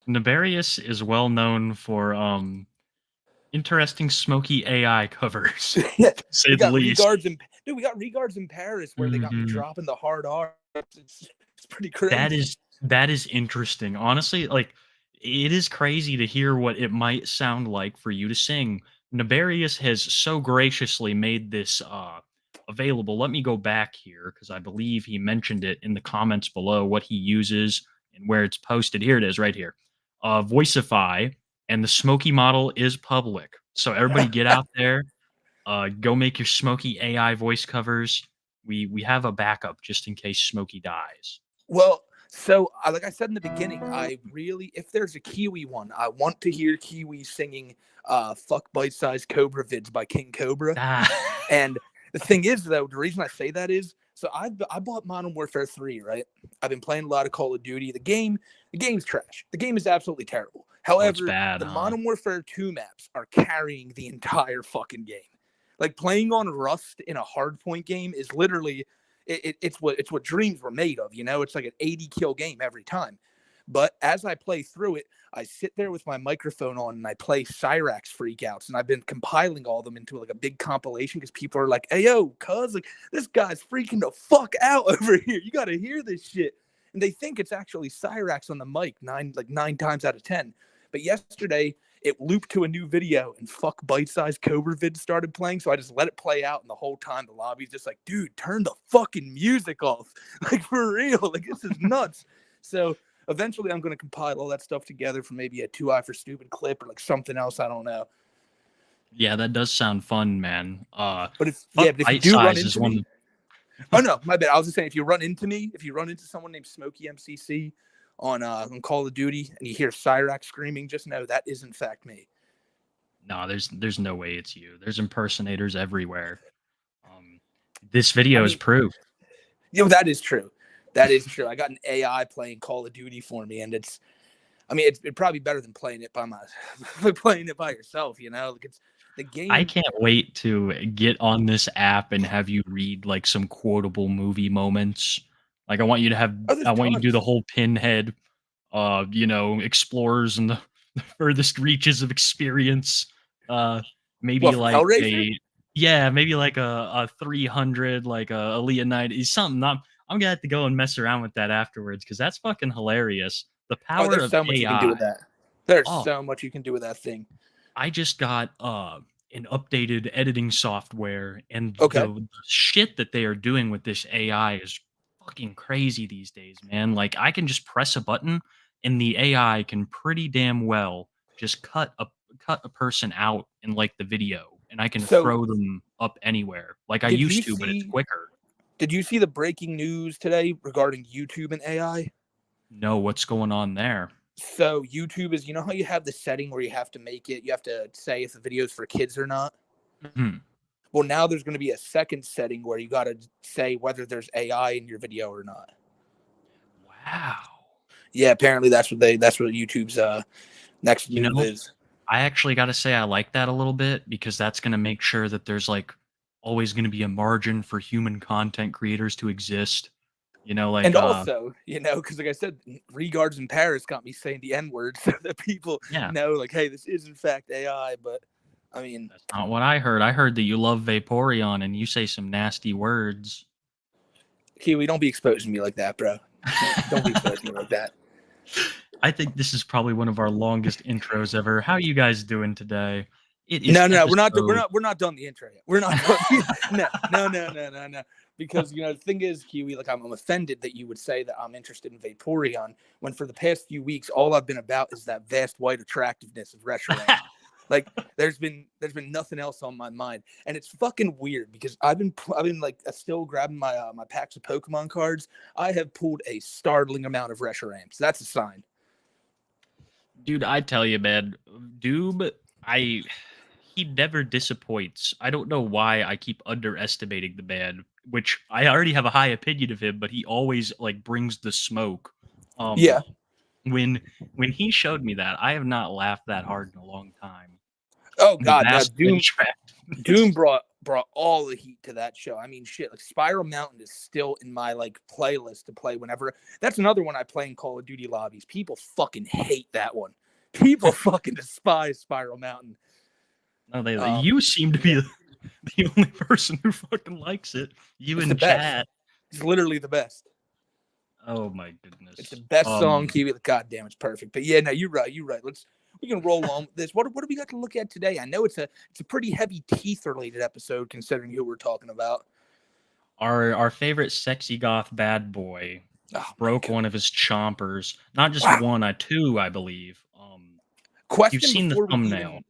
Nefarious is well known for interesting smoky AI covers, Yeah, to say we the got least. regards in dude. We got regards in Paris where they got me Mhm. dropping the hard R. It's pretty That crazy. is that is interesting. Honestly, like it is crazy to hear what it might sound like for you to sing. Nefarious has so graciously made this available. Let me go back here because I believe he mentioned it in the comments below what he uses and where it's posted. Here it is, right here. Voiceify, and the Smoky model is public. So everybody get out there, go make your Smoky AI voice covers. We have a backup just in case Smoky dies. Well, so like I said in the beginning, I really, if there's a Kiwi one, I want to hear Kiwi singing "Fuck Bite Size Cobra Vids" by King Cobra. Ah. And the thing is, though, the reason I say that is, so I bought Modern Warfare 3, right? I've been playing a lot of Call of Duty. The game's trash. The game is absolutely terrible. Oh, it's However, bad, the huh? Modern Warfare 2 maps are carrying the entire fucking game. Like playing on Rust in a hardpoint game is literally it's what dreams were made of. It's like an 80 kill game every time. But as I play through it, I sit there with my microphone on and I play Cyrax freakouts, and I've been compiling all of them into like a big compilation because people are like, "Hey yo, cuz like this guy's freaking the fuck out over here. You got to hear this shit." And they think it's actually Cyrax on the mic nine times out of 10. But yesterday it looped to a new video and fuck bite-sized Cobra vid started playing. So I just let it play out, and the whole time the lobby's just like, dude, turn the fucking music off. Like for real. Like this is nuts. So eventually I'm going to compile all that stuff together for maybe a 2i for Stupid clip or like something else. I don't know. Yeah, that does sound fun, man. But Fuck if you bite do run size is into one. me, oh no, my bad. I was just saying, if you run into someone named Smokey MCC on Call of Duty and you hear Cyrax screaming, just know that is in fact me. No, there's no way it's you. There's impersonators everywhere. Um, this I video is mean, proof. that is true. That is true. I got an AI playing Call of Duty for me, and it's probably better than playing it playing it by yourself. Like it's the I game. can't wait to get on this app and have you read like some quotable movie moments. Like Oh, there's I want you to do the tons. whole pinhead explorers and the, the furthest reaches of experience. Uh maybe What from like Hellraiser? a yeah, maybe like a 300, like a Leonidas, something. I'm gonna have to go and mess around with that afterwards because that's fucking hilarious. The Oh, power there's of so much you can do AI. with that. There's Oh, so much you can do with that thing. I just got an updated editing software, and Okay. the shit that they are doing with this AI is fucking crazy these days, man. Like I can just press a button and the AI can pretty damn well just cut a person out in like the video, and I can So throw them up anywhere like I did you used to, but it's see quicker. did you see the breaking news today regarding YouTube and AI? No, what's going on there? So YouTube is, how you have the setting where you have to say if the video is for kids or not. Mhm. Well, now there's going to be a second setting where you got to say whether there's AI in your video or not. Wow. Yeah, apparently that's what YouTube's next You move know, is. I actually gotta say I like that a little bit because that's gonna make sure that there's, like, always gonna be a margin for human content creators to exist. And also, because like I said, regards in Paris got me saying the N word so that people yeah, know, like, hey, this is in fact AI. But I mean, that's not what I heard. I heard that you love Vaporeon and you say some nasty words. Kiwi, don't be exposing me like that, bro. Don't be exposing me like that. I think this is probably one of our longest intros ever. How you guys doing today? It is No, we're not. We're episode not. We're not done the intro yet. We're not done. No. Because the thing is, Kiwi, like I'm offended that you would say that I'm interested in Vaporeon when for the past few weeks all I've been about is that vast white attractiveness of Reshiram. Like there's been nothing else on my mind, and it's fucking weird because I've been like still grabbing my packs of Pokemon cards. I have pulled a startling amount of Reshirams. That's a sign. Dude, I tell you, man, Doob, I he never disappoints. I don't know why I keep underestimating the man, which I already have a high opinion of him, but he always like brings the smoke. Um Yeah. when when he showed me that, I have not laughed that hard in a long time. Oh The God, no. vast white Doom attractiveness. brought brought all the heat to that show. I mean, shit, like Spiral Mountain is still in my like playlist to play whenever. That's another one I play in Call of Duty lobbies. People fucking hate that one. People fucking despise Spiral Mountain. No, you seem to be Yeah. the only person who fucking likes it. You It's in the best. chat. It's literally the best. Oh my goodness. It's the best song, Kiwi. God damn, it's perfect. But yeah, no, you're right. You're right. We can roll on with this. What do we got to look at today? I know it's a pretty heavy teeth related episode considering who we're talking about. Our favorite sexy goth bad boy broke one of his chompers. Not just one, two, I believe. Question you've seen the thumbnail.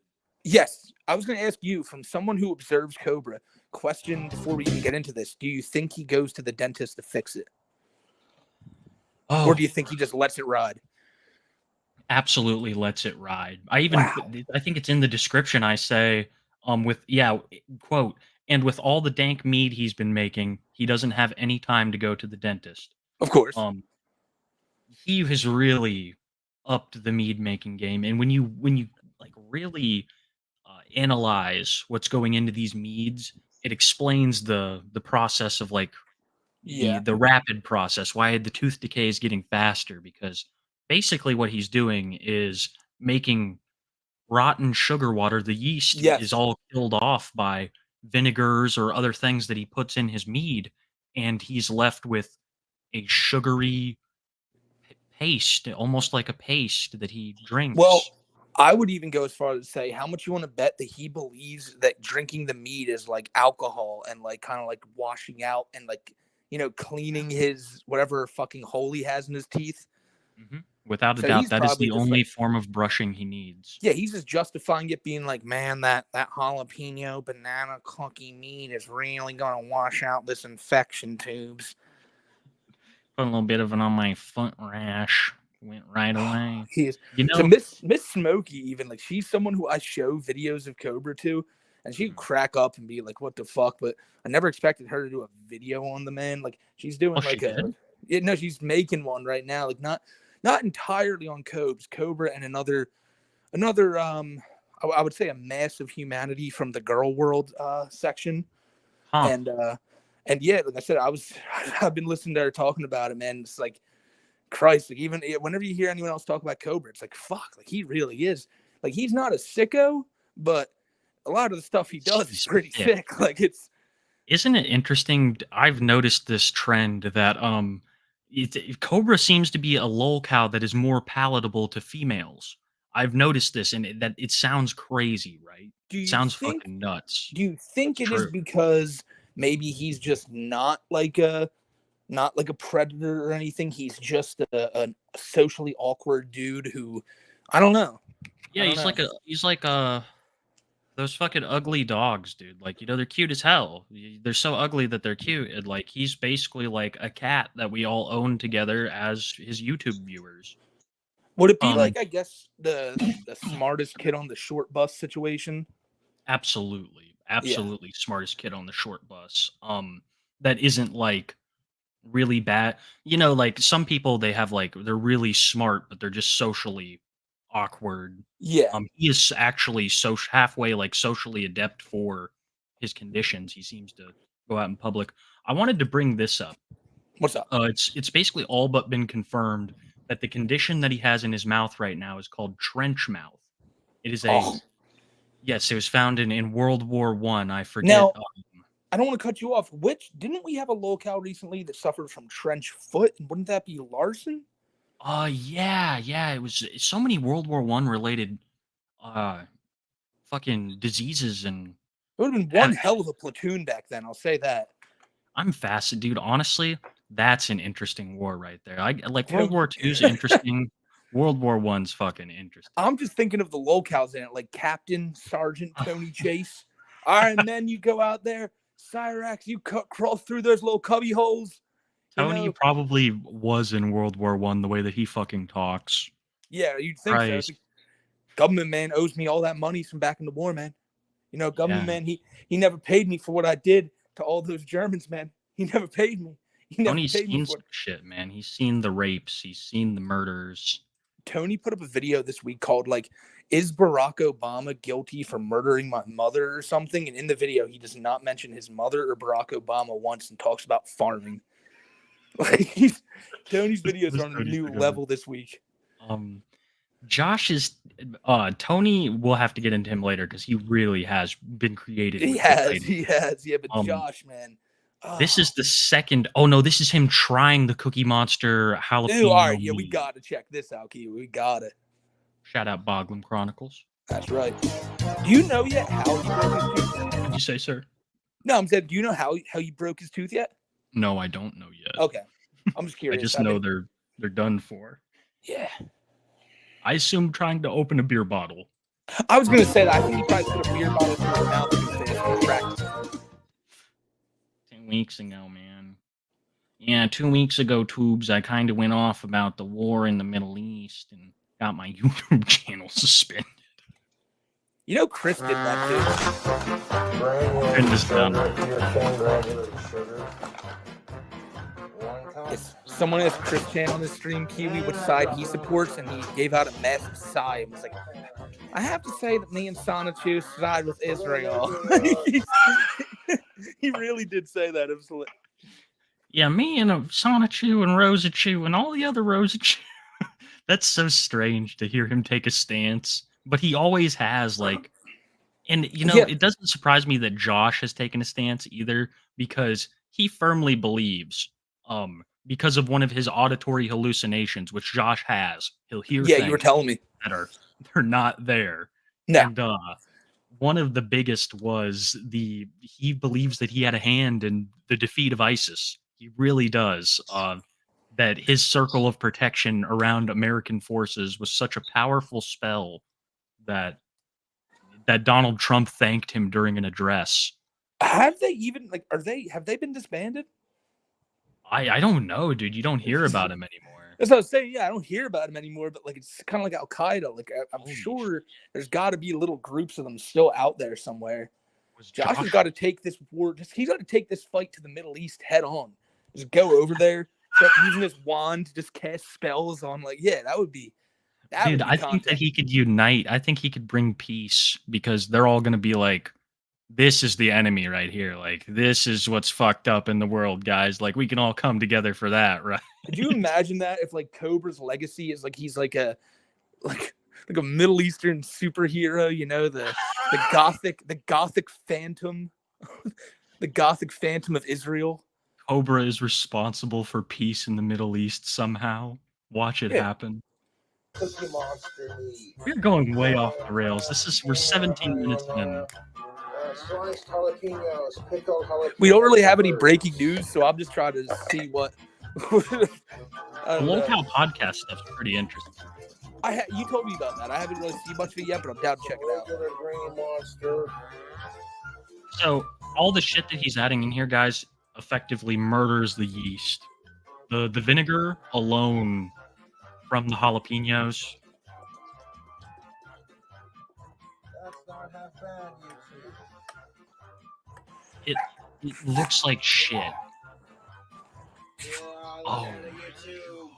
Yes, I was going to ask you, from someone who observes Cobra, question before we even get into this. Do you think he goes to the dentist to fix it? Or do you think he just lets it ride? Absolutely lets it ride. I think it's in the description. I say, quote, and with all the dank mead he's been making, he doesn't have any time to go to the dentist. Of course. He has really upped the mead making game, and when you like really analyze what's going into these meads, it explains the process of like the rapid process, why the tooth decay is getting faster, because basically what he's doing is making rotten sugar water. The yeast is all killed off by vinegars or other things that he puts in his mead, and he's left with a sugary paste, almost like a paste that he drinks. Well, I would even go as far as to say, how much you want to bet that he believes that drinking the mead is like alcohol and like kind of like washing out and like, you know, cleaning his whatever fucking hole he has in his teeth. Mm-hmm. Without a doubt, that is the only form of brushing he needs. Yeah, he's just justifying it, being like, man, that jalapeno banana cookie meat is really going to wash out this infection tubes. Put a little bit of it on my foot rash. Went right away. You know, so Miss Smokey, even like, she's someone who I show videos of Cobra to, and she'd crack up and be like, "What the fuck?" But I never expected her to do a video on the man. Like, she's doing she's making one right now. Like, not entirely on Cobra and another I would say a mass of humanity from the girl world section. And yeah, like I said, I've been listening to her talking about it, man. It's like, Christ, like, even whenever you hear anyone else talk about Cobra, it's like, fuck, like, he really is, like, he's not a sicko, but a lot of the stuff he does is pretty sick. Like, isn't it interesting? I've noticed this trend that Cobra seems to be a lolcow that is more palatable to females. I've noticed this, and that it sounds crazy, right? It sounds fucking nuts. Do you think it is because maybe he's just not like a predator or anything? He's just a socially awkward dude who, I don't know. Yeah, he's like those fucking ugly dogs, dude. Like, you know, they're cute as hell. They're so ugly that they're cute. And like, he's basically like a cat that we all own together as his YouTube viewers. Would it be like, I guess, the smartest kid on the short bus situation? Absolutely. Smartest kid on the short bus. That isn't like really bad. You know, like, some people, they have like, they're really smart, but they're just socially awkward. Yeah. He is actually halfway like socially adept for his conditions. He seems to go out in public. I wanted to bring this up. What's up? It's basically all but been confirmed that the condition that he has in his mouth right now is called trench mouth. It is yes, it was found in World War I. forget. Now, I don't want to cut you off. Didn't we have a locale recently that suffered from trench foot? Wouldn't that be Larson? Yeah. It was so many World War I related fucking diseases, and it would have been one hell of a platoon back then, I'll say that. I'm fascinated, dude. Honestly, that's an interesting war right there. Like, World War II's interesting. World War I's fucking interesting. I'm just thinking of the locales in it, like Captain Sergeant Tony Chase. All right, men, you go out there. Cyrax, you crawl through those little cubby holes. Tony probably was in World War I, the way that he fucking talks. Yeah, you'd think so. Like, government man owes me all that money from back in the war, man. You know, government man, he never paid me for what I did to all those Germans, man. He never paid me. Tony's seen some shit, man. He's seen the rapes. He's seen the murders. Tony put up a video this week called like, "Is Barack Obama guilty for murdering my mother or something?" And in the video, he does not mention his mother or Barack Obama once and talks about farming. Like Tony's videos are on a new level this week. Josh is Tony. We'll have to get into him later because he really has been created. He has. Yeah, but Josh, man. This is the second. Oh no, this is him trying the Cookie Monster jalapeno. Dude, all right, yeah, we got to check this out, Kiwi. We got it. Shout out Boglum Chronicles. That's right. Do you know yet how he broke his tooth? What did you say, sir? No, I'm saying, do you know how he broke his tooth yet? No, I don't know yet. Okay, I'm just curious. I just know they're done for. Yeah. I assume trying to open a beer bottle. I was gonna say that. I think he probably put a beer bottle through his mouth and practice. 10 weeks ago, man. Yeah, 2 weeks ago, Tubes, I kind of went off about the war in the Middle East and got my YouTube channel suspended. You know, Chris did that too. Goodness done. If someone asked Chris Chan on the stream, Kiwi, which side he supports, and he gave out a massive sigh and was like, "I have to say that me and Sonichu side with Israel." He really did say that. It was hilarious. Yeah, me and Sonichu and Rosachu and all the other Rosachu. That's so strange to hear him take a stance. But he always has, like... And, you know, It doesn't surprise me that Josh has taken a stance either, because he firmly believes, because of one of his auditory hallucinations, which Josh has, he'll hear things you were telling me that they're not there. No. And one of the biggest was he believes that he had a hand in the defeat of ISIS. He really does. That his circle of protection around American forces was such a powerful spell that Donald Trump thanked him during an address. Have they even have they been disbanded? I don't know, dude. You don't hear about him anymore. That's what I was saying. Yeah, I don't hear about him anymore, but like it's kind of like Al Qaeda. Like I'm sure there's got to be little groups of them still out there somewhere. Josh has got to take this war. He's got to take this fight to the Middle East head on. Just go over there, start using his wand to just cast spells on. Like, yeah, that would be. Dude, I think that he could unite. I think he could bring peace because they're all going to be like, this is the enemy right here. Like, this is what's fucked up in the world, guys. Like, we can all come together for that, right? Could you imagine that if like Cobra's legacy is like he's like a Middle Eastern superhero, you know, the gothic phantom, the gothic phantom of Israel. Cobra is responsible for peace in the Middle East somehow. Watch it happen. Cookie Monster meat. We're going way off the rails. We're 17 minutes in. Sliced jalapenos, pickled jalapenos. We don't really have any breaking news, so I'm just trying to see what. Local podcast stuff's pretty interesting. You told me about that. I haven't really seen much of it yet, but I'm down to check it out. Green Monster. So all the shit that he's adding in here, guys, effectively murders the yeast. The vinegar alone from the jalapenos. That's not half bad, YouTube. It looks like shit. Yeah, Oh, YouTube.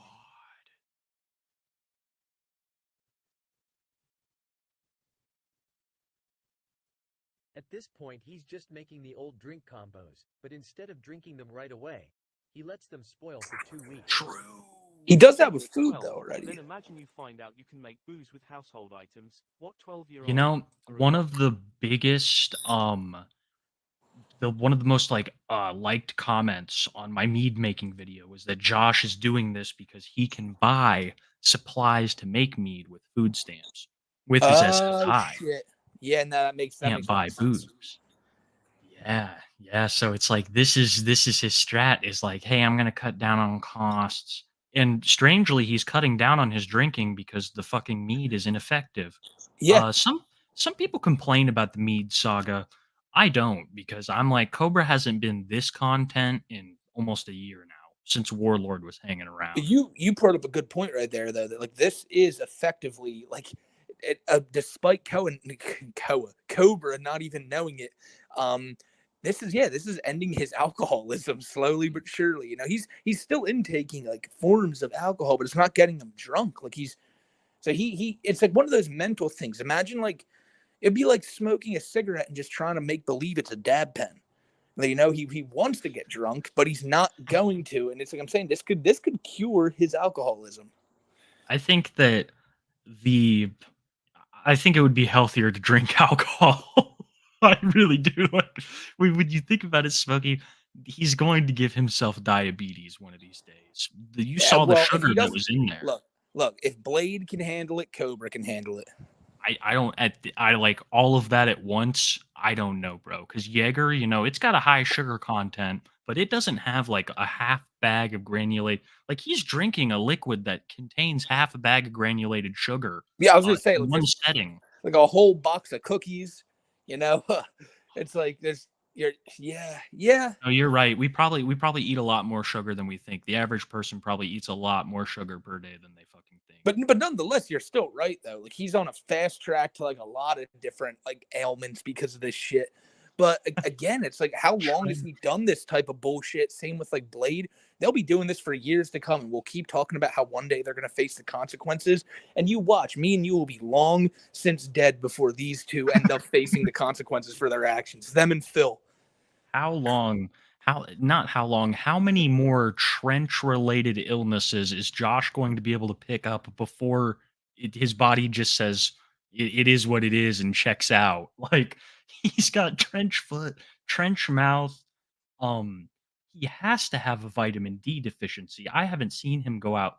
At this point, he's just making the old drink combos, but instead of drinking them right away, he lets them spoil for 2 weeks. True. He does that with food, though, already. Then imagine you find out you can make booze with household items. What 12-year-old? You know, one of the biggest, one of the most liked comments on my mead making video was that Josh is doing this because he can buy supplies to make mead with food stamps with his SSI. Shit. Yeah, no, that makes sense. Can't buy booze. Yeah. So it's like this is his strat. Is like, hey, I'm gonna cut down on costs. And strangely, he's cutting down on his drinking because the fucking mead is ineffective. Yeah. Some people complain about the mead saga. I don't, because I'm like, Cobra hasn't been this content in almost a year now since Warlord was hanging around. You brought up a good point right there, though. That like this is effectively like, despite Cobra not even knowing it, this is ending his alcoholism slowly but surely. You know, he's still intaking like forms of alcohol, but it's not getting him drunk. Like he's So it's like one of those mental things. Imagine like it'd be like smoking a cigarette and just trying to make believe it's a dab pen. You know, he wants to get drunk, but he's not going to. And it's like I'm saying, this could cure his alcoholism. I think that the I think it would be healthier to drink alcohol. I really do. Like, when you think about it, Smokey, he's going to give himself diabetes one of these days. You Yeah, saw the well, if sugar he that doesn't was in there. look, if Blade can handle it, Cobra can handle it. I don't I like all of that at once. I don't know, bro. Because Jaeger, it's got a high sugar content, but it doesn't have like a half bag of granulate. Like he's drinking a liquid that contains half a bag of granulated sugar Yeah, I was gonna say in like one this setting. like a whole box of cookies, you know. It's like there's yeah. No, you're right. We probably eat a lot more sugar than we think. The average person probably eats a lot more sugar per day than they fucking think. But nonetheless, you're still right though. Like he's on a fast track to like a lot of different like ailments because of this shit. But again, it's like how long has he done this type of bullshit? Same with like Blade. They'll be doing this for years to come, and we'll keep talking about how one day they're gonna face the consequences. And you watch, me and you will be long since dead before these two end up facing the consequences for their actions. Them and Phil. How long? How not how long? How many more trench-related illnesses is Josh going to be able to pick up before his body just says it is what it is and checks out? Like he's got trench foot, trench mouth. Um, he has to have a vitamin D deficiency. I haven't seen him go out.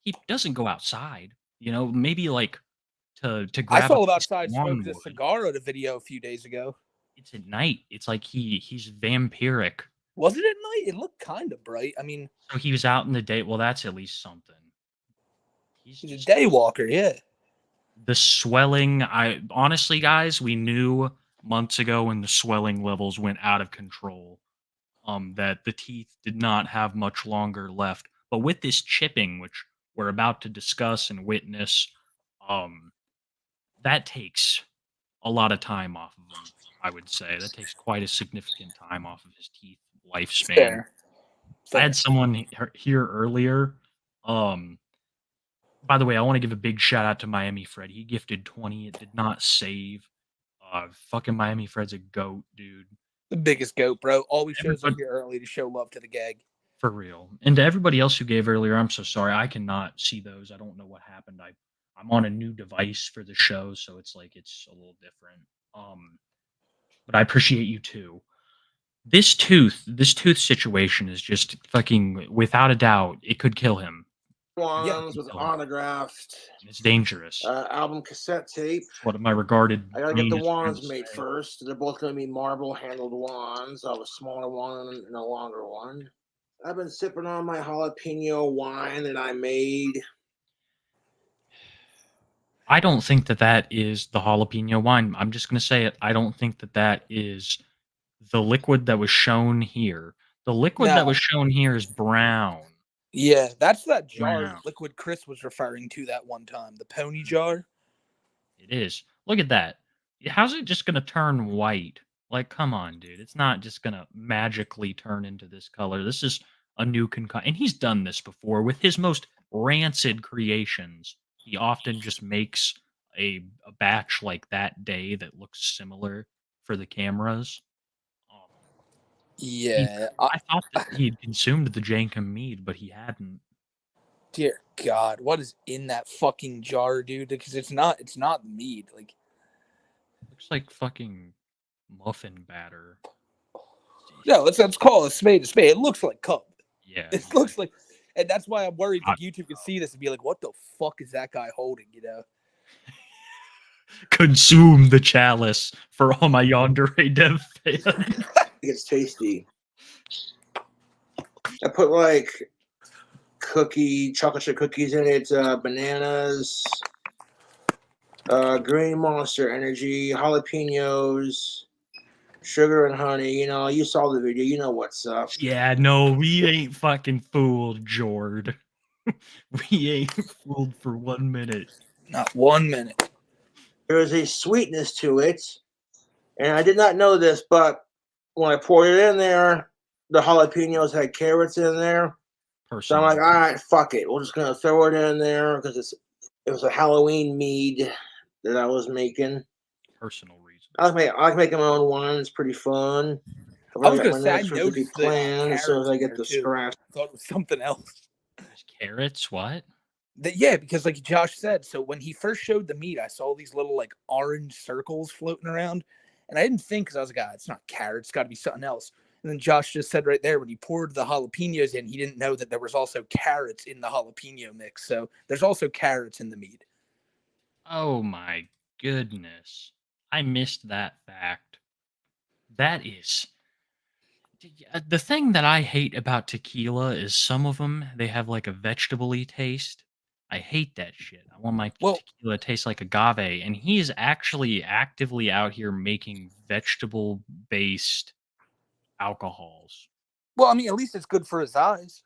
He doesn't go outside. Maybe like to I grab a saw him piece outside of smoking a longwood. cigar at a video a few days ago. It's at night. It's like he's vampiric. Was it at night? It looked kind of bright. I mean, So he was out in the day. Well, that's at least something. He's he's a just day walker, yeah. the swelling. I honestly, guys, we knew months ago when the swelling levels went out of control. That the teeth did not have much longer left. But with this chipping, which we're about to discuss and witness, um, that takes a lot of time off of him. I would say that takes quite a significant time off of his teeth lifespan. Fair. I Fair. had someone here earlier. Um, by the way, I want to give a big shout out to Miami Fred. He gifted 20. It did not save. Fucking Miami Fred's a goat, dude. The biggest goat, bro. Always shows up Everybody, here early to show love to the gag. for real. And to everybody else who gave earlier, I'm so sorry. I cannot see those. I don't know what happened. I'm on a new device for the show, so it's like it's a little different. But I appreciate you too. This tooth situation is just fucking without a doubt. It could kill him. Ones with autographed It's dangerous. album cassette tape. What am I regarded? I gotta get the mean is trying wands to made say. first. They're both gonna be marble handled wands. I have a smaller one and a longer one. I've been sipping on my jalapeno wine that I made. I don't think that is the jalapeno wine. I'm just gonna say it. I don't think that is the liquid that was shown here. The liquid that No. was shown here is brown. Yeah, that's that jar Brown. Liquid Chris was referring to that one time. The pony jar. It is. Look at that. How's it just gonna turn white? Like, come on, dude. It's not just gonna magically turn into this color. This is a new and he's done this before with his most rancid creations. He often just makes a batch like that day that looks similar for the cameras. Um, he, Yeah. I thought that he had consumed the Jankum mead, but he hadn't. Dear God, what is in that fucking jar, dude? Because it's not mead. Like, Looks like fucking muffin batter. no, let's call a spade a spade. It looks like cup. Yeah. It looks like, and that's why I'm worried that I- YouTube can see this and be like, "What the fuck is that guy holding?" You know? Consume the chalice for all my Yandere Dev fans. It's tasty. I put like chocolate chip cookies in it, bananas, green monster energy, jalapenos, sugar and honey. You know, you saw the video. You know what's up. Yeah, no, we ain't fucking fooled, Jord. We ain't fooled for 1 minute. Not 1 minute. There's a sweetness to it, and I did not know this, but when I poured it in there, the jalapenos had carrots in there. So I'm like, all right, fuck it. We're just gonna throw it in there because it's It was a Halloween mead that I was making. Personal reason. I like making my own wine. It's pretty fun. I've I was already got gonna my say I next recipe noticed the planned as soon as carrots I in get there the too. scratch. I thought it was something else. There's carrots. What? Yeah, because like Josh said, so when he first showed the meat, I saw these little like orange circles floating around, and I didn't think because I was like, it's not carrots, it's got to be something else. And then Josh just said right there when he poured the jalapenos in, he didn't know that there was also carrots in the jalapeno mix. So there's also carrots in the meat. Oh my goodness. I missed that fact. That is the thing that I hate about tequila is some of them they have like a vegetable-y taste. I hate that shit. I want my Well, tequila to taste like agave, and he is actually actively out here making vegetable-based alcohols. well, I mean, at least it's good for his eyes.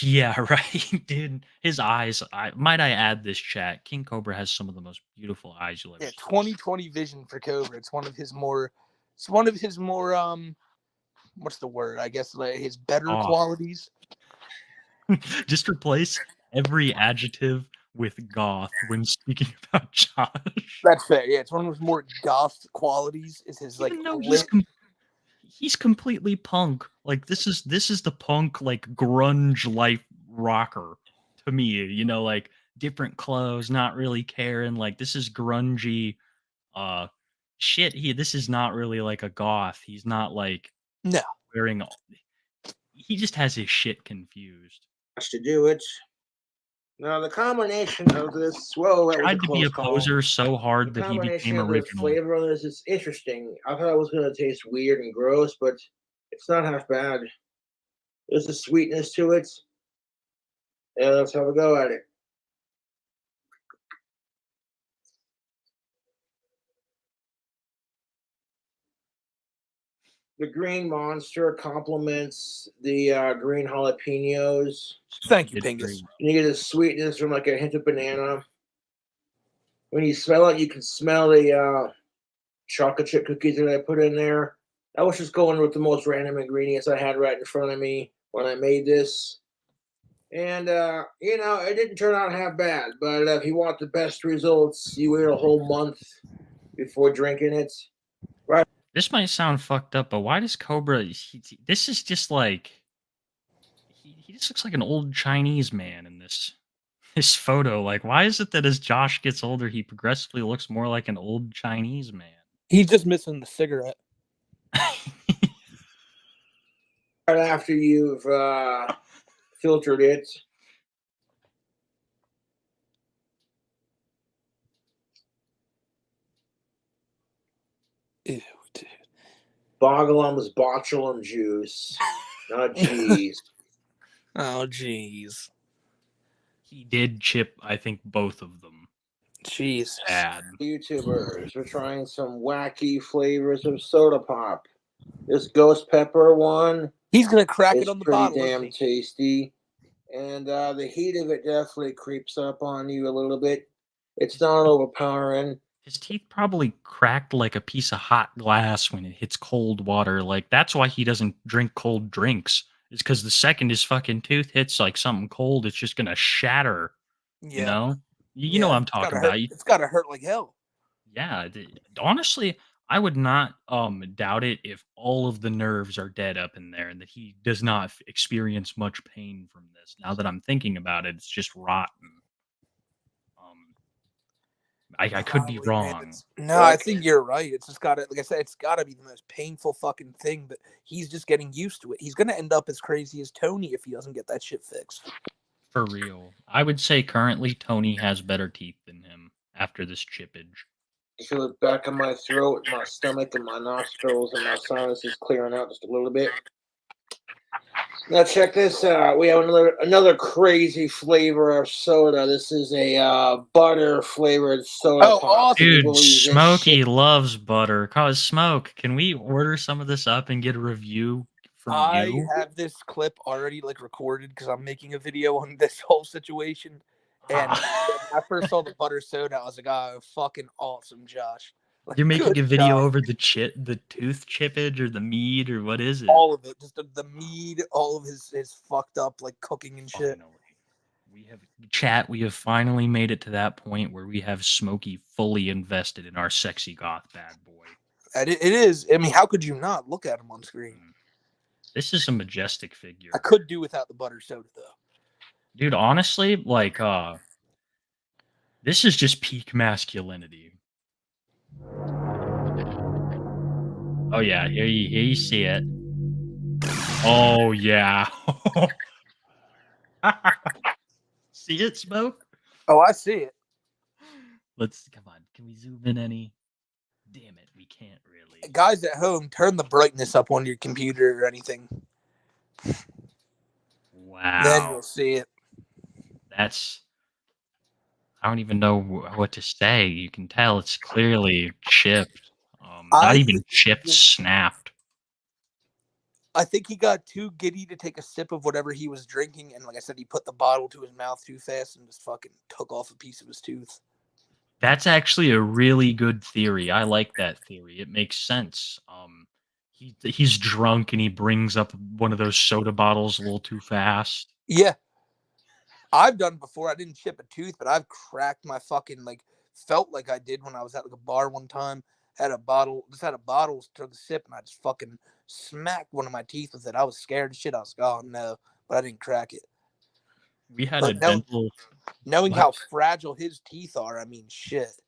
Yeah, right, dude. His eyes. I add this chat. King Cobra has some of the most beautiful eyes you'll ever Yeah, see. 2020 vision for Cobra. It's one of his more. It's one of his more. What's the word? I guess like his better Oh, qualities. just replace every adjective with goth when speaking about Josh. That's fair. Yeah, it's one of his more goth qualities. Is his like Even though lit. he's completely punk. Like this is the punk like grunge life rocker to me. You know, like different clothes, not really caring. Like this is grungy. Uh, shit. This is not really like a goth. He's not like No, wearing. He just has his shit confused. To do it. Now the combination of this, whoa, that was a Tried to be close a call. poser so The hard that he combination became of the original. flavor on this is interesting. I thought it was going to taste weird and gross, but it's not half bad. There's a sweetness to it. Yeah, let's have a go at it. The green monster complements the green jalapenos. thank you, Did Pingus. great. You get a sweetness from like a hint of banana. When you smell it, you can smell the chocolate chip cookies that I put in there. I was just going with the most random ingredients I had right in front of me when I made this. And, it didn't turn out half bad. But if you want the best results, you wait a whole month before drinking it. Right. This might sound fucked up, but why does Cobra? This is just like he just looks like an old Chinese man in this photo. Like, why is it that as Josh gets older, he progressively looks more like an old Chinese man? He's just missing the cigarette. Right after you've filtered it. Ew, dude. Bogglum's botulum juice. Oh, jeez. Oh, jeez. He did chip, I think, both of them. Jeez. Bad. YouTubers are trying some wacky flavors of soda pop. This ghost pepper one He's gonna crack is it on the pretty bottle. damn Isn't he? tasty. And the heat of it definitely creeps up on you a little bit. It's not overpowering. His teeth probably cracked like a piece of hot glass when it hits cold water. Like that's why he doesn't drink cold drinks. Is because the second his fucking tooth hits like something cold, it's just gonna shatter. You Yeah. know, you know what I'm It's gotta talking hurt. about. It's gotta hurt like hell. Yeah, honestly, I would not doubt it if all of the nerves are dead up in there and that he does not experience much pain from this. Now that I'm thinking about it, it's just rotten. Um, I could be Probably, man. wrong. No, I think you're right. It's just gotta, like I said, it's gotta be the most painful fucking thing. But he's just getting used to it. He's gonna end up as crazy as Tony if he doesn't get that shit fixed. For real. I would say currently Tony has better teeth than him after this chippage. I feel the back of my throat, my stomach, and my nostrils, and my sinuses clearing out just a little bit. Now check this out. We have another crazy flavor of soda. This is a butter flavored soda Oh, pop. awesome. Can you Dude, believe this Smokey shit? loves butter. Cause Smoke, can we order some of this up and get a review from I you? have this clip already like recorded because I'm making a video on this whole situation. And when I first saw the butter soda, I was like, "Oh, fucking awesome, Josh!" Like, You're making good a video job. over the tooth chippage or the mead or what is it? All of it, just the mead, all of his fucked up like cooking and shit. Finally. We have finally made it to that point where we have Smokey fully invested in our sexy goth bad boy. And it is. I mean, how could you not look at him on screen? This is a majestic figure. I could do without the butter soda though. Dude, honestly, like this is just peak masculinity. Oh yeah, here you see it. Oh yeah. See it, Smoke? Oh, I see it. Come on. Can we zoom in any? Damn it, we can't really. Guys at home, turn the brightness up on your computer or anything. Wow. Then you'll see it. That's. I don't even know what to say. You can tell it's clearly chipped. Not even chipped, snapped. I think he got too giddy to take a sip of whatever he was drinking, and like I said, he put the bottle to his mouth too fast and just fucking took off a piece of his tooth. That's actually a really good theory. I like that theory. It makes sense. He's drunk and he brings up one of those soda bottles a little too fast. Yeah. I've done before. I didn't chip a tooth, but I've cracked my fucking, like, felt like I did when I was at like a bar one time. Had a bottle, took a sip, and I just fucking smacked one of my teeth with it. I was scared as shit. I was like, oh no, but I didn't crack it. We had a dental. Knowing how fragile his teeth are, I mean, shit.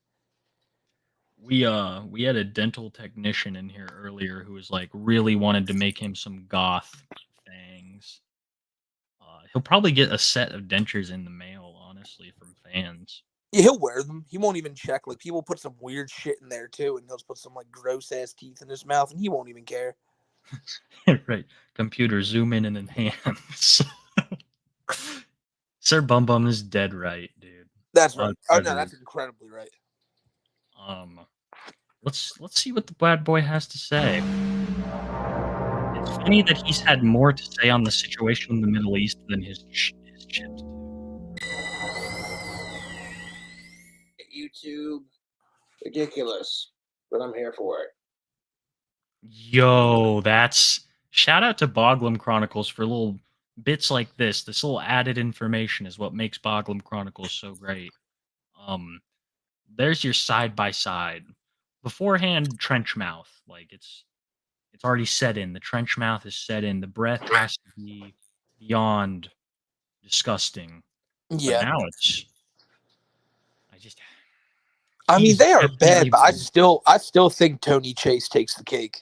We had a dental technician in here earlier who was like really wanted to make him some goth things. He'll probably get a set of dentures in the mail, honestly, from fans. Yeah, he'll wear them. He won't even check. Like, people put some weird shit in there too, and he'll put some like gross ass teeth in his mouth, and he won't even care. Right. Computer, zoom in and enhance. Sir Bum Bum is dead right, dude. That's right. Oh no, that's incredibly right. Let's see what the bad boy has to say. It's funny that he's had more to say on the situation in the Middle East than his chips. YouTube, ridiculous, but I'm here for it. Yo, that's shout out to Boglum Chronicles for little bits like this. This little added information is what makes Boglum Chronicles so great. There's your side by side. Beforehand, trench mouth. Like it's already set in. The trench mouth is set in. The breath has to be beyond disgusting. Yeah. But now I mean, they are bad, but I still think Tony Chase takes the cake.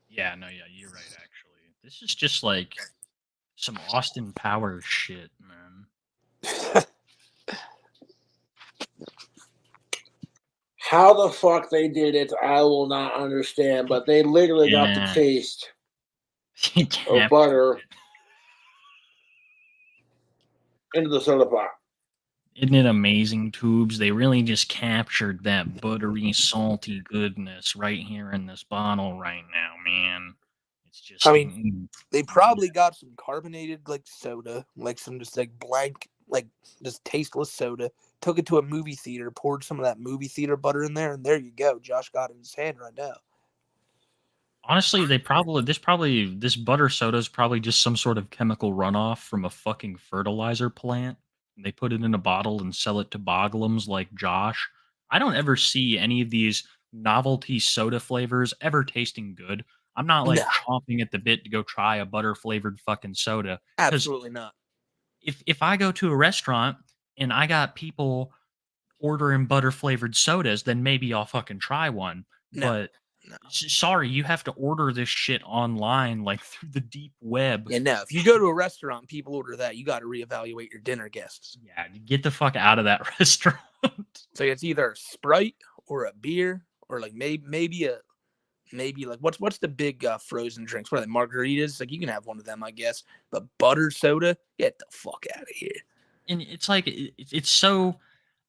Yeah, you're right, actually. This is just like some Austin Powers shit, man. How the fuck they did it, I will not understand, but they literally got the taste of butter into the soda pop. Isn't it amazing, Tubes? They really just captured that buttery, salty goodness right here in this bottle right now, man. It's just. I mean, they probably got some carbonated like soda, like some just like blank, like just tasteless soda. Took it to a movie theater, poured some of that movie theater butter in there, and there you go. Josh got it in his hand right now. Honestly, this butter soda is probably just some sort of chemical runoff from a fucking fertilizer plant. And they put it in a bottle and sell it to boglums like Josh. I don't ever see any of these novelty soda flavors ever tasting good. I'm not like chomping at the bit to go try a butter flavored fucking soda. Absolutely not. If I go to a restaurant and I got people ordering butter flavored sodas, then maybe I'll fucking try one. But sorry, you have to order this shit online, like through the deep web. Yeah, no. If you go to a restaurant and people order that, you got to reevaluate your dinner guests. Yeah, get the fuck out of that restaurant. So it's either a Sprite or a beer, or like maybe like what's the big frozen drinks? What are they, margaritas? Like you can have one of them, I guess. But butter soda, get the fuck out of here. And it's like it's so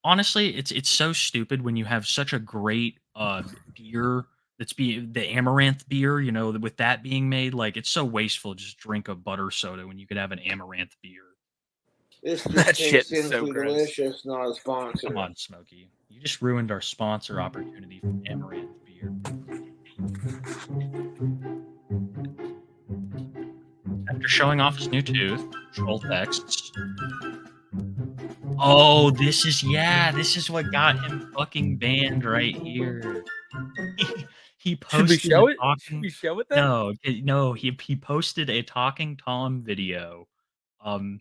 honestly, it's so stupid when you have such a great beer the amaranth beer, you know, with that being made, like it's so wasteful to just drink a butter soda when you could have an amaranth beer. That shit's so delicious, not a sponsor. Come on, Smokey. You just ruined our sponsor opportunity for amaranth beer. After showing off his new tooth, troll texts. Oh, this is what got him fucking banned right here. He Should we posted a show it? Should talking we show it then? no, he posted a talking Tom video. Um,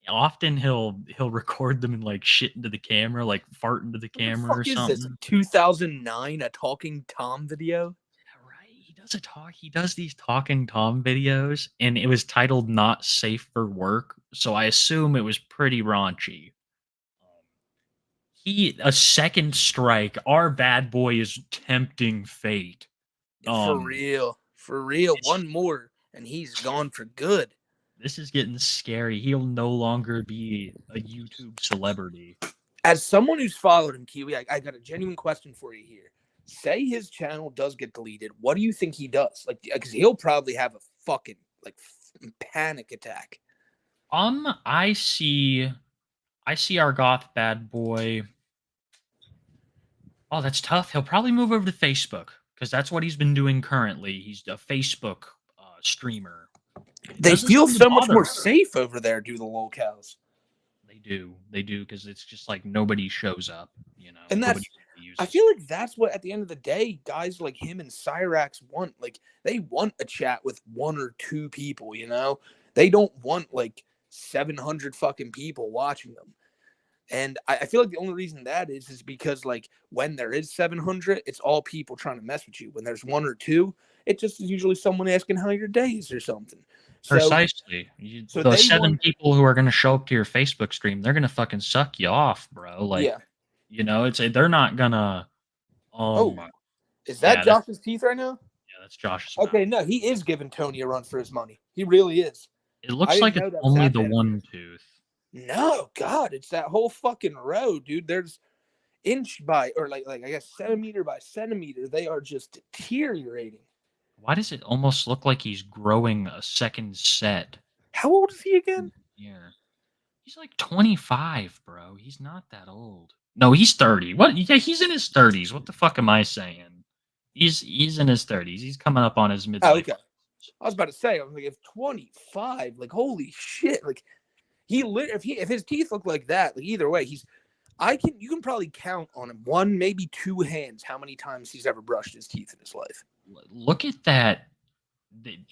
often he'll record them and, like, shit into the camera, like, fart into the What the camera or fuck is this? something. 2009, a talking Tom video? Yeah, right, he does these talking Tom videos, and it was titled "Not Safe for Work," so I assume it was pretty raunchy. Um, he a second strike, our bad boy is tempting fate. For Um, real. For real. it's One more, and he's gone for good. This is getting scary. He'll no longer be a YouTube celebrity. As someone who's followed him, Kiwi, I got a genuine question for you here. Say his channel does get deleted. What do you think he does? Like, because he'll probably have a fucking like panic attack. I see our goth bad boy. Oh, that's tough. He'll probably move over to Facebook because that's what he's been doing currently. He's a Facebook streamer. It They doesn't feel seem to so much bother more him. safe over there, do the lolcows. They do, because it's just like nobody shows up, you know. And Nobody I uses feel like that's what, at the end of the day, guys like him and Cyrax want. Like, they want a chat with one or two people, you know? They don't want, like, 700 fucking people watching them. And I feel like the only reason that is because, like, when there is 700, it's all people trying to mess with you. When there's one or two, it just is usually someone asking how your day is or something. So, Precisely. so The they 7 want, people who are gonna show up to your Facebook stream, they're gonna fucking suck you off, bro. Like, yeah. you know, they're not gonna. Oh, Yeah, is that that's Josh's teeth right now? Josh's Okay, mouth. no, he is giving Tony a run for his money. He really is. It I looks didn't like know it's that was only that the bad. one tooth. No, God, it's that whole fucking row, dude. There's inch by, or like I guess centimeter by centimeter. They are just deteriorating. Why does it almost look like he's growing a second set? How old is he again? Yeah, he's like 25, bro. He's not that old. No, he's 30. What? Yeah, he's in his 30s. What the fuck am I saying? He's in his 30s. He's coming up on his midlife. Oh, okay. I was about to say, I was like, if 25, like holy shit, like if his teeth look like that, like either way, you can probably count on him one, maybe two hands how many times he's ever brushed his teeth in his life. Look at that.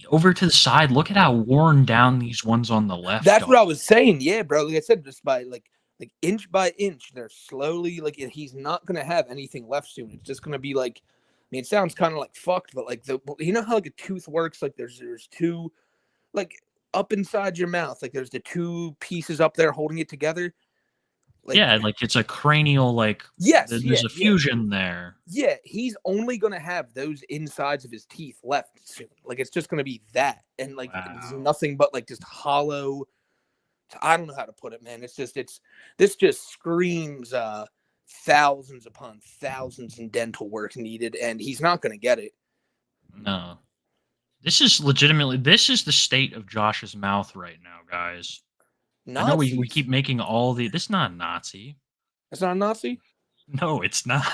Over to the side, look at how worn down these ones on the left That's are. what I was saying. Yeah, bro. Like I said, just by like inch by inch, they're slowly like he's not gonna have anything left soon. It's just gonna be like, I mean, it sounds kind of like fucked, but like you know how like a tooth works? Like there's two, like up inside your mouth, like there's the two pieces up there holding it together. Like, Yeah, like it's a cranial, like, yes, there's a fusion there. Yeah, he's only gonna have those insides of his teeth left soon. Like it's just gonna be that, and like it's Wow. nothing but like just hollow. I don't know how to put it, man. This just screams thousands upon thousands in dental work needed, and he's not gonna get it. No. This is the state of Josh's mouth right now, guys. I know we Nazis. keep making all the. This is not a Nazi. That's not a Nazi. No, it's not.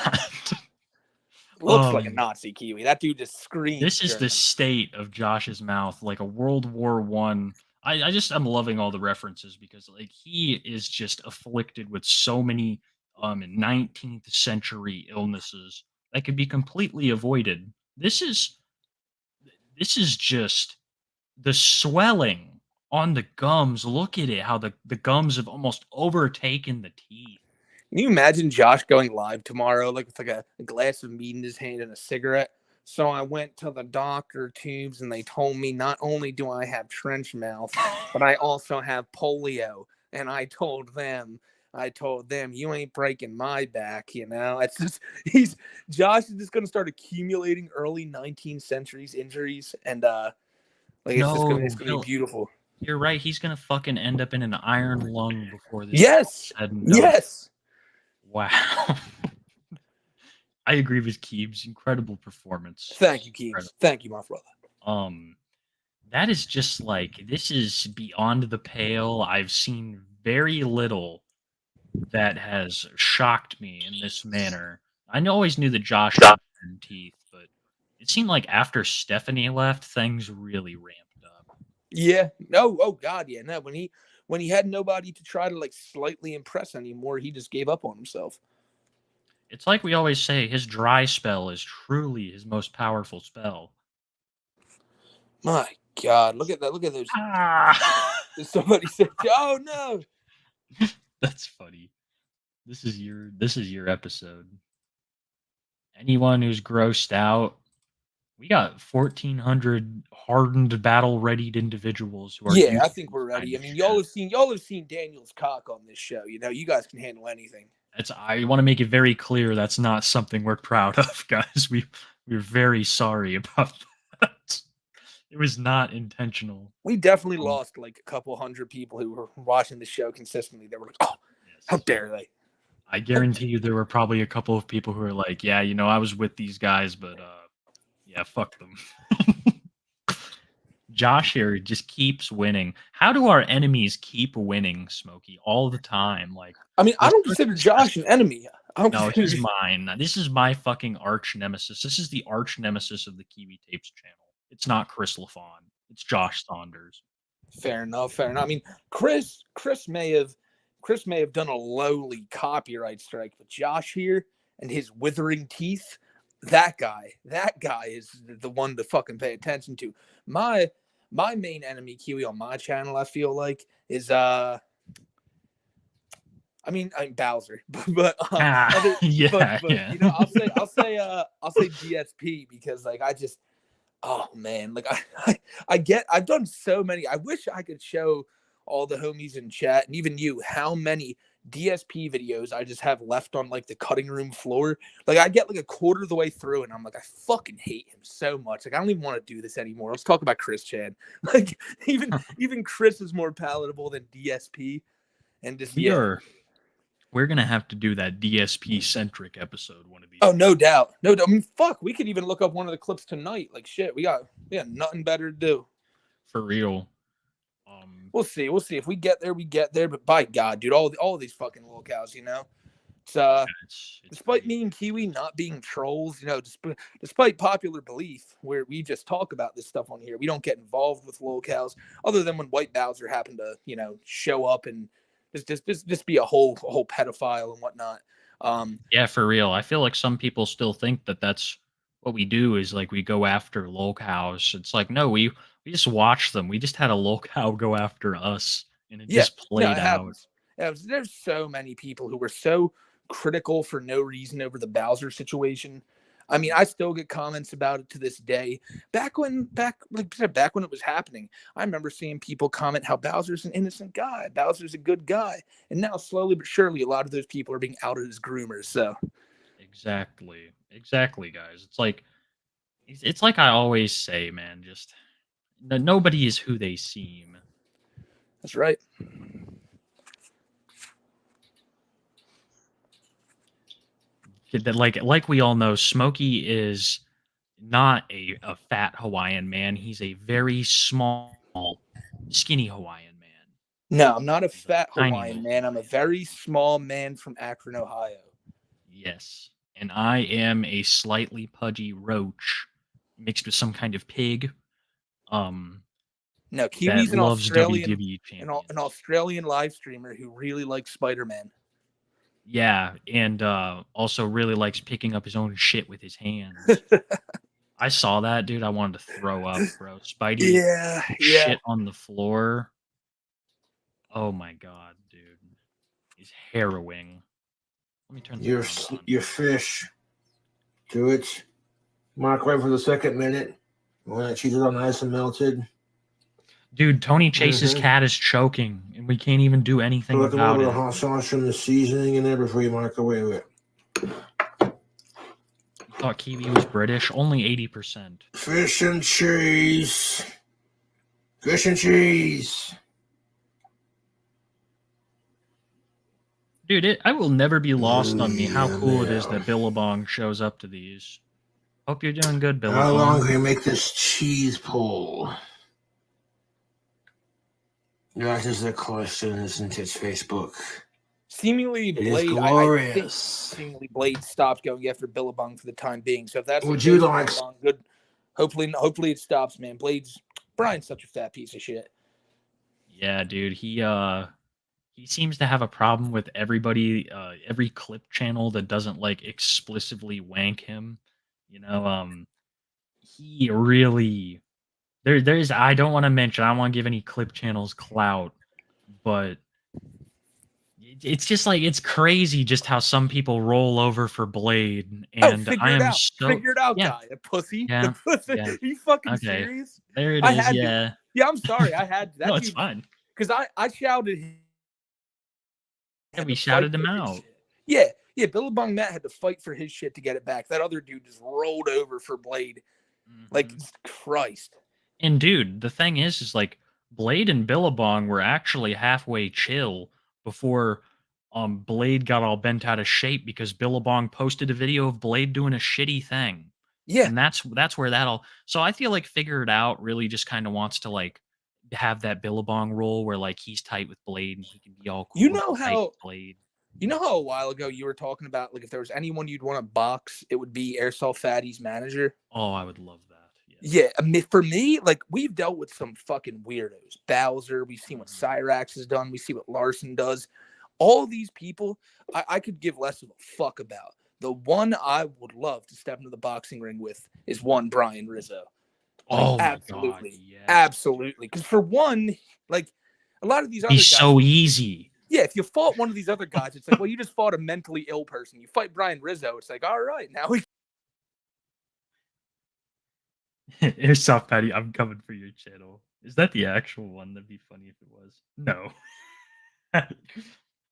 Looks like a Nazi, Kiwi. That dude just screams. This is the state of Josh's mouth, like a World War One. I'm loving all the references because like he is just afflicted with so many 19th century illnesses that could be completely avoided. This is just the swelling on the gums. Look at it, how the gums have almost overtaken the teeth. Can you imagine Josh going live tomorrow, like with like a glass of meat in his hand and a cigarette? So I went to the doctor tubes and they told me not only do I have trench mouth, but I also have polio. And I told them, you ain't breaking my back, you know? It's just Josh is just gonna start accumulating early 19th centuries injuries, and it's gonna be beautiful. You're right, he's gonna fucking end up in an iron lung before this. Yes. Yes. Wow. I agree with Keebs. Incredible performance. Thank you, Keebs. Thank you, my brother. That is just like, this is beyond the pale. I've seen very little that has shocked me in this manner. I always knew that Josh had teeth, but it seemed like after Stephanie left, things really ramped up. Yeah. No. Oh God. Yeah. No. when he had nobody to try to like slightly impress anymore, he just gave up on himself. It's like we always say, his dry spell is truly his most powerful spell. My God, look at that! Look at those. Ah! Somebody said, "Oh no!" That's funny. This is your episode. Anyone who's grossed out, we got 1,400 hardened, battle-readied individuals who are. Yeah, used I to think this we're kind ready. I of mean, shit. y'all have seen Daniel's cock on this show. You know, you guys can handle anything. I want to make it very clear that's not something we're proud of, guys. We're very sorry about that. It was not intentional. We definitely Um, lost like a couple hundred people who were watching the show consistently. They were like, "Oh, how yes. dare they!" I guarantee you there were probably a couple of people who were like, yeah, I was with these guys, but yeah, fuck them. Josh here just keeps winning. How do our enemies keep winning, Smokey, all the time? Like, I mean, I they're don't so consider Josh an enemy. I don't No, consider. he's mine. This is my fucking arch nemesis. This is the arch nemesis of the Kiwi Tapes channel. It's not Chris LaFawn. It's Josh Saunders. Fair enough. Fair enough. I mean, Chris may have done a lowly copyright strike, but Josh here and his withering teeth, that guy is the one to fucking pay attention to. My main enemy, Kiwi, on my channel, I feel like is I'm Bowser, but Ah, yeah, but yeah. you know, I'll say DSP because like oh man, like I've done so many. I wish I could show all the homies in chat and even you how many DSP videos I just have left on like the cutting room floor. Like I get like a quarter of the way through and I'm like, I fucking hate him so much. Like I don't even want to do this anymore. Let's talk about Chris Chan. Like even Chris is more palatable than DSP. And just We're gonna have to do that DSP centric episode one of these. Oh, no doubt. No doubt. I mean, fuck, we could even look up one of the clips tonight. Like shit, we got nothing better to do. For real. We'll see. If we get there, we get there. But by God, dude, all these fucking locals, you know. It's despite crazy. me and Kiwi not being trolls, you know, despite popular belief, where we just talk about this stuff on here, we don't get involved with locals, other than when White Bowser happened to, you know, show up and just be a whole pedophile and whatnot. Yeah, for real. I feel like some people still think that that's what we do is like we go after locals. It's like no, we just watch them. We just had a locale go after us, and it just No, played it out. happens. There's so many people who were so critical for no reason over the Bowser situation. I mean, I still get comments about it to this day. Back when it was happening, I remember seeing people comment how Bowser's an innocent guy, Bowser's a good guy, and now slowly but surely, a lot of those people are being outed as groomers. So Exactly, guys. It's like I always say, man. Just nobody is who they seem. that's right. That like we all know, Smokey is not a fat Hawaiian man. He's a very small, skinny Hawaiian man. No, I'm not a He's fat tiny Hawaiian little man. I'm a Hawaiian. very small man from Akron, Ohio. Yes, and I am a slightly pudgy roach mixed with some kind of pig. No, That Kiwi's an loves Australian WWE champions. an Australian live streamer who really likes Spider-Man. Yeah, and also really likes picking up his own shit with his hands. I saw that, dude. I wanted to throw up, bro. Spidey Yeah. shit on the floor. Oh my god, dude. He's harrowing. Let me turn the sound on. Your fish. Do it. Mark right for the second minute. When that cheese is all nice and melted. Dude, Tony Chase's cat is choking, and we can't even do anything Put a about little it. hot sauce from the seasoning in there before you microwave it. You thought Kiwi was British? Only 80%. Fish and cheese. Fish and cheese. Dude, I will never be lost on me how cool it is that Billabong shows up to these. Hope you're doing good, Billabong. How long can you make this cheese pull? That is the question, isn't it, Facebook? Seemingly, Blade. I think seemingly Blade stopped going after Billabong for the time being. So if that's Would you like Billabong, good. Hopefully it stops, man. Brian's such a fat piece of shit. Yeah, dude. He seems to have a problem with everybody, every clip channel that doesn't like explicitly wank him. You know, he really there's I don't want to mention, I don't want to give any clip channels clout, but it's just like it's crazy just how some people roll over for Blade, Oh, and I am so figure it out, yeah, guy. The pussy, the yeah, pussy. yeah. Are you fucking Okay, serious? there it I is. had to. Yeah, Yeah, I'm sorry. I had to. no, That it's dude, fine. because I shouted he Yeah, had we to fight shouted him for his out. shit. Yeah, yeah. Billabong Matt had to fight for his shit to get it back. That other dude just rolled over for Blade. Like Mhm. Christ. And dude, the thing is like Blade and Billabong were actually halfway chill before Blade got all bent out of shape because Billabong posted a video of Blade doing a shitty thing. Yeah. And that's where that all so I feel like Figure It Out really just kind of wants to like have that Billabong role where like he's tight with Blade and he can be all You cool and know tight how with Blade. you know how a while ago you were talking about like if there was anyone you'd want to box, it would be Airsoft Fatty's manager. Oh, I would love that. Yeah, I mean, for me, like we've dealt with some fucking weirdos. Bowser, we've seen what Mhm. Cyrax has done, we see what Larson does. All these people, I could give less of a fuck about. The one I would love to step into the boxing ring with is one Brian Rizzo. Like, Oh my god, absolutely, yes. absolutely. Because for one, like a lot of these Be other guys, so easy. yeah, if you fought one of these other guys, it's like, well, you just fought a mentally ill person. You fight Brian Rizzo, it's like, all right, now we. Airsoft Patty, I'm coming for your channel. Is that the actual one? That'd be funny if it was. No.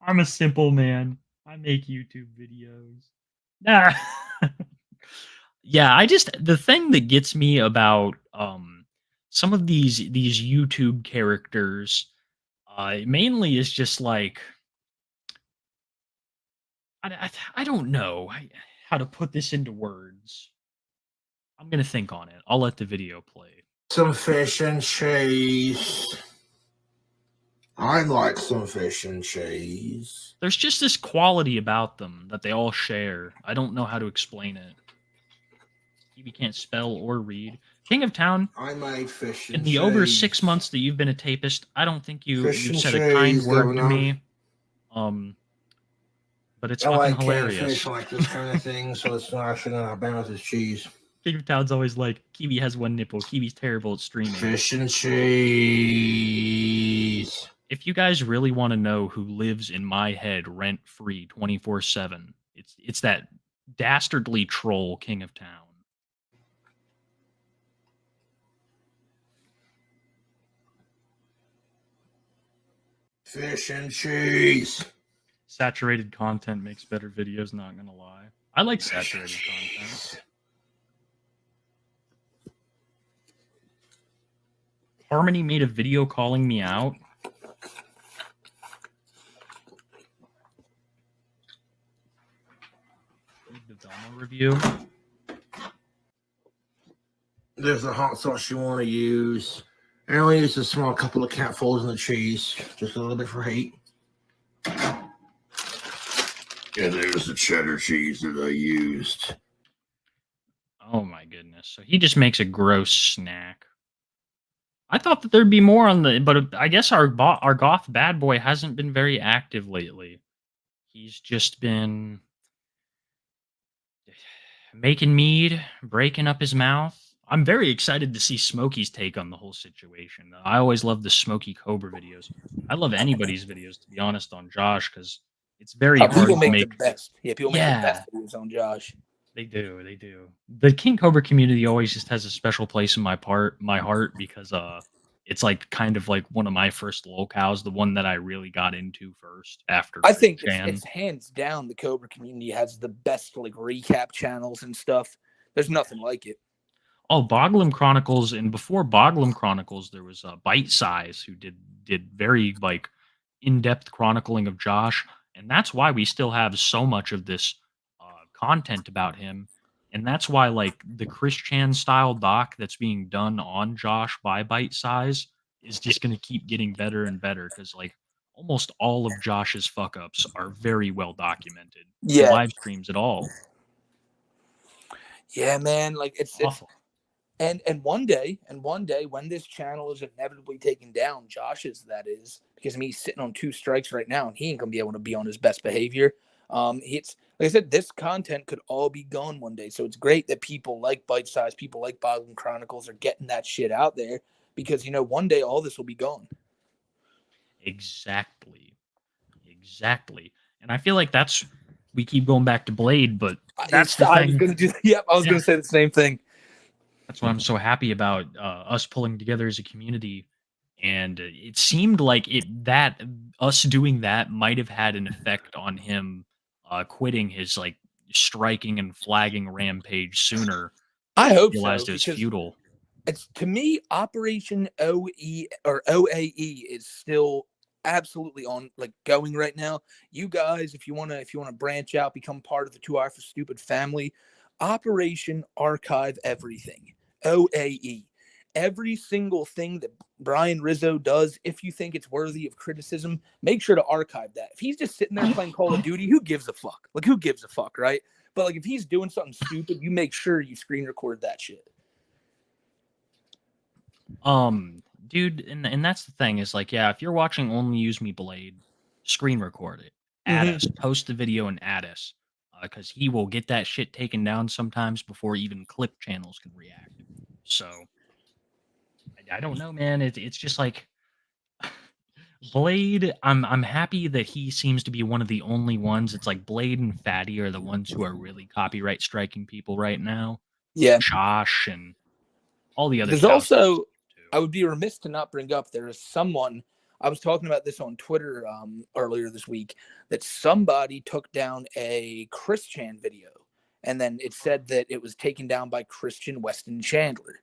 I'm a simple man. I make YouTube videos. Nah. Yeah, I just the thing that gets me about some of these YouTube characters mainly is just like I don't know how to put this into words. I'm gonna think on it. I'll let the video play. Some fish and cheese. I like some fish and cheese. There's just this quality about them that they all share. I don't know how to explain it. You can't spell or read. King of Town, I made fish in and the over 6 cheese. months that you've been a tapist, I don't think Fish you've and said a kind cheese, word to Governor. me. But it's I fucking like canned fish, hilarious. I like this kind of thing, so it's not actually not Alabama's is cheese. King of Town's always like, Kiwi has one nipple. Kiwi's terrible at streaming. Fish and cheese. If you guys really want to know who lives in my head rent free 24/7, it's that dastardly troll King of Town. Fish and cheese. Saturated content makes better videos, not gonna lie. I like saturated content. Harmony made a video calling me out. Read the Velma review. There's the hot sauce you want to use. I only use a small couple of capfuls in the cheese, just a little bit for heat. And there's the cheddar cheese that I used. Oh my goodness. So he just makes a gross snack. I thought that there'd be more on the, but I guess our goth bad boy hasn't been very active lately. He's just been making mead, breaking up his mouth. I'm very excited to see Smokey's take on the whole situation. I always love the Smokey Cobra videos. I love anybody's videos, to be honest, on Josh, because it's very hard People to make make. the best. Yeah, people make the best videos on Josh. They do, they do. The King Cobra community always just has a special place in my heart because it's like kind of like one of my first locales, the one that I really got into first after I Chris think Chan. it's hands down the Cobra community has the best like recap channels and stuff. There's nothing like it. Oh, Boglum Chronicles, and before Boglum Chronicles, there was Bite Size who did very like in-depth chronicling of Josh, and that's why we still have so much of this content about him, and that's why like the Chris Chan style doc that's being done on Josh by Bite Size is just going to keep getting better and better because like almost all of Josh's fuck ups are very well documented in Yeah. live streams at all. Yeah, man. Like it's Awful. And one day, when this channel is inevitably taken down, Josh's that is, because he's sitting on 2 strikes right now, and he ain't gonna be able to be on his best behavior. It's like I said, this content could all be gone one day. So it's great that people like Bite Size, people like Boggling Chronicles are getting that shit out there, because one day all this will be gone. Exactly. And I feel like we keep going back to Blade, but that's the I was thing. gonna do. Yep, I was gonna say the same thing. That's what I'm so happy about us pulling together as a community. And it seemed like that us doing that might have had an effect on him quitting his like striking and flagging rampage sooner. I hope so, Realized it was because futile. it's, to me, Operation OE or OAE is still absolutely on, like, going right now. You guys, if you wanna branch out, become part of the 2 Eye for Stupid family, Operation Archive Everything. OAE. Every single thing that Brian Rizzo does, if you think it's worthy of criticism, make sure to archive that. If he's just sitting there playing Call of Duty, who gives a fuck? Like, who gives a fuck, right? But like, if he's doing something stupid, you make sure you screen record that shit. Dude, and that's the thing is like, yeah, if you're watching Only Use Me Blade, screen record it, add us, post the video and add us, because he will get that shit taken down sometimes before even clip channels can react. So I don't know, man. It's just like Blade. I'm happy that he seems to be one of the only ones. It's like Blade and Fatty are the ones who are really copyright striking people right now. Yeah. Josh and all the other. There's also, I would be remiss to not bring up, there is someone, I was talking about this on Twitter earlier this week, that somebody took down a Chris Chan video, and then it said that it was taken down by Christian Weston Chandler.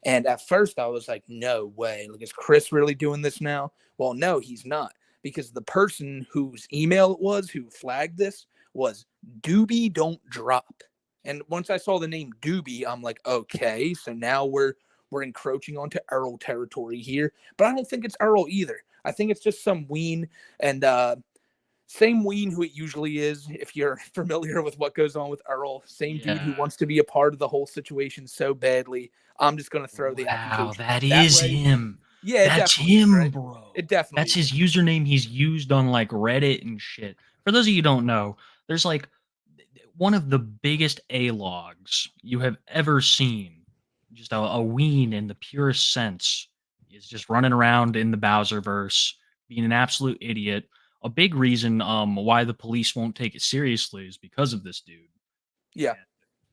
And at first I was like, no way. Like, is Chris really doing this now? Well, no, he's not, because the person whose email it was who flagged this was Doobie Don't Drop. And once I saw the name Doobie, I'm like, okay, so now we're encroaching onto Earl territory here. But I don't think it's Earl either. I think it's just some ween, and same ween who it usually is. If you're familiar with what goes on with Earl, same dude who wants to be a part of the whole situation so badly. I'm just going to throw the accusation. Wow, that is him. Yeah, that's him, right? bro. It definitely That's his username he's used on like Reddit and shit. For those of you who don't know, there's like one of the biggest A-logs you have ever seen. Just a ween in the purest sense is just running around in the Bowserverse, being an absolute idiot. A big reason why the police won't take it seriously is because of this dude. Yeah. And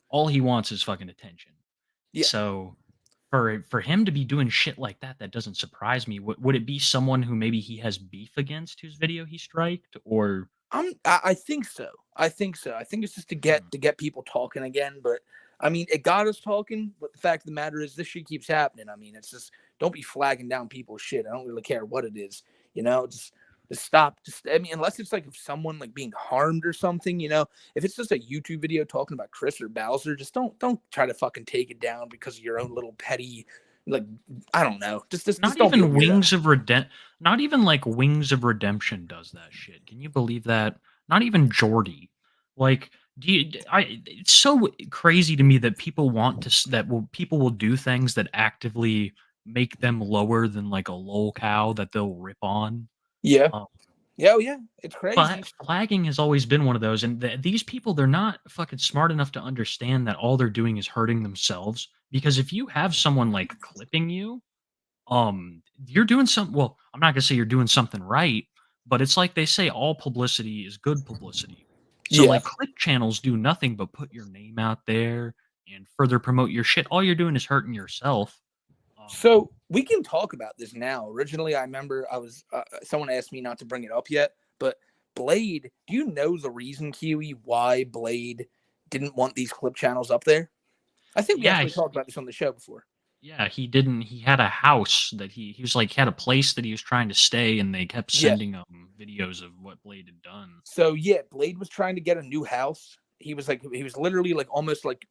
all he wants is fucking attention. Yeah. So for him to be doing shit like that, that doesn't surprise me. Would it be someone who maybe he has beef against whose video he striked, or? I think so. I think it's just to get people talking again. But I mean, it got us talking. But the fact of the matter is, this shit keeps happening. I mean, it's just, don't be flagging down people's shit. I don't really care what it is. Just stop. I mean, unless it's like someone like being harmed or something. If it's just a YouTube video talking about Chris or Bowser, just don't try to fucking take it down because of your own little petty. Like, I don't know. Just Not don't even Wings of Redemption. Not even like Wings of Redemption does that shit. Can you believe that? Not even Jordy. Like, it's so crazy to me that people people will do things that actively make them lower than like a lol cow that they'll rip on. Yeah. Yeah, it's crazy. Flagging has always been one of those, and these people, they're not fucking smart enough to understand that all they're doing is hurting themselves. Because if you have someone like clipping you, you're doing something. Well, I'm not gonna say you're doing something right, but it's like they say, all publicity is good publicity. So like, clip channels do nothing but put your name out there and further promote your shit. All you're doing is hurting yourself. So we can talk about this now. Originally, I remember someone asked me not to bring it up yet, but Blade, do you know the reason, Kiwi, why Blade didn't want these clip channels up there? I think we actually talked about this on the show before. Yeah, he didn't. He had a house that he was like, had a place that he was trying to stay, and they kept sending him videos of what Blade had done. So yeah, Blade was trying to get a new house. He was literally like almost like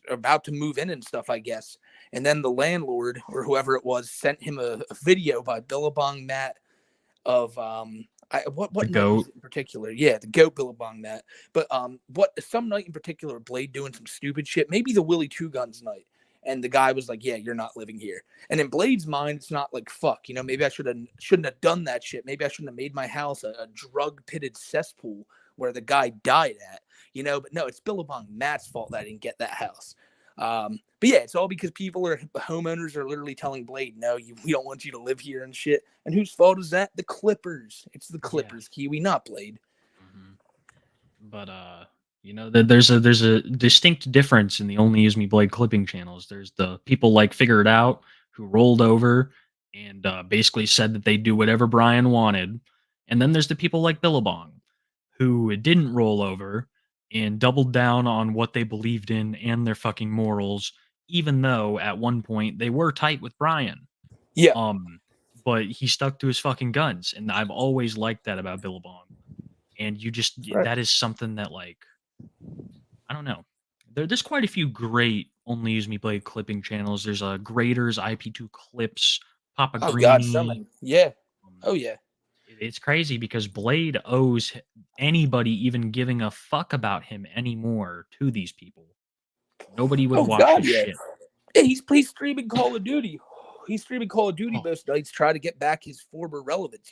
about to move in and stuff, I guess. And then the landlord or whoever it was sent him a video by Billabong Matt of what night was it in particular? Yeah, the goat Billabong Matt. But some night in particular, Blade doing some stupid shit. Maybe the Willie Two Guns night. And the guy was like, yeah, you're not living here. And in Blade's mind, it's not like, fuck, maybe I shouldn't have done that shit. Maybe I shouldn't have made my house a drug pitted cesspool where the guy died at, but no, it's Billabong Matt's fault that I didn't get that house. But yeah, it's all because homeowners are literally telling Blade, no, we don't want you to live here and shit. And whose fault is that? The Clippers. It's the Clippers, Kiwi, not Blade. Mm-hmm. But there's a distinct difference in the Only Use Me Blade clipping channels. There's the people like Figure It Out who rolled over and basically said that they'd do whatever Brian wanted, and then there's the people like Billabong who didn't roll over and doubled down on what they believed in and their fucking morals, even though at one point they were tight with Brian. Yeah. But he stuck to his fucking guns, and I've always liked that about Billabong. And that is something that, like, I don't know. There's quite a few great Only Use Me Blade clipping channels. There's Graders, IP2 Clips, Papa Oh, Greeny. God, someone. Yeah. Oh, yeah. It's crazy because Blade owes anybody even giving a fuck about him anymore to these people. Nobody would watch his shit. Yeah, he's streaming Call of Duty. He's streaming Call of Duty most nights, trying to get back his former relevance,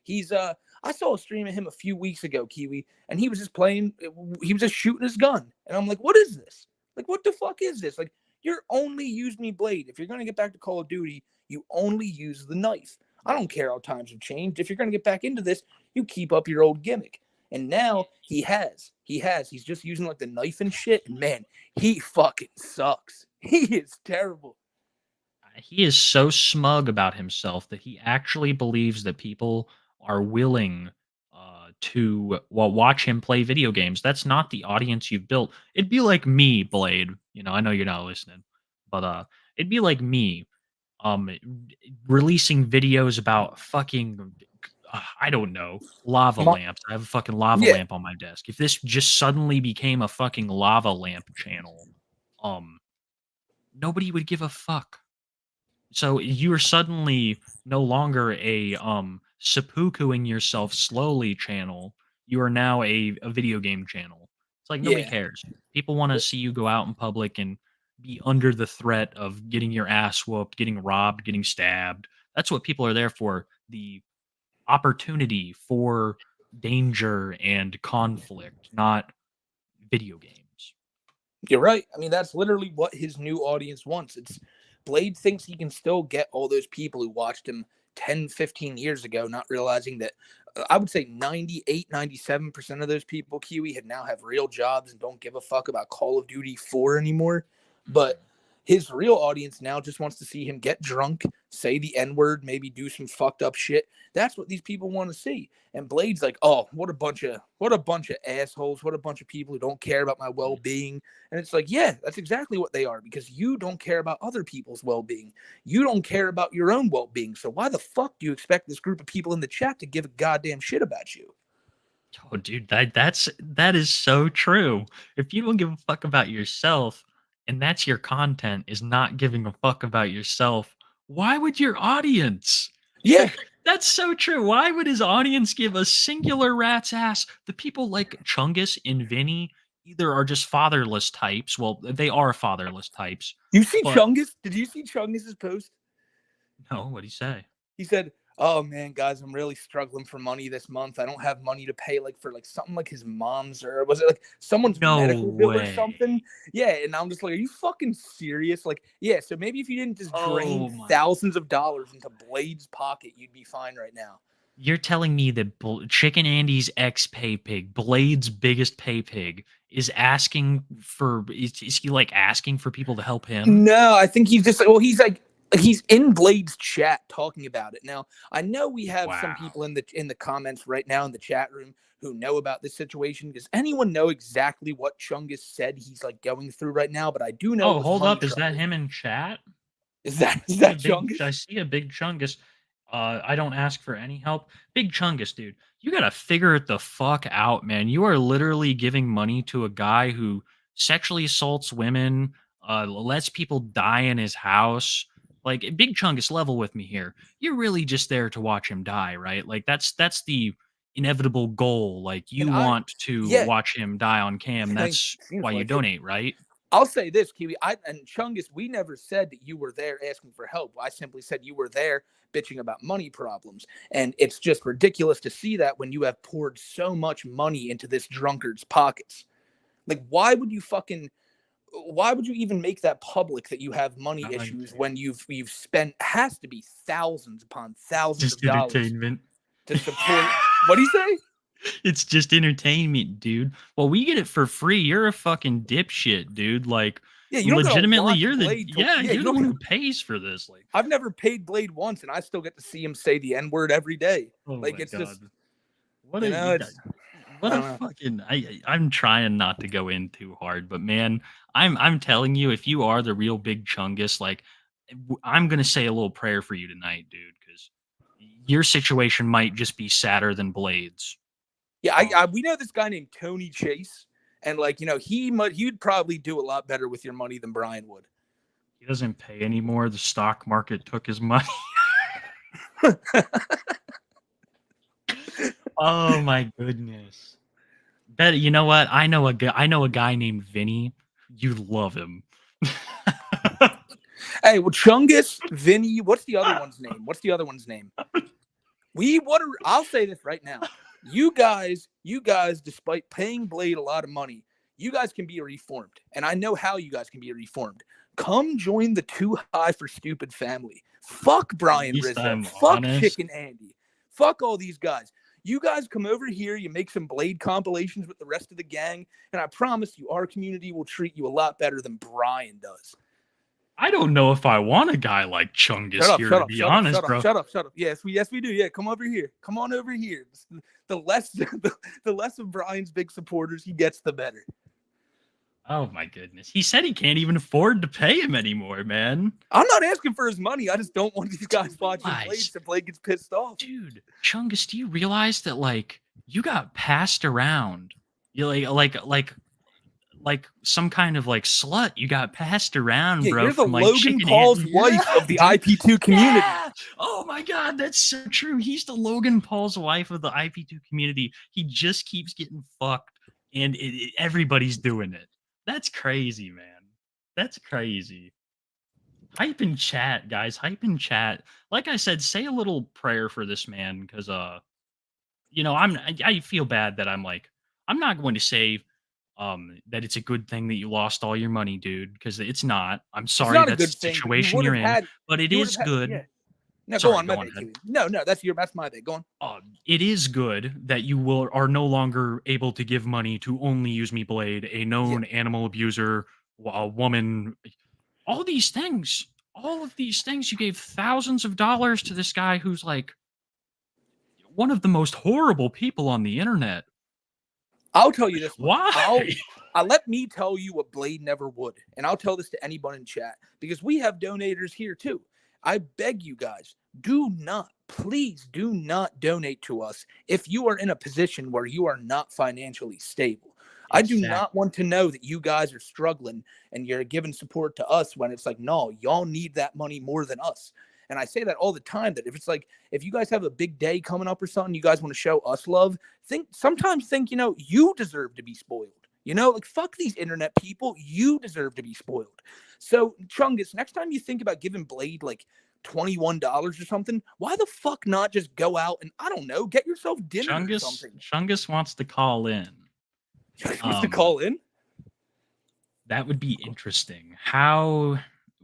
He's I saw a stream of him a few weeks ago, Kiwi, and he was just playing, he was just shooting his gun. And I'm like, what is this? Like, what the fuck is this? Like, you're Only Use Me Blade. If you're going to get back to Call of Duty, you only use the knife. I don't care how times have changed. If you're going to get back into this, you keep up your old gimmick. And now he has. He's just using like the knife and shit. And man, he fucking sucks. He is terrible. He is so smug about himself that he actually believes that people are willing to watch him play video games. That's not the audience you've built. It'd be like me, Blade. I know you're not listening, but it'd be like me releasing videos about fucking I don't know, lava lamps. I have a fucking lava lamp on my desk. If this just suddenly became a fucking lava lamp channel, nobody would give a fuck. So you're suddenly no longer a seppukuing yourself slowly channel. You are now a video game channel. It's like nobody cares. People want to see you go out in public and be under the threat of getting your ass whooped, getting robbed, getting stabbed. That's what people are there for. The opportunity for danger and conflict, not video games. You're right. I mean, that's literally what his new audience wants. It's Blade thinks he can still get all those people who watched him 10, 15 years ago, not realizing that I would say 98, 97% of those people, Kiwi, now have real jobs and don't give a fuck about Call of Duty 4 anymore. But his real audience now just wants to see him get drunk, say the N-word, maybe do some fucked up shit. That's what these people want to see. And Blade's like, oh, what a bunch of assholes, what a bunch of people who don't care about my well-being. And it's like, yeah, that's exactly what they are, because you don't care about other people's well-being. You don't care about your own well-being. So why the fuck do you expect this group of people in the chat to give a goddamn shit about you? Oh, dude, that is so true. If you don't give a fuck about yourself, and that's your content, is not giving a fuck about yourself, why would your audience? Yeah. That's so true. Why would his audience give a singular rat's ass? The people like Chungus and Vinny either are just fatherless types. Well, they are fatherless types. You see Chungus? Did you see Chungus's post? No, what'd he say? He said, oh man, guys, I'm really struggling for money this month. I don't have money to pay for something like his mom's, or was it like someone's medical bill or something? Yeah, and I'm just like, are you fucking serious? Like, yeah, so maybe if you didn't just drain thousands of dollars into Blade's pocket, you'd be fine right now. You're telling me that Chicken Andy's ex pay pig, Blade's biggest pay pig, is asking for is he like asking for people to help him? No, I think he's just he's in Blade's chat talking about it. Now, I know we have some people in the comments right now in the chat room who know about this situation. Does anyone know exactly what Chungus said he's like going through right now? But I do know. Oh, hold up. Is that him in chat? Is that Chungus? I see a big Chungus. I don't ask for any help. Big Chungus, dude. You gotta figure it the fuck out, man. You are literally giving money to a guy who sexually assaults women, lets people die in his house. Like, Big Chungus, level with me here. You're really just there to watch him die, right? Like, that's the inevitable goal. Like, you want to watch him die on cam. That's why you donate, right? I'll say this, Kiwi. And Chungus, we never said that you were there asking for help. I simply said you were there bitching about money problems. And it's just ridiculous to see that when you have poured so much money into this drunkard's pockets. Like, why would you even make that public that you have money issues when you've spent has to be thousands upon thousands of Just dollars entertainment. to support? What do you say? It's just entertainment, dude. Well, we get it for free. You're a fucking dipshit, dude. Like, Yeah, you don't legitimately, watch you're the Blade you're the one who pays for this. Like, I've never paid Blade once, and I still get to see him say the N word every day. oh Like, my it's god, just what you a know, it's what I a don't know. fucking. I'm trying not to go in too hard, but man, I'm telling you, if you are the real big Chungus, like, I'm gonna say a little prayer for you tonight, dude, because your situation might just be sadder than Blade's. Yeah, we know this guy named Tony Chase, and like he'd probably do a lot better with your money than Brian would. He doesn't pay anymore. The stock market took his money. Oh my goodness. Bet you know what? I know a guy named Vinny. You love him. Hey, well, Chungus, Vinny, what's the other one's name? I'll say this right now. You guys, despite paying Blade a lot of money, you guys can be reformed. And I know how you guys can be reformed. Come join the Too High for Stupid family. Fuck Brian Rizzo. I'm Fuck honest. Chicken Andy. Fuck all these guys. You guys come over here, you make some Blade compilations with the rest of the gang, and I promise you our community will treat you a lot better than Brian does. I don't know if I want a guy like Chungus here, to be honest, bro. Shut up. Yes, we do. Yeah, come over here. Come on over here. The less of Brian's big supporters he gets, the better. Oh my goodness. He said he can't even afford to pay him anymore, man. I'm not asking for his money. I just don't want these guys watching Blade so Blade gets pissed off. Dude, Chungus, do you realize that like you got passed around? You like some kind of like slut. You got passed around, bro. You're the from, like, Logan Paul's wife of the IP2 community. Yeah. Oh my god, that's so true. He's the Logan Paul's wife of the IP2 community. He just keeps getting fucked, and everybody's doing it. That's crazy, man. That's crazy. Hype in chat, guys. Hype in chat. Like I said, say a little prayer for this man, because I feel bad that I'm not going to say that it's a good thing that you lost all your money, dude, because it's not. I'm sorry not a that's good the thing, but situation you're in, but it is good. Yeah. No, Sorry, go on, No, that's my bad. Go on. It is good that you are no longer able to give money to Only Use Me Blade, a known animal abuser, a woman, all of these things. You gave thousands of dollars to this guy who's like one of the most horrible people on the internet. I'll tell you this. Why? Let me tell you what Blade never would. And I'll tell this to anyone in chat because we have donators here too. I beg you guys, please do not donate to us if you are in a position where you are not financially stable. Exactly. I do not want to know that you guys are struggling and you're giving support to us when it's like, no, y'all need that money more than us. And I say that all the time, that if you guys have a big day coming up or something, you guys want to show us love, sometimes think, you deserve to be spoiled. Like, fuck these internet people. You deserve to be spoiled. So, Chungus, next time you think about giving Blade like $21 or something, why the fuck not just go out and, I don't know, get yourself dinner or something? Chungus wants to call in. That would be interesting. How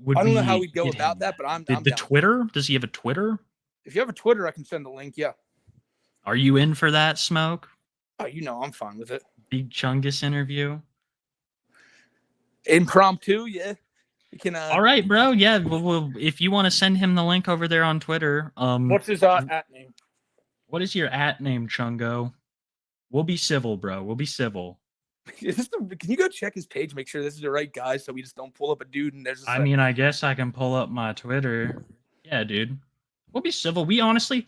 would I don't know how we'd go about that, but I'm the Twitter? Does he have a Twitter? If you have a Twitter, I can send the link, yeah. Are you in for that, Smoke? Oh, I'm fine with it. Big Chungus interview? Impromptu, yeah. You can. All right, bro. Yeah, well, if you want to send him the link over there on Twitter, what's his at name? What is your at name, Chungo? We'll be civil, bro. We'll be civil. Can you go check his page, make sure this is the right guy, so we just don't pull up a dude and there's. I guess I can pull up my Twitter. Yeah, dude. We'll be civil. We honestly,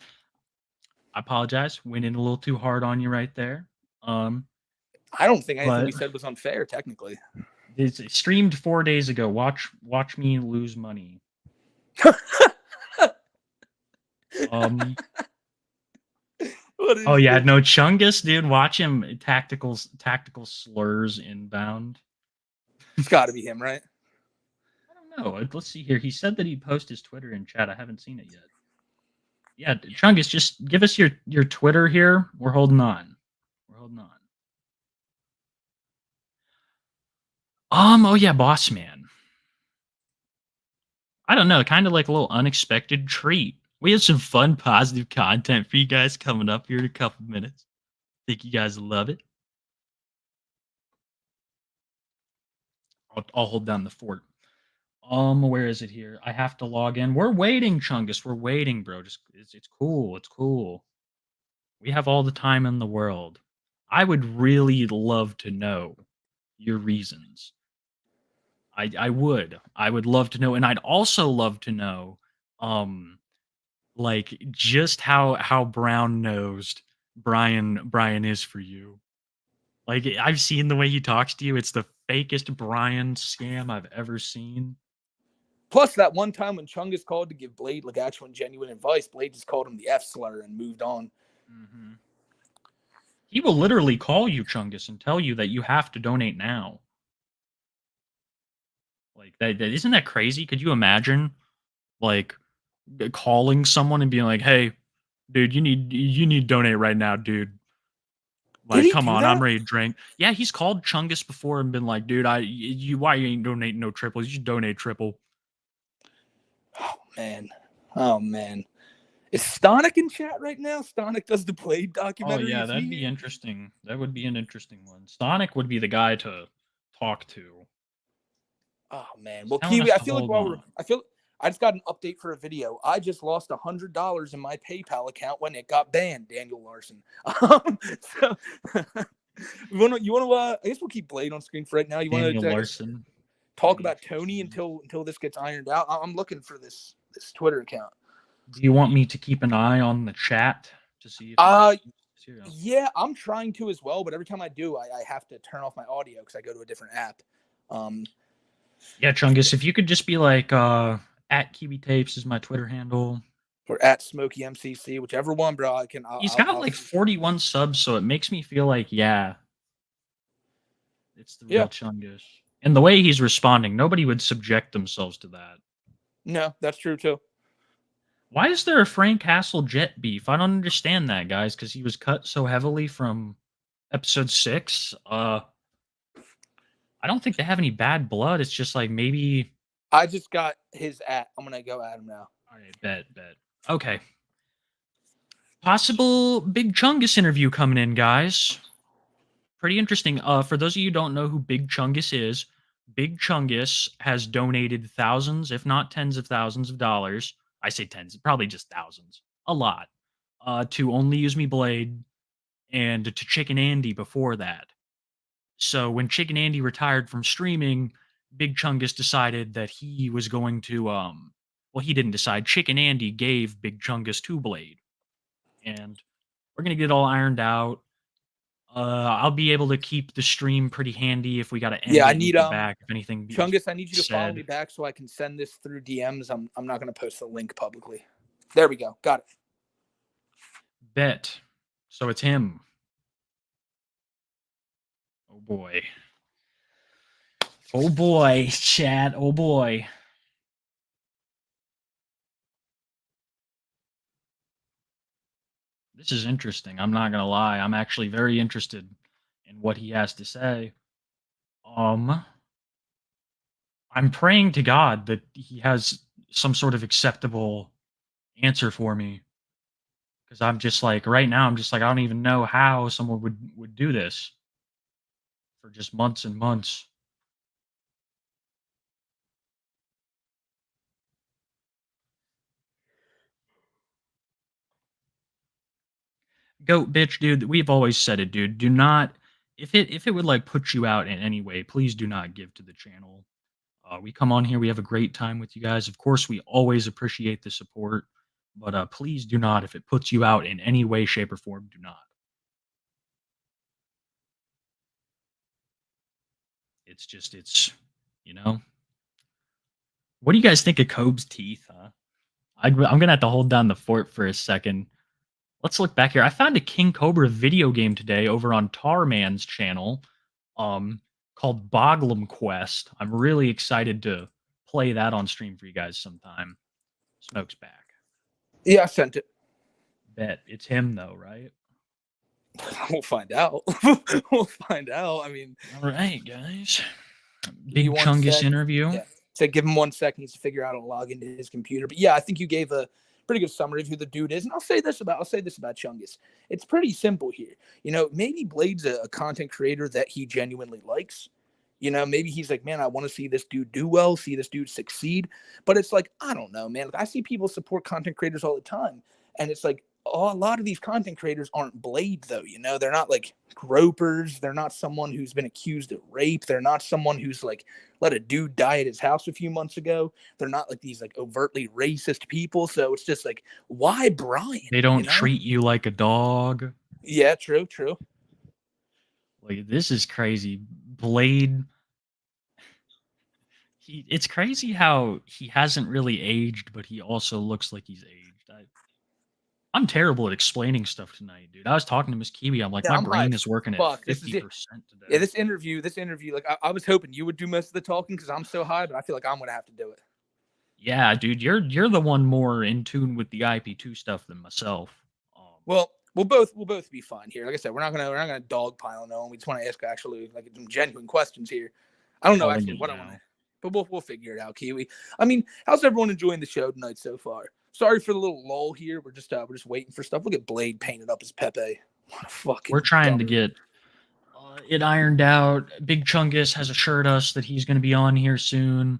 I apologize. Went in a little too hard on you right there. I don't think anything we said was unfair, technically. It's streamed 4 days ago. Watch me lose money. Oh yeah, no, Chungus, dude. Watch him tactical slurs inbound. It's got to be him, right? I don't know. Let's see here. He said that he'd post his Twitter in chat. I haven't seen it yet. Yeah, Chungus, just give us your Twitter here. We're holding on. We're holding on. Oh yeah, Boss Man. I don't know, kind of like a little unexpected treat. We have some fun, positive content for you guys coming up here in a couple minutes. Think you guys love it. I'll hold down the fort. Where is it here? I have to log in. We're waiting, Chungus. We're waiting, bro. Just it's cool. It's cool. We have all the time in the world. I would really love to know your reasons. I would love to know, and I'd also love to know, like just how brown nosed Brian is for you. Like I've seen the way he talks to you. It's the fakest Brian scam I've ever seen. Plus, that one time when Chungus called to give Blade like actual and genuine advice, Blade just called him the F slur and moved on. Mm-hmm. He will literally call you, Chungus, and tell you that you have to donate now. Like that isn't that crazy? Could you imagine, like, calling someone and being like, "Hey, dude, you need to donate right now, dude. Did Like, he come do on, that? I'm ready to drink." Yeah, he's called Chungus before and been like, "Dude, why you ain't donating no triples? You should donate triple." Oh man. Is Stonic in chat right now? Stonic does the Blade Oh documentary. yeah, Is that'd he be here? interesting. That would be an interesting one. Stonic would be the guy to talk to. Oh man. He's Well, telling Kiwi, us I to feel like hold on. I just got an update for a video. I just lost $100 in my PayPal account when it got banned, Daniel Larson. So you wanna I guess we'll keep Blade on screen for right now. You wanna Daniel Larson. talk about Tony until this gets ironed out? I'm looking for this Twitter account. Do you want me to keep an eye on the chat to see if Yeah, I'm trying to as well, but every time I do, I have to turn off my audio because I go to a different app. Yeah, Chungus, if you could just be like at Kiwi Tapes is my Twitter handle. Or at Smokey MCC, whichever one, bro. He's got like 41 subs, so it makes me feel like, yeah, it's the real Chungus. And the way he's responding, nobody would subject themselves to that. No, that's true too. Why is there a Frank Castle Jet beef? I don't understand that, guys, because he was cut so heavily from episode 6. I don't think they have any bad blood. It's just like maybe. I just got his at. I'm gonna go at him now. All right, bet. Okay. Possible Big Chungus interview coming in, guys. Pretty interesting. For those of you who don't know who Big Chungus is, Big Chungus has donated thousands, if not tens of thousands of dollars. I say tens, probably just thousands. A lot. To Only Use Me Blade and to Chicken Andy before that. So when Chicken Andy retired from streaming, Big Chungus decided that he was going to well, he didn't decide. Chicken Andy gave Big Chungus 2 Blade. And we're gonna get it all ironed out. I'll be able to keep the stream pretty handy if we gotta end I it need and go back if anything. Chungus, I need you to follow me back so I can send this through DMs. I'm not gonna post the link publicly. There we go. Got it. Bet. So it's him. Oh boy. Oh boy, chat. Oh boy. This is interesting. I'm not gonna lie. I'm actually very interested in what he has to say. I'm praying to God that he has some sort of acceptable answer for me. Because I'm just like, right now, I'm just like, I don't even know how someone would do this for just months and months. Goat bitch, dude. We've always said it, dude. Do not, if it would like put you out in any way, please do not give to the channel. We come on here, we have a great time with you guys. Of course, we always appreciate the support, but please do not, if it puts you out in any way, shape, or form, do not. It's just, you know. What do you guys think of Cobe's teeth, huh? I'm gonna have to hold down the fort for a second. Let's look back here. I found a King Cobra video game today over on Tarman's channel, called Boglum Quest. I'm really excited to play that on stream for you guys sometime. Smoke's back. Yeah, I sent it. Bet it's him though, right? We'll find out. We'll find out. I mean, All right, guys. give Big me 1 Chungus sec. interview. Yeah. So give him 1 second. He's to figure out how to log into his computer. But yeah, I think you gave a pretty good summary of who the dude is. And I'll say this about Chungus. It's pretty simple here. You know, maybe Blade's a content creator that he genuinely likes. You know, maybe he's like, man, I want to see this dude do well, see this dude succeed. But it's like, I don't know, man. Like, I see people support content creators all the time. And it's like, a lot of these content creators aren't Blade, though. You know, they're not like gropers. They're not someone who's been accused of rape. They're not someone who's like let a dude die at his house a few months ago. They're not like these like overtly racist people. So it's just like, why Brian? They don't you know? treat you like a dog. Yeah, true. Like, this is crazy. Blade. It's crazy how he hasn't really aged, but he also looks like he's aged. I'm terrible at explaining stuff tonight, dude. I was talking to Miss Kiwi. I'm like, Yeah, my I'm brain hyped. is working at Fuck, this is 50% it. today. Yeah, this interview, like I was hoping you would do most of the talking because I'm so high, but I feel like I'm gonna have to do it. Yeah, dude, you're the one more in tune with the IP2 stuff than myself. Well, we'll both be fine here. Like I said, we're not gonna dogpile no one. We just want to ask actually like some genuine questions here. I don't know Calling actually it what I now. want to, but we'll figure it out, Kiwi. I mean, how's everyone enjoying the show tonight so far? Sorry for the little lull here. We're just waiting for stuff. Look at Blade painted up as Pepe. What a fucking. We're trying to dumber. get it ironed out. Big Chungus has assured us that he's going to be on here soon.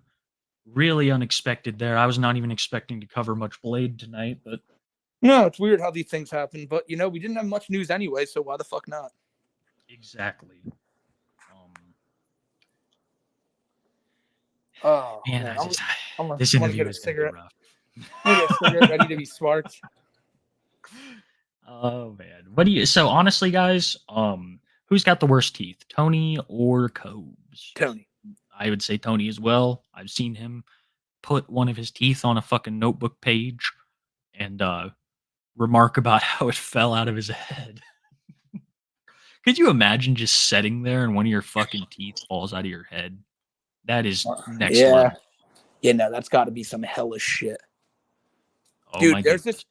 Really unexpected there. I was not even expecting to cover much Blade tonight, but No, it's weird how these things happen. But you know, we didn't have much news anyway, so why the fuck not? exactly. Oh Man, man, this I'm gonna interview get a is going to be cigarette. rough. I'm gonna get a cigarette ready to be sparked. Oh man, what do you? So honestly, guys, who's got the worst teeth, Tony or Cobes? Tony. I would say Tony as well. I've seen him put one of his teeth on a fucking notebook page and remark about how it fell out of his head. Could you imagine just sitting there and one of your fucking teeth falls out of your head? That is next level. Yeah, no, that's got to be some hellish shit. Oh Dude, my there's goodness.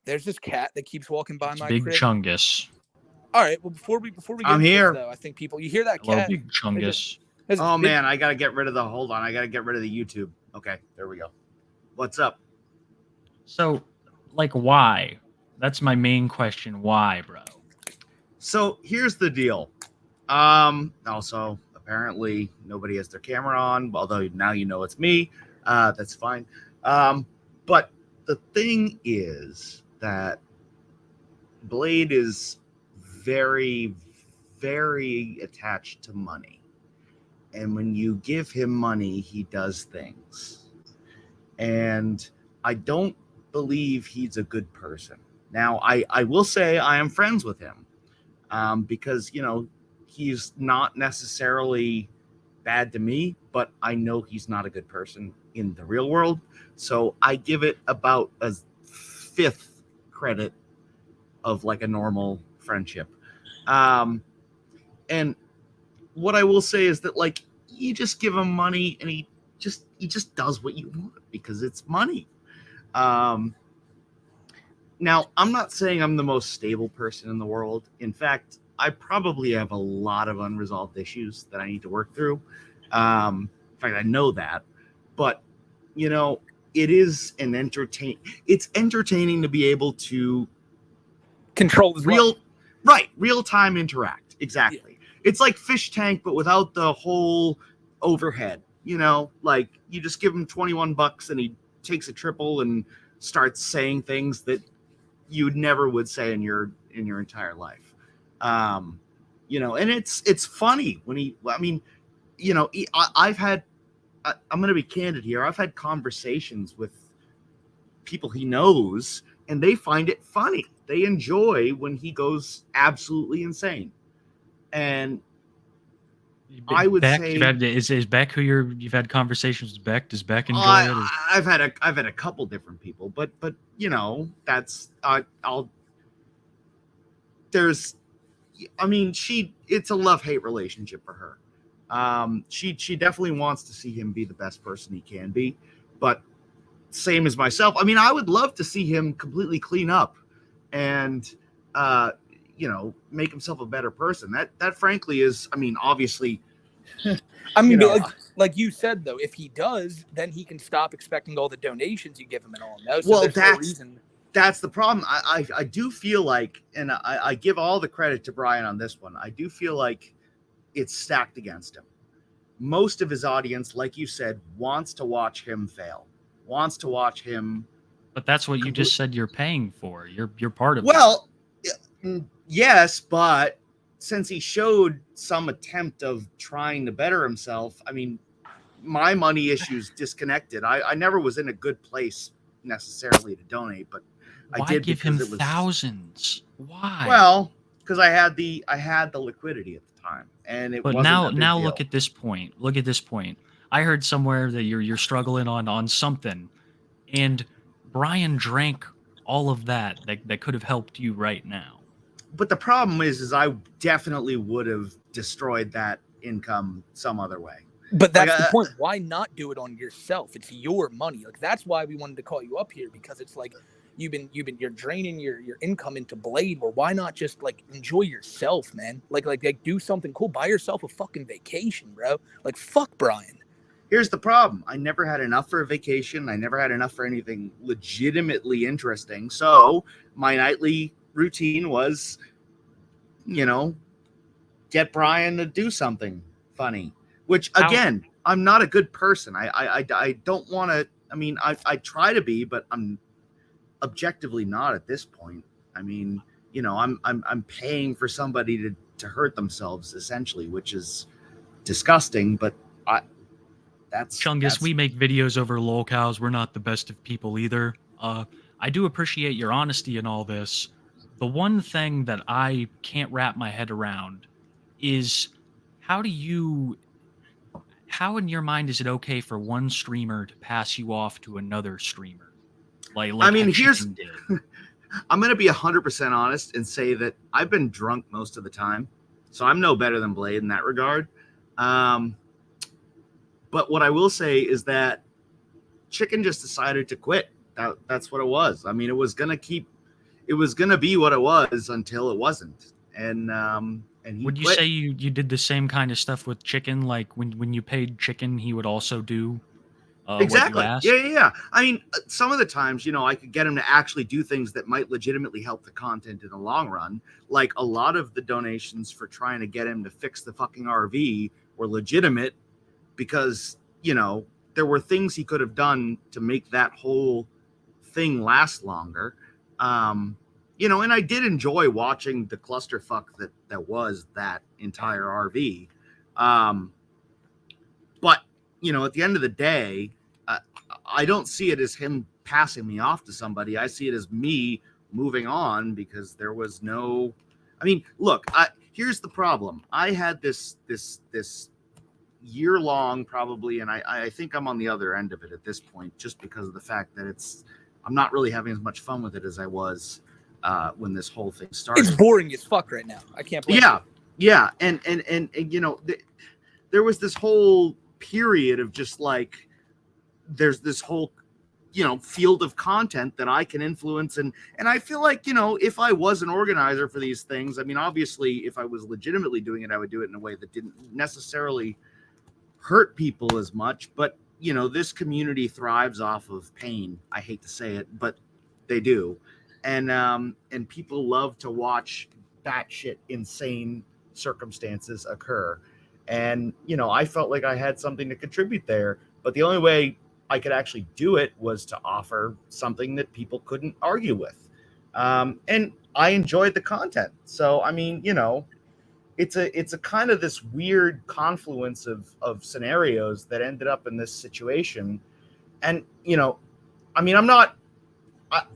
There's this cat that keeps walking by It's my Big crib. Chungus. All right, well before we get I'm into here. this, though, I think people you hear that Hello, cat? Big Chungus. There's a Oh big- man, I gotta get rid of the. Hold on, I gotta get rid of the YouTube. Okay, there we go. What's up? So, like, why? That's my main question. Why, bro? So here's the deal. Also, apparently nobody has their camera on, although now you know it's me. That's fine. But the thing is that Blade is very, very attached to money. And when you give him money, he does things. And I don't believe he's a good person. Now, I will say I am friends with him because, you know, he's not necessarily bad to me, but I know he's not a good person in the real world. So I give it about a fifth credit of like a normal friendship. And what I will say is that, like, you just give him money and he just does what you want because it's money. Now, I'm not saying I'm the most stable person in the world. In fact, I probably have a lot of unresolved issues that I need to work through. In fact, I know that. But, you know, it's entertaining to be able to control his life. real time interact. Exactly. Yeah. It's like Fish Tank, but without the whole overhead. You know, like you just give him $21 and he takes a triple and starts saying things that you never would say in your entire life. You know, and it's funny when I'm going to be candid here. I've had conversations with people he knows and they find it funny. They enjoy when he goes absolutely insane. And I would Beck, say is Beck who you've had conversations with Beck? Does Beck enjoy it? I've had a couple different people, but you know, it's a love-hate relationship for her. She definitely wants to see him be the best person he can be, but same as myself. I mean, I would love to see him completely clean up and make himself a better person. That frankly is, I mean, obviously, I mean, you know, like you said though, if he does, then he can stop expecting all the donations you give him and all. No, so there's no reason. That's the problem. I do feel like, and I give all the credit to Brian on this one. I do feel like it's stacked against him. Most of his audience, like you said, wants to watch him fail, wants to watch him. But that's what you just said you're paying for. You're part of it. Well, yes, but since he showed some attempt of trying to better himself, I mean, my money issues disconnected. I never was in a good place necessarily to donate, but why I did give him because it was thousands? Why? Well, because I had the liquidity at the time, and it but wasn't a big now deal. look at this point. Look at this point. I heard somewhere that you're struggling on something, and Brian drank all of that could have helped you right now. But the problem is I definitely would have destroyed that income some other way. But that's the point. Why not do it on yourself? It's your money. Like that's why we wanted to call you up here, because it's like you're draining your income into Blade. Or why not just like enjoy yourself, man? Like do something cool. Buy yourself a fucking vacation, bro. Like fuck Brian. Here's the problem. I never had enough for a vacation. I never had enough for anything legitimately interesting. So my nightly routine was, get Brian to do something funny, which again, I'm not a good person. I don't want to, I mean, I try to be, but I'm objectively not at this point. I mean, I'm paying for somebody to hurt themselves essentially, which is disgusting, but Chungus, we make videos over lolcows. We're not the best of people either. I do appreciate your honesty in all this. The one thing that I can't wrap my head around is how in your mind is it okay for one streamer to pass you off to another streamer? Like I mean, I'm going to be 100% honest and say that I've been drunk most of the time, so I'm no better than Blade in that regard. But what I will say is that Chicken just decided to quit. That's what it was. I mean, it was gonna be what it was until it wasn't. And he would you quit. say you did the same kind of stuff with Chicken? Like when you paid Chicken, he would also do exactly. What you asked? Yeah. I mean, some of the times, I could get him to actually do things that might legitimately help the content in the long run. Like a lot of the donations for trying to get him to fix the fucking RV were legitimate, because there were things he could have done to make that whole thing last longer. And I did enjoy watching the clusterfuck that was that entire RV. But at the end of the day, I don't see it as him passing me off to somebody. I see it as me moving on, because there was no, I mean, look, here's the problem. I had this year long probably, and I think I'm on the other end of it at this point, just because of the fact that I'm not really having as much fun with it as I was when this whole thing started. It's boring as fuck right now. I can't believe yeah and there was this whole period of just like there's this whole field of content that I can influence, and I feel like if I was an organizer for these things, I mean, obviously if I was legitimately doing it, I would do it in a way that didn't necessarily hurt people as much, but this community thrives off of pain. I hate to say it, but they do, and people love to watch batshit insane circumstances occur, and I felt like I had something to contribute there, but the only way I could actually do it was to offer something that people couldn't argue with, and I enjoyed the content. So I mean, it's a kind of this weird confluence of scenarios that ended up in this situation. And, I mean,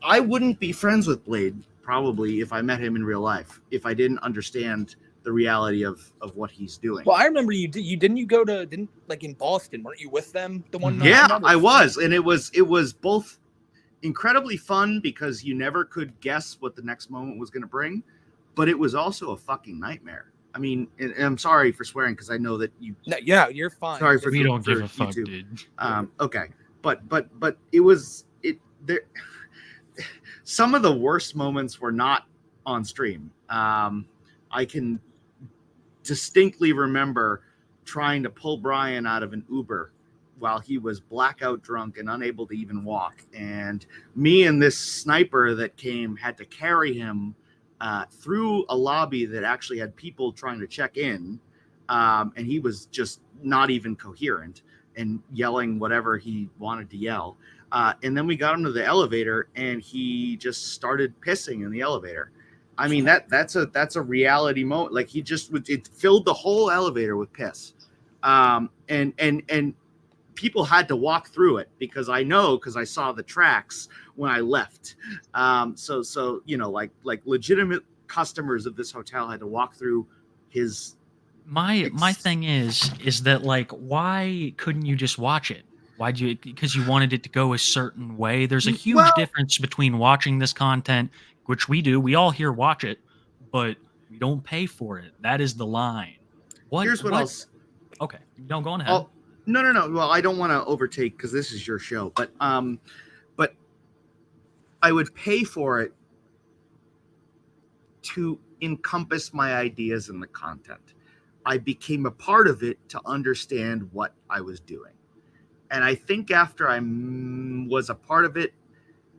I wouldn't be friends with Blade probably if I met him in real life, if I didn't understand the reality of what he's doing. Well, I remember didn't you go to in Boston, weren't you with them the one night? Yeah, I was. And it was both incredibly fun because you never could guess what the next moment was going to bring, but it was also a fucking nightmare. I mean, and I'm sorry for swearing because I know that you. No, yeah, you're fine. Sorry for We don't give for a fuck, YouTube. dude. Okay, but it was it there. Some of the worst moments were not on stream. I can distinctly remember trying to pull Brian out of an Uber while he was blackout drunk and unable to even walk. And me and this sniper that came had to carry him through a lobby that actually had people trying to check in. And he was just not even coherent and yelling whatever he wanted to yell. And then we got him to the elevator and he just started pissing in the elevator. I mean, that's a reality moment. Like he just it filled the whole elevator with piss. And people had to walk through it because I saw the tracks when I left. So you know, like legitimate customers of this hotel had to walk through his. My thing is that, like, why couldn't you just watch it? Why'd you? Because you wanted it to go a certain way. There's a huge Well- difference between watching this content, which we do. We all here watch it, but we don't pay for it. That is the line. Here's what else. Okay, no, go on ahead. Oh, no. Well, I don't want to overtake because this is your show, but I would pay for it to encompass my ideas in the content. I became a part of it to understand what I was doing. And I think after I was a part of it,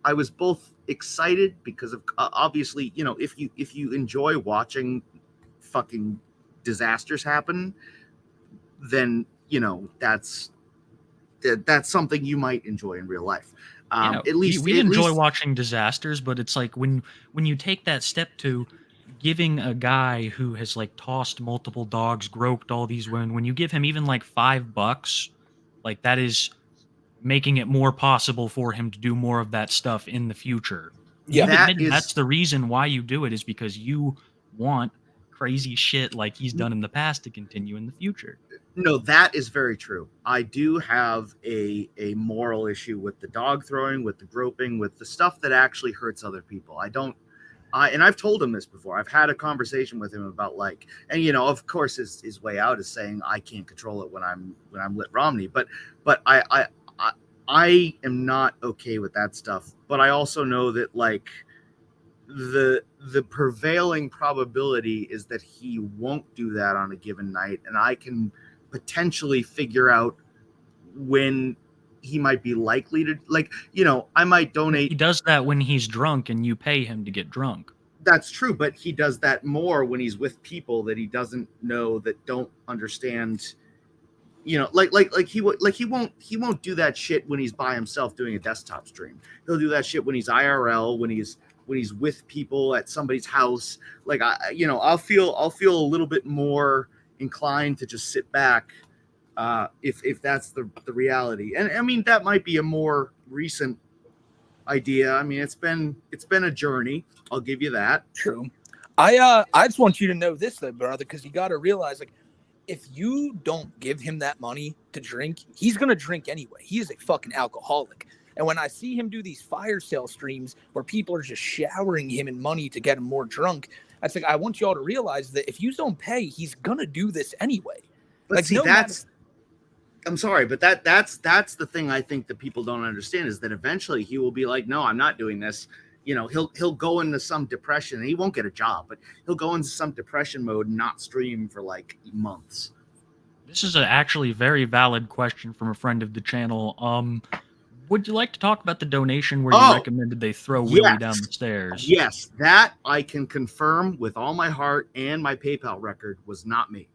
I was both excited because of obviously, you know, if you enjoy watching fucking disasters happen, then, you know, that's something you might enjoy in real life. Yeah, At least we enjoy watching disasters, but it's like when you take that step to giving a guy who has like tossed multiple dogs, groped all these women, when you give him even like $5, like that is making it more possible for him to do more of that stuff in the future. Yeah. You've That admitted is- that's the reason why you do it, is because you want crazy shit like he's done in the past to continue in the future. No, that is very true. I do have a moral issue with the dog throwing, with the groping, with the stuff that actually hurts other people. And I've told him this before. I've had a conversation with him about like, and you know, of course, his way out is saying I can't control it when I'm Lit Romney, but I am not okay with that stuff. But I also know that like the prevailing probability is that he won't do that on a given night, and I can potentially figure out when he might be likely to, like, you know, I might donate. He does that when he's drunk and you pay him to get drunk. That's true, but he does that more when he's with people that he doesn't know, that don't understand. You know, like he won't do that shit when he's by himself doing a desktop stream. He'll do that shit when he's IRL, when he's with people at somebody's house. Like I'll feel a little bit more inclined to just sit back if that's the reality. And I mean, that might be a more recent idea. I mean, it's been a journey. I'll give you that. True. I just want you to know this though, brother, because you got to realize, like, if you don't give him that money to drink, he's gonna drink anyway. He is a fucking alcoholic. And when I see him do these fire sale streams where people are just showering him in money to get him more drunk, I think I want y'all to realize that if you don't pay, he's gonna do this anyway. But Like, see, no that's I'm sorry, but that's the thing I think that people don't understand, is that eventually he will be like, no, I'm not doing this. You know, he'll go into some depression. He won't get a job, but he'll go into some depression mode and not stream for like months. This is actually very valid question from a friend of the channel. Would you like to talk about the donation where you recommended they throw Willie down the stairs? Yes, that I can confirm with all my heart, and my PayPal record was not me.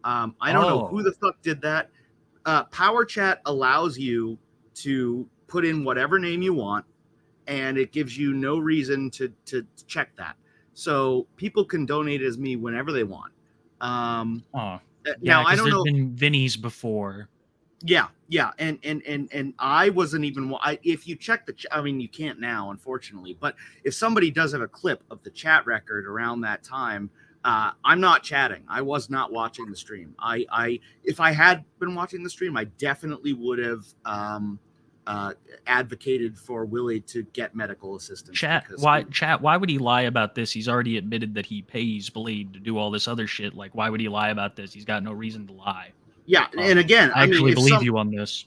I don't know who the fuck did that. Power Chat allows you to put in whatever name you want, and it gives you no reason to check that. So people can donate as me whenever they want. Now I don't know. There's been Vinny's before. Yeah, and I wasn't even. If you check I mean, you can't now, unfortunately. But if somebody does have a clip of the chat record around that time, I'm not chatting. I was not watching the stream. If I had been watching the stream, I definitely would have advocated for Willie to get medical assistance. Chat, why would he lie about this? He's already admitted that he pays Blade to do all this other shit. Like, why would he lie about this? He's got no reason to lie. Yeah, and again, I mean, actually believe you on this.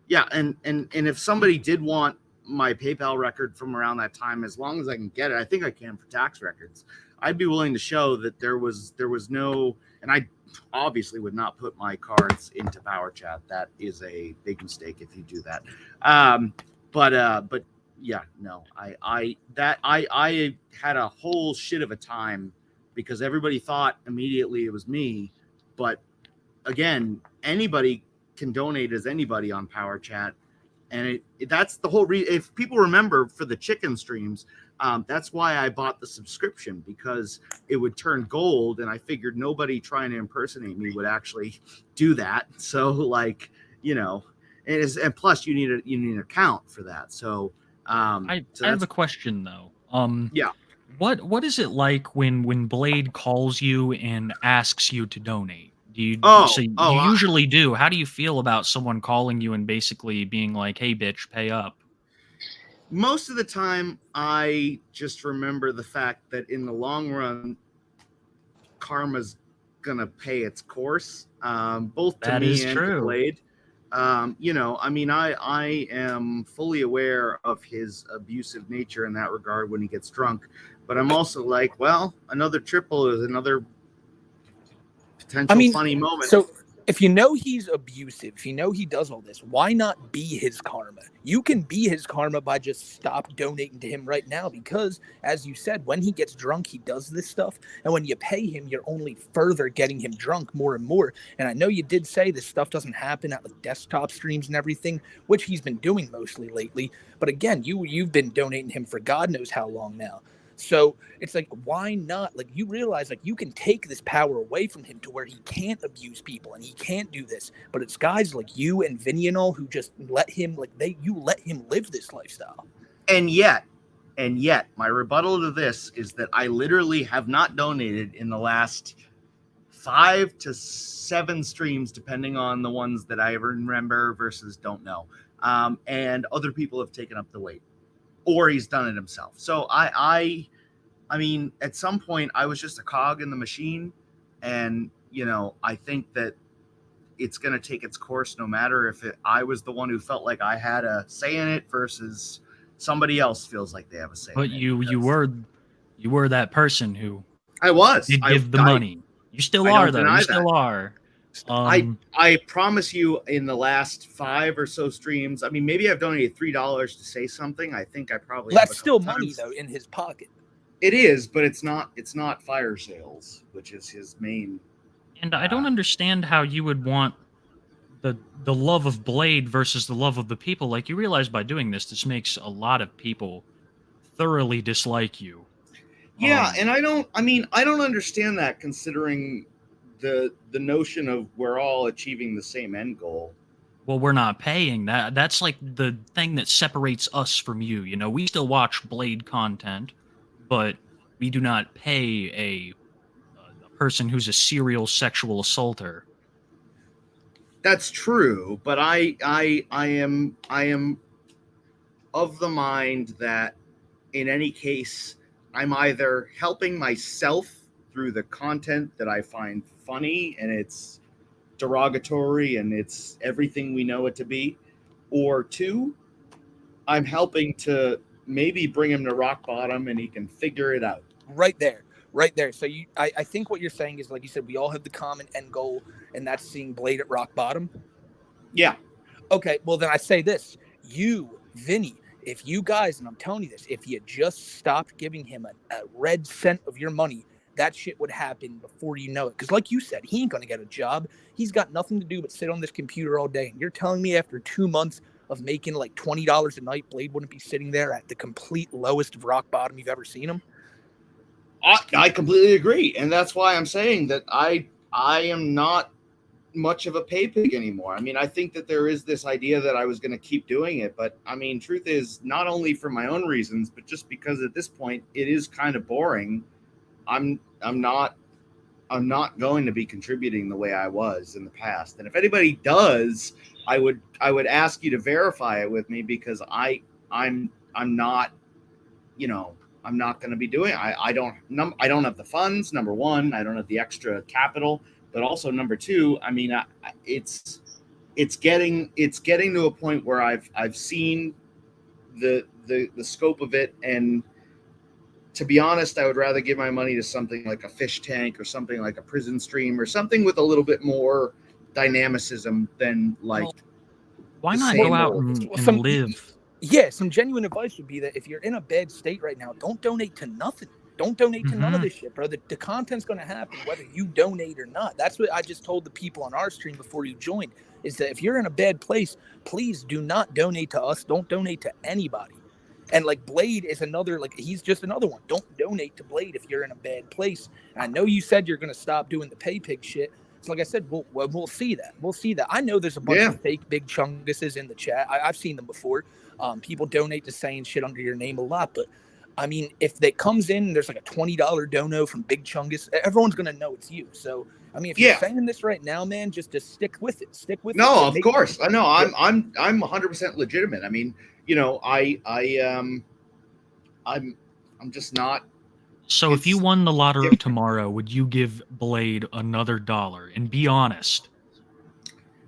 Yeah, and if somebody did want my PayPal record from around that time, as long as I can get it, I think I can for tax records, I'd be willing to show that there was no, and I obviously would not put my cards into Power Chat. That is a big mistake if you do that. But yeah, no, I had a whole shit of a time because everybody thought immediately it was me. But again, anybody can donate as anybody on Power Chat. And that's the whole reason. If people remember for the chicken streams, that's why I bought the subscription, because it would turn gold, and I figured nobody trying to impersonate me would actually do that. So, like, you know, and plus you need an account for that. So, I have a question though. Yeah. What is it like when Blade calls you and asks you to donate? You usually do. How do you feel about someone calling you and basically being like, "Hey, bitch, pay up"? Most of the time, I just remember the fact that in the long run, karma's gonna pay its course. Both to me and to Blade. You know, I mean, I am fully aware of his abusive nature in that regard when he gets drunk, but I'm also like, well, another triple is another potential funny moment. So if you know he's abusive, if you know he does all this, why not be his karma? You can be his karma by just stop donating to him right now, because as you said, when he gets drunk, he does this stuff. And when you pay him, you're only further getting him drunk more and more. And I know you did say this stuff doesn't happen at like desktop streams and everything, which he's been doing mostly lately. But again, you've been donating him for God knows how long now. So it's like, why not? Like, you realize, like, you can take this power away from him to where he can't abuse people and he can't do this. But it's guys like you and Vinny and all who just let him, you let him live this lifestyle. And yet, my rebuttal to this is that I literally have not donated in the last 5 to 7 streams, depending on the ones that I ever remember versus don't know. And other people have taken up the weight, or he's done it himself. So I mean, at some point I was just a cog in the machine, and, you know, I think that it's going to take its course no matter if I was the one who felt like I had a say in it versus somebody else feels like they have a say. But you were that person who did give the money. You still are, though. You still are. I promise you, in the last 5 or so streams, I mean, maybe I've donated $3 to say something. I think I probably that's still money though in his pocket. It is, but it's not fire sales, which is his main. And I don't understand how you would want the love of Blade versus the love of the people. Like, you realize by doing this makes a lot of people thoroughly dislike you. Yeah, and I don't understand that, considering the notion of we're all achieving the same end goal. Well, we're not paying that. That's like the thing that separates us from you. You know, we still watch Blade content, but we do not pay a person who's a serial sexual assaulter. That's true, but I am of the mind that in any case, I'm either helping myself through the content that I find funny and it's derogatory and it's everything we know it to be, or 2, I'm helping to maybe bring him to rock bottom and he can figure it out. Right there. So I think what you're saying is, like you said, we all have the common end goal, and that's seeing Blade at rock bottom. Yeah. Okay, well then I say this. You, Vinny, if you guys, and I'm telling you this, if you just stopped giving him a red cent of your money, that shit would happen before you know it. Because like you said, he ain't going to get a job. He's got nothing to do but sit on this computer all day. And you're telling me after 2 months of making like $20 a night, Blade wouldn't be sitting there at the complete lowest of rock bottom you've ever seen him? I completely agree. And that's why I'm saying that I am not much of a pay pig anymore. I mean, I think that there is this idea that I was going to keep doing it. But I mean, truth is, not only for my own reasons, but just because at this point it is kind of boring. I'm not going to be contributing the way I was in the past. And if anybody does I would ask you to verify it with me, because I'm not, you know, I'm not going to be doing. I don't have the funds. Number one, I don't have the extra capital, but also number two, I mean, it's getting to a point where I've seen the scope of it, and to be honest, I would rather give my money to something like a fish tank or something like a prison stream or something with a little bit more dynamicism than like Why the not same go out old. and live? Yeah, some genuine advice would be that if you're in a bad state right now, don't donate to nothing. Don't donate to none of Mhm. this shit, bro. The content's going to happen whether you donate or not. That's what I just told the people on our stream before you joined, is that if you're in a bad place, please do not donate to us. Don't donate to anybody. And like Blade is another, like he's just another one. Don't donate to Blade if you're in a bad place. And I know you said you're going to stop doing the pay pig shit. So like I said, we'll see that. We'll see that. I know there's a bunch Yeah. of fake big chunguses in the chat. I've seen them before. People donate to saying shit under your name a lot, but I mean, if that comes in and there's like a $20 dono from Big Chungus, everyone's gonna know it's you. So I mean, if you're Yeah. saying this right now, man, just stick with it. Stick with it. No, But of make- course. I know. I'm 100% legitimate. I mean, you know, I'm just not. So if you It's won the lottery different. tomorrow, would you give Blade another dollar? And be honest.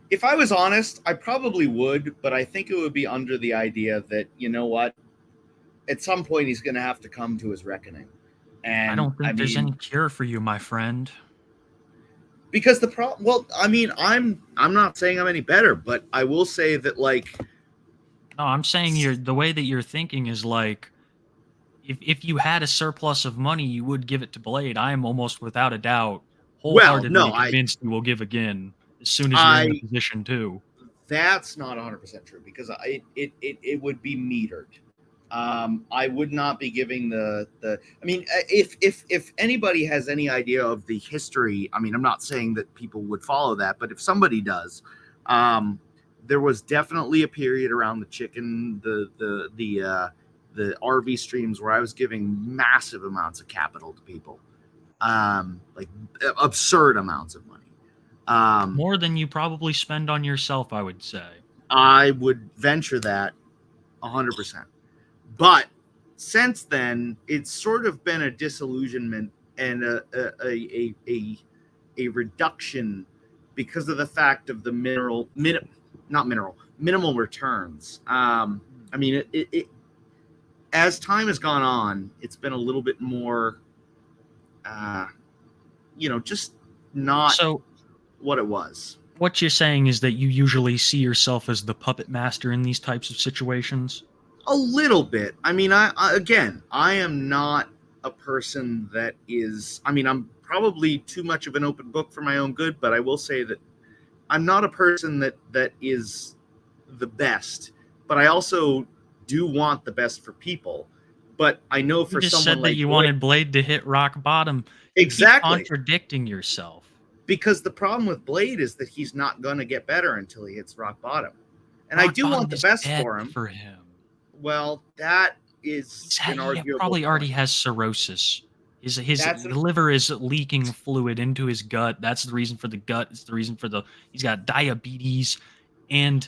If I was honest, I probably would, but I think it would be under the idea that, you know what, at some point he's going to have to come to his reckoning. And I don't think there's mean, any cure for you, my friend. because the problem, well, I mean, I'm not saying I'm any better, but I will say that, like, No, I'm saying the way that you're thinking is like, if you had a surplus of money, you would give it to Blade. I am almost without a doubt well, wholeheartedly no, convinced you will give again as soon as you're in the position too. that's not 100% true, because it would be metered. I would not be giving the. I mean, if anybody has any idea of the history, I mean, I'm not saying that people would follow that, but if somebody does, there was definitely a period around the chicken, the RV streams where I was giving massive amounts of capital to people, like absurd amounts of money. More than you probably spend on yourself, I would say. I would venture that 100%. But since then, it's sort of been a disillusionment and a reduction because of the fact of the minimal returns. I mean, it as time has gone on, it's been a little bit more, just not So what it was. what you're saying is that you usually see yourself as the puppet master in these types of situations? A little bit. I mean, I am not a person that is. I mean, I'm probably too much of an open book for my own good, but I will say that I'm not a person that is the best. But I also do want the best for people. But I know for You just someone said like that you Blake, wanted Blade to hit rock bottom. You keep exactly, contradicting yourself. because the problem with Blade is that he's not going to get better until he hits rock bottom. And I Rock do bottom want the is best dead for him. For him. Well, that is an He arguable probably already point. has cirrhosis. His That's an- liver is leaking fluid into his gut. That's the reason for the gut. It's the reason for he's got diabetes. And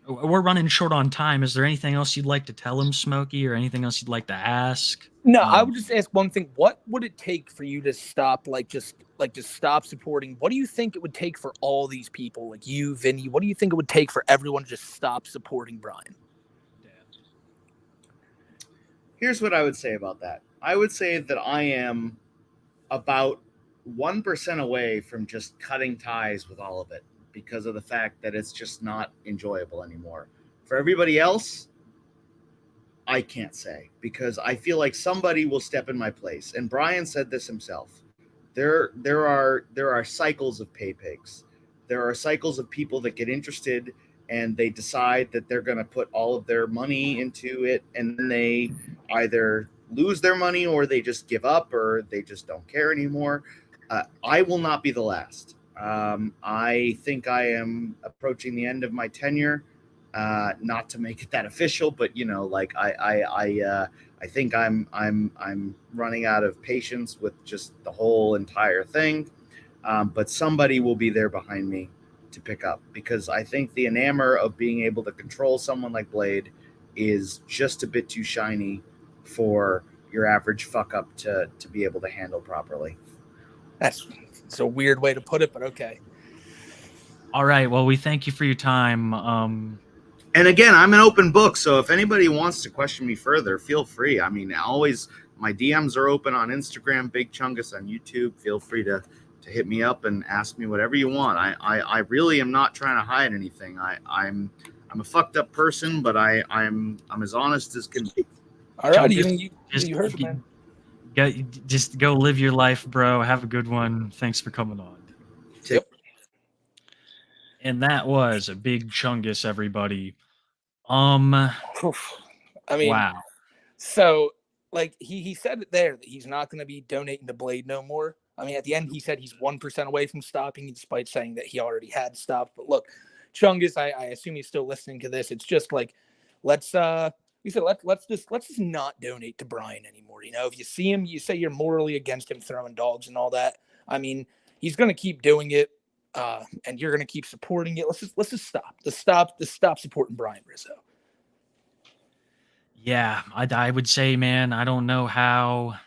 we're running short on time. Is there anything else you'd like to tell him, Smokey, or anything else you'd like to ask? No, I would just ask one thing. What would it take for you to stop, just stop supporting? What do you think it would take for all these people, like you, Vinny? What do you think it would take for everyone to just stop supporting Brian? Here's what I would say about that. I would say that I am about 1% away from just cutting ties with all of it because of the fact that it's just not enjoyable anymore. For everybody else, I can't say, because I feel like somebody will step in my place. And Brian said this himself. There are cycles of pay pigs. There are cycles of people that get interested and they decide that they're going to put all of their money into it, and then they either lose their money or they just give up or they just don't care anymore. I will not be the last. I think I am approaching the end of my tenure. Not to make it that official, but I think I'm running out of patience with just the whole entire thing. But somebody will be there behind me to pick up, because I think the enamor of being able to control someone like Blade is just a bit too shiny for your average fuck up to be able to handle properly. It's a weird way to put it, but okay. All right. Well, we thank you for your time. And again, I'm an open book, so if anybody wants to question me further, feel free. I mean, always, my DMs are open on Instagram, Big Chungus on YouTube. Feel free to hit me up and ask me whatever you want. I really am not trying to hide anything. I'm a fucked up person, but I'm as honest as can be. All right, Just you heard it, man. just go live your life, bro. Have a good one. Thanks for coming on. Yep. And that was a Big Chungus, everybody. Oof. I mean, wow. So like he said it there that he's not going to be donating to Blade no more. I mean, at the end, he said he's 1% away from stopping, despite saying that he already had stopped. But look, Chungus, I assume he's still listening to this. It's just like, let's just not donate to Brian anymore. You know, if you see him, you say you're morally against him throwing dogs and all that. I mean, he's going to keep doing it, and you're going to keep supporting it. Let's just stop. Stop supporting Brian Rizzo. Yeah, I would say, man, I don't know how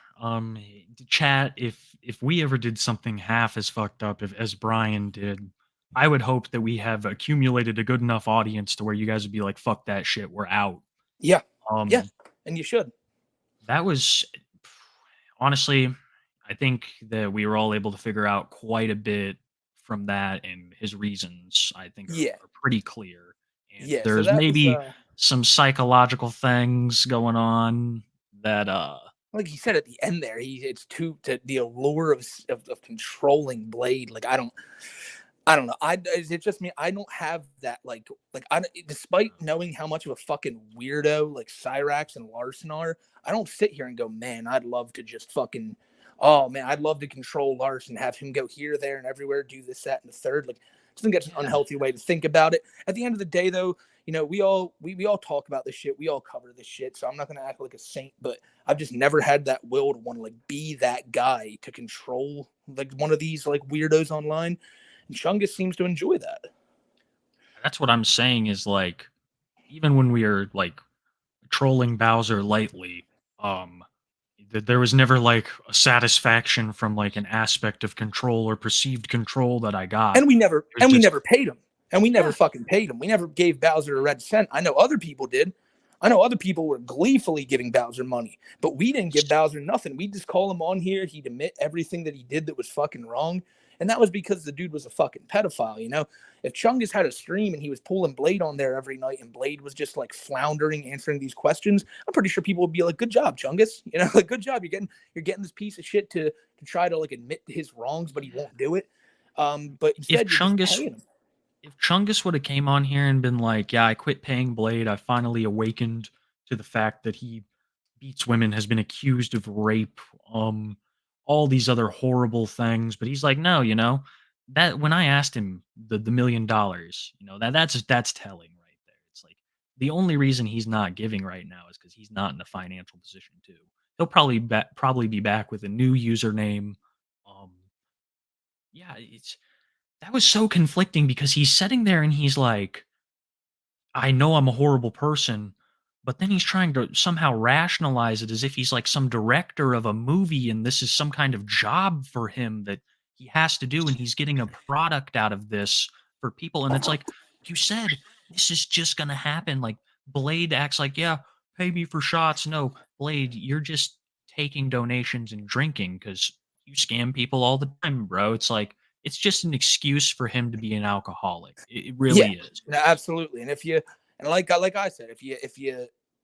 chat if we ever did something half as fucked up as Brian did, I would hope that we have accumulated a good enough audience to where you guys would be like, fuck that shit, we're out. Yeah. Yeah, and you should. That was honestly, I think that we were all able to figure out quite a bit from that, and his reasons I think are pretty clear. And there's maybe some psychological things going on that like he said at the end there, it's too to the allure of controlling Blade. Like I don't know. Is it just me? I don't have that despite knowing how much of a fucking weirdo like Cyrax and Larson are, I don't sit here and go, man, I'd love to just fucking, oh man, I'd love to control Larson, have him go here, there, and everywhere, do this, that, and the third. Like, I think that's an unhealthy way to think about it. At the end of the day, though, you know, we all talk about this shit. We all cover this shit. So I'm not gonna act like a saint, but I've just never had that will to want to like be that guy to control like one of these like weirdos online. And Chungus seems to enjoy that. That's what I'm saying is like, even when we are like trolling Bowser lightly, there was never like a satisfaction from like an aspect of control or perceived control that I got. And we never paid him. And we never fucking paid him. We never gave Bowser a red cent. I know other people did. I know other people were gleefully giving Bowser money, but we didn't give Bowser nothing. We just call him on here. He'd admit everything that he did that was fucking wrong. And that was because the dude was a fucking pedophile, you know? If Chungus had a stream and he was pulling Blade on there every night and Blade was just like floundering, answering these questions, I'm pretty sure people would be like, good job, Chungus. You know, like, good job. You're getting this piece of shit to try to like admit to his wrongs, but he won't do it. But instead, if Chungus would have came on here and been like, yeah, I quit paying Blade, I finally awakened to the fact that he beats women, has been accused of rape, all these other horrible things, but he's like, no, you know, that when I asked him the $1 million, you know, that's telling right there. It's like the only reason he's not giving right now is because he's not in a financial position to. He'll probably be back with a new username. Yeah, that was so conflicting because he's sitting there and he's like, I know I'm a horrible person, but then he's trying to somehow rationalize it as if he's like some director of a movie and this is some kind of job for him that he has to do and he's getting a product out of this for people. And it's like, you said, this is just going to happen. Like Blade acts like, yeah, pay me for shots. No, Blade, you're just taking donations and drinking because you scam people all the time, bro. It's like, it's just an excuse for him to be an alcoholic. It really is. No, absolutely. And like I said,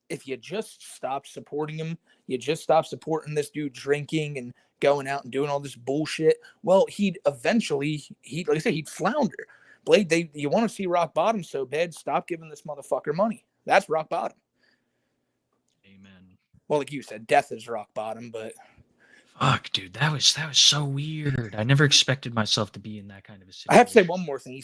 if you just stop supporting him, you just stop supporting this dude drinking and going out and doing all this bullshit, well, he'd eventually, like I said, he'd flounder. Blade, you want to see rock bottom so bad, stop giving this motherfucker money. That's rock bottom. Amen. Well, like you said, death is rock bottom, but fuck, dude, that was so weird. I never expected myself to be in that kind of a situation. I have to say one more thing. He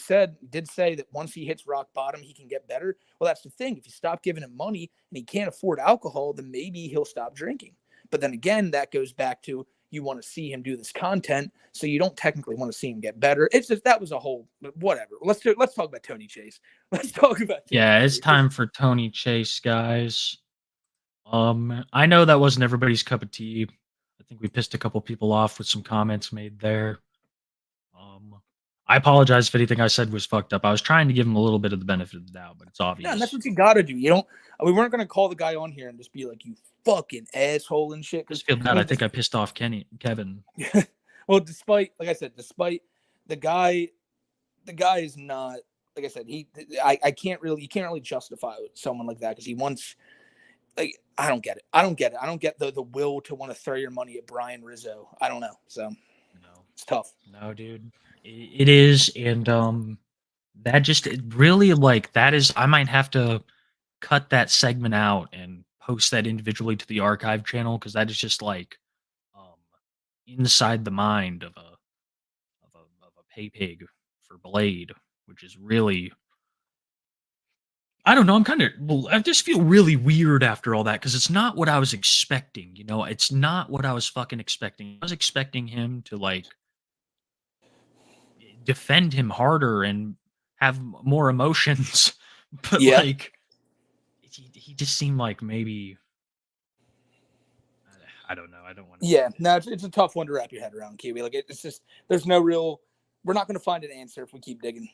did say that once he hits rock bottom, he can get better. Well, that's the thing. If you stop giving him money and he can't afford alcohol, then maybe he'll stop drinking. But then again, that goes back to you want to see him do this content, so you don't technically want to see him get better. It's just that was a whole whatever. Let's talk about Tony Chase. Let's talk about Tony Yeah, it's Chase. time for Tony Chase, guys. I know that wasn't everybody's cup of tea. I think we pissed a couple people off with some comments made there. I apologize if anything I said was fucked up. I was trying to give him a little bit of the benefit of the doubt, but it's obvious. Yeah, and that's what you gotta do. You don't. We weren't gonna call the guy on here and just be like, "You fucking asshole" and shit. I just feel bad. I think I pissed off Kevin. Well, despite, like I said, despite the guy is not. Like I said, I can't really, you can't really justify someone like that because he wants. Like, I don't get it. I don't get the will to want to throw your money at Brian Rizzo. I don't know. So No, it's tough. no, dude. It is, and that just really like that is. I might have to cut that segment out and post that individually to the archive channel because that is just like inside the mind of a pay pig for Blade, which is really. I don't know. I just feel really weird after all that because it's not what I was expecting. You know, it's not what I was fucking expecting. I was expecting him to like defend him harder and have more emotions, but Yeah. like he just seemed like maybe I don't know. I don't want to. Yeah, no, it's a tough one to wrap your head around, Kiwi. Like it's just there's no real. We're not going to find an answer if we keep digging.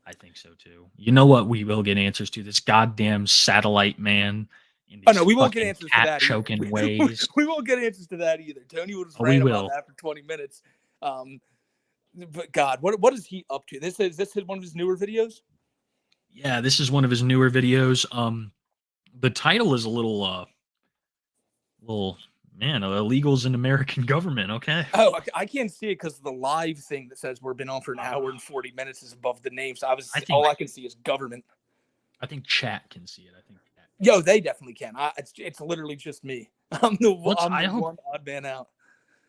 I think so too. You know what? We will get answers to this goddamn satellite man. In Oh these no, we won't get fucking answers to that. choking Either. ways. We won't get answers to that either. Tony will just Oh, we rant will. about that for 20 minutes. But God, what is he up to? Is this one of his newer videos? Yeah, this is one of his newer videos. The title is a little man, illegals in American government. Okay. Oh, I can't see it because the live thing that says we've been on for an hour and 40 minutes is above the name. So all I can see is government. I think chat can see it. I think. Yo, they definitely can. It's literally just me. I'm the one odd man out.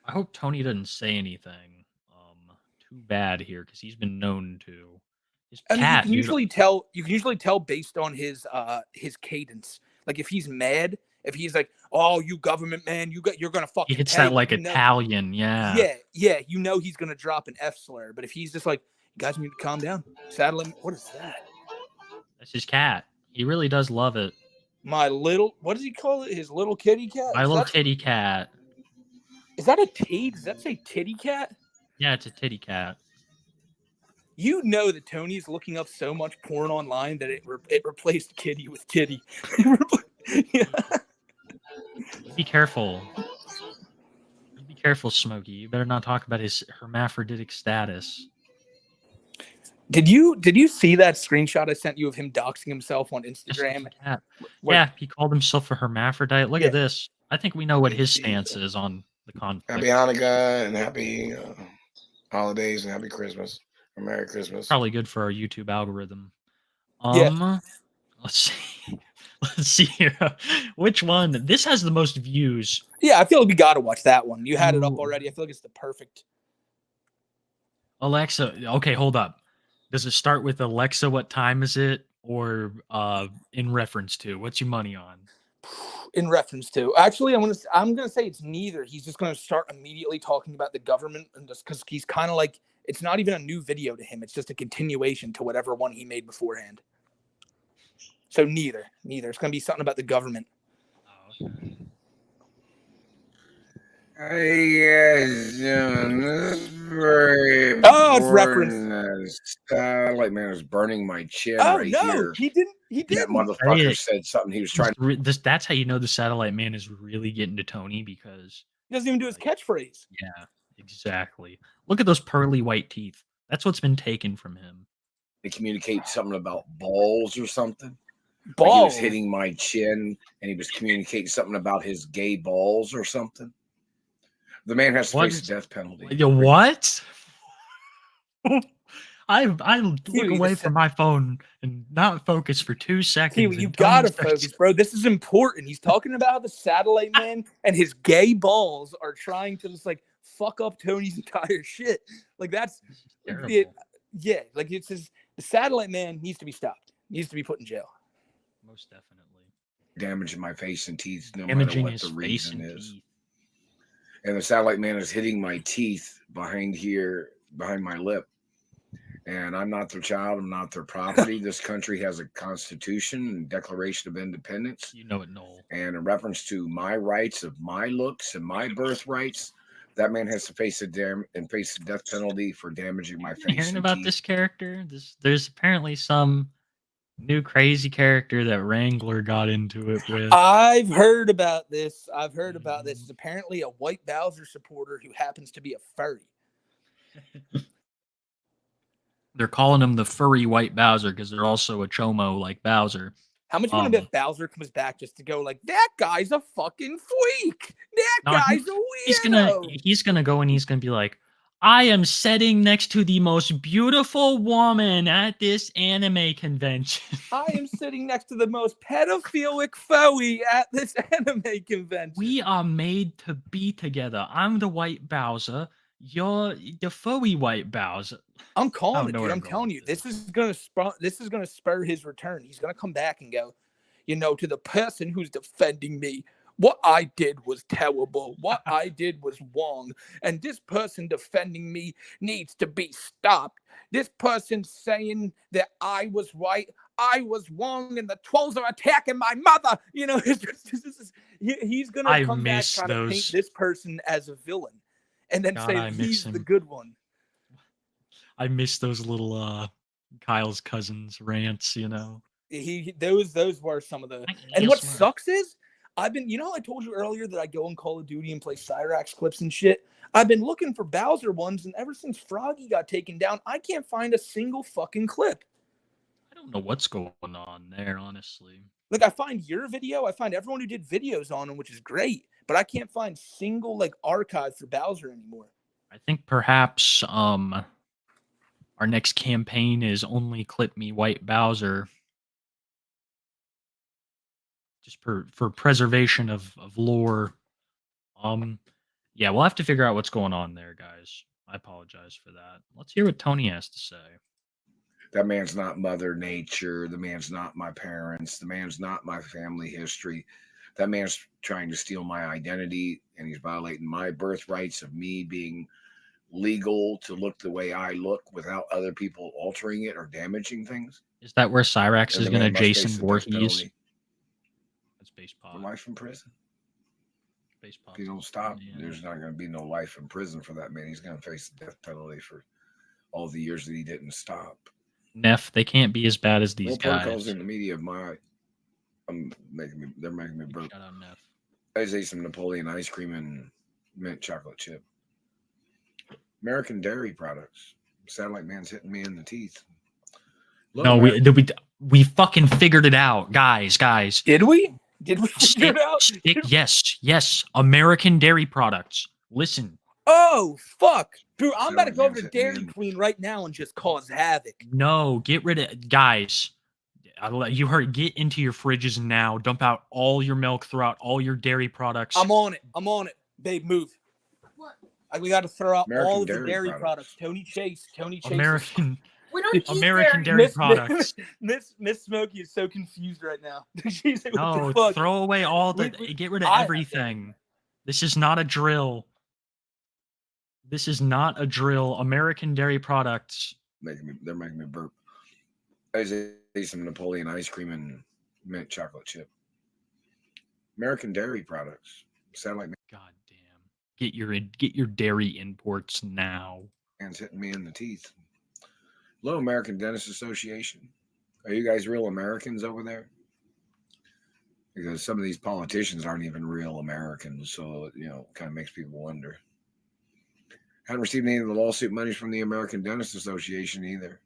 I hope Tony doesn't say anything too bad here because he's been known to. His I mean, cat, you can usually tell based on his cadence. Like if he's mad, if he's like, "Oh, you government man, you're gonna fucking." He hits that like Italian, yeah. Yeah. You know he's gonna drop an F slur, but if he's just like, "You guys need to calm down," satellite. What is that? That's his cat. He really does love it. What does he call it? His little kitty cat. My little kitty cat. Is that a T? Does that say titty cat? Yeah, it's a titty cat. You know that Tony's looking up so much porn online that it replaced kitty with titty. Yeah. Be careful. Be careful, Smokey. You better not talk about his hermaphroditic status. Did you see that screenshot I sent you of him doxing himself on Instagram? Yeah, he called himself a hermaphrodite. Look at this. I think we know what his stance is on the conflict. Happy Hanukkah and happy holidays and happy Christmas or Merry Christmas. Probably good for our YouTube algorithm. Yeah. Let's see. Let's see here. Which one? This has the most views. Yeah, I feel like we got to watch that one. You had it up already. I feel like it's the perfect. Alexa. Okay, hold up. Does it start with Alexa, what time is it? Or in reference to? What's your money on? In reference to. Actually, I'm gonna say it's neither. He's just gonna start immediately talking about the government, and just because he's kind of like it's not even a new video to him. It's just a continuation to whatever one he made beforehand. So neither. It's gonna be something about the government. Oh, okay. This very it's reference. Satellite man is burning my chin right here. He didn't. That motherfucker said something. He was trying to. That's how you know the satellite man is really getting to Tony because he doesn't even do his catchphrase. Yeah, exactly. Look at those pearly white teeth. That's what's been taken from him. To communicate something about balls or something. Balls. Like he was hitting my chin, and he was communicating something about his gay balls or something. The man has to face the death penalty. What? I look away from my phone and not focus for 2 seconds. Kiwi, you gotta focus, bro. This is important. He's talking about the satellite man and his gay balls are trying to just like fuck up Tony's entire shit. Like that's it. Yeah, like it's the satellite man needs to be stopped. Needs to be put in jail. Most definitely. Damaging my face and teeth, no Damaging matter what the reason is. and the satellite man is hitting my teeth behind my lip. And I'm not their child. I'm not their property. This country has a constitution and Declaration of Independence. You know it, Noel. And in reference to my rights of my looks and my birthrights, that man has to face the death penalty for damaging my face. Hearing about this character, there's apparently some new crazy character that Wrangler got into it with. I've heard about this. It's apparently a white Bowser supporter who happens to be a furry. They're calling him the furry white Bowser because they're also a chomo like Bowser. How much you want to bet Bowser comes back just to go like, that guy's a fucking freak. That guy's a weirdo. He's gonna go and he's gonna be like, I am sitting next to the most beautiful woman at this anime convention. I am sitting next to the most pedophilic foey at this anime convention. We are made to be together. I'm the white Bowser. You're the furry white Bowser. I'm calling it, dude. I'm telling you, this is gonna spur his return. He's gonna come back and go, to the person who's defending me. What I did was terrible. What I did was wrong. And this person defending me needs to be stopped. This person saying that I was right, I was wrong, and the trolls are attacking my mother. He's going to come back trying to paint this person as a villain. And then say he's the good one. I miss those little Kyle's cousins rants, Those were some of the... And what sucks is, I told you earlier that I go on Call of Duty and play Cyrax clips and shit. I've been looking for Bowser ones, and ever since Froggy got taken down, I can't find a single fucking clip. I don't know what's going on there, honestly. Like, I find your video, I find everyone who did videos on him, which is great, but I can't find single, archive for Bowser anymore. I think perhaps, our next campaign is only clip me white Bowser. Just for preservation of lore. Yeah, we'll have to figure out what's going on there, guys. I apologize for that. Let's hear what Tony has to say. That man's not Mother Nature. The man's not my parents. The man's not my family history. That man's trying to steal my identity, and he's violating my birthrights of me being legal to look the way I look without other people altering it or damaging things. Is that where Cyrax is going to Jason Voorhees? Space pod. Life in prison. Space pod. If you don't stop, there's not going to be no life in prison for that man. He's going to face the death penalty for all the years that he didn't stop. Neff, they can't be as bad as these guys. Protocols in the media of they're making me burp. Shout out Neff. I just ate some Napoleon ice cream and mint chocolate chip. American dairy products. Satellite man's hitting me in the teeth. No, we fucking figured it out, guys. Did we? Did we figure it out? Yes. American dairy products. Listen. Oh, fuck. Dude, I'm about to go over to Dairy Queen right now and just cause havoc. No, get rid of... Guys, you heard, get into your fridges now. Dump out all your milk. Throw out all your dairy products. I'm on it. Babe, move. What? We got to throw out all of the dairy products. Tony Chase. American... We don't eat American dairy products. Miss Smokey is so confused right now. She's like, no, throw away all the... get rid of everything. This is not a drill. American dairy products. They're making me burp. I just ate some Napoleon ice cream and mint chocolate chip. American dairy products. Sound like... God damn. Get your dairy imports now. Hands hitting me in the teeth. Hello, American Dentist Association. Are you guys real Americans over there? Because some of these politicians aren't even real Americans, so kind of makes people wonder. Haven't received any of the lawsuit monies from the American Dentist Association either.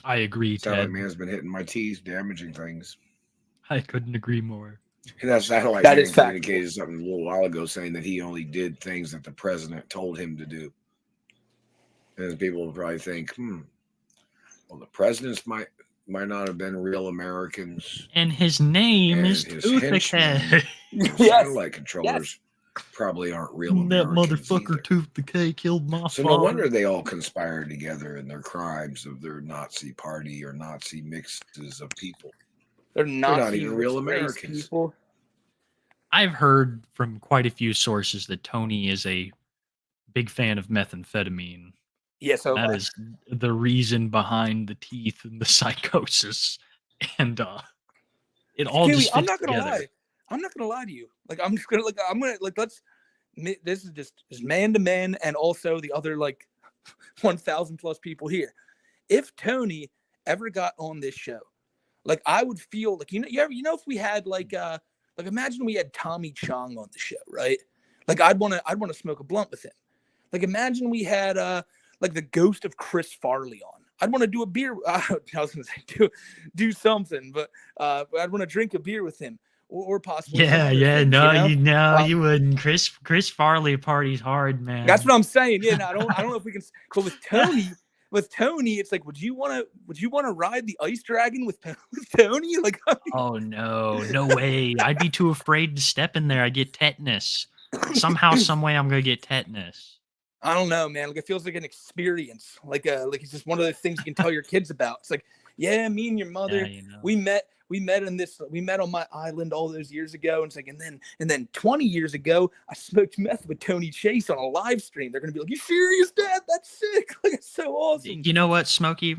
I agree, Ted. Satellite man's been hitting my teeth, damaging things. I couldn't agree more. And that satellite man communicated something a little while ago saying that he only did things that the president told him to do. And people will probably think, well, the presidents might not have been real Americans. And his name is Toothpick. Satellite controllers probably aren't real Americans. That motherfucker Toothpick killed my father. No wonder they all conspired together in their crimes of their Nazi party or Nazi mixes of people. They're not even real Americans. People. I've heard from quite a few sources that Tony is a big fan of methamphetamine. Yeah, so That is the reason behind the teeth and the psychosis, and it all Kiwi, just I'm fits not gonna together. lie. I'm not gonna lie to you. Like I'm just gonna let's. This is just man to man, and also the other like 1,000 plus people here. If Tony ever got on this show, like I would feel like if we had like imagine we had Tommy Chong on the show, right? Like I'd want to smoke a blunt with him. Like imagine we had like the ghost of Chris Farley on. I'd want to do a beer. I was gonna say do something, but I'd want to drink a beer with him, or possibly some Yeah, other yeah, things, no, you know? you wouldn't. Chris Farley parties hard, man. That's what I'm saying. Yeah, no, I don't know if we can. But with Tony, it's like, would you want to ride the ice dragon with Tony? Like, I mean, Oh no way! I'd be too afraid to step in there. I get tetanus. Somehow, some way, I'm gonna get tetanus. I don't know, man. Like it feels like an experience. Like it's just one of those things you can tell your kids about. It's like, yeah, me and your mother, Yeah, we met on my island all those years ago. And it's like, and then 20 years ago, I smoked meth with Tony Chase on a live stream. They're gonna be like, you serious, Dad? That's sick. Like it's so awesome. You know what, Smokey?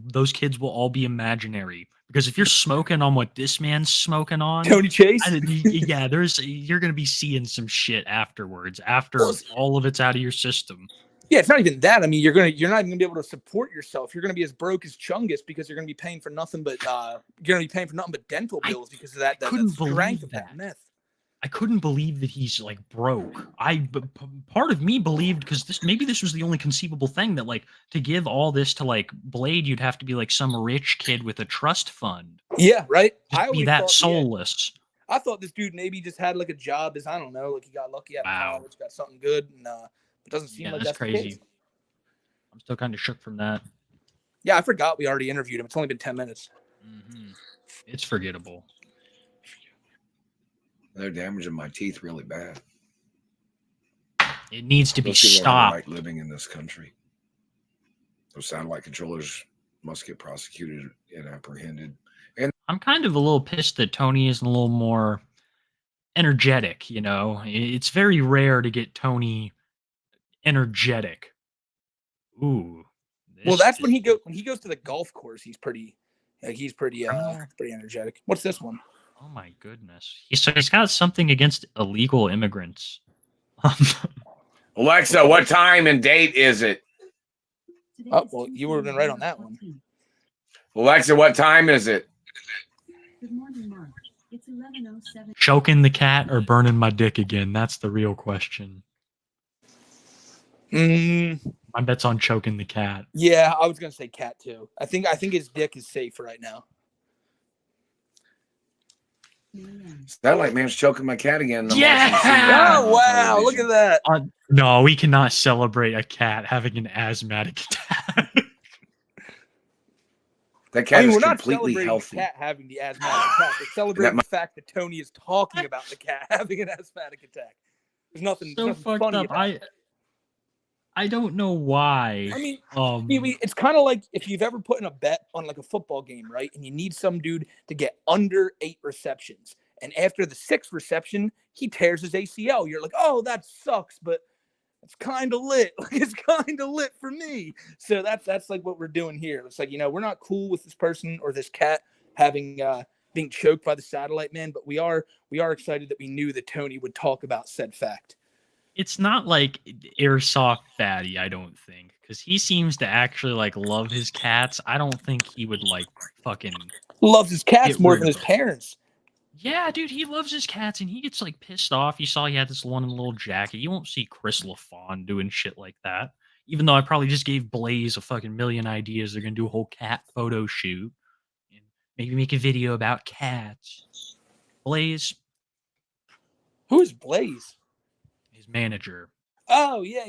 Those kids will all be imaginary, because if you're smoking on what this man's smoking on, Tony Chase. yeah, you're gonna be seeing some shit afterwards, after all of it's out of your system. Yeah, it's not even that. I mean, you're not even gonna be able to support yourself. You're gonna be as broke as Chungus because you're gonna be paying for nothing but dental bills because of that strength of that meth. I couldn't believe that he's like broke. Part of me believed, because this was the only conceivable thing, that like to give all this to like Blade, you'd have to be like some rich kid with a trust fund. Yeah, right. Just be that soulless. I thought this dude maybe just had like a job as, I don't know, like he got lucky out of college, got something good, and it doesn't seem like that's crazy. The case. I'm still kind of shook from that. Yeah, I forgot we already interviewed him. It's only been 10 minutes. Mm-hmm. It's forgettable. They're damaging my teeth really bad. It needs to be stopped. Right, living in this country, those satellite controllers must get prosecuted and apprehended. And I'm kind of a little pissed that Tony isn't a little more energetic. You know, it's very rare to get Tony energetic. Ooh. Well, that's when he goes to the golf course. He's pretty energetic. What's this one? Oh my goodness. He's got something against illegal immigrants. Alexa, what time and date is it? Oh, well, you would have been right on that one. Alexa, what time is it? Good morning, Mark. It's 11:07. Choking the cat or burning my dick again? That's the real question. My bet's on choking the cat. Yeah, I was gonna say cat too. I think his dick is safe right now. Satellite man's choking my cat again. Yeah! Oh wow! Look at that. No, we cannot celebrate a cat having an asthmatic attack. That cat is we're not completely celebrating healthy. The cat having the asthmatic attack. We're celebrating the fact that Tony is talking about the cat having an asthmatic attack. There's nothing so nothing fucked funny up. about it. I don't know why. I mean, it's kind of like if you've ever put in a bet on like a football game, right? And you need some dude to get under 8 receptions. And after the 6th reception, he tears his ACL. You're like, oh, that sucks, but it's kind of lit. Like it's kind of lit for me. So that's like what we're doing here. It's like, we're not cool with this person or this cat having being choked by the satellite man, but we are excited that we knew that Tony would talk about said fact. It's not like Airsoft Fatty, I don't think, because he seems to actually like love his cats. I don't think he would like fucking loves his cats more than his parents. Yeah, dude, he loves his cats, and he gets like pissed off. You saw he had this one in a little jacket. You won't see Chris LaFawn doing shit like that. Even though I probably just gave Blaze a fucking million ideas, they're gonna do a whole cat photo shoot and maybe make a video about cats. Blaze, who is Blaze? His manager. Oh, yeah.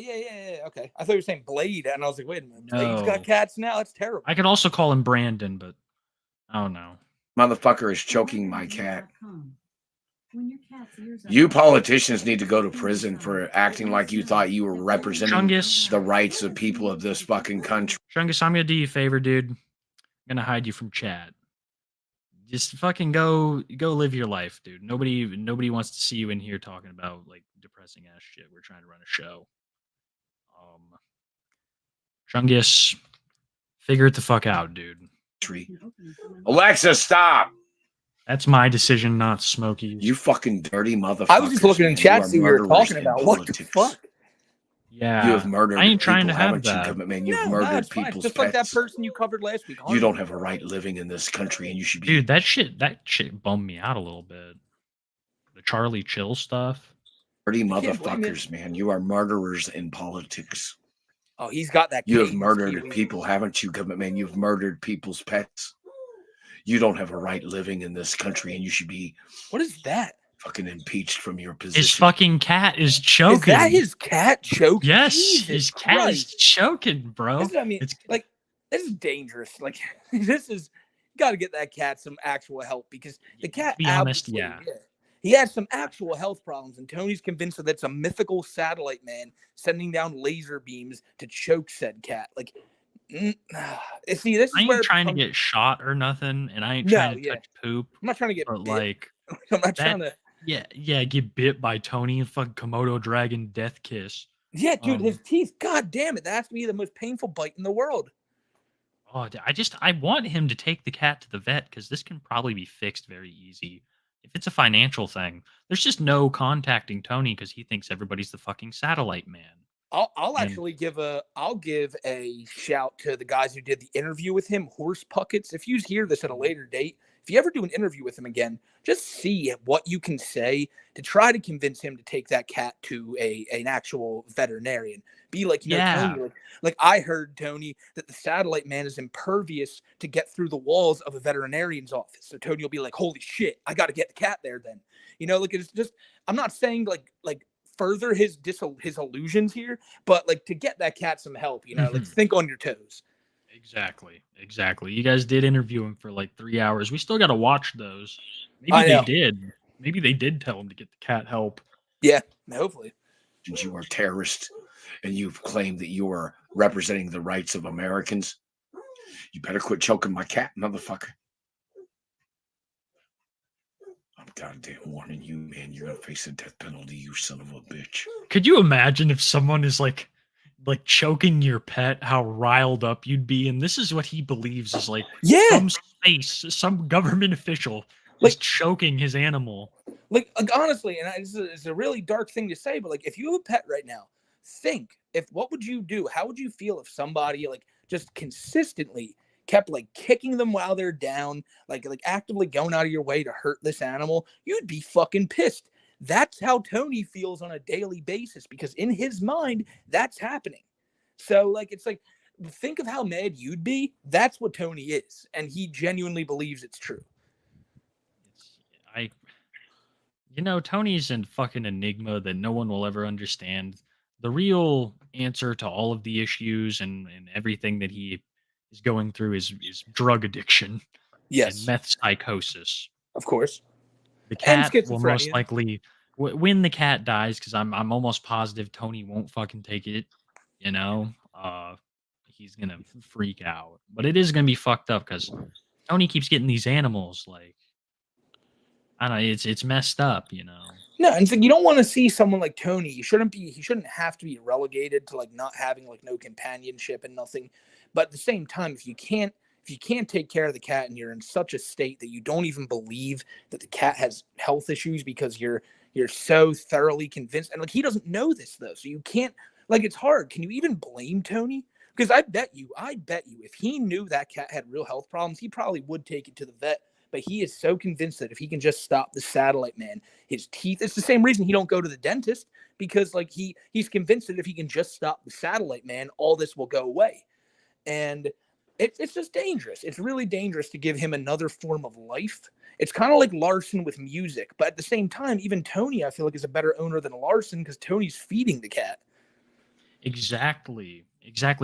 Okay. I thought you were saying Blade, and I was like, wait a minute. No. Blade's got cats now? That's terrible. I could also call him Brandon, but I don't know. Motherfucker is choking my cat. You politicians need to go to prison for acting like you thought you were representing Chungus, the rights of people of this fucking country. Chungus, I'm going to do you a favor, dude. I'm going to hide you from chat. just fucking go live your life, dude. Nobody wants to see you in here talking about like depressing ass shit. We're trying to run a show. Chungus, figure it the fuck out, dude. Alexa, stop. That's my decision, not Smokey's. You fucking dirty motherfucker. I was just looking in chat to see what we were talking about. What the fuck? Yeah, You have murdered I ain't trying people, to have haven't you, that. government man? You've No, murdered it's fine. people's Just pets. like that person you covered last week. You don't have a right living in this country, and you should be. Dude, that shit bummed me out a little bit. The Charlie Chill stuff. Dirty can't blame motherfuckers, man. You are murderers in politics. Oh, he's got that. You have cadence, murdered dude. people, haven't you, government man? You've murdered people's pets. You don't have a right living in this country, and you should be What is that? fucking impeached from your position. His fucking cat is choking. Is that his cat choking? Yes, Jesus his cat Christ. is choking, bro. This is, I mean, It's like, this is dangerous. Like, this is, you got to get that cat some actual help because the cat, be honest, absolutely- he has some actual health problems, and Tony's convinced that it's a mythical satellite man sending down laser beams to choke said cat. Like, see, this is I where ain't trying to Tony- get shot or nothing, and I ain't No, trying to yeah. touch poop. I'm not trying to get But bit. like, I'm not trying to. yeah, get bit by Tony and fucking Komodo dragon death kiss. Yeah, dude, his Um, teeth. God damn it, that has to be the most painful bite in the world. Oh, I want him to take the cat to the vet because this can probably be fixed very easy. If it's a financial thing, there's just no contacting Tony because he thinks everybody's the fucking satellite man. I'll And- actually give a shout to the guys who did the interview with him, Horse Puckets. If you hear this at a later date, if you ever do an interview with him again, just see what you can say to try to convince him to take that cat to an actual veterinarian. Be like, you know, Yeah. Tony, like I heard, Tony, that the satellite man is impervious to get through the walls of a veterinarian's office. So Tony will be like, holy shit, I got to get the cat there then. You know, like it's just, I'm not saying like further his illusions here, but like to get that cat some help, you know, like think on your toes. Exactly. You guys did interview him for like 3 hours. We still got to watch those. I Maybe know. they did. Maybe they did tell him to get the cat help. Yeah, hopefully. You are terrorist, and you've claimed that you are representing the rights of Americans. You better quit choking my cat, motherfucker. I'm goddamn warning you, man. You're gonna face the death penalty, you son of a bitch. Could you imagine if someone is like choking your pet, how riled up you'd be? And this is what he believes is like Yeah, some space, some government official Like- is choking his animal. like honestly, and it's a really dark thing to say, but like if you have a pet right now, think what would you do? How would you feel if somebody like just consistently kept like kicking them while they're down, like actively going out of your way to hurt this animal? You'd be fucking pissed. That's how Tony feels on a daily basis because in his mind, that's happening. So like it's like think of how mad you'd be. That's what Tony is, and he genuinely believes it's true. Tony's a fucking enigma that no one will ever understand. The real answer to all of the issues and everything that he is going through is drug addiction Yes, and meth psychosis. of course. The And cat will most schizophrenia. likely, when the cat dies, because I'm almost positive Tony won't fucking take it. He's gonna freak out. But it is gonna be fucked up because Tony keeps getting these animals like. I don't know, it's messed up, No, and so you don't want to see someone like Tony. He shouldn't have to be relegated to like not having like no companionship and nothing. But at the same time, if you can't take care of the cat and you're in such a state that you don't even believe that the cat has health issues because you're so thoroughly convinced, and like he doesn't know this though, so you can't, like, it's hard. Can you even blame Tony? Because I bet you, if he knew that cat had real health problems, he probably would take it to the vet. But he is so convinced that if he can just stop the satellite man, his teeth, it's the same reason he don't go to the dentist, because like he's convinced that if he can just stop the satellite man, all this will go away. And it's just dangerous. It's really dangerous to give him another form of life. It's kind of like Larson with music, but at the same time, even Tony, I feel like, is a better owner than Larson because Tony's feeding the cat. Exactly.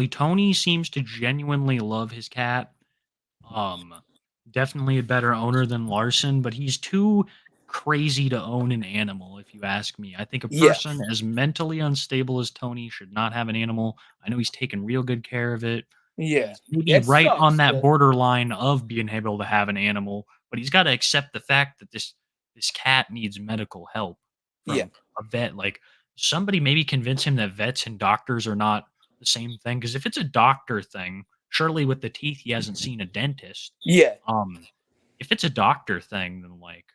Tony seems to genuinely love his cat. Definitely a better owner than Larson, but he's too crazy to own an animal, if you ask me. I think a person as mentally unstable as Tony should not have an animal. I know he's taken real good care of it. Yeah. Maybe It right sucks, on that but- borderline of being able to have an animal, but he's got to accept the fact that this cat needs medical help Yeah. from a vet. Like somebody maybe convince him that vets and doctors are not the same thing. Because if it's a doctor thing, surely with the teeth he hasn't seen a dentist. Yeah. If it's a doctor thing, then like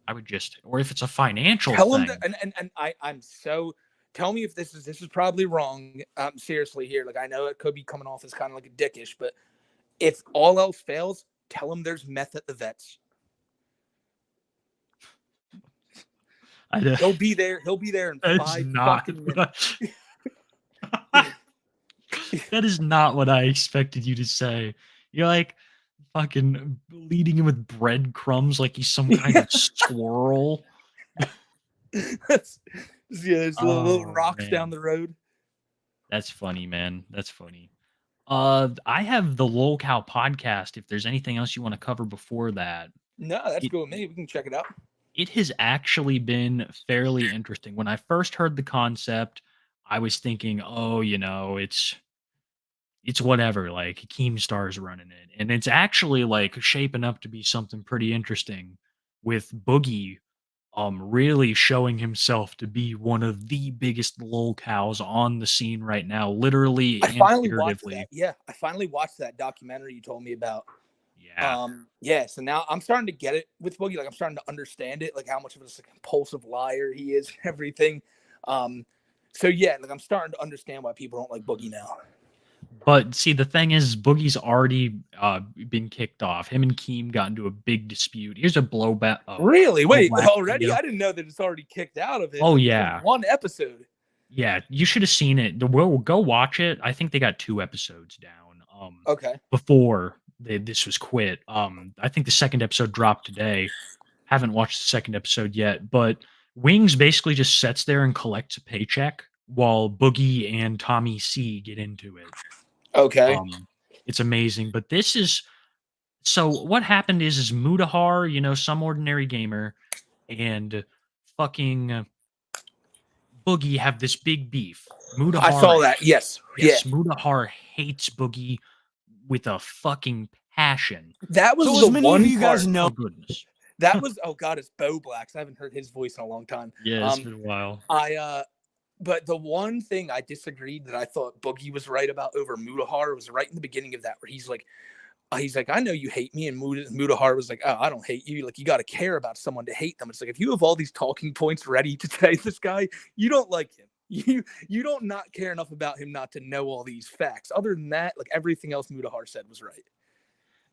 I would just, or if it's a financial Tell him thing. that, and I'm so. Tell me if this is probably wrong. Seriously here. Like I know it could be coming off as kind of like a dickish, but if all else fails, tell him there's meth at the vets. He'll be there. He'll be there in That's 5 not fucking what minutes. that is not what I expected you to say. You're like fucking leading him with breadcrumbs like he's some kind of squirrel. There's little Oh, rocks man. down the road. That's funny, man. That's funny. I have the Lol Cow podcast. If there's anything else you want to cover before that, No, that's It- cool with me. We can check it out. it has actually been fairly interesting. When I first heard the concept, I was thinking, oh, it's whatever, like Keemstar's running it. And it's actually like shaping up to be something pretty interesting with Boogie really showing himself to be one of the biggest lol cows on the scene right now, literally I and finally watched figuratively. that. Yeah, I finally watched that documentary you told me about. Yeah. Yeah. So now I'm starting to get it with Boogie. Like I'm starting to understand it, like how much of a compulsive liar he is, and everything. So yeah, like I'm starting to understand why people don't like Boogie now. But see, the thing is, Boogie's already been kicked off. Him and Keem got into a big dispute. Here's a blowback. Really? Wait, blowback already? video. I didn't know that it's already kicked out of it. Oh, like, yeah. from one episode. Yeah, you should have seen it. We'll go watch it. I think they got 2 episodes down. Okay. Before this was quit. I think the second episode dropped today. Haven't watched the second episode yet, but Wings basically just sits there and collects a paycheck while Boogie and Tommy C get into it. Okay. It's amazing. But this is so what happened is Mudahar, some ordinary gamer, and fucking Boogie have this big beef. Mudahar, I saw that. Yes. Yes, Mudahar hates Boogie with a fucking passion. That was So the as many one of you guys part- know, Oh goodness. That was God, it's Bo Blacks. I haven't heard his voice in a long time. Yeah, it's been a while. But the one thing I disagreed that I thought Boogie was right about over Mudahar was right in the beginning of that, where he's like, I know you hate me, and Mudahar was like, oh, I don't hate you. Like, you got to care about someone to hate them. It's like, if you have all these talking points ready to say this guy, you don't like him. You don't not care enough about him not to know all these facts. Other than that, like everything else Mudahar said was right.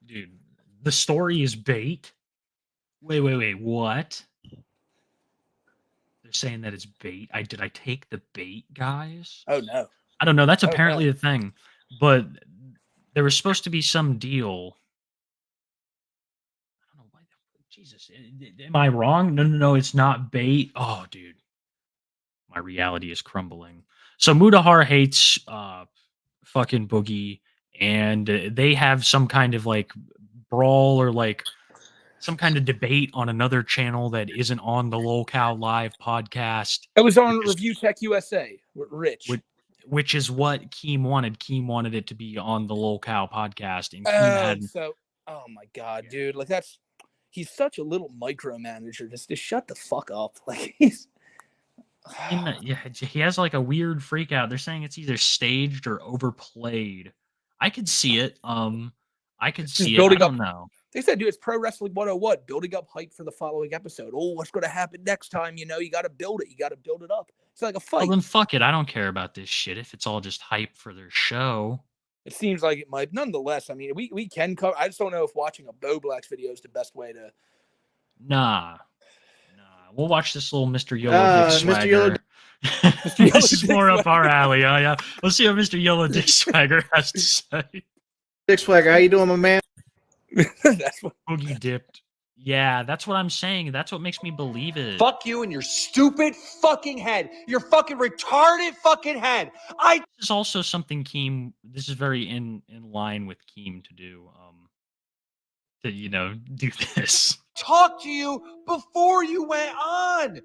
Dude, the story is bait. Wait, what? They're saying that it's bait. Did I take the bait, guys? Oh no. I don't know. That's Oh, no. apparently the thing. But there was supposed to be some deal. I don't know why. Jesus, am I wrong? No, it's not bait. Oh, dude, my reality is crumbling. So Mudahar hates fucking Boogie, and they have some kind of like brawl or like some kind of debate on another channel that isn't on the Lol Cow Live podcast. It was on which is- Review Tech USA with Rich. which is what Keem wanted. Keem wanted it to be on the Lol Cow podcast, and Keem had Oh my god, dude! Like he's such a little micromanager. Just shut the fuck up. Like he's. he has like a weird freak out. They're saying it's either staged or overplayed. I could see it. I could see it. I building don't up- know. They said, dude, it's Pro Wrestling 101, building up hype for the following episode. Oh, what's going to happen next time? You got to build it. You got to build it up. It's like a fight. Well, then fuck it. I don't care about this shit if it's all just hype for their show. It seems like it might. Nonetheless, I mean, we can cover. I just don't know if watching a Bo Blacks video is the best way to. Nah. We'll watch this little Mr. Yellow Dick Mr. Yellow Swagger. This is more up our alley. Yeah. Let's see what Mr. Yellow Dick Swagger has to say. Dick Swagger, how you doing, my man? That's what. Boogie dipped. Yeah, that's what I'm saying. That's what makes me believe it. fuck you and your stupid fucking head. Your fucking retarded fucking head. This is also something Keem. This is very in line with Keem to do. to do this. Talk to you before you went on.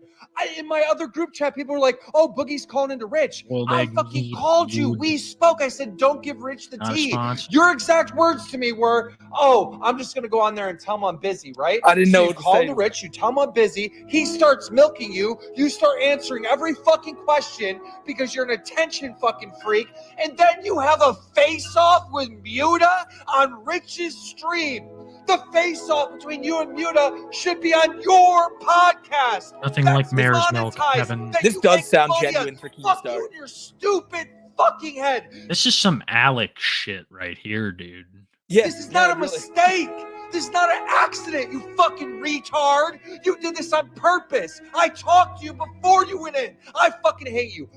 In my other group chat, people were like, "Oh, Boogie's calling into Rich." Well, I they fucking need called you. food. We spoke. I said, "Don't give Rich the Not a tea." sponsor. Your exact words to me were, "Oh, I'm just gonna go on there and tell him I'm busy," right? I didn't So know you what to call say to to Rich, you tell him I'm busy. He starts milking you. You start answering every fucking question because you're an attention fucking freak, and then you have a face-off with Muta on Rich's stream. The face-off between you and Muta should be on your podcast. Nothing That's like mare's milk, monetized. Kevin. That This you does make sound money on. genuine for Fuck Keemstar. you and your stupid fucking head. This is some Alec shit right here, dude. Yeah, This is not a really. mistake. This is not an accident, you fucking retard. You did this on purpose. I talked to you before you went in. I fucking hate you.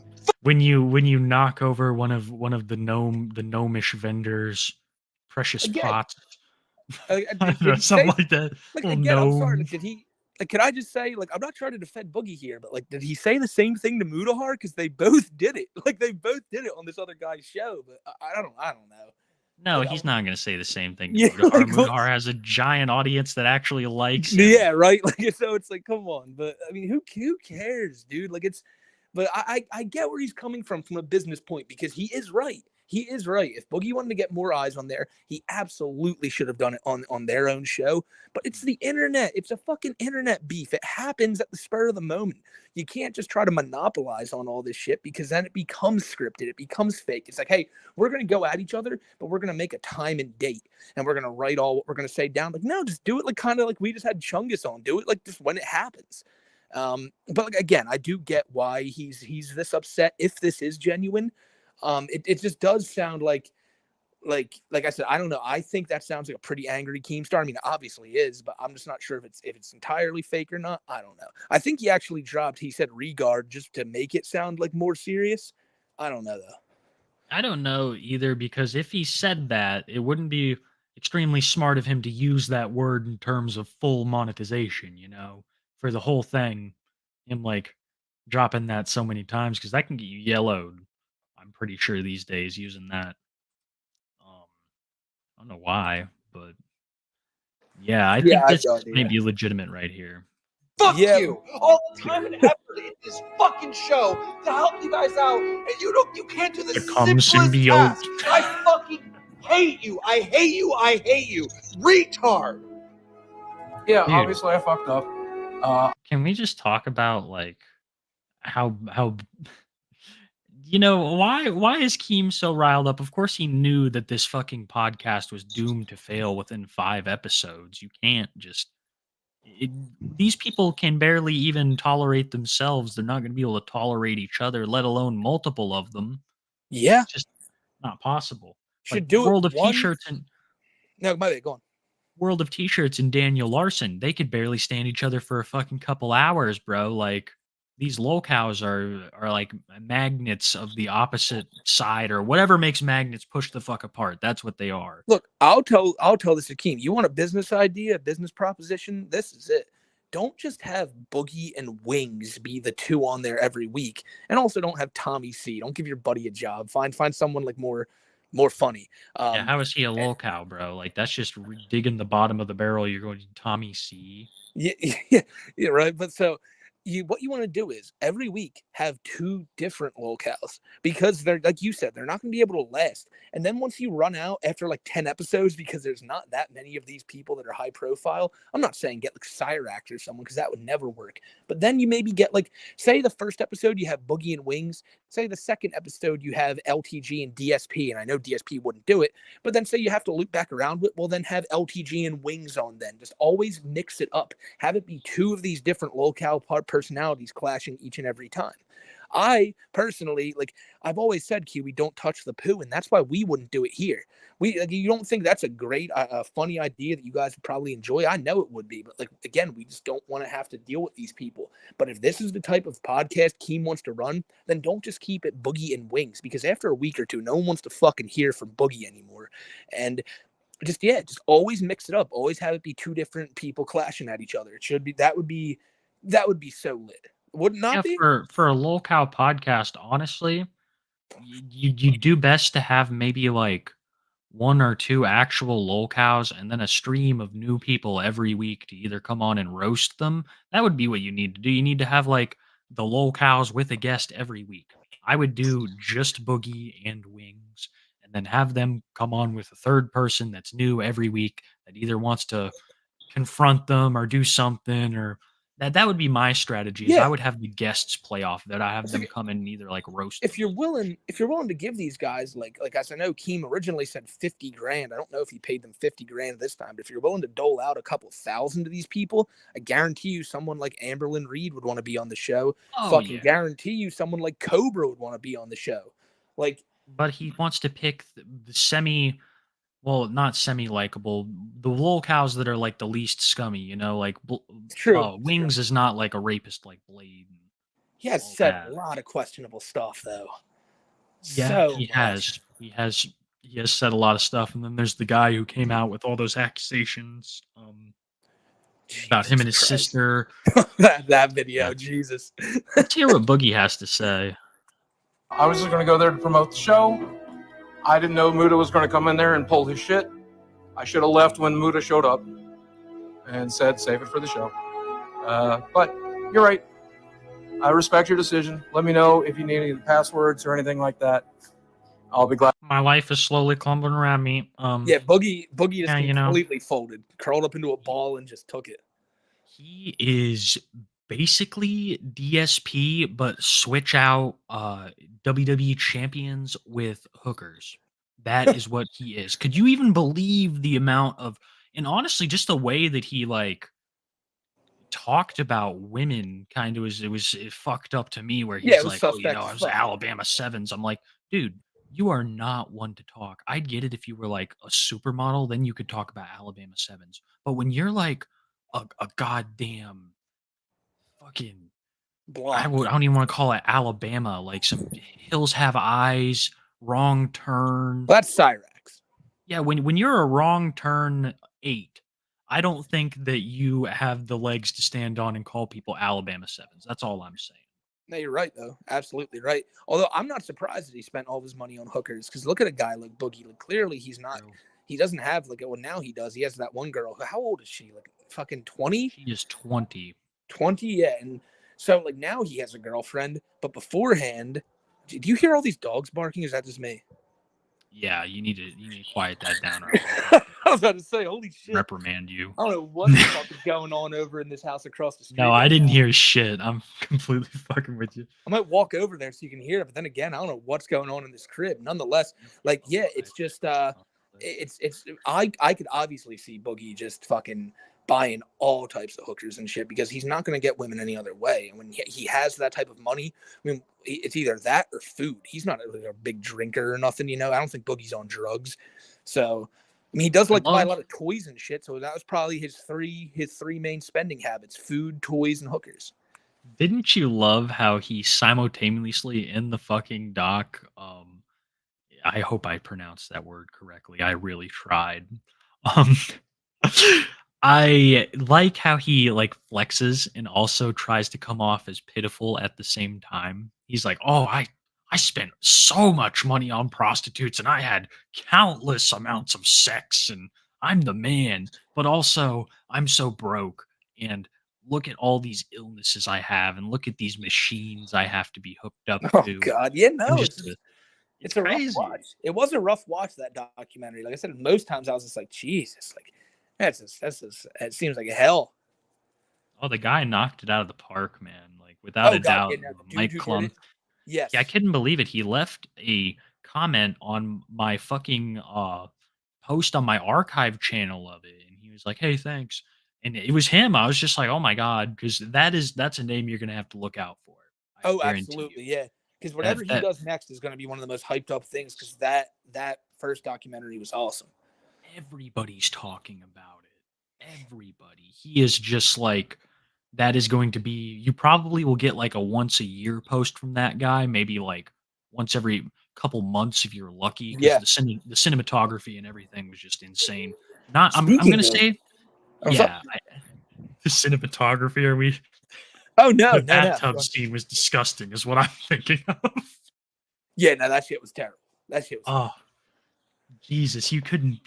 When you knock over one of the gnomish vendors' precious Again, pots, Did or he something say, like that. like Little again? I'm sorry. gnome. Like, did he? Like, can I just say, like, I'm not trying to defend Boogie here, but like, did he say the same thing to Mudahar? Because they both did it. Like, they both did it on this other guy's show. But I don't know. No, Like, he's not going to say the same thing to Yeah, Mudahar. like, Mudahar has a giant audience that actually likes him. Yeah, right. Like, so it's like, come on. But I mean, who cares, dude? Like, it's. But I get where he's coming from a business point, because he is right. He is right. If Boogie wanted to get more eyes on there, he absolutely should have done it on their own show. But it's the internet. It's a fucking internet beef. It happens at the spur of the moment. You can't just try to monopolize on all this shit, because then it becomes scripted. It becomes fake. It's like, hey, we're going to go at each other, but we're going to make a time and date, and we're going to write all what we're going to say down. Like, no, just do it like kind of like we just had Chungus on. Do it like just when it happens. But like, again, I do get why he's this upset if this is genuine. It just does sound like I said, I don't know. I think that sounds like a pretty angry Keemstar. I mean, it obviously is, but I'm just not sure if it's entirely fake or not. I don't know. I think he actually dropped, he said regard, just to make it sound like more serious. I don't know though. I don't know either, because if he said that, it wouldn't be extremely smart of him to use that word in terms of full monetization, for the whole thing. Him like dropping that so many times, because that can get you yellowed. I'm pretty sure these days using that. I don't know why, but yeah, I think I this have no idea. may be legitimate right here. Fuck Yeah. you. All the time and effort in this fucking show to help you guys out, and you can't do the Become simplest symbiote. task. I fucking hate you. I hate you. I hate you. Retard. Yeah, Dude. obviously I fucked up. Can we just talk about like how why is Keem so riled up? Of course he knew that this fucking podcast was doomed to fail within 5 episodes. You can't just these people can barely even tolerate themselves. They're not going to be able to tolerate each other, let alone multiple of them. Yeah, It's just not possible. should Like do World it of T-shirts and No, my bad. Go on. World of T-shirts and Daniel Larson, they could barely stand each other for a fucking couple hours, bro. Like these lolcows are like magnets of the opposite side, or whatever makes magnets push the fuck apart. That's what they are. Look, I'll tell this to Keem. You want a business idea, a business proposition? This is it. Don't just have Boogie and Wings be the two on there every week, and also don't have Tommy C. Don't give your buddy a job. Find someone like more funny. Yeah, how is he a lolcow, bro? Like that's just digging the bottom of the barrel. You're going to Tommy C. Yeah, right. But so what you want to do is every week have 2 different locales, because they're, like you said, they're not going to be able to last. And then once you run out after like 10 episodes, because there's not that many of these people that are high profile, I'm not saying get like Cyrax or someone, because that would never work. But then you maybe get like, say the first episode you have Boogie and Wings, say the second episode you have LTG and DSP, and I know DSP wouldn't do it, but then say you have to loop back around with, well, then have LTG and Wings on then. Just always mix it up. Have it be 2 of these different locale personalities clashing each and every time. I personally, like I've always said, Q, we don't touch the poo, and that's why we wouldn't do it here. You don't think that's a great, funny idea that you guys would probably enjoy? I know it would be, but like again, we just don't want to have to deal with these people. But if this is the type of podcast Keem wants to run, then don't just keep it Boogie and Wings, because after a week or 2, no one wants to fucking hear from Boogie anymore. And just always mix it up. Always have it be 2 different people clashing at each other. It should be that would be so lit. Would it not be? For a lolcow podcast, honestly, you do best to have maybe like one or two actual lolcows and then a stream of new people every week to either come on and roast them. That would be what you need to do. You need to have like the lolcows with a guest every week. I would do just Boogie and Wings and then have them come on with a third person that's new every week that either wants to confront them or do something or that would be my strategy is I Yeah. would have the guests play off that. I have It's them like, come in and either like roast if them. you're willing to give these guys like as I know Keem originally said 50 grand. I don't know if he paid them 50 grand this time, but if you're willing to dole out a couple thousand to these people, I guarantee you someone like Amberlyn Reed would want to be on the show. Oh Fucking yeah. guarantee you someone like Cobra would want to be on the show. Like, But he wants to pick the semi well, not semi-likable, the lolcows that are, like, the least scummy, you know, like, it's true. Wings is not like a rapist like Blade and He has all said that. a lot of questionable stuff though. Yeah, So he much. has. He has said a lot of stuff, and then there's the guy who came out with all those accusations, about him and his Jesus Christ. sister. that video, Yeah. Jesus. Let's hear what Boogie has to say. I was just going to go there to promote the show. I didn't know Muda was going to come in there and pull his shit. I should have left when Muda showed up and said, save it for the show. But you're right. I respect your decision. Let me know if you need any passwords or anything like that. I'll be glad. My life is slowly crumbling around me. Yeah, Boogie just Yeah, you know. completely folded, curled up into a ball and just took it. He is basically DSP, but switch out WWE champions with hookers. That is what he is. Could you even believe the amount of, and honestly, just the way that he like talked about women kind of it fucked up to me where Yeah, he's it was like, oh, you suspect know, as I was fuck. Alabama sevens. I'm like, dude, you are not one to talk. I'd get it if you were like a supermodel, then you could talk about Alabama sevens. But when you're like a goddamn fucking I Block. don't even want to call it Alabama, like some hills have eyes, wrong turn. Well, that's Cyrax. Yeah, when you're a wrong turn 8, I don't think that you have the legs to stand on and call people Alabama sevens. That's all I'm saying. No, you're right though. Absolutely right. Although I'm not surprised that he spent all of his money on hookers because look at a guy like Boogie. Like clearly he's not. True. He doesn't have like well now he does. He has that one girl. How old is she? Like fucking 20? She is 20. 20, yeah. And so like now he has a girlfriend, but beforehand, do you hear all these dogs barking? Is that just me? Yeah, you need to quiet that down. Or I was about to say, holy shit. reprimand you. I don't know what the fuck is going on over in this house across the street. No, I right didn't now. hear shit. I'm completely fucking with you. I might walk over there so you can hear it, but then again, I don't know what's going on in this crib. Nonetheless, like, yeah, it's just I could obviously see Boogie just fucking buying all types of hookers and shit because he's not going to get women any other way. And when he has that type of money, I mean, it's either that or food. He's not a big drinker or nothing, you know. I don't think Boogie's on drugs. So, I mean, he does like to buy a lot of toys and shit. So that was probably his three main spending habits: food, toys, and hookers. Didn't you love how he simultaneously in the fucking doc? I hope I pronounced that word correctly. I really tried. Um, I like how he like flexes and also tries to come off as pitiful at the same time. He's like, "Oh, I spent so much money on prostitutes and I had countless amounts of sex and I'm the man, but also I'm so broke and look at all these illnesses I have and look at these machines I have to be hooked up Oh to." God, yeah, no, I'm it's just it's a rough crazy. watch. It was a rough watch, that documentary. Like I said, most times I was just like, Jesus, like it seems like a hell. Oh, the guy knocked it out of the park, man. Like without a doubt, yeah, no, the dude Mike who did Klum. it. Yes. Yeah, I couldn't believe it. He left a comment on my fucking post on my archive channel of it, and he was like, "Hey, thanks." And it was him. I was just like, "Oh my god," because that's a name you're gonna have to look out for. I Oh, guarantee absolutely, you. yeah. Because whatever he That does next is going to be one of the most hyped up things. Because that first documentary was awesome. everybody's talking about it. Everybody. He is just like that is going to be. You probably will get like a once a year post from that guy, maybe like once every couple months if you're lucky. Because Yeah. the cinematography and everything was just insane. Not, I'm Speaking gonna of- say, Oh, yeah. The cinematography. Are we? Oh no, The no, bathtub no. scene was disgusting. Is what I'm thinking of. Yeah, no, that shit was terrible. That shit was. Oh, Jesus, you couldn't.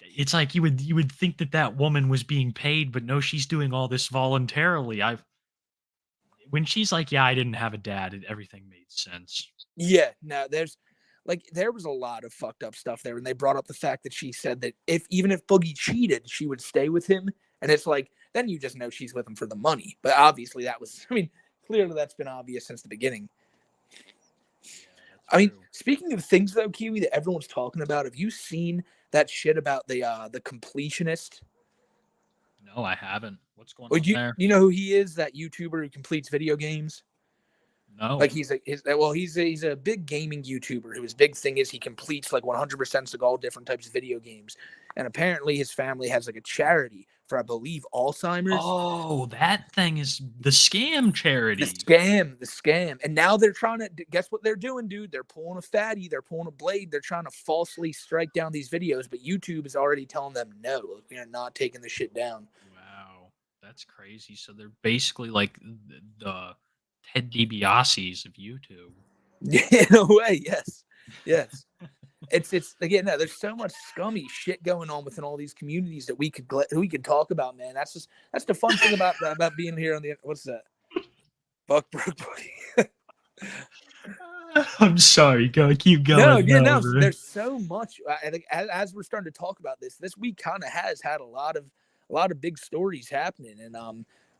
It's like you would think that that woman was being paid, but no, she's doing all this voluntarily. I've when she's like, "Yeah, I didn't have a dad," everything made sense. Yeah, no, there was a lot of fucked up stuff there, and they brought up the fact that she said that even if Boogie cheated, she would stay with him, and it's like then you just know she's with him for the money. But obviously, that was, I mean, clearly that's been obvious since the beginning. I mean, speaking of things though, Kiwi, that everyone's talking about, have you seen that shit about the completionist? No, I haven't. What's going Would on there? you know who he is? That YouTuber who completes video games. No. Like he's a big gaming YouTuber whose big thing is he completes like 100% of all different types of video games, and apparently his family has like a charity for, I believe, Alzheimer's. Oh, that thing is the scam charity. The scam, and now they're trying to guess what they're doing, dude. They're pulling a fatty, they're pulling a blade, they're trying to falsely strike down these videos, but YouTube is already telling them no, we are not taking the shit down. Wow, that's crazy. So they're basically like the Ted DiBiase's of YouTube. In a way, yes. It's again, no, there's so much scummy shit going on within all these communities that we could talk about, man. That's the fun thing about being here on the, what's that? Buck Brook Boogie. I'm sorry, keep going. No, there's so much. I think as we're starting to talk about this week kind of has had a lot of big stories happening, and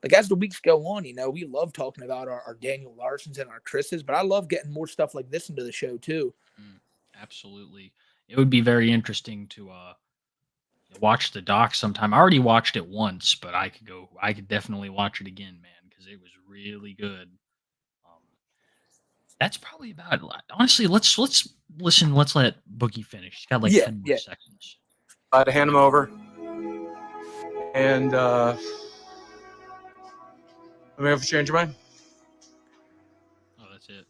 like as the weeks go on, we love talking about our Daniel Larsons and our Chris's, but I love getting more stuff like this into the show too. Absolutely. It would be very interesting to watch the doc sometime. I already watched it once, but I could definitely watch it again, man, because it was really good. That's probably about it. Honestly, let's listen. Let's let Boogie finish. He's got like 10 more seconds. I had to hand him over. And let me have to change your mind. Oh, that's it.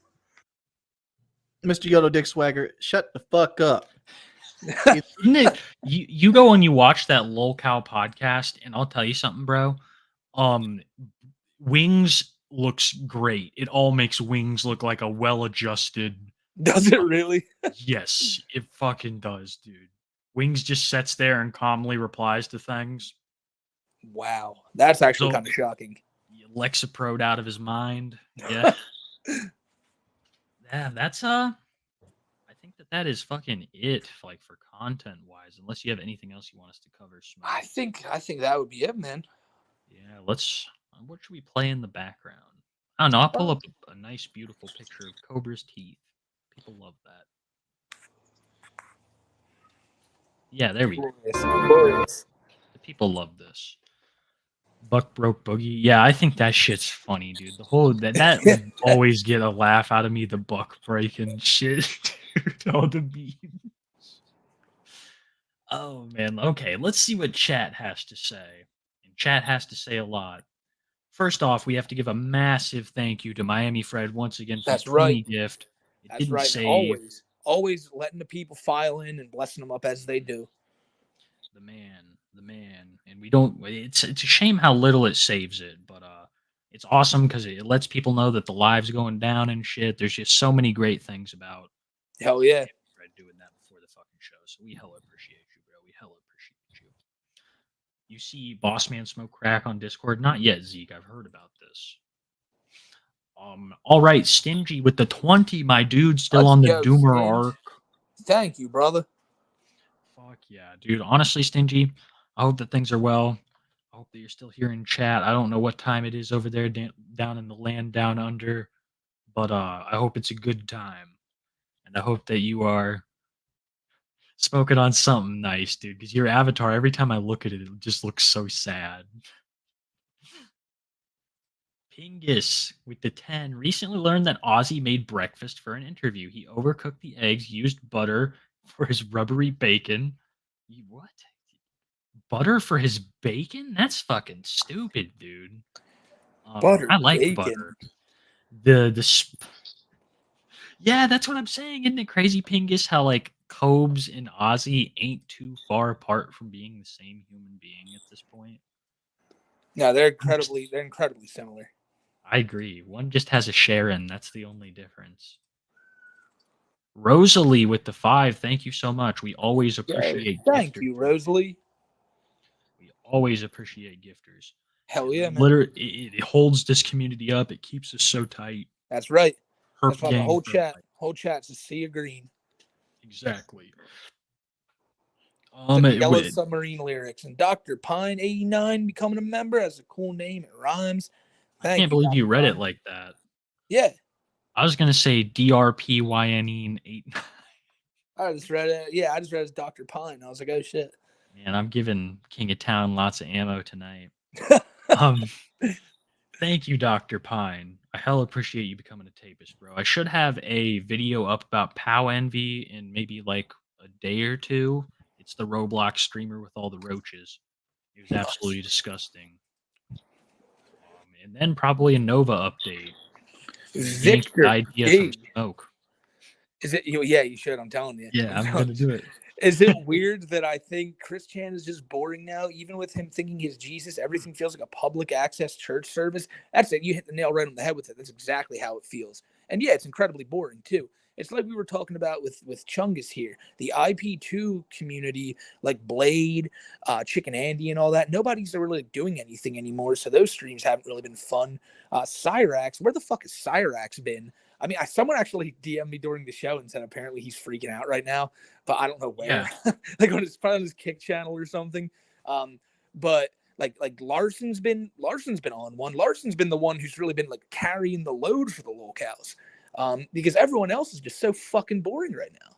Mr. Yellow Dick Swagger, shut the fuck up. Isn't it, you go and you watch that Lol Cow podcast, and I'll tell you something, bro. Wings looks great. It all makes Wings look like a well-adjusted. Does it really? Yes, it fucking does, dude. Wings just sits there and calmly replies to things. Wow, that's actually kind of shocking. Lexaprode out of his mind. Yeah. Yeah, that's I think that is fucking it, like for content wise. Unless you have anything else you want us to cover, Smoke. I think that would be it, man. Yeah, let's. What should we play in the background? I don't know. I'll pull up a nice, beautiful picture of Cobra's teeth. People love that. Yeah, there we go. Glorious. The people love this. Buck Broke Boogie. Yeah, I think that shit's funny, dude. The whole that would always get a laugh out of me. The buck breaking shit, dude. All the memes. Oh man. Okay, let's see what chat has to say. And chat has to say a lot. First off, we have to give a massive thank you to Miami Fred once again for the 20 gift. That's right. Say, always letting the people file in and blessing them up as they do. The man, and we don't. It's a shame how little it saves it, but it's awesome because it lets people know that the live's going down and shit. There's just so many great things about. Hell yeah, Fred doing that before the fucking show, so we hella appreciate you, bro. We hella appreciate you. You see Bossman Smoke Crack on Discord? Not yet, Zeke. I've heard about this. All right, Stingy with the 20, my dude, still on the Doomer arc. Thank you, brother. Fuck yeah, dude. Honestly, Stingy, I hope that things are well. I hope that you're still here in chat. I don't know what time it is over there down in the land down under, but I hope it's a good time. And I hope that you are smoking on something nice, dude, because your avatar, every time I look at it, it just looks so sad. Pingus with the 10 recently learned that Ozzy made breakfast for an interview. He overcooked the eggs, used butter for his rubbery bacon. What? Butter for his bacon? That's fucking stupid, dude. I like bacon. Butter. Yeah, that's what I'm saying. Isn't it crazy, Pingus, how like Cobes and Ozzy ain't too far apart from being the same human being at this point? No, they're incredibly similar. I agree. One just has a Sharon. That's the only difference. Rosalie with the 5. Thank you so much. We always Yo, appreciate thank gifters. you, Rosalie. We always appreciate gifters. Hell yeah, man. Literally, it holds this community up. It keeps us so tight. That's right. Herp That's why the gang whole for chat, life. whole chat's a sea of green. Exactly. It's like It Yellow would- Submarine lyrics. And Dr. Pine 89 becoming a member has a cool name. It rhymes. I can't believe you Dr. read it Pine. like that. Yeah. I was gonna say DRPYNE 8. I just read it. Yeah, I just read it as Dr. Pine. I was like, oh shit. Man, I'm giving King of Town lots of ammo tonight. Thank you, Dr. Pine. I hell appreciate you becoming a tapist, bro. I should have a video up about POW Envy in maybe like a day or two. It's the Roblox streamer with all the roaches. It was absolutely disgusting. And then probably a Nova update. Yanked Victor the idea from G. smoke. Is it? Yeah, you should. I'm telling you. Yeah, I'm gonna do it. Is it weird that I think Chris Chan is just boring now? Even with him thinking he's Jesus, everything feels like a public access church service. That's it. You hit the nail right on the head with it. That's exactly how it feels. And yeah, it's incredibly boring too. It's like we were talking about with Chungus here. The IP2 community, like Blade, Chicken Andy, and all that, nobody's really doing anything anymore. So those streams haven't really been fun. Cyrax, where the fuck has Cyrax been? I mean, someone actually DM'd me during the show and said apparently he's freaking out right now, but I don't know where. Yeah. Like probably on his Kick channel or something. But like Larson's been on one. Larson's been the one who's really been like carrying the load for the locals. Because everyone else is just so fucking boring right now.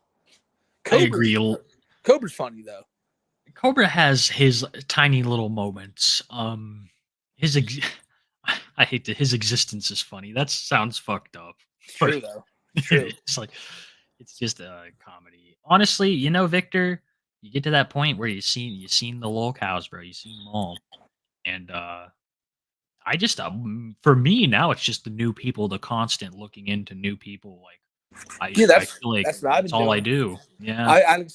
I agree. Cobra's funny though. Cobra has his tiny little moments. His existence is funny. That sounds fucked up. It's true though. It's true. It's like it's just a comedy. Honestly, you know, Victor, you get to that point where you've seen the lol cows, bro. You've seen them all, and I just for me now it's just the new people, the constant looking into new people. Like I feel like that's what I've been all doing. I do. Yeah,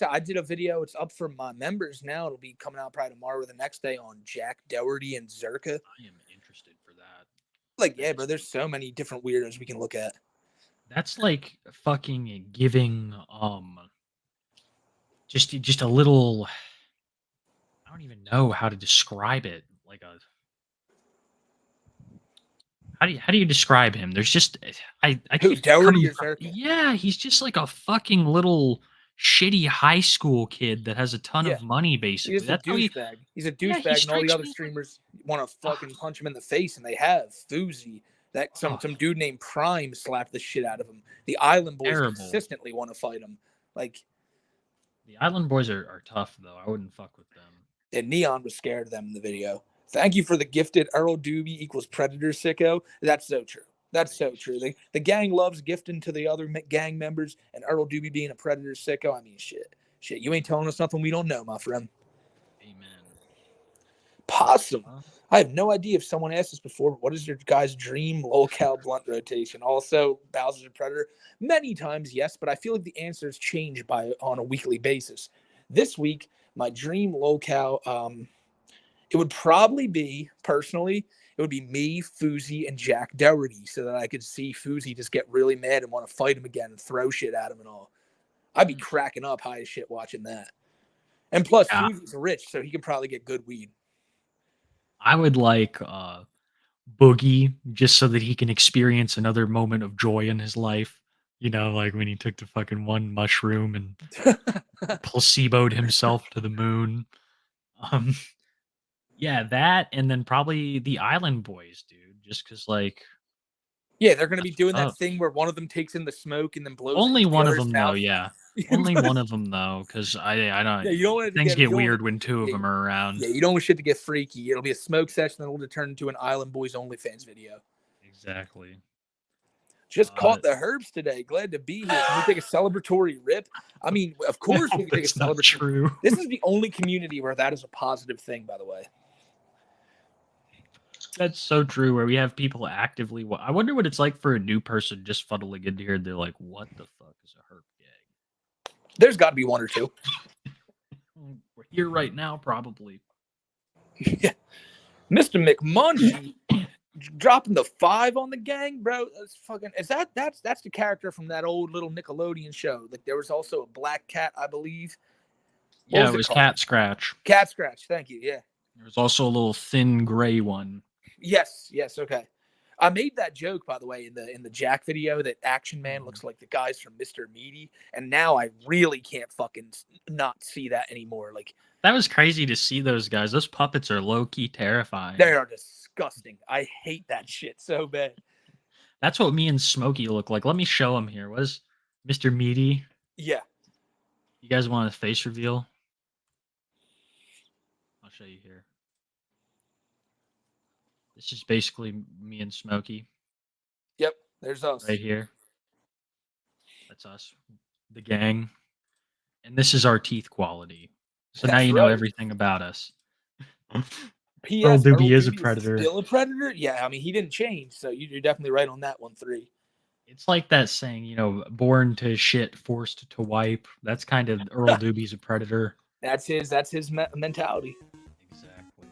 I did a video. It's up for my members now. It'll be coming out probably tomorrow or the next day on Jack Dougherty and Zerka. I am interested for that. Like, yeah, bro. There's so many different weirdos we can look at. That's like fucking giving just a little. I don't even know how to describe it. Like a. How do you describe him? There's just I keep Dougherty or Zerka? Yeah, he's just like a fucking little shitty high school kid that has a ton of money. Basically, He's a douchebag. He's a douchebag, and all the other streamers want to fucking punch him in the face, and they have. Fousey, that some dude named Prime slapped the shit out of him. The Island Boys consistently want to fight him. Like the Island Boys are tough though. I wouldn't fuck with them. And Neon was scared of them in the video. Thank you for the gifted Earl Doobie equals Predator sicko. That's so true. That's so true. The gang loves gifting to the other gang members, and Earl Doobie being a Predator sicko. I mean, shit. You ain't telling us nothing we don't know, my friend. Amen. Possum. I have no idea if someone asked this before, but what is your guys' dream locale blunt rotation? Also, Bowser's a Predator. Many times, yes, but I feel like the answers change on a weekly basis. This week, my dream locale, it would probably be, personally, it would be me, Fousey, and Jack Dougherty, so that I could see Fousey just get really mad and want to fight him again and throw shit at him and all. I'd be cracking up high as shit watching that. And plus, Fousey's rich, so he can probably get good weed. I would like Boogie just so that he can experience another moment of joy in his life. You know, like when he took the fucking one mushroom and placeboed himself to the moon. Yeah, that, and then probably the Island Boys, dude. Just because, like, yeah, they're gonna be doing that thing where one of them takes in the smoke and then blows. Only into the one of other's them, mouth. though. Yeah, only one of them, though, because I don't. Yeah, you don't want it to things get you don't weird want- when two of them are around. Yeah, you don't want shit to get freaky. It'll be a smoke session, then it'll turn into an Island Boys OnlyFans video. Exactly. Just caught the herbs today. Glad to be here. Can we take a celebratory rip? I mean, of course we can take a That's not celebratory. true. This is the only community where that is a positive thing, by the way. That's so true. Where we have people actively. I wonder what it's like for a new person just funneling into here. They're like, "What the fuck is a herp gang?" There's got to be one or two. We're here right now, probably. Yeah. Mr. McMunchie dropping the 5 on the gang, bro. That's the character from that old little Nickelodeon show. Like there was also a black cat, I believe. Yeah, it was Cat Scratch. Cat Scratch, thank you. Yeah. There was also a little thin gray one. Yes, okay. I made that joke, by the way, in the Jack video that Action Man looks like the guys from Mr. Meaty, and now I really can't fucking not see that anymore. Like that was crazy to see those guys. Those puppets are low key terrifying. They are disgusting. I hate that shit so bad. That's what me and Smokey look like. Let me show him here. What is Mr. Meaty? Yeah. You guys want a face reveal? I'll show you here. This is basically me and Smokey. Yep, there's us. Right here. That's us. The gang. And this is our teeth quality. So now you know everything about us. P.S. Earl Doobie is a Doobie predator. Still a predator? Yeah, I mean, he didn't change, so you're definitely right on that one, 3. It's like that saying, you know, born to shit, forced to wipe. That's kind of Earl Doobie's a predator. That's his mentality. Exactly.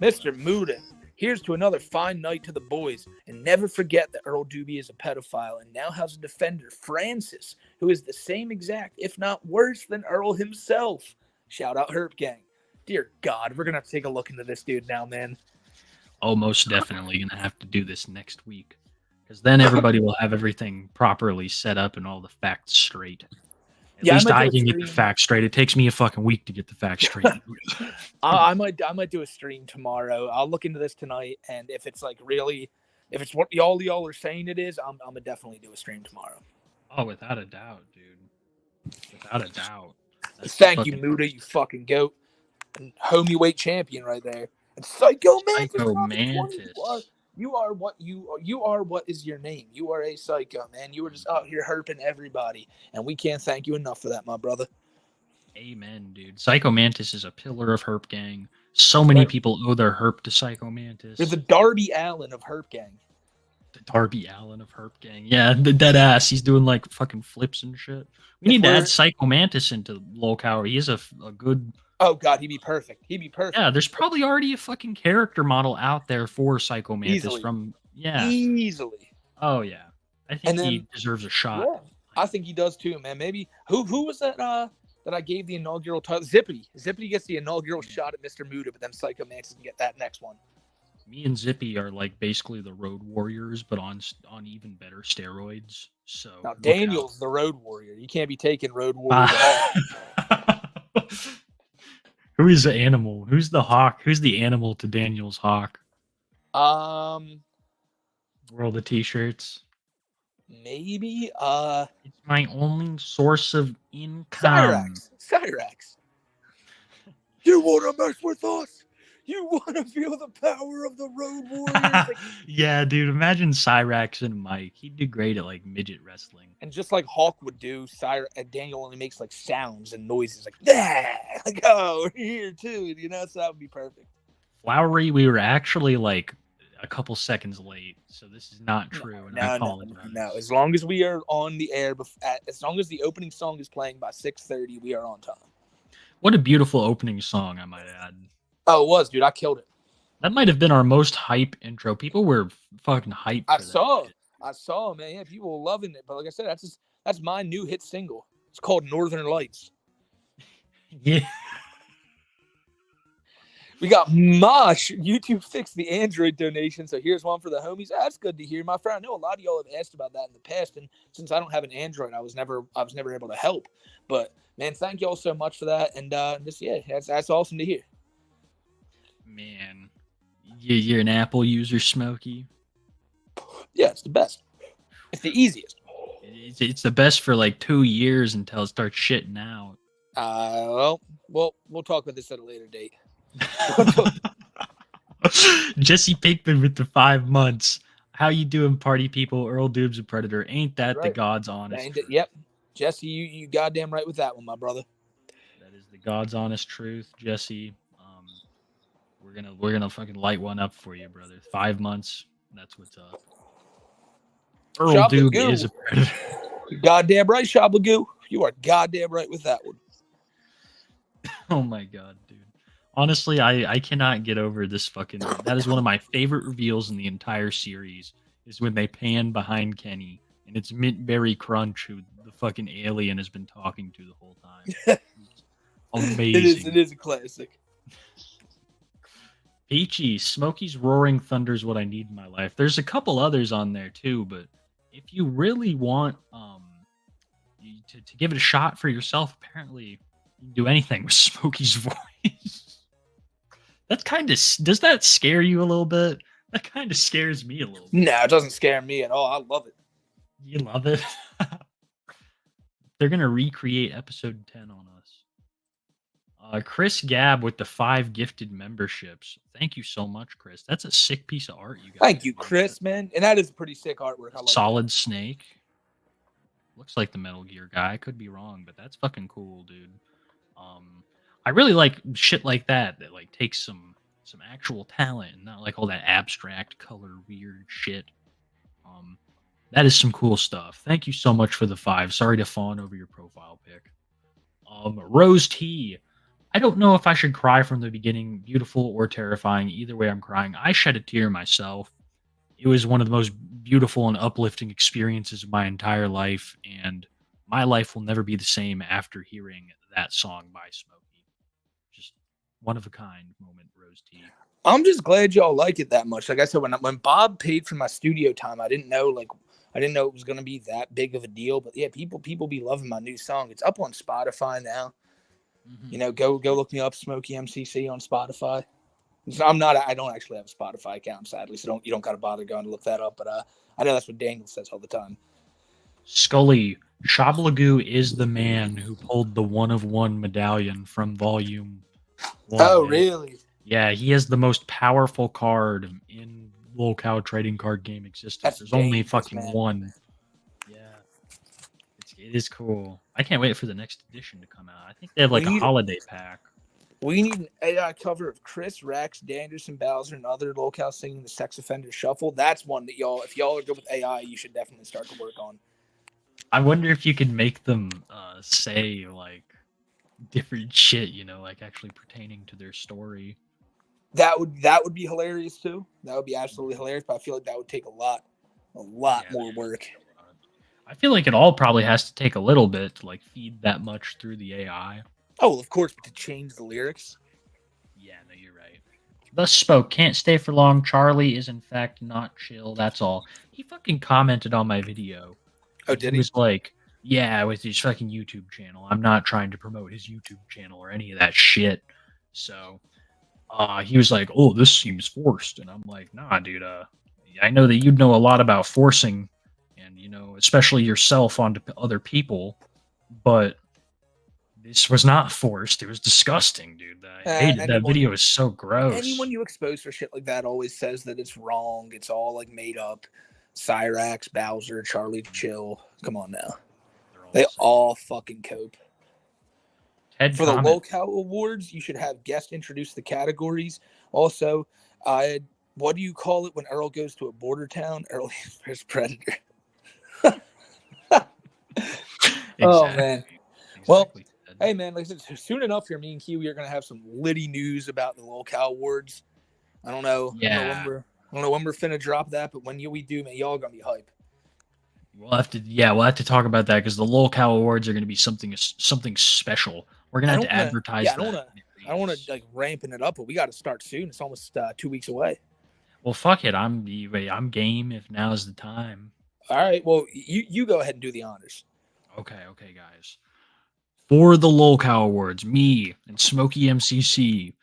Mr. Muda, here's to another fine night to the boys. And never forget that Earl Doobie is a pedophile and now has a defender, Francis, who is the same exact, if not worse than Earl himself. Shout out Herp Gang. Dear God, we're going to have to take a look into this dude now, man. Oh, most definitely going to have to do this next week. Because then everybody will have everything properly set up and all the facts straight. At least I can get the facts straight. It takes me a fucking week to get the facts straight. I might do a stream tomorrow. I'll look into this tonight, and if it's like really, if it's what y'all are saying it is, I'm gonna definitely do a stream tomorrow. Oh, without a doubt, dude. Without a doubt. Thank you, Muda, you fucking goat. And homie weight champion right there. And Psycho Mantis. You are what is your name? You are a psycho, man. You were just out here herping everybody, and we can't thank you enough for that, my brother. Amen, dude. Psycho Mantis is a pillar of Herp Gang. So many people owe their herp to Psycho Mantis. You're the Darby Allin of Herp Gang. The Darby Allin of Herp Gang. Yeah, the dead ass. He's doing like fucking flips and shit. We need to add Psycho Mantis into Lolcower. He is a good... Oh, God, he'd be perfect. He'd be perfect. Yeah, there's probably already a fucking character model out there for Psycho Mantis Easily. from... Yeah. Easily. Oh, yeah. I think he deserves a shot. Yeah, I think he does too, man. Maybe... Who was that that I gave the inaugural title? Zippity. Zippity gets the inaugural shot at Mr. Muda, but then Psycho Mantis can get that next one. Me and Zippy are like basically the Road Warriors, but on even better steroids. So now Daniel's the Road Warrior. You can't be taking Road Warrior at all. Who is the animal? Who's the hawk? Who's the animal to Daniel's hawk? World of T-shirts. Maybe. It's my only source of income. Cyrax. You want to mess with us? You want to feel the power of the Road Warriors? Yeah, dude. Imagine Cyrax and Mike. He'd do great at like midget wrestling. And just like Hawk would do, Daniel only makes like sounds and noises like that. Like, oh, we're here too. You know, so that would be perfect. Flowery, we were actually like a couple seconds late, so this is not true. I apologize. No. As long as we are on the air, as long as the opening song is playing by 6:30, we are on time. What a beautiful opening song, I might add. Oh, it was, dude. I killed it. That might have been our most hype intro. People were fucking hyped. I saw, man. Yeah, people were loving it. But like I said, that's my new hit single. It's called Northern Lights. Yeah. We got Mosh. YouTube fixed the Android donation, so here's one for the homies. That's good to hear, my friend. I know a lot of y'all have asked about that in the past, and since I don't have an Android, I was never able to help. But man, thank y'all so much for that, and that's awesome to hear. Man, you're an Apple user, Smokey. Yeah, it's the best. It's the easiest. It's the best for like 2 years until it starts shitting out. Well, we'll talk about this at a later date. Jesse Pinkman with the 5 months. How you doing, party people? Earl Doob's a predator. Ain't that right. The God's honest? Yep. Jesse, you goddamn right with that one, my brother. That is the God's honest truth, Jesse. We're gonna fucking light one up for you, brother. 5 months. That's what's up. Earl Doob is a predator. You're goddamn right, Shabagoo. You are goddamn right with that one. Oh my god, dude. Honestly, I cannot get over this fucking. That is one of my favorite reveals in the entire series. Is when they pan behind Kenny and it's Mint Berry Crunch, who the fucking alien has been talking to the whole time. It's amazing. It is a classic. Peachy, Smokey's Roaring Thunder is what I need in my life. There's a couple others on there too, but if you really want to give it a shot for yourself, apparently you can do anything with Smokey's voice. That's kind of does that scare you a little bit? That kind of scares me a little bit. No, it doesn't scare me at all. I love it. You love it. They're gonna recreate episode 10 on us. Chris Gabb with the 5 gifted memberships. Thank you so much, Chris. That's a sick piece of art you got. Thank you, Chris, man. And that is a pretty sick artwork. I like Solid that. Snake. Looks like the Metal Gear guy. I could be wrong, but that's fucking cool, dude. I really like shit like that like takes some actual talent and not like all that abstract color weird shit. That is some cool stuff. Thank you so much for the 5. Sorry to fawn over your profile pic. Rose T. I don't know if I should cry from the beginning, beautiful or terrifying. Either way, I'm crying. I shed a tear myself. It was one of the most beautiful and uplifting experiences of my entire life, and my life will never be the same after hearing that song by Smokey. Just one of a kind moment, Rose T. I'm just glad y'all like it that much. Like I said, when Bob paid for my studio time, I didn't know it was gonna be that big of a deal. But yeah, people be loving my new song. It's up on Spotify now. Mm-hmm. You know, go look me up, Smokey MCC on Spotify. I don't actually have a Spotify account, sadly, so you don't gotta bother going to look that up. But I know that's what Daniel says all the time. Scully, Shablagoo is the man who pulled the 1 of 1 medallion from Volume 1. Oh, really? Yeah, he has the most powerful card in locale trading card game existence. There's only fucking one. Yeah, it is cool. I can't wait for the next edition to come out. I think they have like a holiday pack. We need an AI cover of Chris, Rex, Danderson, Bowser, and other locale singing the Sex Offender Shuffle. That's one that if y'all are good with AI, you should definitely start to work on. I wonder if you could make them say like different shit, like actually pertaining to their story. That would be hilarious too. That would be absolutely hilarious, but I feel like that would take a lot more work. I feel like it all probably has to take a little bit to like feed that much through the AI. Oh, well, of course, but to change the lyrics. Yeah, no, you're right. Thus spoke, can't stay for long. Charlie is in fact not chill. That's all. He fucking commented on my video. Oh, did he? He was like, yeah, with his fucking YouTube channel. I'm not trying to promote his YouTube channel or any of that shit. So he was like, oh, this seems forced. And I'm like, nah, dude, I know that you'd know a lot about forcing and, especially yourself onto other people, but this was not forced. It was disgusting, dude. I hated that video. Is so gross. Anyone you expose for shit like that always says that it's wrong. It's all like made up. Cyrax, Bowser, Charlie Chill. Come on now. They all fucking cope. For the locale awards, you should have guests introduce the categories. Also, what do you call it when Earl goes to a border town? Earl vs. Predator. Oh, man. Well, hey, man, like I said, soon enough here, me and Kiwi are going to have some litty news about the locale awards. I don't know. Yeah. I don't know when we're finna drop that, but when we do, man, y'all going to be hype. We'll have to talk about that because the locale awards are going to be something special. We're going to have to advertise that. I don't want to like ramping it up, but we got to start soon. It's almost 2 weeks away. Well, fuck it. I'm game if now's the time. All right. Well, you go ahead and do the honors. Okay, guys. For the locale awards, me and Smokey MCC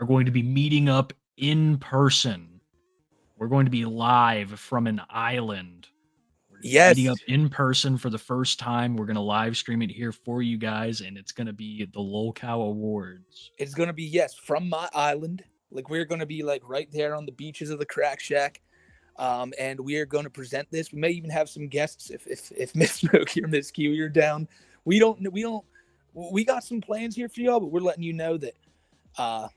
are going to be meeting up in person. We're going to be live from an island. Yes. Meeting up in person for the first time. We're going to live stream it here for you guys, and it's going to be the locale awards. It's going to be, yes, from my island. Like, we're going to be, like, right there on the beaches of the Crack Shack. And we are going to present this. We may even have some guests if Miss Smokey or Miss Kiwi are down. We got some plans here for y'all, but we're letting you know that I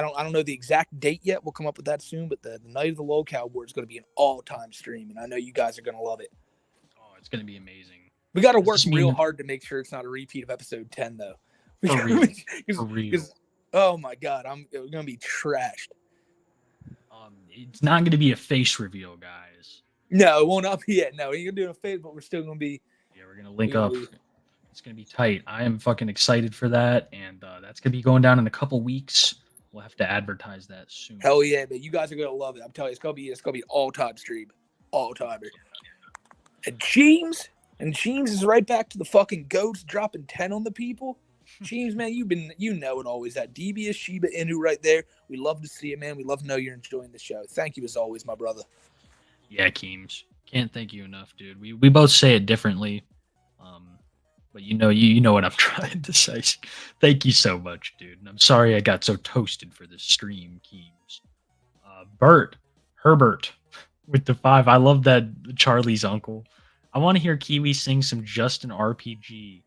don't know the exact date yet. We'll come up with that soon, but the night of the locale award is going to be an all-time stream, and I know you guys are going to love it. Oh, it's going to be amazing. We got to work real hard to make sure it's not a repeat of episode 10, though. For real. Oh my god, I'm gonna be trashed. It's not going to be a face reveal, guys. No, it won't not be yet. No, you're doing a fade, but we're still gonna be. Yeah, we're going to link up. It's going to be tight. I am fucking excited for that, and that's going to be going down in a couple weeks. We'll have to advertise that soon. Hell yeah, man! You guys are gonna love it. I'm telling you, it's gonna be an all-time stream, all-timer. And James is right back to the fucking goats, dropping 10 on the people. James, man, you know it always. That devious Shiba Inu right there. We love to see it, man. We love to know you're enjoying the show. Thank you as always, my brother. Yeah, Keems. Can't thank you enough, dude. We both say it differently. But you know what I'm trying to say. Thank you so much, dude. And I'm sorry I got so toasted for this stream, Keems. Herbert with the 5. I love that Charlie's uncle. I want to hear Kiwi sing some Just an RPG.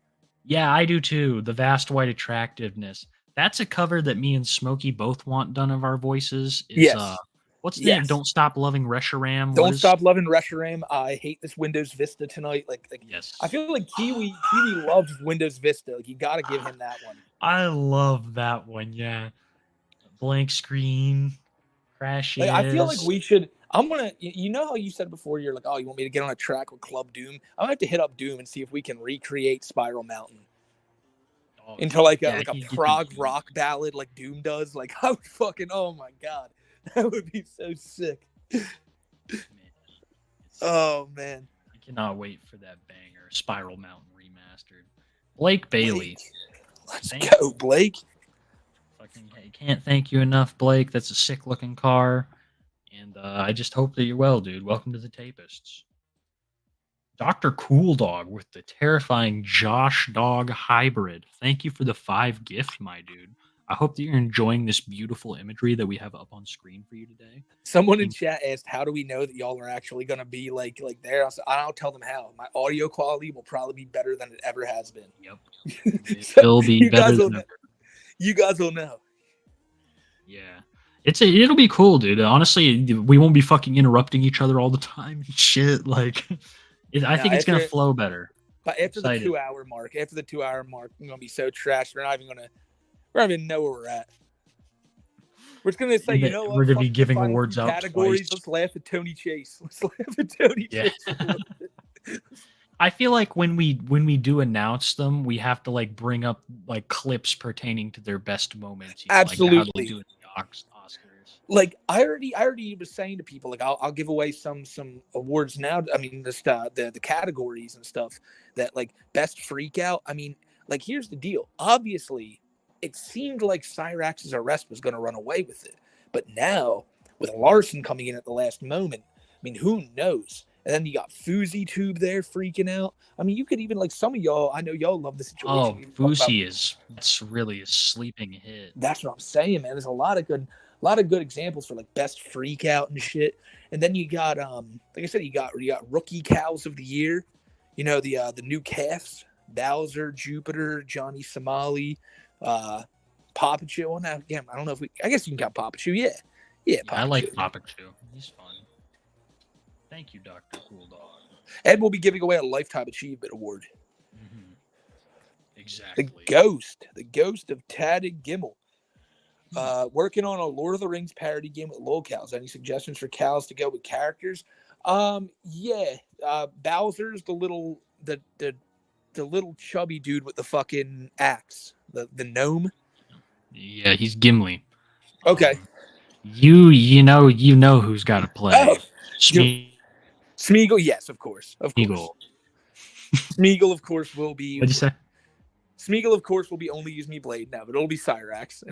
Yeah, I do too. The Vast White Attractiveness. That's a cover that me and Smokey both want done of our voices. It's, Yes. What's the name? Don't Stop Loving Reshiram. Don't Stop Loving Reshiram. I hate this Windows Vista tonight. Like yes. I feel like Kiwi loves Windows Vista. Like you got to give him that one. I love that one. Yeah. Blank screen. Crashes. Like, I feel like we should. I'm gonna. You know how you said before? You're like, oh, you want me to get on a track with Club Doom? I'm gonna have to hit up Doom and see if we can recreate Spiral Mountain into like a prog rock ballad like Doom does. Like I would fucking. Oh my god. That would be so sick. Oh man, I cannot wait for that banger, Spiral Mountain remastered. Blake Bailey, let's go, Blake. Fucking, I can't thank you enough, Blake. That's a sick looking car, and I just hope that you're well, dude. Welcome to the Tapists. Dr. Cool Dog with the terrifying Josh Dog hybrid. Thank you for the 5 gift, my dude. I hope that you're enjoying this beautiful imagery that we have up on screen for you today. Someone in chat asked, "How do we know that y'all are actually going to be like there?" I'll tell them how. My audio quality will probably be better than it ever has been. Yep, it will be better than ever. You guys will know. Yeah, it'll be cool, dude. Honestly, we won't be fucking interrupting each other all the time. Shit, like I think it's gonna flow better. But after the 2-hour mark, I'm gonna be so trashed. We're not even know where we're at. We're just gonna say, you know what? We're gonna be giving awards out categories. twice. Let's laugh at Tony Chase. Chase. I feel like when we do announce them, we have to like bring up like clips pertaining to their best moments. Absolutely. Like how they do it in the Oscars. Like I already was saying to people, like I'll give away some awards now. I mean, just the categories and stuff that like best freak out. I mean, like here's the deal. Obviously, it seemed like Cyrax's arrest was going to run away with it. But now, with Larson coming in at the last moment, I mean, who knows? And then you got Fousey Tube there freaking out. I mean, you could even, like, some of y'all, I know y'all love the situation. Oh, Fousey it's really a sleeping hit. That's what I'm saying, man. There's a lot of good examples for, like, best freak out and shit. And then you got, like I said, you got rookie cows of the year. You know, the new calves, Bowser, Jupiter, Johnny Somali, Papachu. Well, now again, I don't know if I guess you can count Papachu. Yeah, I like Papachu. He's fun. Thank you, Dr. Cool Dog. Ed will be giving away a Lifetime Achievement Award. Mm-hmm. Exactly. The ghost of Tad Gimmel. Working on a Lord of the Rings parody game with locals. Any suggestions for cows to go with characters? Yeah. Bowser's the little chubby dude with the fucking axe. The gnome. Yeah, he's Gimli. Okay. You know who's got to play. Oh, Smeagol, yes, of course. Smeagol. Smeagol, of course, will be. What'd you say? Smeagol, of course, will be Only Use Me Blade now, but it'll be Cyrax.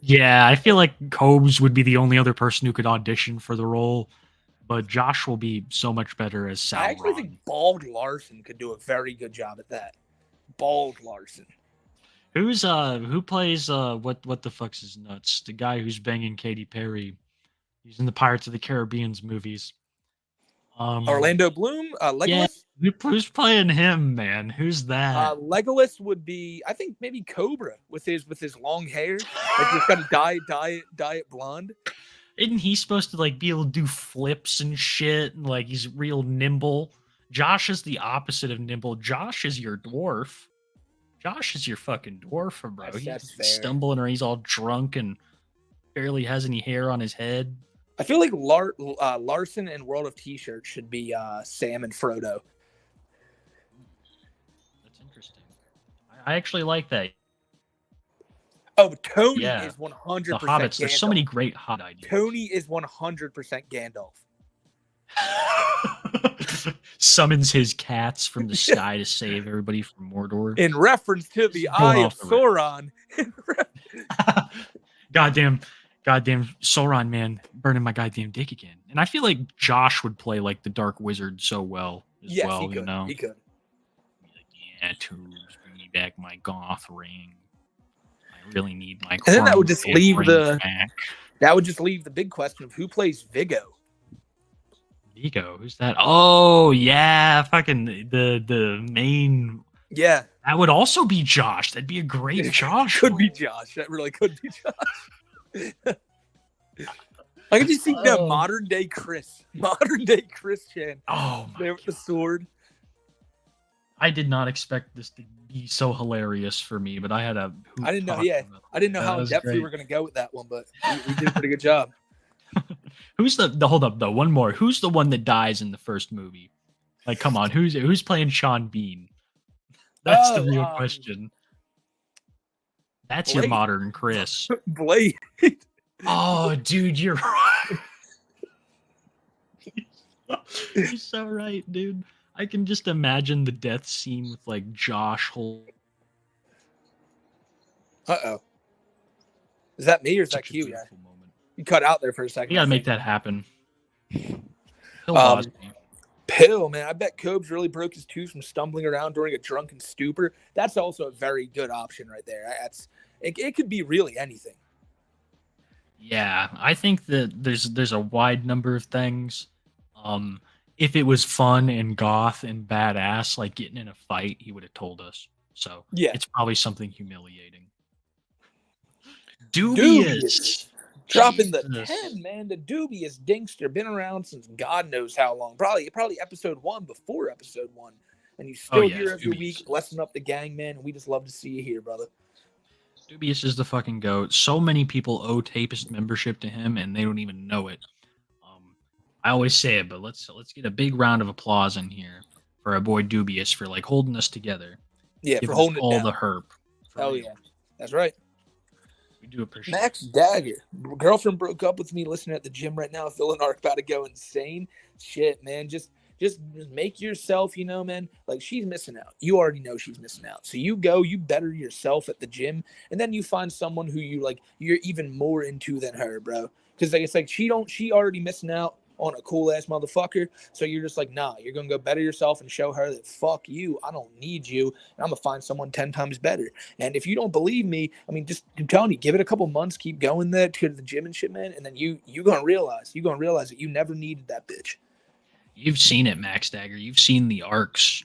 Yeah, I feel like Cobes would be the only other person who could audition for the role, but Josh will be so much better as Sauron. I actually think Bald Larson could do a very good job at that. Bald Larson. Who plays what the fuck's his nuts? The guy who's banging Katy Perry. He's in the Pirates of the Caribbean's movies. Orlando Bloom, Legolas. Yeah, who's playing him, man? Who's that? Legolas would be, I think, maybe Cobra with his long hair. Like he's got to dye it blonde. Isn't he supposed to like be able to do flips and shit? And, like he's real nimble. Josh is the opposite of nimble. Josh is your dwarf. Josh is your fucking dwarf, bro. That's He's fair. stumbling around. He's all drunk and barely has any hair on his head. I feel like Larson and World of T-Shirts should be Sam and Frodo. That's interesting. I actually like that. Oh, Tony Yeah. is 100% The Hobbits. Gandalf. There's so many great Hobbit ideas. Tony is 100% Gandalf. Summons his cats from the sky to save everybody from Mordor. In reference to the Go Eye of off the rails. Sauron. goddamn Sauron, man, burning my goddamn dick again. And I feel like Josh would play like the Dark Wizard so well as Yes, well, he could. you know. He could. Yeah, Tubes, bring me back my goth ring. I really need my. And then that would just Chrome leave ring the back. that would just leave the big question of who plays Viggo. Vigo, who's that? Oh yeah, fucking the main. Yeah, that would also be Josh. That'd be a great Josh. Could be Josh. That really could be Josh. I could just see the modern day Chris Chan. Oh my there with the sword. I did not expect this to be so hilarious for me, but I had a. I didn't know. Yeah, I didn't know how in depth we were going to go with that one, but we did a pretty good job. Who's the hold up though? One more. Who's the one that dies in the first movie? Like, come on, who's playing Sean Bean? That's the real question. That's Blade. your modern Chris. Blade. Oh, dude, you're right. You're so right, dude. I can just imagine the death scene with like Josh Hole. Uh-oh. Is that me or is that Q? Yeah. You cut out there for a second. You gotta make that happen. Bill Cosby. Pill, man. I bet Cobes really broke his tooth from stumbling around during a drunken stupor. That's also a very good option right there. It could be really anything. Yeah, I think that there's a wide number of things. If it was fun and goth and badass, like getting in a fight, he would have told us. So yeah, it's probably something humiliating. Dubious. Dropping the 10, man. The dubious Dinkster. Been around since God knows how long. Probably episode 1 before episode 1. And you still here every week, blessing up the gang, man. And we just love to see you here, brother. Dubious is the fucking GOAT. So many people owe Tapest membership to him, and they don't even know it. I always say it, but let's get a big round of applause in here for our boy Dubious for like holding us together. Yeah, Give for holding all it down. the herp. Oh yeah, that's right. We do appreciate Max Dagger. Girlfriend broke up with me listening at the gym right now. Feeling about to go insane. Shit, man. Just make yourself, you know, man. Like, she's missing out. You already know she's missing out. So you go, you better yourself at the gym, and then you find someone who you're even more into than her, bro. Because it's like she already missing out on a cool ass motherfucker. So you're just like, nah, you're gonna go better yourself and show her that fuck you. I don't need you. And I'm gonna find someone 10 times better. And if you don't believe me, I mean, I'm telling you, give it a couple months, keep going there to the gym and shit, man. And then you're gonna realize that you never needed that bitch. You've seen it, Max Dagger. You've seen the arcs.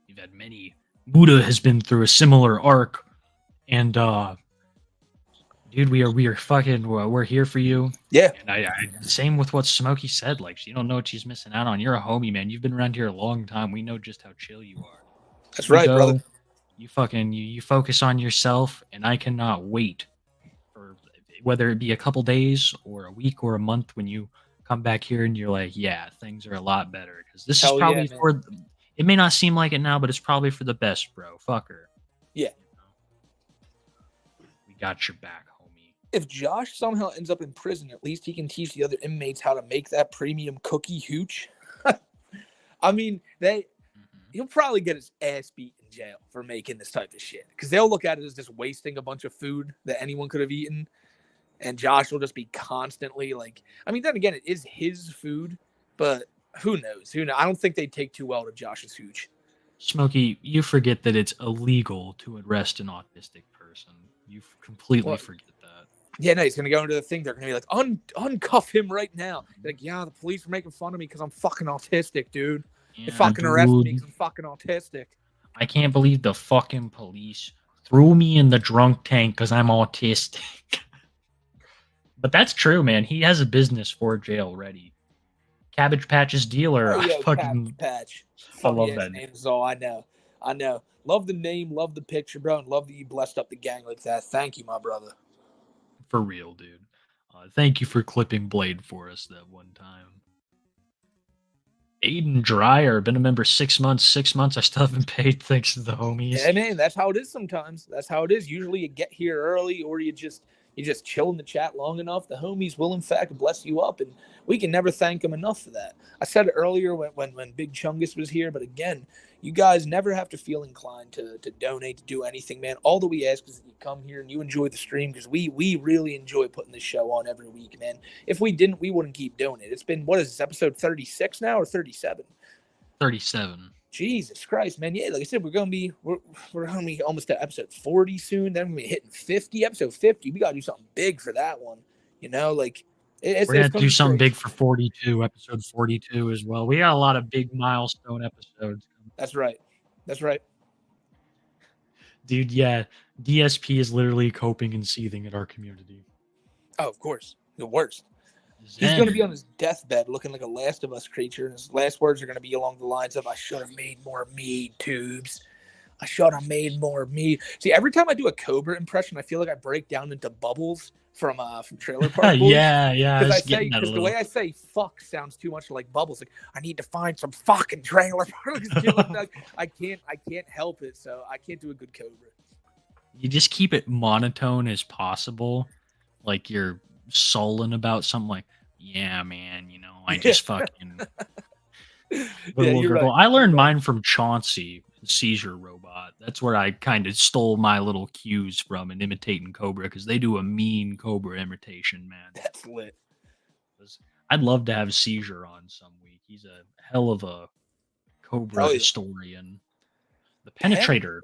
You've had many. Buddha has been through a similar arc. And dude, we're here for you. Yeah. And I same with what Smokey said. Like, you don't know what she's missing out on. You're a homie, man. You've been around here a long time. We know just how chill you are. That's right, brother. You you focus on yourself, and I cannot wait for whether it be a couple days or a week or a month when you come back here and you're like, yeah, things are a lot better. Because this is probably it may not seem like it now, but it's probably for the best, bro. Fuck her. Yeah. We got your back. If Josh somehow ends up in prison, at least he can teach the other inmates how to make that premium cookie hooch. I mean, he'll probably get his ass beat in jail for making this type of shit. Because they'll look at it as just wasting a bunch of food that anyone could have eaten. And Josh will just be constantly like, I mean, then again, it is his food, but who knows? I don't think they'd take too well to Josh's hooch. Smokey, you forget that it's illegal to arrest an autistic person. You completely forget that. Yeah, no, he's going to go into the thing. They're going to be like, uncuff him right now. Like, yeah, the police are making fun of me because I'm fucking autistic, dude. Yeah, they fucking arrested me because I'm fucking autistic. I can't believe the fucking police threw me in the drunk tank because I'm autistic. But that's true, man. He has a business for jail ready. Cabbage Patch's dealer. Oh, yeah, Cabbage Patch. I love that name is all I know. I know. Love the name, love the picture, bro, and love that you blessed up the gang like that. Thank you, my brother. For real, dude. Thank you for clipping Blade for us that one time. Aiden Dreyer, been a member 6 months. 6 months, I still haven't paid thanks to the homies. Yeah, man, that's how it is sometimes. That's how it is. Usually you get here early or you just chill in the chat long enough. The homies will in fact bless you up, and we can never thank them enough for that. I said it earlier when Big Chungus was here, but again, you guys never have to feel inclined to donate, to do anything, man. All that we ask is that you come here and you enjoy the stream, because we really enjoy putting this show on every week, man. If we didn't, we wouldn't keep doing it. It's been, what is this, episode 36 now or 37? 37. Jesus Christ, man. Yeah, like I said, we're gonna be almost at episode 40 soon. Then we're gonna be hitting 50. Episode 50. We gotta do something big for that one. You know, like we're gonna do something big for 42, episode 42 as well. We got a lot of big milestone episodes. That's right. That's right. Dude, yeah. DSP is literally coping and seething at our community. Oh, of course. The worst. Zen. He's going to be on his deathbed looking like a Last of Us creature, and his last words are going to be along the lines of, I should have made more mead tubes. I should have made more mead. See, every time I do a Cobra impression, I feel like I break down into bubbles from Trailer Park Boys. yeah. Because the way I say fuck sounds too much like bubbles. Like, I need to find some fucking Trailer Park. I can't help it, so I can't do a good Cobra. You just keep it monotone as possible. Like you're sullen about something, like, yeah, man, you know, I just fucking right. I learned mine from Chauncey, Seizure Robot. That's where I kind of stole my little cues from and imitating Cobra, because they do a mean Cobra imitation, man. That's lit. I'd love to have Seizure on some week. He's a hell of a Cobra historian. The Penetrator.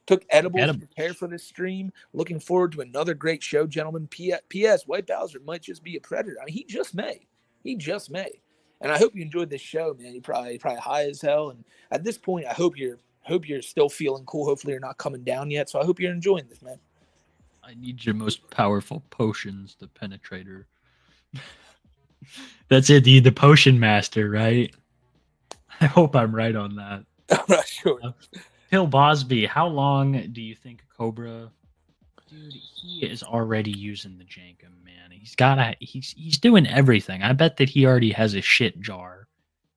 Took edibles to prepare for this stream. Looking forward to another great show, gentlemen. P.S. White Bowser might just be a predator. I mean, he just may. And I hope you enjoyed this show, man. You're probably high as hell. And at this point, I hope you're still feeling cool. Hopefully, you're not coming down yet. So I hope you're enjoying this, man. I need your most powerful potions, the Penetrator. That's it, the potion master, right? I hope I'm right on that. I'm not sure. Phil Bosby, how long do you think Cobra? Dude, he is already using the Jankum, man. He's doing everything. I bet that he already has a shit jar.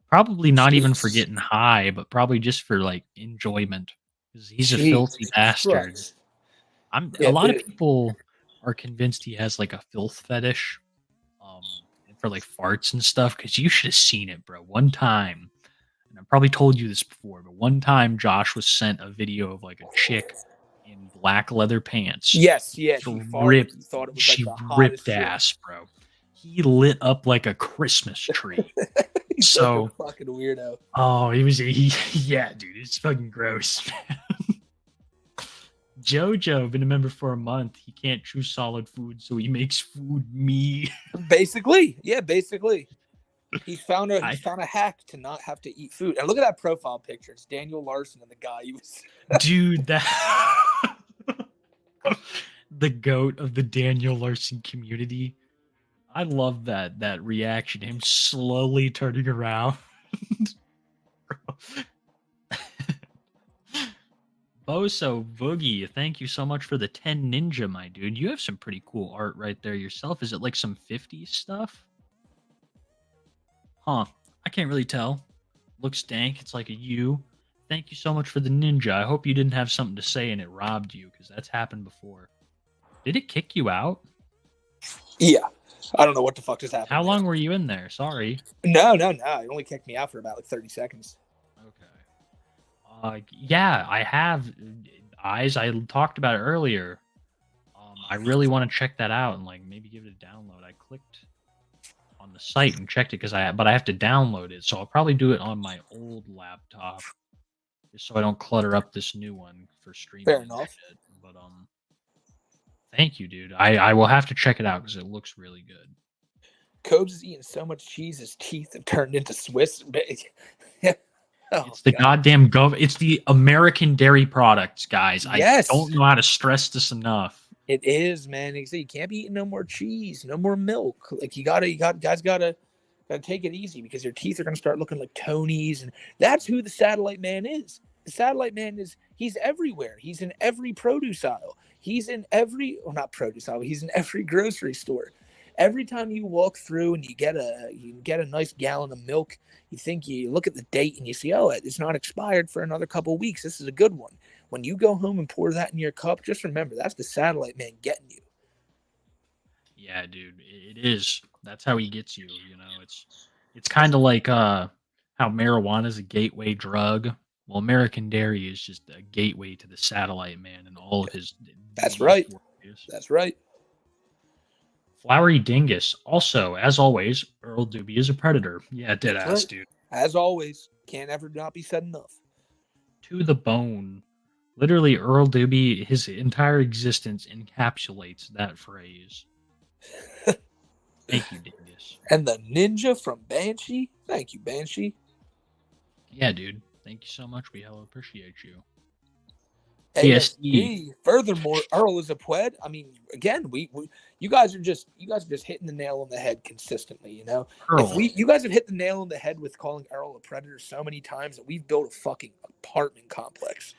Probably not even for getting high, but probably just for like enjoyment. Because he's a filthy bastard. A lot of people are convinced he has like a filth fetish, for like farts and stuff. Because you should have seen it, bro. One time. I've probably told you this before, but one time Josh was sent a video of like a chick in black leather pants. Yes. She ripped ass, bro. He lit up like a Christmas tree. So fucking weirdo. Oh, yeah, dude, it's fucking gross, man. Jojo, been a member for a month. He can't chew solid food, so he makes food me. Basically. He found a hack to not have to eat food. And look at that profile picture. It's Daniel Larson and the guy he was. Dude, that the goat of the Daniel Larson community. I love that reaction. Him slowly turning around. Boso Boogie, thank you so much for the 10 ninja, my dude. You have some pretty cool art right there yourself. Is it like some 50s stuff? Huh. I can't really tell. Looks dank. It's like a U. Thank you so much for the ninja. I hope you didn't have something to say and it robbed you, because that's happened before. Did it kick you out? Yeah. I don't know what the fuck just happened. How long were you in there? Sorry. No. It only kicked me out for about like 30 seconds. Okay. Yeah, I have eyes. I talked about it earlier. I really want to check that out and like maybe give it a download. I clicked on the site and checked it but I have to download it, so I'll probably do it on my old laptop just so I don't clutter up this new one for streaming. Fair enough. Shit. But thank you, dude. I will have to check it out because it looks really good. Cobes is eating so much cheese his teeth have turned into Swiss. It's the goddamn it's the American dairy products, guys. Yes. I don't know how to stress this enough. It is, man. You can't be eating no more cheese, no more milk. Like guys gotta take it easy, because your teeth are gonna start looking like Tony's, and that's who the satellite man is. The satellite man he's everywhere. He's in every produce aisle. He's in every, well, not produce aisle, he's in every grocery store. Every time you walk through and you get a nice gallon of milk, you look at the date and you see, oh, it's not expired for another couple of weeks. This is a good one. When you go home and pour that in your cup, just remember that's the satellite man getting you. Yeah, dude, it is. That's how he gets you. You know, it's kind of like how marijuana is a gateway drug. Well, American Dairy is just a gateway to the satellite man and all of his. That's right. That's right. Flowery Dingus. Also, as always, Earl Doobie is a predator. Yeah, dead ass, right. dude. As always, can't ever not be said enough. To the bone. Literally, Earl Doobie, his entire existence encapsulates that phrase. Thank you, Dingus. And the ninja from Banshee. Thank you, Banshee. Yeah, dude. Thank you so much. We hella appreciate you. ASD. Furthermore, Earl is a pwed. I mean, again, you guys are just hitting the nail on the head consistently. You know, Earl. You guys have hit the nail on the head with calling Earl a predator so many times that we've built a fucking apartment complex.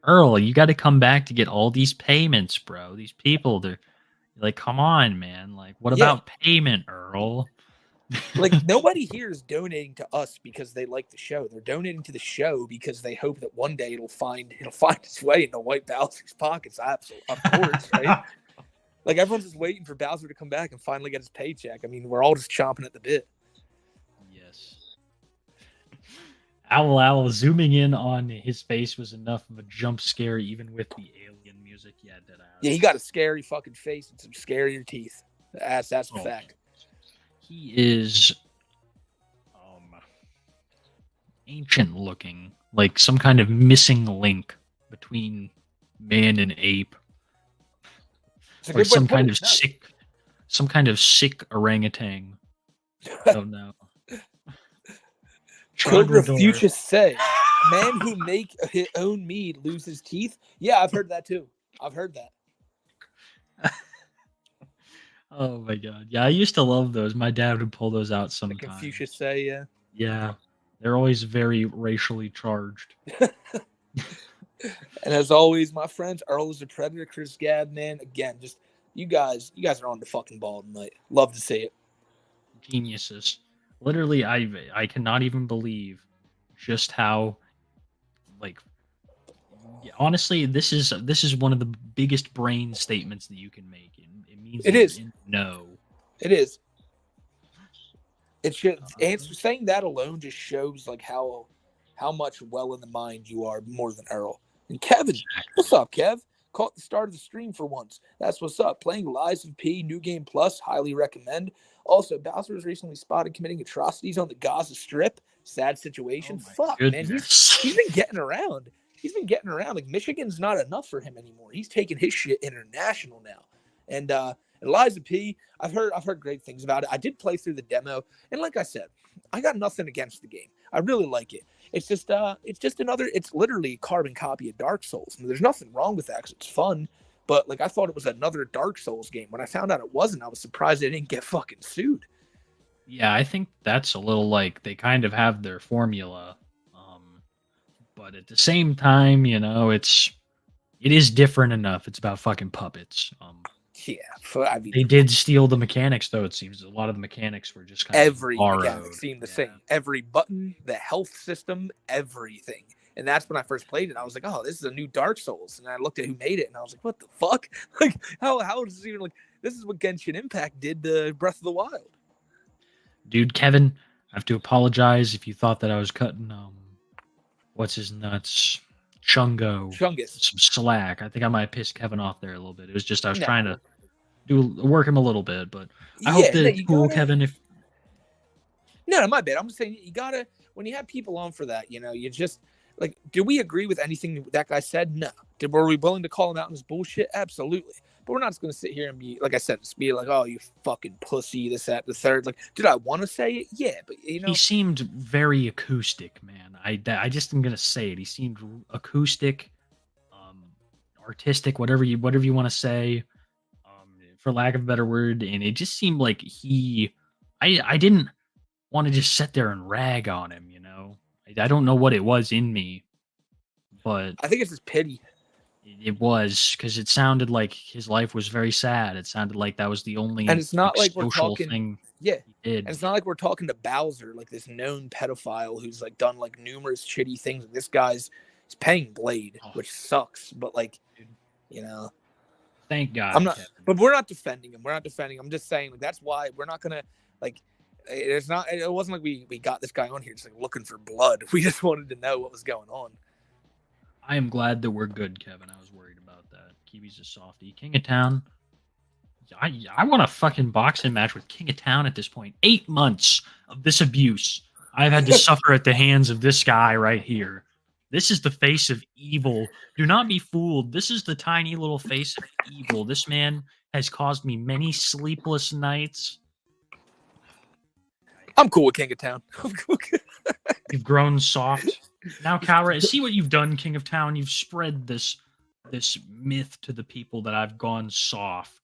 Earl, you got to come back to get all these payments, bro. These people, they're like, come on, man. Like, what about payment, Earl? Like, nobody here is donating to us because they like the show. They're donating to the show because they hope that one day it'll find its way into White Bowser's pockets. Absolutely, of course, right? Like, everyone's just waiting for Bowser to come back and finally get his paycheck. I mean, we're all just chomping at the bit. Yes. Owl zooming in on his face was enough of a jump scare, even with the alien music. Yeah, deadass. Yeah, he got a scary fucking face and some scarier teeth. That's a fact. He is ancient looking, like some kind of missing link between man and ape. Or some kind of sick orangutan. Oh no. Could Confucius say, man who make his own mead loses teeth? Yeah, I've heard that too. I've heard that. Oh my god. Yeah, I used to love those. My dad would pull those out sometimes. The Confucius say, yeah. Yeah. They're always very racially charged. And as always, my friends, Earl is a predator, Chris Gab, man. Again, just you guys are on the fucking ball tonight. Love to see it. Geniuses. Literally, I cannot even believe just how, like, honestly, this is one of the biggest brain statements that you can make. It means it is. No. It is. It should saying that alone just shows like how much well in the mind you are more than Earl. And Kevin, what's up, Kev? Caught the start of the stream for once. That's what's up. Playing Lies of P, New Game Plus, highly recommend. Also, Bowser was recently spotted committing atrocities on the Gaza Strip. Sad situation. Fuck, goodness. Man. He's been getting around. He's been getting around. Like, Michigan's not enough for him anymore. He's taking his shit international now. And Lies of P, I've heard great things about it. I did play through the demo, and like I said, I got nothing against the game. I really like it. It's literally a carbon copy of Dark Souls. I mean, there's nothing wrong with that because it's fun. But like, I thought it was another Dark Souls game. When I found out it wasn't, I was surprised they didn't get fucking sued. Yeah, I think that's a little like they kind of have their formula, but at the same time, you know, it is different enough. It's about fucking puppets. Yeah, they did steal the mechanics, though. It seems a lot of the mechanics were just kind of borrowed. Mechanic seemed the same. Every button, the health system, everything. And that's when I first played it. I was like, "Oh, this is a new Dark Souls." And I looked at who made it, and I was like, "What the fuck? Like, how is this even like? This is what Genshin Impact did to Breath of the Wild." Dude, Kevin, I have to apologize if you thought that I was cutting what's his nuts. Chungus some slack. I think I might have pissed Kevin off there a little bit. It was just I was trying to work him a little bit, but I hope that it's cool, Kevin. If no, my bad. I'm just saying you gotta when you have people on for that, you know, you just like. Do we agree with anything that guy said? No. Were we willing to call him out on his bullshit? Absolutely. But we're not just going to sit here and be, like I said, just be like, oh, you fucking pussy, this, that, the third. Like, did I want to say it? Yeah, but, you know. He seemed very acoustic, man. I just am going to say it. He seemed acoustic, artistic, whatever you want to say, for lack of a better word. And it just seemed like I didn't want to just sit there and rag on him, you know. I don't know what it was in me, but I think it's just pity. it was because it sounded like his life was very sad. It sounded like that was the only And it's not like we're social talking. thing Yeah. he did. And it's not like we're talking to Bowser, like this known pedophile who's like done like numerous shitty things. This guy's paying Blade, which sucks. But like, you know, Thank God. I'm not. Kevin. But we're not defending him. We're not defending him. I'm just saying like that's why we're not gonna like. It's not. It wasn't like we got this guy on here just like looking for blood. We just wanted to know what was going on. I am glad that we're good, Kevin. I was worried about that. Kiwi's a softie. King of Town. I want a fucking boxing match with King of Town at this point. 8 months of this abuse I've had to suffer at the hands of this guy right here. This is the face of evil. Do not be fooled. This is the tiny little face of evil. This man has caused me many sleepless nights. I'm cool with King of Town. I'm cool. You've grown soft. Now, Calra, see what you've done, King of Town. You've spread this myth to the people that I've gone soft.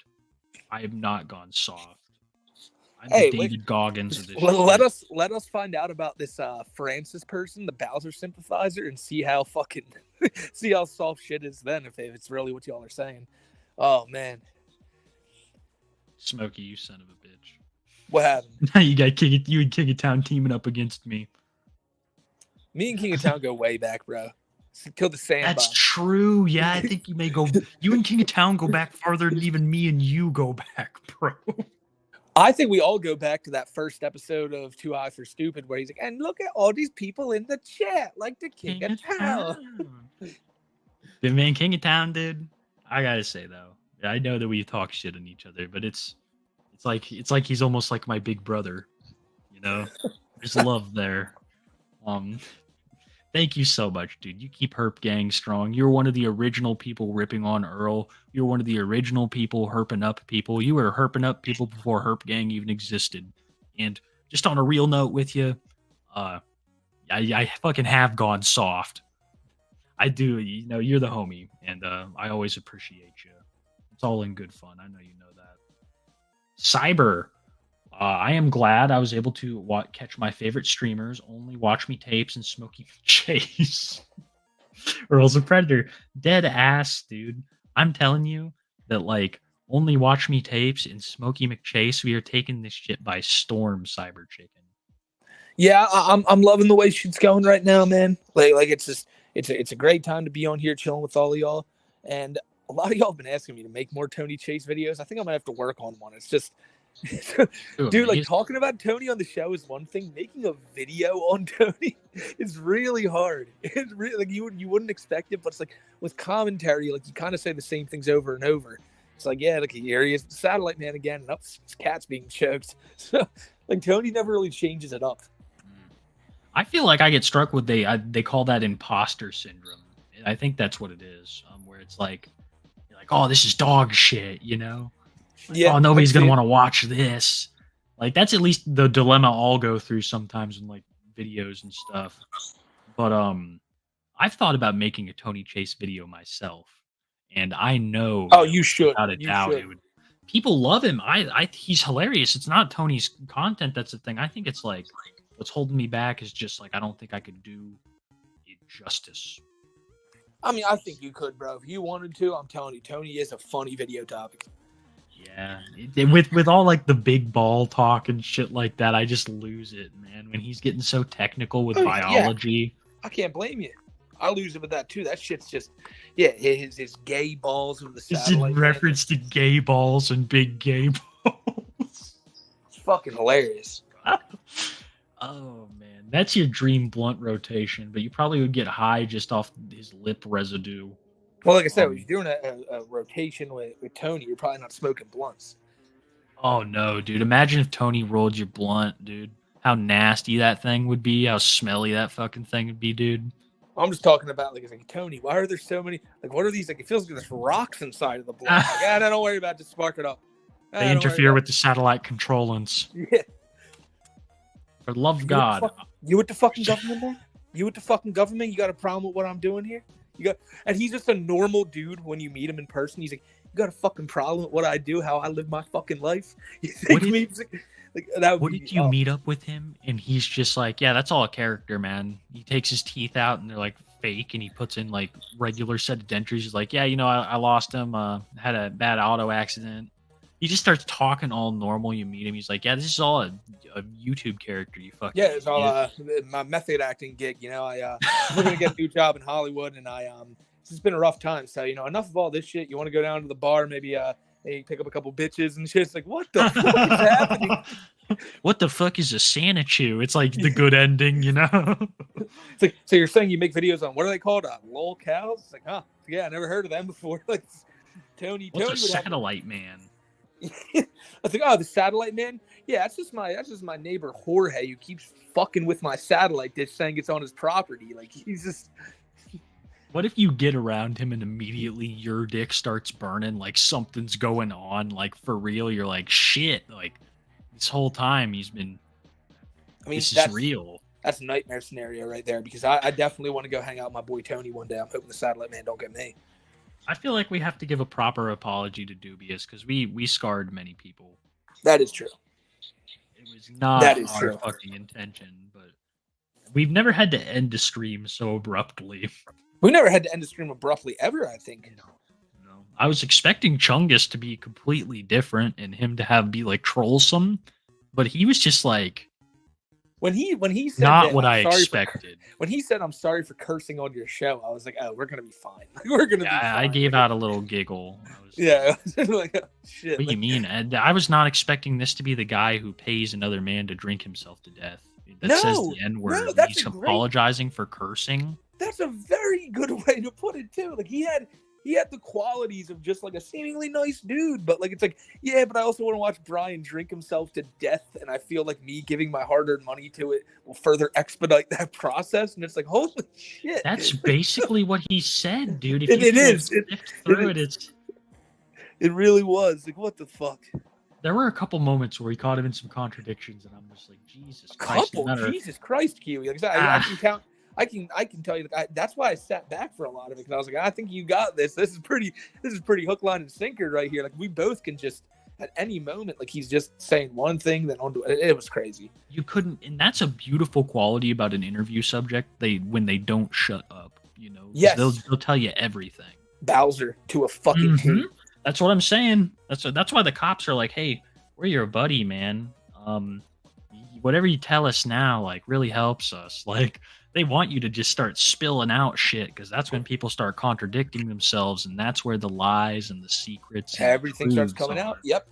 I have not gone soft. I'm the David Goggins of this. Let us find out about this Francis person, the Bowser sympathizer, and see how fucking see how soft shit is then if it's really what y'all are saying. Oh man, Smokey, you son of a bitch. What happened? Now you got you and King of Town teaming up against me. Me and King of Town go way back, bro. Kill the sandbox. That's true. Yeah, I think you may go. You and King of Town go back farther than even me and you go back, bro. I think we all go back to that first episode of Too High for Stupid, where he's like, "And look at all these people in the chat, like the King of Town." Good man, King of Town, dude. I gotta say though, I know that we talk shit on each other, but it's like he's almost like my big brother. You know, there's love there. Thank you so much, dude. You keep Herp Gang strong. You're one of the original people ripping on Earl. You're one of the original people herping up people. You were herping up people before Herp Gang even existed. And just on a real note with you, I fucking have gone soft. I do. You know, you're the homie, and I always appreciate you. It's all in good fun. I know you know that. Cyber. I am glad I was able to catch my favorite streamers, only watch me tapes, and Smokey Chase. Earl's a Predator. Dead ass, dude. I'm telling you that, like, only watch me tapes and Smokey McChase, we are taking this shit by storm, Cyber Chicken. Yeah, I'm loving the way shit's going right now, man. Like it's just it's a great time to be on here chilling with all of y'all. And a lot of y'all have been asking me to make more Tony Chase videos. I think I'm gonna have to work on one. It's just dude, like talking about Tony on the show is one thing. Making a video on Tony is really hard. It's really like you wouldn't expect it, but it's like with commentary, like you kind of say the same things over and over. It's like, yeah, look, here he is, Satellite Man again, and his cat's being choked. So like Tony never really changes it up. I feel like I get struck with they call that imposter syndrome. I think that's what it is, where it's like you're like, oh, this is dog shit, you know. Yeah, oh, nobody's gonna want to watch this. Like that's at least the dilemma I'll go through sometimes in like videos and stuff. But I've thought about making a Tony Chase video myself, and I know. Oh, you should. Without a doubt, it would. People love him. He's hilarious. It's not Tony's content that's the thing. I think it's like what's holding me back is just like I don't think I could do it justice. I mean, I think you could, bro. If you wanted to, I'm telling you, Tony is a funny video topic. Yeah, with all like the big ball talk and shit like that, I just lose it, man. When he's getting so technical with biology, I can't blame you. I lose it with that too. That shit's just, yeah, his gay balls with the satellite. It's in reference to gay balls and big gay balls. It's fucking hilarious. Oh man, that's your dream blunt rotation, but you probably would get high just off his lip residue. Well, like I said, if you're doing a rotation with Tony, you're probably not smoking blunts. Oh, no, dude. Imagine if Tony rolled your blunt, dude. How nasty that thing would be. How smelly that fucking thing would be, dude. I'm just talking about, like, Tony, why are there so many? Like, what are these? Like, it feels like there's rocks inside of the blunt. Like, don't worry about it. Just spark it up. They interfere with the satellite controlants. Yeah. For the love of God. You with the fucking government, man? You with the fucking government? You got a problem with what I'm doing here? And he's just a normal dude when you meet him in person. He's like, got a fucking problem with what I do, how I live my fucking life? You What think if- me like that would What be, if you meet up with him and he's just like, yeah, that's all a character, man. He takes his teeth out and they're like fake, and he puts in like regular set of dentures. He's like, yeah, I lost him. Had a bad auto accident. He just starts talking all normal. You meet him. He's like, yeah, this is all a YouTube character. You fucking Yeah, it's all idiot." my method acting gig. I'm looking to get a new job in Hollywood, and it's just been a rough time. So enough of all this shit. You want to go down to the bar, maybe pick up a couple bitches and shit. It's like, what the fuck is happening? What the fuck is a Santa Chew? It's like the good ending, It's like, so you're saying you make videos on, what are they called? Lol cows? It's like, huh? Yeah, I never heard of them before. Like Tony What's a would have- satellite man? I was like, oh, the satellite man. Yeah, that's just my neighbor Jorge who keeps fucking with my satellite dish, saying it's on his property. Like he's just. What if you get around him and immediately your dick starts burning, like something's going on, like for real? You're like, shit, like this whole time he's been. I mean, this is that's real. That's a nightmare scenario right there, because I definitely want to go hang out with my boy Tony one day. I'm hoping the satellite man don't get me. I feel like we have to give a proper apology to Dubious because we scarred many people. That is true. It was not That is our true. fucking intention, but we've never had to end a stream so abruptly. We never had to end the stream abruptly ever, I think. No. I was expecting Chungus to be completely different and him to be like trollsome, but he was just like When he said not that, what I'm I sorry expected. When he said, "I'm sorry for cursing on your show," I was like, "Oh, we're gonna be fine. We're gonna be fine." I gave out a little giggle. Yeah, like, oh, shit. What do you mean? I was not expecting this to be the guy who pays another man to drink himself to death. That says the N-word. no, that's He's a great- apologizing for cursing. That's a very good way to put it too. Like he had the qualities of just like a seemingly nice dude, but like it's like, yeah, but I also want to watch Brian drink himself to death, and I feel like me giving my hard-earned money to it will further expedite that process. And it's like, holy shit. That's basically what he said, dude. If It you is. sift through It really was. Like, what the fuck? There were a couple moments where he caught him in some contradictions, and I'm just like, Jesus Christ. no matter- Jesus Christ, Kiwi. Like I said, I can count. I can tell you that's why I sat back for a lot of it, because I was like, I think you got this. This is pretty hook, line, and sinker right here. Like we both can just at any moment, like he's just saying one thing, then onto it. It was crazy. You couldn't, and that's a beautiful quality about an interview subject. When they don't shut up, 'cause Yes. they'll tell you everything. Bowser to a fucking T. That's what I'm saying. That's why the cops are like, hey, we're your buddy, man. Whatever you tell us now, like, really helps us. Like, they want you to just start spilling out shit, because that's when people start contradicting themselves, and that's where the lies and the secrets and Everything starts truths coming are. out. Yep.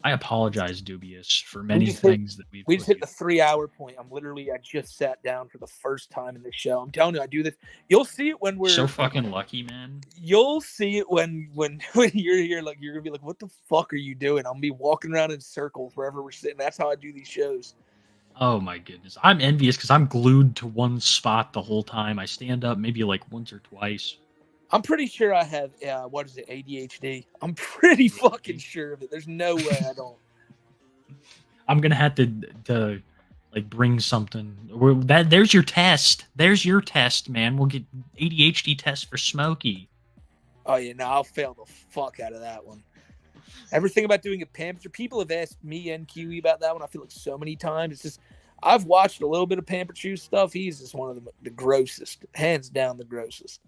I apologize, Dubious, for many just things that We just hit the 3-hour point. I just sat down for the first time in the show. I'm telling you, I do this. You'll see it when we're so fucking lucky, man. You'll see it when you're here. Like you're gonna be like, "What the fuck are you doing?" I'll be walking around in circles wherever we're sitting. That's how I do these shows. Oh my goodness. I'm envious because I'm glued to one spot the whole time. I stand up maybe like once or twice. I'm pretty sure I have ADHD. I'm pretty fucking sure of it. There's no way I don't. I'm gonna have to like bring something. There's your test. There's your test, man. We'll get ADHD test for Smokey. Oh yeah, no, I'll fail the fuck out of that one. Everything about doing a pamper. People have asked me and Kiwi about that one. I feel like so many times. It's just I've watched a little bit of Pamper Chew stuff. He's just one of the grossest, hands down the grossest.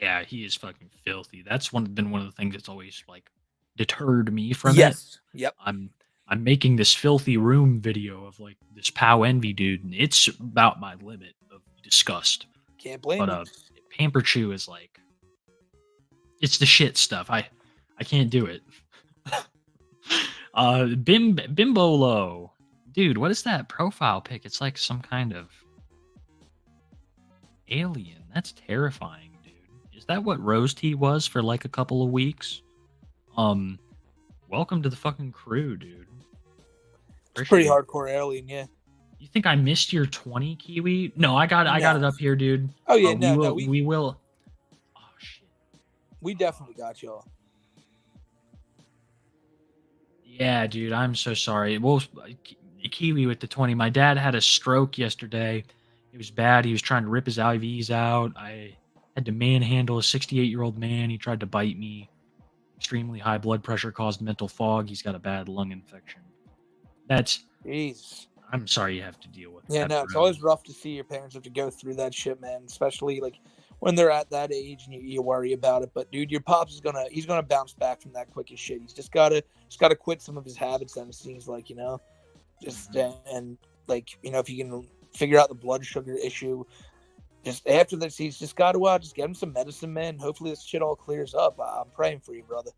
Yeah, he is fucking filthy. That's been one of the things that's always like deterred me from Yes. it. Yep. I'm making this filthy room video of like this Pow Envy dude, and it's about my limit of disgust. Can't blame But him. Pamper Chew is like, it's the shit stuff. I can't do it. Bimbolo, dude, what is that profile pic? It's like some kind of alien. That's terrifying. Is that what Rose Tea was for like a couple of weeks? Welcome to the fucking crew, dude. It's pretty hardcore alien, yeah. You think I missed your 20, Kiwi? No, I got it up here, dude. Oh yeah, no, we will. We definitely got y'all. Yeah, dude, I'm so sorry. Well, Kiwi with the 20. My dad had a stroke yesterday. It was bad. He was trying to rip his IVs out. Had to manhandle a 68-year-old man. He tried to bite me. Extremely high blood pressure caused mental fog. He's got a bad lung infection. That's. Jeez. I'm sorry you have to deal with Yeah, that. no, it's bro. always rough to see your parents have to go through that shit, man. Especially like when they're at that age and you worry about it. But dude, your pops is he's gonna bounce back from that quick as shit. He's just gotta quit some of his habits. Then it seems like, you know, just and like, you know, if you can figure out the blood sugar issue, just after this, he's just got to just get him some medicine, man. Hopefully this shit all clears up. I'm praying for you, brother.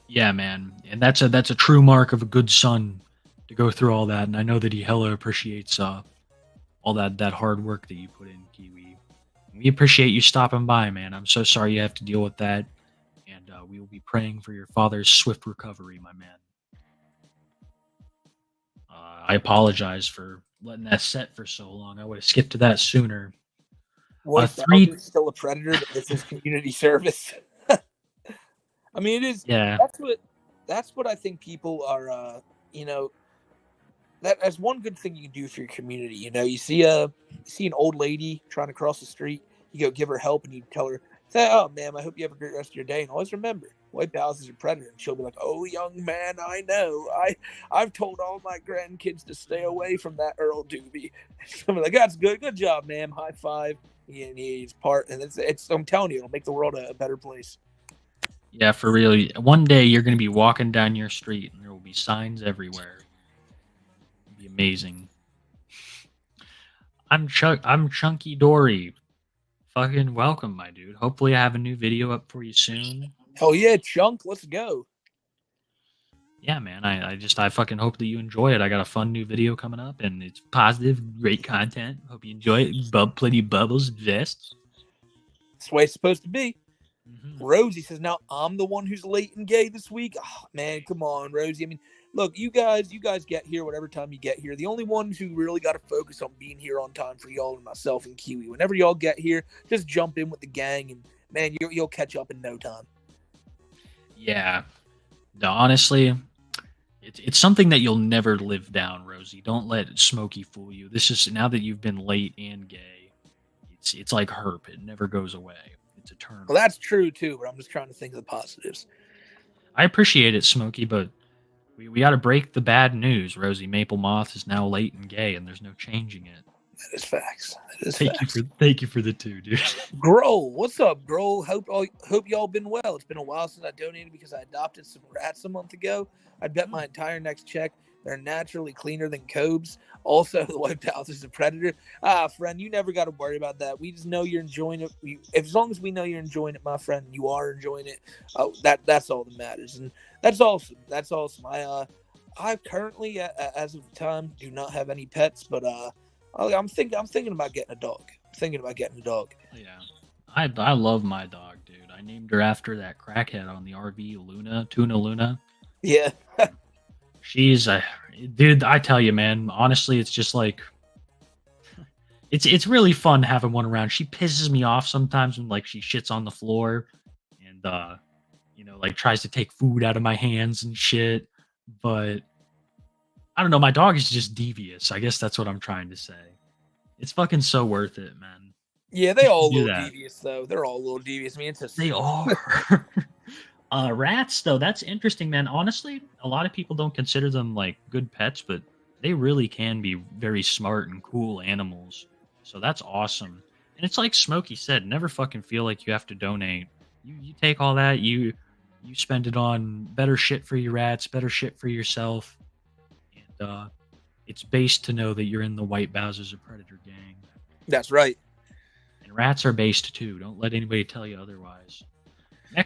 Yeah, man, and that's a true mark of a good son to go through all that. And I know that he hella appreciates all that hard work that you put in, Kiwi. We appreciate you stopping by, man. I'm so sorry you have to deal with that, and we will be praying for your father's swift recovery, my man. I apologize for letting that set for so long. I would have skipped to that sooner. White Bowser's still a predator, but this is community service. I mean, it is. Yeah. That's what I think people are. You know, that's one good thing you can do for your community. You know, you see an old lady trying to cross the street, you go give her help, and you tell her, say, "Oh, ma'am, I hope you have a great rest of your day." And always remember, White Bowser's a predator, and she'll be like, "Oh, young man, I know. I've told all my grandkids to stay away from that Earl Doobie." So I'm like, "That's good job, ma'am. High five." And he's part, and it's. I'm telling you, it'll make the world a better place. Yeah, for real. One day you're going to be walking down your street, and there will be signs everywhere. It'll be amazing. I'm Chunky Dory. Fucking welcome, my dude. Hopefully I have a new video up for you soon. Hell yeah, Chunk, let's go. Yeah, man. I fucking hope that you enjoy it. I got a fun new video coming up, and it's positive, great content. Hope you enjoy it. Plenty of bubbles, vests. That's the way it's supposed to be. Mm-hmm. Rosie says, "Now I'm the one who's late and gay this week." Oh, man, come on, Rosie. I mean, look, you guys get here whatever time you get here. The only ones who really got to focus on being here on time for y'all and myself and Kiwi. Whenever y'all get here, just jump in with the gang, and man, you'll catch up in no time. Yeah, no, honestly, it's something that you'll never live down, Rosie. Don't let Smokey fool you. This is now that you've been late and gay. It's like herp. It never goes away. It's eternal. Well, that's true too, but I'm just trying to think of the positives. I appreciate it, Smokey, but we got to break the bad news. Rosie Maple Moth is now late and gay, and there's no changing it. That is facts. Thank you for the two, dude. Grohl, what's up, Grohl? Hope y'all been well. It's been a while since I donated because I adopted some rats a month ago. I bet my entire next check they're naturally cleaner than Cobes. Also, the White Bowser is a predator. Friend, you never got to worry about that. We just know you're enjoying it. As long as we know you're enjoying it, my friend, you are enjoying it. That's all that matters, and that's awesome. That's awesome. I currently, as of the time, do not have any pets, but I'm thinking about getting a dog. Yeah, I love my dog, dude. I named her after that crackhead on the RV, Luna, Tuna Luna. Yeah. She's a dude. I tell you, man. Honestly, it's just like it's really fun having one around. She pisses me off sometimes when like she shits on the floor and like tries to take food out of my hands and shit. But I don't know. My dog is just devious. I guess that's what I'm trying to say. It's fucking so worth it, man. Yeah, they all a little devious though. They're all a little devious. I mean, they are. Rats, though, that's interesting, man. Honestly, a lot of people don't consider them like good pets, but they really can be very smart and cool animals. So that's awesome. And it's like Smokey said, never fucking feel like you have to donate. You take all that, you spend it on better shit for your rats, better shit for yourself. And it's based to know that you're in the White Bowser's a Predator gang. That's right. And rats are based too. Don't let anybody tell you otherwise.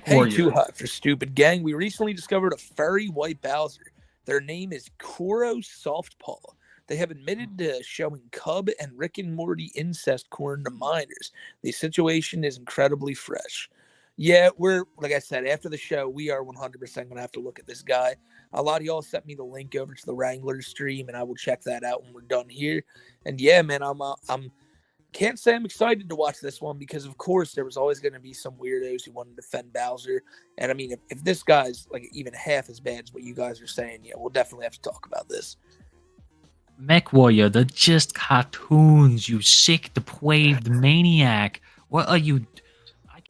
Hey, too hot for stupid gang. We recently discovered a furry White Bowser. Their name is Kuro Softpaw. They have admitted to showing Cub and Rick and Morty incest corn to minors. The situation is incredibly fresh. Yeah, we're, like I said, after the show, we are 100% going to have to look at this guy. A lot of y'all sent me the link over to the Wrangler stream, and I will check that out when we're done here. And yeah, man, I'm can't say I'm excited to watch this one because, of course, there was always going to be some weirdos who wanted to defend Bowser. And I mean, if this guy's like even half as bad as what you guys are saying, yeah, we'll definitely have to talk about this. Mech Warrior, they're just cartoons, you sick, depraved maniac. What are you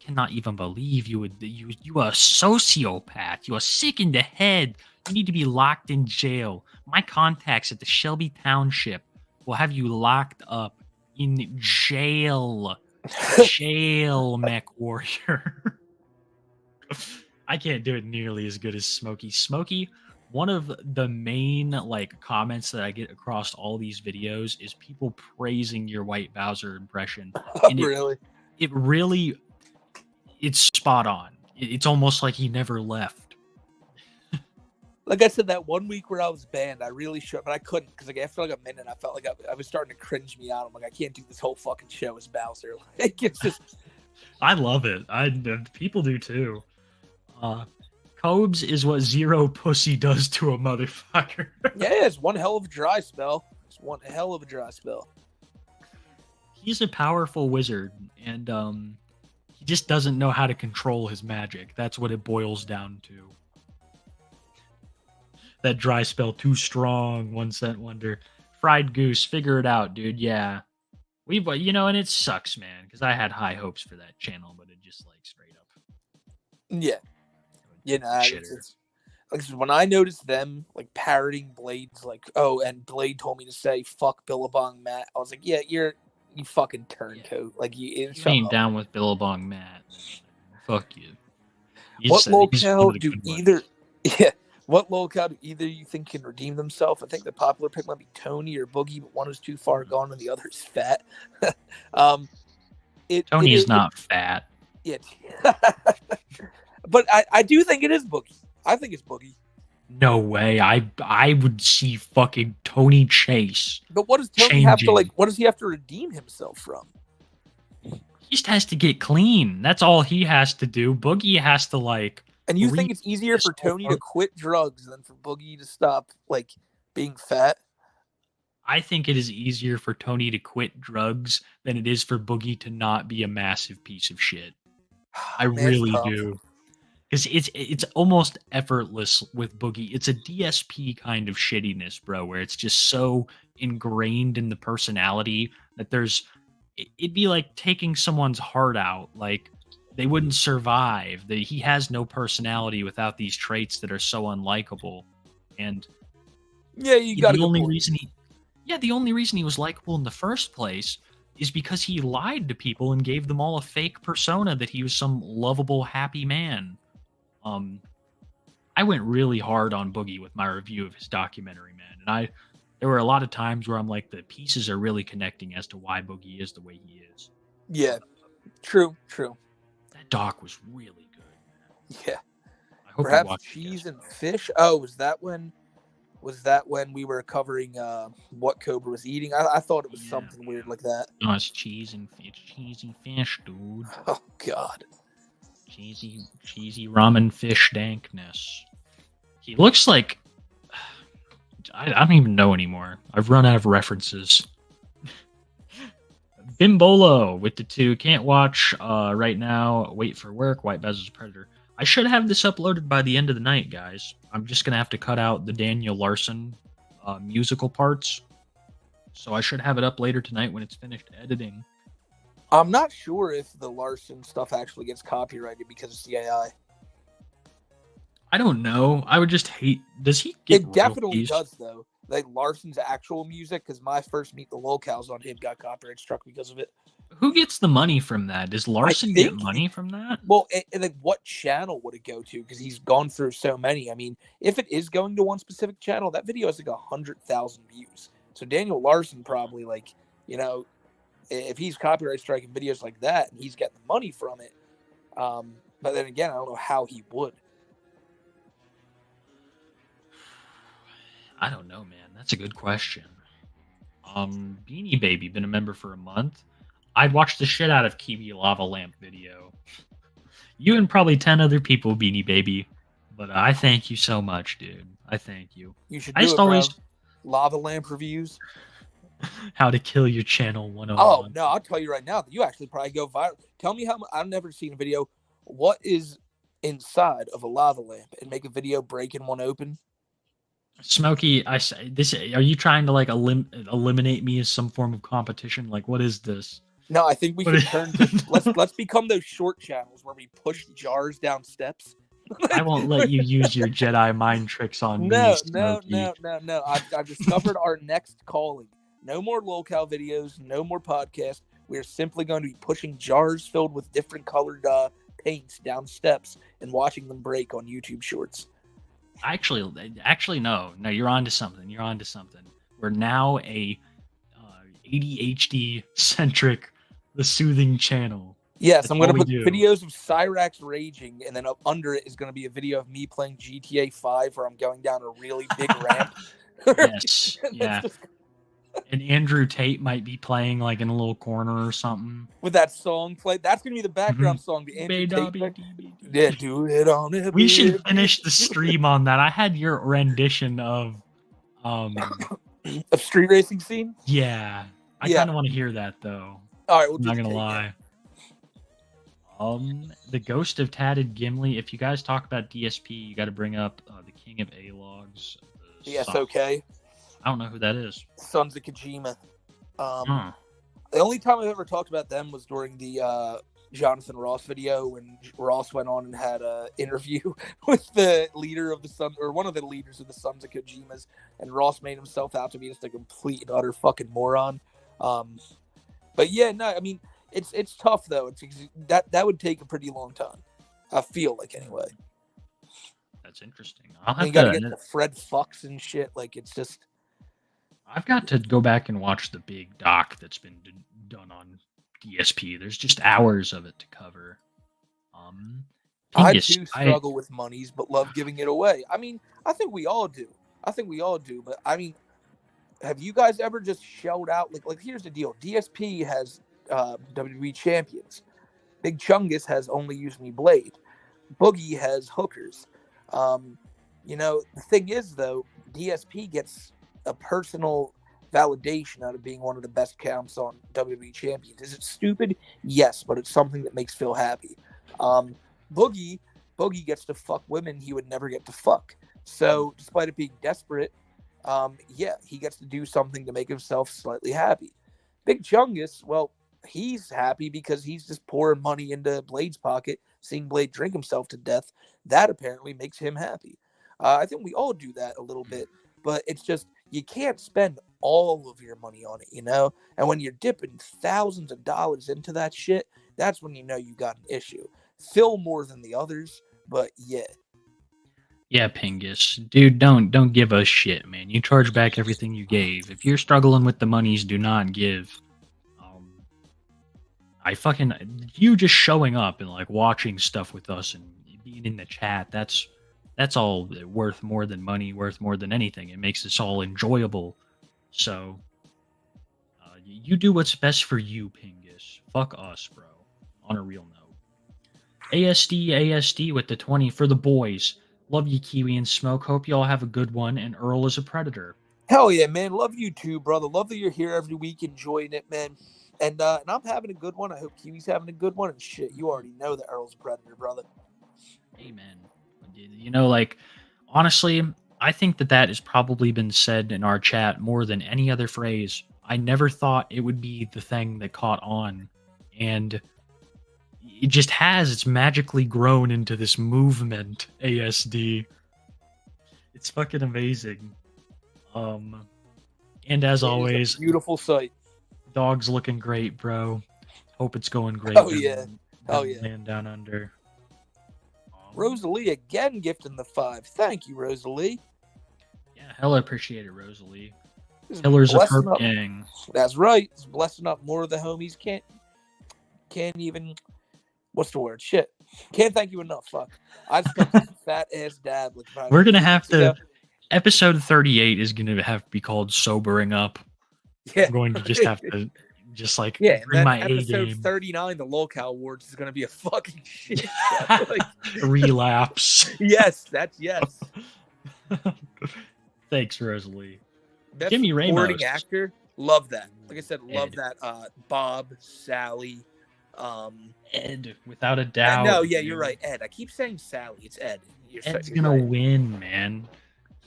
cannot even believe you are a sociopath. You are sick in the head. You need to be locked in jail. My contacts at the Shelby Township will have you locked up in jail. Jail, Mech Warrior. I can't do it nearly as good as Smokey. Smokey, one of the main like comments that I get across all these videos is people praising your White Bowser impression. And Really? it really, it's spot on. It's almost like he never left. Like I said, that one week where I was banned, I really should, but I couldn't because like after like a minute, I felt like I was starting to cringe me out. I'm like, I can't do this whole fucking show as Bowser. Like it's just. I love it. People do too. Cobes is what zero pussy does to a motherfucker. Yeah, it's one hell of a dry spell. It's one hell of a dry spell. He's a powerful wizard, and he just doesn't know how to control his magic. That's what it boils down to. That dry spell too strong. 1 cent wonder. Fried goose, figure it out, dude. Yeah, and it sucks, man, because I had high hopes for that channel, but it just like straight up. Yeah, it's like when I noticed them like parroting Blade's like, oh, and Blade told me to say fuck Billabong Matt. I was like, yeah, you fucking turncoat. Yeah. Like you ain't down with Billabong Matt. Fuck you. What locale do either? Yeah. What locale do either you think can redeem themselves? I think the popular pick might be Tony or Boogie, but one is too far gone and the other is fat. Tony is not fat. Yeah. But I do think it is Boogie. I think it's Boogie. No way. I would see fucking Tony Chase. But what does Tony have to like? What does he have to redeem himself from? He just has to get clean. That's all he has to do. Boogie has to like. And you think it's easier for Tony to quit drugs than for Boogie to stop like being fat? I think it is easier for Tony to quit drugs than it is for Boogie to not be a massive piece of shit. I really do. Because it's almost effortless with Boogie. It's a DSP kind of shittiness, bro, where it's just so ingrained in the personality that it'd be like taking someone's heart out. Like, they wouldn't survive. He has no personality without these traits that are so unlikable. And yeah, the only reason he was likable in the first place is because he lied to people and gave them all a fake persona that he was some lovable, happy man. I went really hard on Boogie with my review of his documentary, man. And there were a lot of times where I'm like, the pieces are really connecting as to why Boogie is the way he is. Yeah, true. That doc was really good, man. Yeah. I hope perhaps cheese and fish. Oh, was that when we were covering what Cobra was eating? I thought it was something weird like that. No, it's cheese and fish, dude. Oh God. Cheesy ramen fish dankness. He looks like I don't even know anymore. I've run out of references. Bimbolo with the 2. Can't watch right now. Wait for work. White Bezel's Predator. I should have this uploaded by the end of the night, guys. I'm just gonna have to cut out the Daniel Larson musical parts. So I should have it up later tonight when it's finished editing. I'm not sure if the Larson stuff actually gets copyrighted because it's the AI. I don't know. I would just hate. Does he get It definitely royalties? does, though. Like Larson's actual music, because my first Meet the Locals on him got copyright struck because of it. Who gets the money from that? Does Larson get money from that? Well, and like what channel would it go to? Because he's gone through so many. I mean, if it is going to one specific channel, that video has like 100,000 views. So Daniel Larson probably if he's copyright striking videos like that and he's getting the money from it. But then again, I don't know how he would. I don't know, man. That's a good question. Beanie Baby, been a member for a month. I'd watch the shit out of Kiwi Lava Lamp video. You and probably 10 other people, Beanie Baby. But I thank you so much, dude. I thank you. You should do Lava Lamp reviews. How to kill your channel 101. Oh, no, I'll tell you right now. You actually probably go viral. Tell me how I've never seen a video. What is inside of a lava lamp? And make a video breaking one open. Smokey, are you trying to like eliminate me as some form of competition? Like, what is this? No, I think we should turn to let's become those short channels where we push jars down steps. I won't let you use your Jedi mind tricks on me, No. Smokey. I've discovered our next calling. No more lolcow videos, no more podcasts. We're simply going to be pushing jars filled with different colored paints down steps and watching them break on YouTube Shorts. Actually, no, you're onto something. You're onto something. We're now a ADHD centric, the soothing channel. Yes, That's I'm going to all put we do. videos of Cyrax raging, and then up under it is going to be a video of me playing GTA 5 where I'm going down a really big ramp. Yes, yeah. And Andrew Tate might be playing like in a little corner or something. With that song played. That's going to be the background song. The Andrew Tate. Yeah, do it on it. We should finish the stream on that. I had your rendition of a street racing scene? Yeah. I kind of want to hear that though. All right, we'll I'm not going to lie. The Ghost of Tatted Gimli. If you guys talk about DSP, you got to bring up the King of A-Logs. Yes, okay. I don't know who that is. Sons of Kojima. The only time I've ever talked about them was during the Jonathan Ross video when Ross went on and had an interview with the leader of the Sun, or one of the leaders of the Sons of Kojimas, and Ross made himself out to be just a complete and utter fucking moron. But yeah, no, I mean, it's tough though. That would take a pretty long time. I feel like anyway. That's interesting. I'll have you gotta get the Fred Fucks and shit. Like it's just. I've got to go back and watch the big doc that's been done on DSP. There's just hours of it to cover. I do struggle with monies, but love giving it away. I mean, I think we all do. But I mean, have you guys ever just shelled out? Like here's the deal. DSP has WWE champions. Big Chungus has Only Use Me Blade. Boogie has hookers. The thing is though, DSP gets a personal validation out of being one of the best counts on WWE champions. Is it stupid? Yes, but it's something that makes Phil happy. Boogie gets to fuck women he would never get to fuck. So despite it being desperate, he gets to do something to make himself slightly happy. Big Chungus, well, he's happy because he's just pouring money into Blade's pocket, seeing Blade drink himself to death. That apparently makes him happy. I think we all do that a little bit, but it's just you can't spend all of your money on it, And when you're dipping thousands of dollars into that shit, that's when you know you got an issue. Phil more than the others, but yeah. Yeah, Pingus. Dude, don't give us shit, man. You charge back everything you gave. If you're struggling with the monies, do not give. You just showing up and like watching stuff with us and being in the chat, that's all worth more than money, worth more than anything. It makes this all enjoyable. So, you do what's best for you, Pingus. Fuck us, bro. On a real note. ASD with the 20 for the boys. Love you, Kiwi and Smoke. Hope you all have a good one. And Earl is a predator. Hell yeah, man. Love you too, brother. Love that you're here every week enjoying it, man. And I'm having a good one. I hope Kiwi's having a good one. And shit, you already know that Earl's a predator, brother. Amen. Honestly, I think that has probably been said in our chat more than any other phrase. I never thought it would be the thing that caught on. And it just has. It's magically grown into this movement, ASD. It's fucking amazing. And as always, beautiful sight. Dog's looking great, bro. Hope it's going great. Oh yeah. Man down under. Rosalie again gifting the 5. Thank you, Rosalie. Yeah, hella appreciate it, Rosalie. Pillars of her gang. That's right. It's blessing up more of the homies. Can't even. What's the word? Shit. Can't thank you enough. Fuck. I just got this fat ass dab. We're gonna have to. Episode 38 is gonna have to be called sobering up. Yeah. I'm going to just have to. Just like bring my episode A-game. 39, the Lolcow Awards, is going to be a fucking shit. Relapse. Yes, that's yes. Thanks, Rosalie. Best Jimmy supporting Ramos. actor, love that. Like I said, love Ed. that. Bob, Sally, Ed, without a doubt. No, yeah, you're right. Ed. I keep saying Sally. It's Ed. Ed's gonna win, man.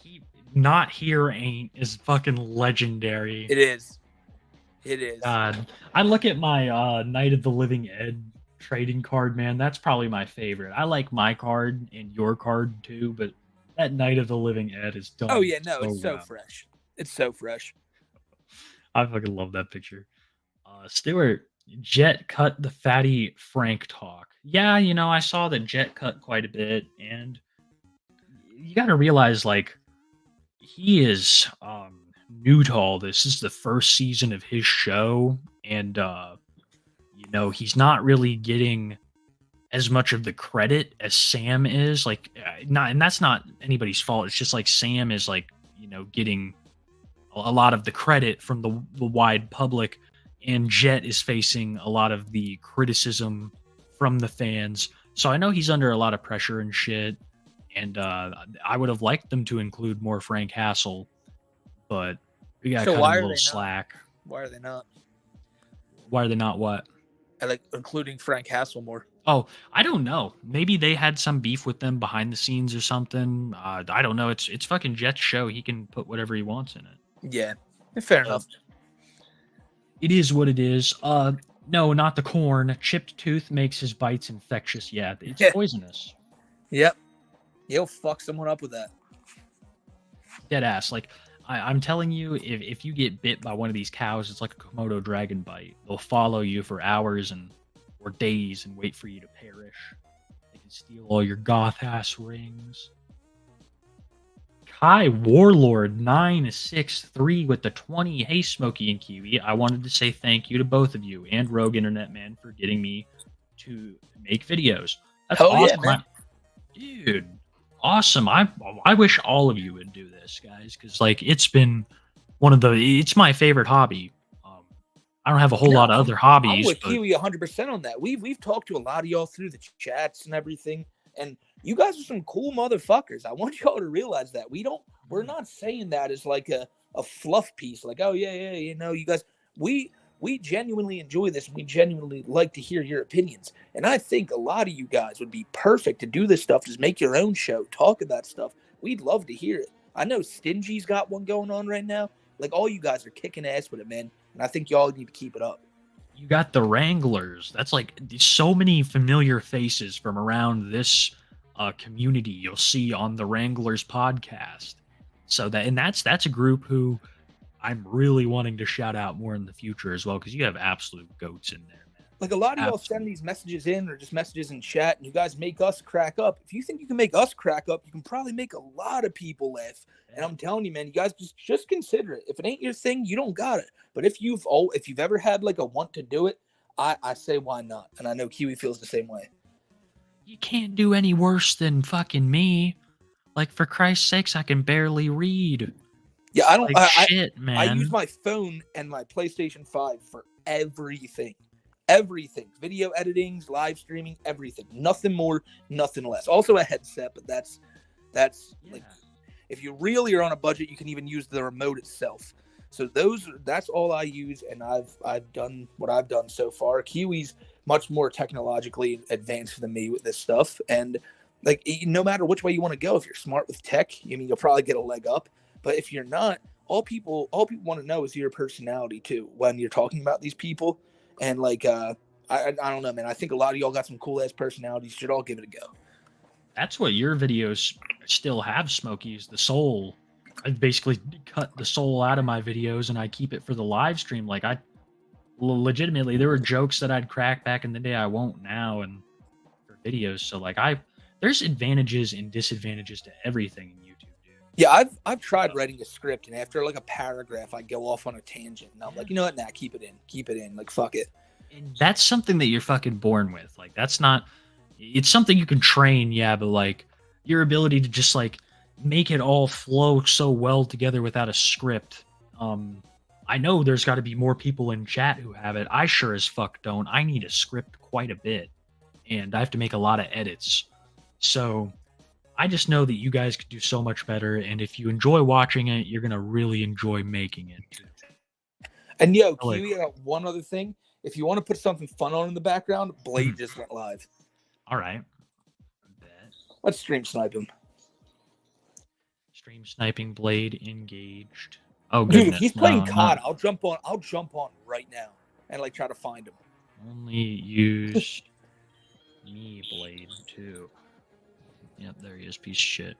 He not here is fucking legendary. It is. It is. God, I look at my Night of the Living Ed trading card, man. That's probably my favorite. I like my card and your card too, but that Night of the Living Ed is done. Oh yeah, no, so it's so well. fresh. It's so fresh. I fucking love that picture. Stuart, Jet cut the fatty Frank talk. Yeah, I saw that Jet cut quite a bit, and you got to realize, like, he is new to all this. This is the first season of his show, and he's not really getting as much of the credit as Sam is. Like, not, and that's not anybody's fault. It's just like Sam is like, getting a lot of the credit from the wide public, and Jet is facing a lot of the criticism from the fans. So I know he's under a lot of pressure and shit. And I would have liked them to include more Frank Hassel, but we got to cut him a little slack. Why are they not? Why are they not what? I like including Frank Hassel more. Oh, I don't know. Maybe they had some beef with them behind the scenes or something. I don't know. It's fucking Jet's show. He can put whatever he wants in it. Yeah, fair enough. It is what it is. No, not the corn. Chipped tooth makes his bites infectious. Yeah, it's poisonous. Yep. You'll fuck someone up with that. Dead ass. Like, I'm telling you, if you get bit by one of these cows, it's like a Komodo dragon bite. They'll follow you for hours or days and wait for you to perish. They can steal all your goth ass rings. Kai Warlord 963 with the 20. Hey, Smokey and Kiwi. I wanted to say thank you to both of you and Rogue Internet Man for getting me to make videos. That's awesome. Yeah, man. Dude. Awesome. I wish all of you would do this, guys, because like it's been it's my favorite hobby. I don't have a whole lot of other hobbies. I'm with Kiwi 100% on that. We've talked to a lot of y'all through the chats and everything, and you guys are some cool motherfuckers. I want y'all to realize that we're not saying that as like a fluff piece, like, oh yeah, you guys, we genuinely enjoy this. We genuinely like to hear your opinions. And I think a lot of you guys would be perfect to do this stuff. Just make your own show. Talk about stuff. We'd love to hear it. I know Stingy's got one going on right now. Like, all you guys are kicking ass with it, man. And I think y'all need to keep it up. You got the Wranglers. That's like so many familiar faces from around this community you'll see on the Wranglers podcast. So that's a group who I'm really wanting to shout out more in the future as well, because you have absolute goats in there, man. Like, a lot of y'all send these messages in or just messages in chat, and you guys make us crack up. If you think you can make us crack up, you can probably make a lot of people laugh. And I'm telling you, man, you guys just consider it. If it ain't your thing, you don't got it. But if you've ever had like a want to do it, I say why not? And I know Kiwi feels the same way. You can't do any worse than fucking me. Like, for Christ's sakes, I can barely read. Yeah, I don't. Shit, man. I use my phone and my PlayStation 5 for everything. Everything. Video editing, live streaming, everything. Nothing more, nothing less. Also a headset, but that's like, if you really are on a budget, you can even use the remote itself. So that's all I use, and I've done what I've done so far. Kiwi's much more technologically advanced than me with this stuff, and like, no matter which way you want to go, if you're smart with tech, you'll probably get a leg up. But if you're not, all people want to know is your personality too when you're talking about these people. And like, I don't know, man. I think a lot of y'all got some cool ass personalities. You should all give it a go. That's what your videos still have, Smokey, is the soul. I basically cut the soul out of my videos and I keep it for the live stream. Like, legitimately, there were jokes that I'd crack back in the day I won't now, and for videos. So like, there's advantages and disadvantages to everything in YouTube. Yeah, I've tried writing a script, and after like a paragraph, I go off on a tangent, and I'm like, you know what? Nah, keep it in. Like, fuck it. And that's something that you're fucking born with. Like, that's not. It's something you can train, yeah, but like your ability to just like make it all flow so well together without a script. I know there's got to be more people in chat who have it. I sure as fuck don't. I need a script quite a bit, and I have to make a lot of edits. So I just know that you guys could do so much better, and if you enjoy watching it, you're gonna really enjoy making it too. And yo, Kiwi, I got one other thing. If you want to put something fun on in the background, Blade just went live. All right. Let's stream snipe him. Stream sniping Blade engaged. Oh Dude, if goodness, he's playing no, COD, not I'll jump on right now and like try to find him. only use me blade too. Yep, there he is, piece of shit.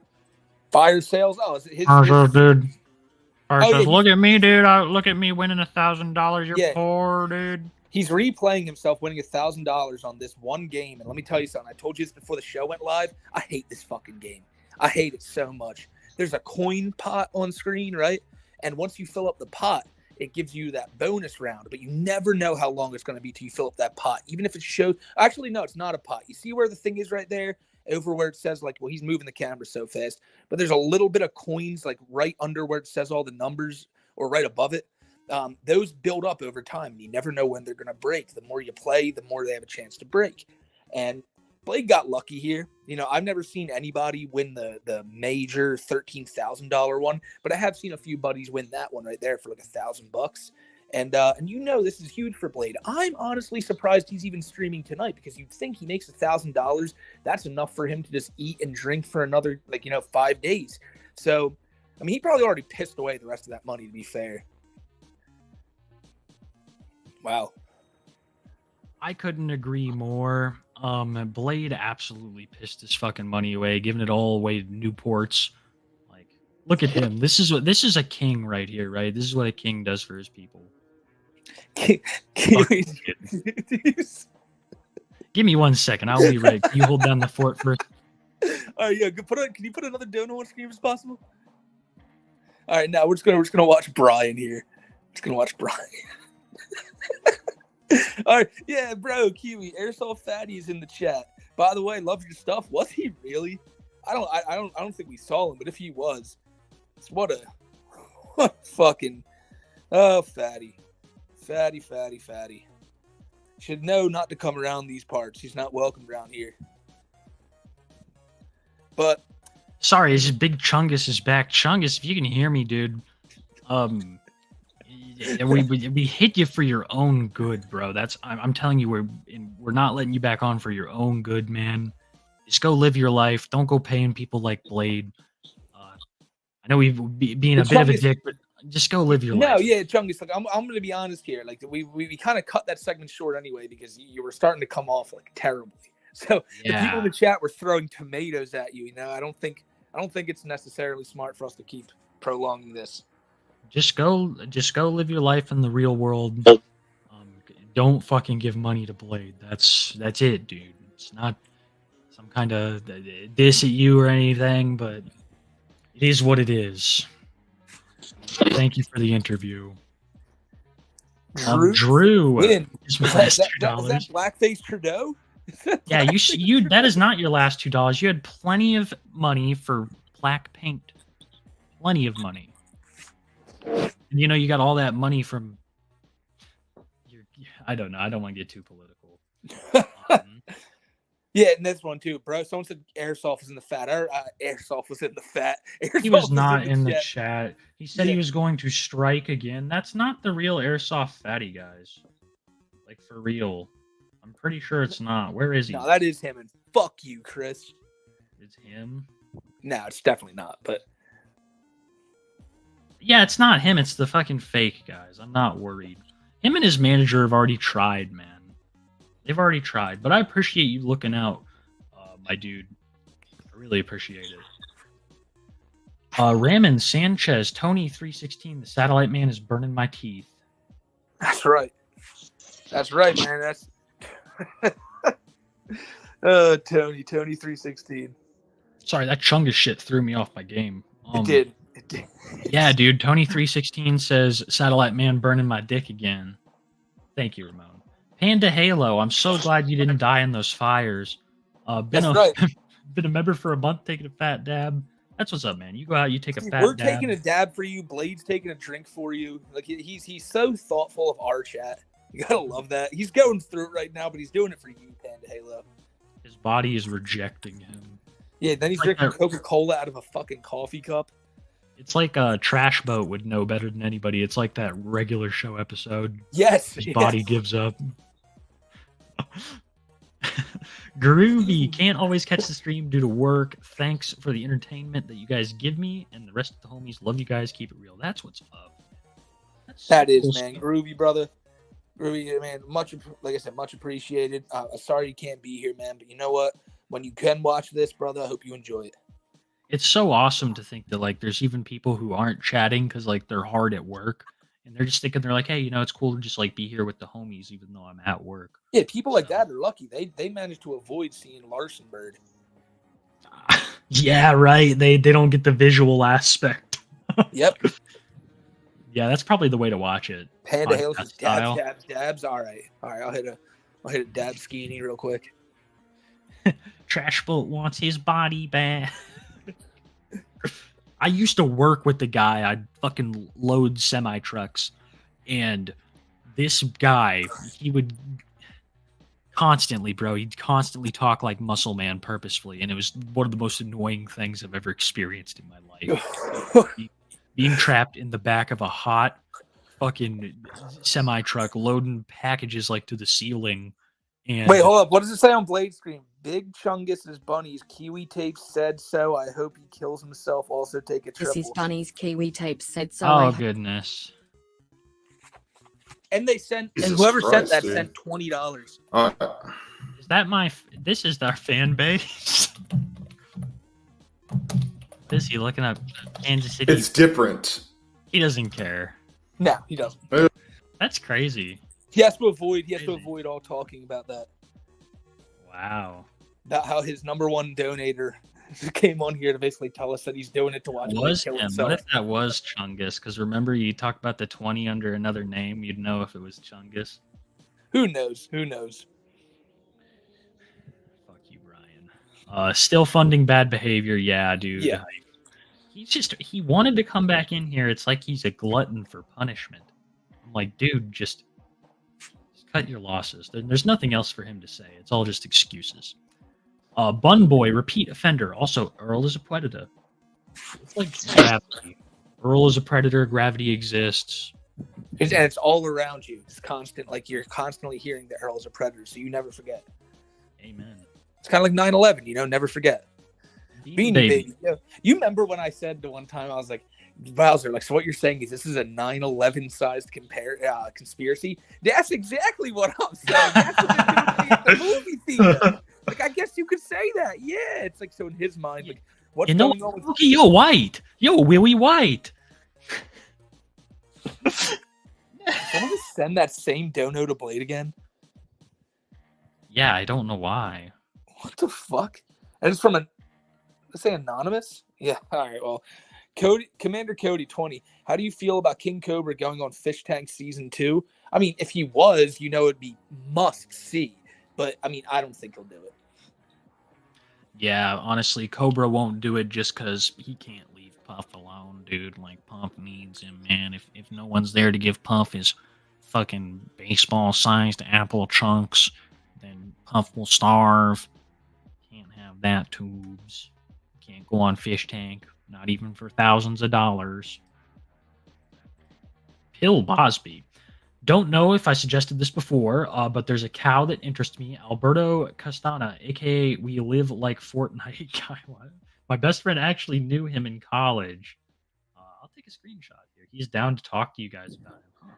Fire sales. Oh, is it his? Dude. Oh, yeah, Look at me, dude. Look at me winning $1,000. You're Yeah. poor, dude. He's replaying himself winning $1,000 on this one game. And let me tell you something. I told you this before the show went live. I hate this fucking game. I hate it so much. There's a coin pot on screen, right? And once you fill up the pot, it gives you that bonus round. But you never know how long it's going to be till you fill up that pot. Even if it shows... Actually, no, it's not a pot. You see where the thing is right there? Over where it says, like, well, he's moving the camera so fast. But there's a little bit of coins, like, right under where it says all the numbers or right above it. Those build up over time. You never know when they're going to break. The more you play, the more they have a chance to break. And Blade got lucky here. You know, I've never seen anybody win the major $13,000 one, but I have seen a few buddies win that one right there for like $1,000. And you know this is huge for Blade. I'm honestly surprised he's even streaming tonight because you'd think he makes $1,000. That's enough for him to just eat and drink for another 5 days. So, I mean, he probably already pissed away the rest of that money, to be fair. Wow. I couldn't agree more. Blade absolutely pissed his fucking money away, giving it all away to Newports. Like, look at him. This is a king right here, right? This is what a king does for his people. Give me 1 second. I'll be right. Can you hold down the fort first? All right, yeah. Can you put another donut on screen if possible? All right, now we're just gonna watch Brian here. Just gonna watch Brian. All right, yeah, bro, Kiwi, Airsoft Fatty is in the chat. By the way, love your stuff. Was he really? I don't think we saw him, but if he was, what fucking Fatty. Should know not to come around these parts. He's not welcome around here. But sorry, it's just Big Chungus is back. Chungus, if you can hear me, dude. We hit you for your own good, bro. I'm telling you, we're not letting you back on for your own good, man. Just go live your life. Don't go paying people like Blade. I know we've being a bit of a dick, but just go live your life. No, yeah, Chungus. Like I'm going to be honest here. Like we kind of cut that segment short anyway because you were starting to come off like terribly. So the people in the chat were throwing tomatoes at you. You know, I don't think it's necessarily smart for us to keep prolonging this. Just go live your life in the real world. Don't fucking give money to Blade. That's it, dude. It's not some kind of diss at you or anything, but it is what it is. Thank you for the interview. Drew win. Is my last $2. Is that blackface Trudeau? Yeah, you that is not your last $2. You had plenty of money for black paint. Plenty of money. And you got all that money from I don't know. I don't want to get too political. Yeah, and this one too, bro. Someone said Airsoft was in the fat. Airsoft was in the fat. Airsoft he was not in the chat. He said he was going to strike again. That's not the real Airsoft Fatty, guys. Like, for real. I'm pretty sure it's not. Where is he? No, that is him, and fuck you, Chris. It's him? No, it's definitely not, but... Yeah, it's not him. It's the fucking fake, guys. I'm not worried. Him and his manager have already tried, man. They've already tried. But I appreciate you looking out, my dude. I really appreciate it. Raymond Sanchez, Tony316, the Satellite Man is burning my teeth. That's right. That's right, man. That's... Tony316. Sorry, that Chungus shit threw me off my game. It did. Yeah, dude. Tony316 says, Satellite Man burning my dick again. Thank you, Ramon. Panda Halo, I'm so glad you didn't die in those fires. Been a member for a month, taking a fat dab. That's what's up, man. You go out, you take a fat dab. We're taking a dab for you. Blade's taking a drink for you. Like he's so thoughtful of our chat. You gotta love that. He's going through it right now, but he's doing it for you, Panda Halo. His body is rejecting him. Yeah, then he's drinking Coca-Cola out of a fucking coffee cup. It's like a Trash Boat would know better than anybody. It's like that regular show episode. Yes. His body gives up. Groovy, can't always catch the stream due to work. Thanks for the entertainment that you guys give me, and the rest of the homies love you guys. Keep it real. That's what's up. That is, man. Groovy, brother. Groovy, man. Like I said, much appreciated. Sorry you can't be here, man. But you know what? When you can watch this, brother, I hope you enjoy it. It's so awesome to think that like there's even people who aren't chatting because like they're hard at work and they're just thinking they're like, hey, it's cool to just like be here with the homies even though I'm at work. Yeah, people like that are lucky. They managed to avoid seeing Larson Bird. Yeah, right. They don't get the visual aspect. Yep. Yeah, that's probably the way to watch it. Panda Hail Podcast says style. dabs. All right. I'll hit a dab skinny real quick. Trash Boat wants his body back. I used to work with the guy. I'd fucking load semi trucks, and this guy, he would constantly, bro. He'd constantly talk like Muscle Man purposefully, and it was one of the most annoying things I've ever experienced in my life. Being trapped in the back of a hot fucking semi truck, loading packages like to the ceiling. And wait, hold up. What does it say on Blade Screen? Big Chungus is Bunny's Kiwi Tape said so. I hope he kills himself. Also take a triple. This is Bunny's Kiwi Tape said so. Oh goodness. And they sent Jesus whoever Christ, sent that dude. sent $20. Is that this is our fan base? Is he looking up Kansas City? It's different. He doesn't care. No, he doesn't. That's crazy. He has to avoid all talking about that. Wow. About how his number one donator came on here to basically tell us that he's doing it to watch him Was kill him? himself. What if that was Chungus? Because remember, you talked about the 20 under another name. You'd know if it was Chungus. Who knows? Who knows? Fuck you, Brian. Still funding bad behavior. Yeah, dude. Yeah. He wanted to come back in here. It's like he's a glutton for punishment. I'm like, dude, just cut your losses. There's nothing else for him to say. It's all just excuses. Bun Boy, repeat offender. Also, Earl is a predator. It's like gravity. Earl is a predator. Gravity exists. And it's all around you. It's constant. Like you're constantly hearing that Earl's a predator, so you never forget. Amen. It's kind of like 9/11. Never forget. Beanie Baby. Baby. Yeah. You remember when I said the one time I was like, Bowser, like, so what you're saying is this is a 9/11 sized conspiracy? That's exactly what I'm saying. That's what they're doing at the movie theater. Like, I guess you could say that. Yeah, it's like so in his mind, like, what's going on with Okay, yo, White. Yo, Willie White. Someone just send that same dono to Blade again? Yeah, I don't know why. What the fuck? And it's from let's say anonymous? Yeah, all right, well. Commander Cody 20. How do you feel about King Cobra going on Fish Tank season 2? I mean, if he was, it'd be must see. But I mean, I don't think he'll do it. Yeah, honestly, Cobra won't do it just because he can't leave Puff alone, dude. Like, Puff needs him, man. If no one's there to give Puff his fucking baseball-sized apple chunks, then Puff will starve. Can't have that, tubes. Can't go on Fish Tank. Not even for thousands of dollars. Pill Bosby. Don't know if I suggested this before, but there's a cow that interests me. Alberto Castana, a.k.a. We Live Like Fortnite guy. My best friend actually knew him in college. I'll take a screenshot here. He's down to talk to you guys about him. Huh.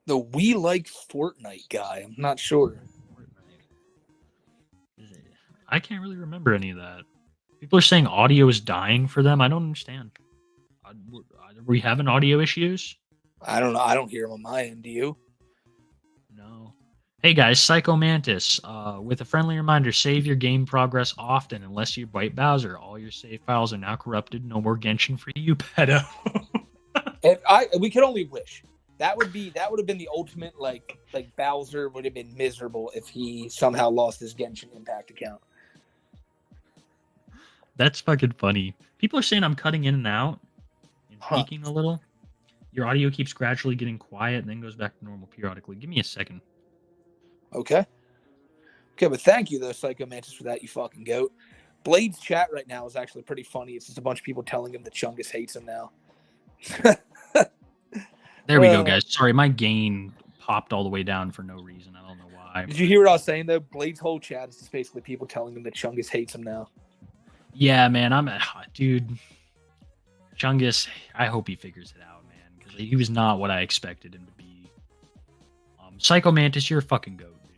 The We Like Fortnite guy. I'm not sure. I can't really remember any of that. People are saying audio is dying for them. I don't understand. Are we having audio issues? I don't know. I don't hear him on my end. Do you? No. Hey guys, Psycho Mantis. With a friendly reminder, save your game progress often, unless you bite Bowser. All your save files are now corrupted. No more Genshin for you, pedo. We could only wish. That would have been the ultimate like Bowser would have been miserable if he somehow lost his Genshin Impact account. That's fucking funny. People are saying I'm cutting in and out and speaking a little. Your audio keeps gradually getting quiet and then goes back to normal periodically. Give me a second. Okay, but thank you though, Psycho Mantis, for that, you fucking goat. Blade's chat right now is actually pretty funny. It's just a bunch of people telling him that Chungus hates him now. There we go, guys. Sorry, my gain popped all the way down for no reason. I don't know why. Did you hear what I was saying though? Blade's whole chat is just basically people telling him that Chungus hates him now. Yeah, man, dude. Chungus, I hope he figures it out, man. Because He was not what I expected him to be. Psycho Mantis, you're a fucking goat, dude.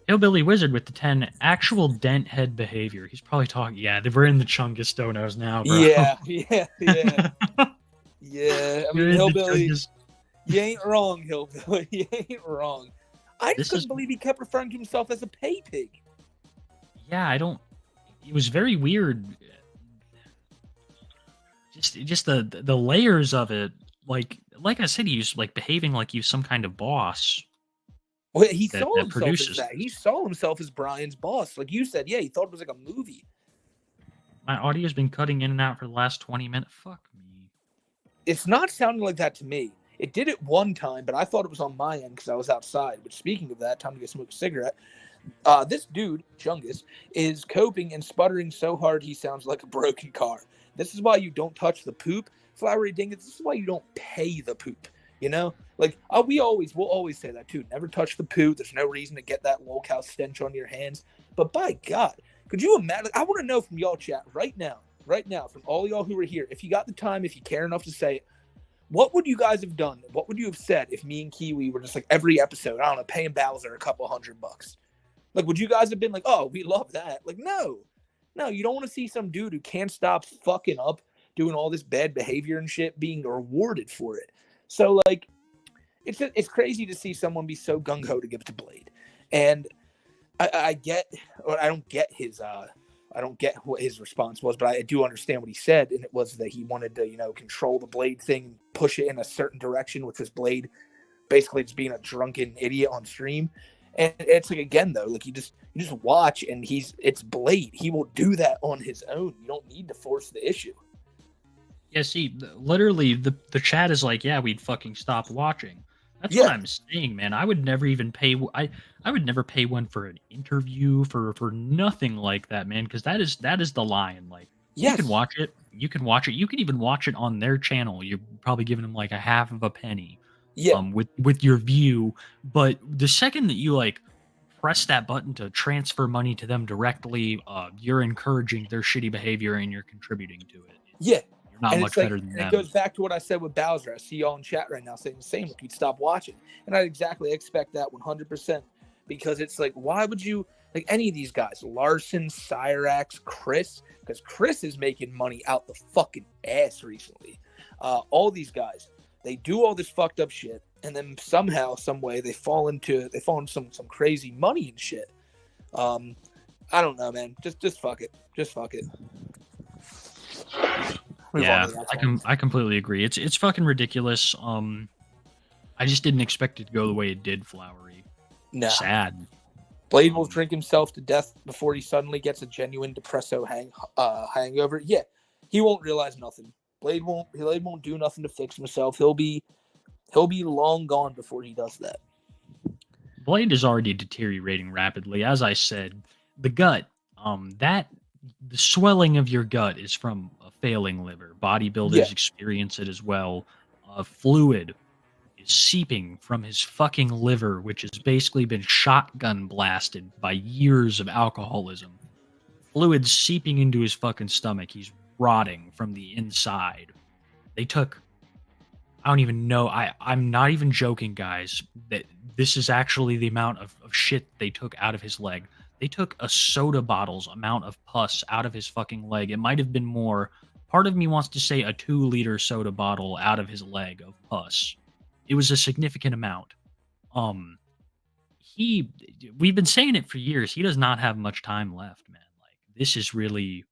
Hillbilly Wizard with the 10 actual dent head behavior. He's probably talking. Yeah, we're in the Chungus donos now, bro. Yeah. Yeah. I mean, Hillbilly, you ain't wrong, Hillbilly. You ain't wrong. I just couldn't believe he kept referring to himself as a pay pig. Yeah, I don't. It was very weird. Just the layers of it. Like I said, he was like behaving like he was some kind of boss. Well, he saw himself as that. He saw himself as Brian's boss. Like you said, yeah, he thought it was like a movie. My audio's been cutting in and out for the last 20 minutes. Fuck me. It's not sounding like that to me. It did it one time, but I thought it was on my end because I was outside. But speaking of that, time to go smoke a cigarette. This dude, Chungus, is coping and sputtering so hard he sounds like a broken car. This is why you don't touch the poop, Flowery Dingus. This is why you don't pay the poop. You know, like we'll always say that too. Never touch the poo. There's no reason to get that locale stench on your hands. But by God, could you imagine? I want to know from y'all chat right now, from all y'all who are here, if you got the time, if you care enough to say it, what would you guys have done? What would you have said if me and Kiwi were just like every episode, I don't know, paying Bowser a couple $100? Like, would you guys have been like, oh, we love that? Like, no, you don't want to see some dude who can't stop fucking up, doing all this bad behavior and shit, being rewarded for it. So, like, it's crazy to see someone be so gung-ho to give it to Blade. And I don't get what his response was, but I do understand what he said, and it was that he wanted to, control the Blade thing and push it in a certain direction, which was Blade basically just being a drunken idiot on stream. And it's like, again, though, like you just watch, and it's Blade. He will do that on his own. You don't need to force the issue. Yeah, see, literally, the chat is like, yeah, we'd fucking stop watching. That's what I'm saying, man. I would never even pay. I would never pay one for an interview for nothing like that, man. Because that is the line. Like, you can watch it. You can even watch it on their channel. You're probably giving them like a half of a penny. Yeah. With your view, but the second that you like press that button to transfer money to them directly, you're encouraging their shitty behavior and you're contributing to it. Yeah. You're not much better than them. It goes back to what I said with Bowser. I see y'all in chat right now saying the same. If you'd stop watching, and I exactly expect that 100%, because it's like, why would you like any of these guys? Larson, Cyrax, Chris, because Chris is making money out the fucking ass recently. All these guys. They do all this fucked up shit, and then somehow, some way, they fall into some crazy money and shit. I don't know, man. Just fuck it. Just fuck it. Yeah, I completely agree. It's fucking ridiculous. I just didn't expect it to go the way it did, Flowery. No. Sad. Blade will drink himself to death before he suddenly gets a genuine depresso hangover. Yeah, he won't realize nothing. Blade won't do nothing to fix himself. He'll be long gone before he does that. Blade is already deteriorating rapidly. As I said, the gut, the swelling of your gut is from a failing liver. Bodybuilders experience it as well. Fluid is seeping from his fucking liver, which has basically been shotgun blasted by years of alcoholism. Fluid seeping into his fucking stomach. He's rotting from the inside. They took, I don't even know, I'm not even joking, guys, that this is actually the amount of shit they took out of his leg. They took a soda bottle's amount of pus out of his fucking leg. It might have been more. Part of me wants to say a 2-liter soda bottle out of his leg of pus. It was a significant amount. We've been saying it for years. He does not have much time left, man. Like, this is really,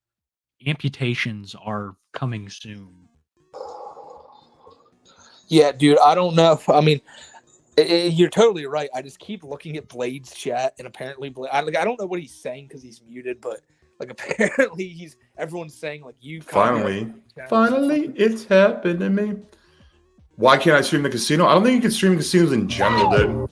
amputations are coming soon. Yeah, dude, I don't know. I mean, you're totally right. I just keep looking at Blade's chat, and apparently, I don't know what he's saying because he's muted, but like apparently everyone's saying like you. Finally, it's happened to me. Why can't I stream the casino? I don't think you can stream casinos in general, dude.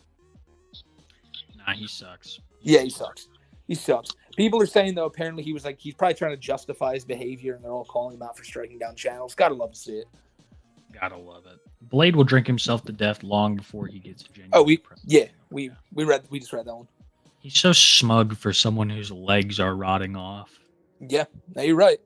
Nah, he sucks. Yeah, he sucks. He sucks. People are saying, though, apparently he's probably trying to justify his behavior, and they're all calling him out for striking down channels. Gotta love to see it. Gotta love it. Blade will drink himself to death long before he gets a genuine. Oh, we just read that one. He's so smug for someone whose legs are rotting off. Yeah, no, you're right.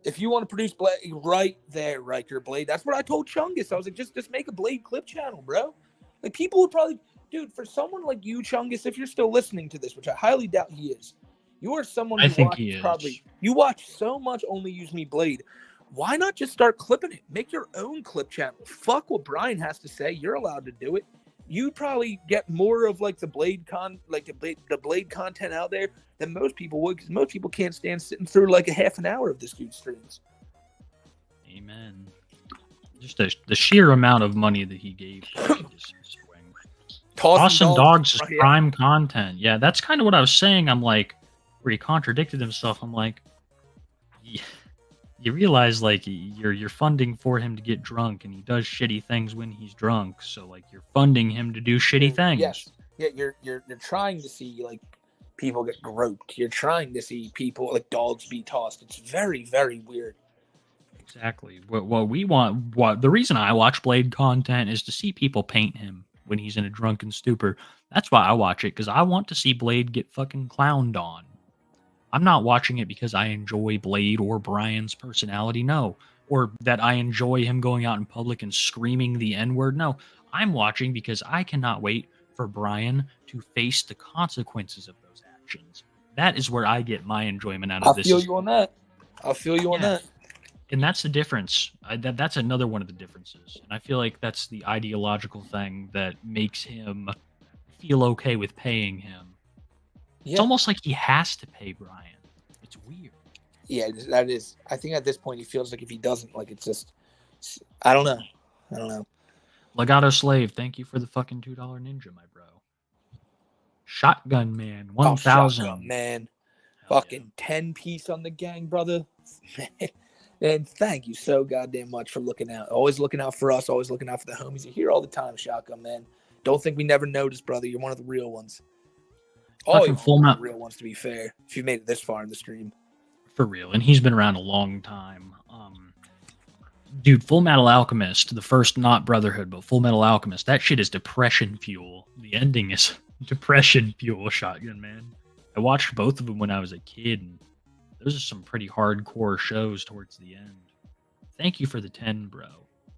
If you want to produce Blade, right there, Riker Blade. That's what I told Chungus. I was like, just make a Blade clip channel, bro. Like, people would probably, dude, for someone like you, Chungus, if you're still listening to this, which I highly doubt he is, you are someone I who think watches he is. probably, you watch so much Only Use Me Blade. Why not just start clipping it? Make your own clip channel. Fuck what Brian has to say. You're allowed to do it. You'd probably get more of like the Blade Blade content out there than most people would, because most people can't stand sitting through like a half an hour of this dude's streams. Amen. Just the sheer amount of money that he gave. Tossing dogs is prime content. Yeah, that's kind of what I was saying. I'm like, where he contradicted himself. I'm like, you realize like you're funding for him to get drunk, and he does shitty things when he's drunk. So like you're funding him to do shitty things. Yes. Yeah, you're trying to see like people get groped. You're trying to see people like dogs be tossed. It's very, very weird. Exactly. What we want, the reason I watch Blade content is to see people paint him when he's in a drunken stupor. That's why I watch it, because I want to see Blade get fucking clowned on. I'm not watching it because I enjoy Blade or Brian's personality, no. Or that I enjoy him going out in public and screaming the N-word, no. I'm watching because I cannot wait for Brian to face the consequences of those actions. That is where I get my enjoyment out of this. I feel you on that. And that's the difference. That's another one of the differences. And I feel like that's the ideological thing that makes him feel okay with paying him. Yeah. It's almost like he has to pay Brian. It's weird. Yeah, that is. I think at this point he feels like if he doesn't, like it's just, I don't know. Legato Slave, thank you for the fucking $2 ninja, my bro. Shotgun Man, 1,000. Shotgun Man. Fucking 10-piece on the gang, brother. And thank you so goddamn much for looking out. Always looking out for us. Always looking out for the homies. You're here all the time, Shotgun Man. Don't think we never noticed, brother. You're one of the real ones. Always one of the real ones, to be fair. If you made it this far in the stream. For real. And he's been around a long time. Dude, Full Metal Alchemist, the first, not Brotherhood, but Full Metal Alchemist, that shit is depression fuel. The ending is depression fuel, Shotgun Man. I watched both of them when I was a kid, and those are some pretty hardcore shows towards the end. Thank you for the 10, bro.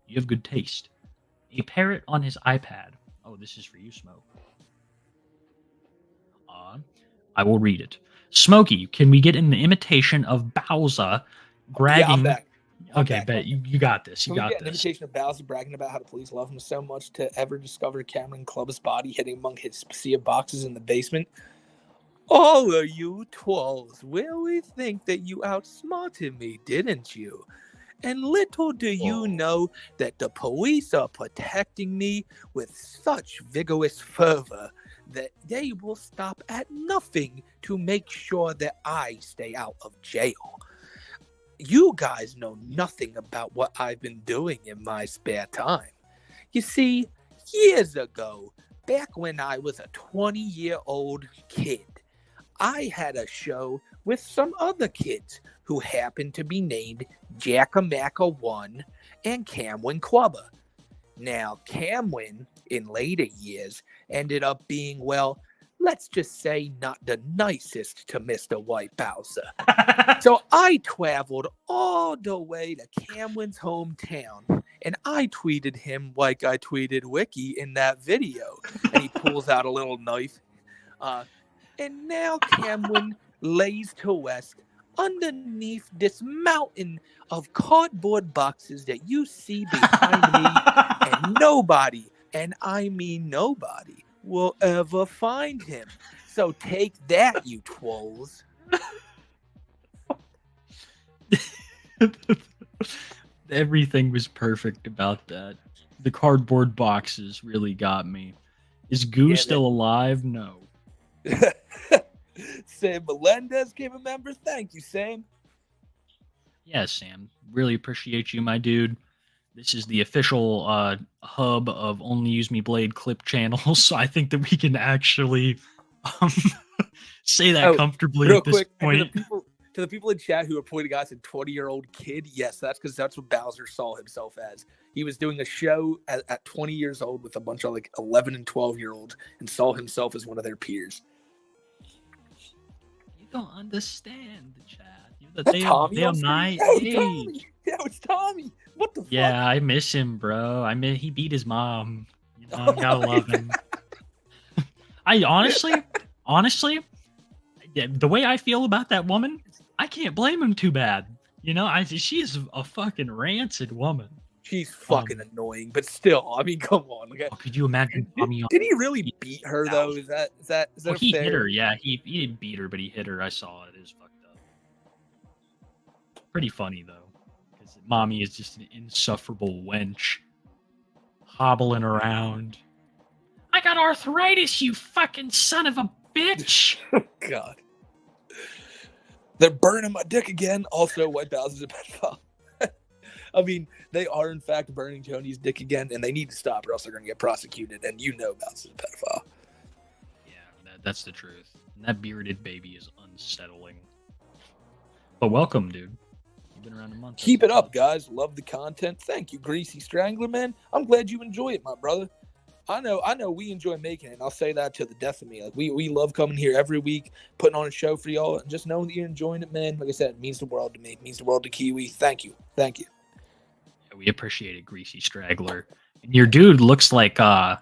You have good taste. A parrot on his iPad. Oh, this is for you, Smoke. I will read it. Smokey, can we get an imitation of Bowser bragging? Yeah, I'm back. Okay, bet you got this. You got this. An imitation of Bowser bragging about how the police love him so much to ever discover Cameron Club's body hidden among his sea of boxes in the basement. All of you twirls really think that you outsmarted me, didn't you? And little do you know that the police are protecting me with such vigorous fervor that they will stop at nothing to make sure that I stay out of jail. You guys know nothing about what I've been doing in my spare time. You see, years ago, back when I was a 20-year-old kid, I had a show with some other kids who happened to be named Jackamacka 1 and Camwin Clubber. Now, Camwin, in later years, ended up being, well, let's just say not the nicest to Mr. White Bowser. So I traveled all the way to Camwin's hometown, and I tweeted him like I tweeted Wiki in that video. And he pulls out a little knife. And now Camwin lays to rest underneath this mountain of cardboard boxes that you see behind me, and nobody, and I mean nobody, will ever find him. So take that, you twirls. Everything was perfect about that. The cardboard boxes really got me. Is Goo still alive? No. Sam Melendez came a member. Thank you, Sam. Yeah, Sam. Really appreciate you, my dude. This is the official hub of Only Use Me Blade clip channels, so I think that we can actually say that comfortably at this point. To the people in chat who are pointing out as a 20-year-old kid, yes, that's because that's what Bowser saw himself as. He was doing a show at 20 years old with a bunch of like 11 and 12-year-olds and saw himself as one of their peers. You don't understand the chat. You They Tommy are on my screen? Oh, hey. Tommy. Yeah, it's Tommy. What the fuck? Yeah, I miss him, bro. He beat his mom. You know, you gotta love him. I honestly, yeah, the way I feel about that woman, I can't blame him too bad. You know, she's a fucking rancid woman. She's fucking annoying, but still, I mean, come on. Like, could you imagine Tommy? Did he really beat her though? Is that Well, a he fair? hit her. Yeah, he didn't beat her, but he hit her. I saw it. It was fucked up. Pretty funny though, because mommy is just an insufferable wench, hobbling around. I got arthritis, you fucking son of a bitch. God. They're burning my dick again. Also, White Bowser's a pedophile. I mean, they are in fact burning Tony's dick again, and they need to stop, or else they're going to get prosecuted. And you know Bowser's a pedophile. Yeah, that's the truth. And that bearded baby is unsettling. But welcome, dude. You've been around a month. Keep it up, guys. Love the content. Thank you, Greasy Strangler, man. I'm glad you enjoy it, my brother. I know we enjoy making it, and I'll say that to the death of me. Like we love coming here every week, putting on a show for y'all, and just knowing that you're enjoying it, man. Like I said, it means the world to me. It means the world to Kiwi. Thank you. Yeah, we appreciate it, Greasy Straggler. And your dude looks like the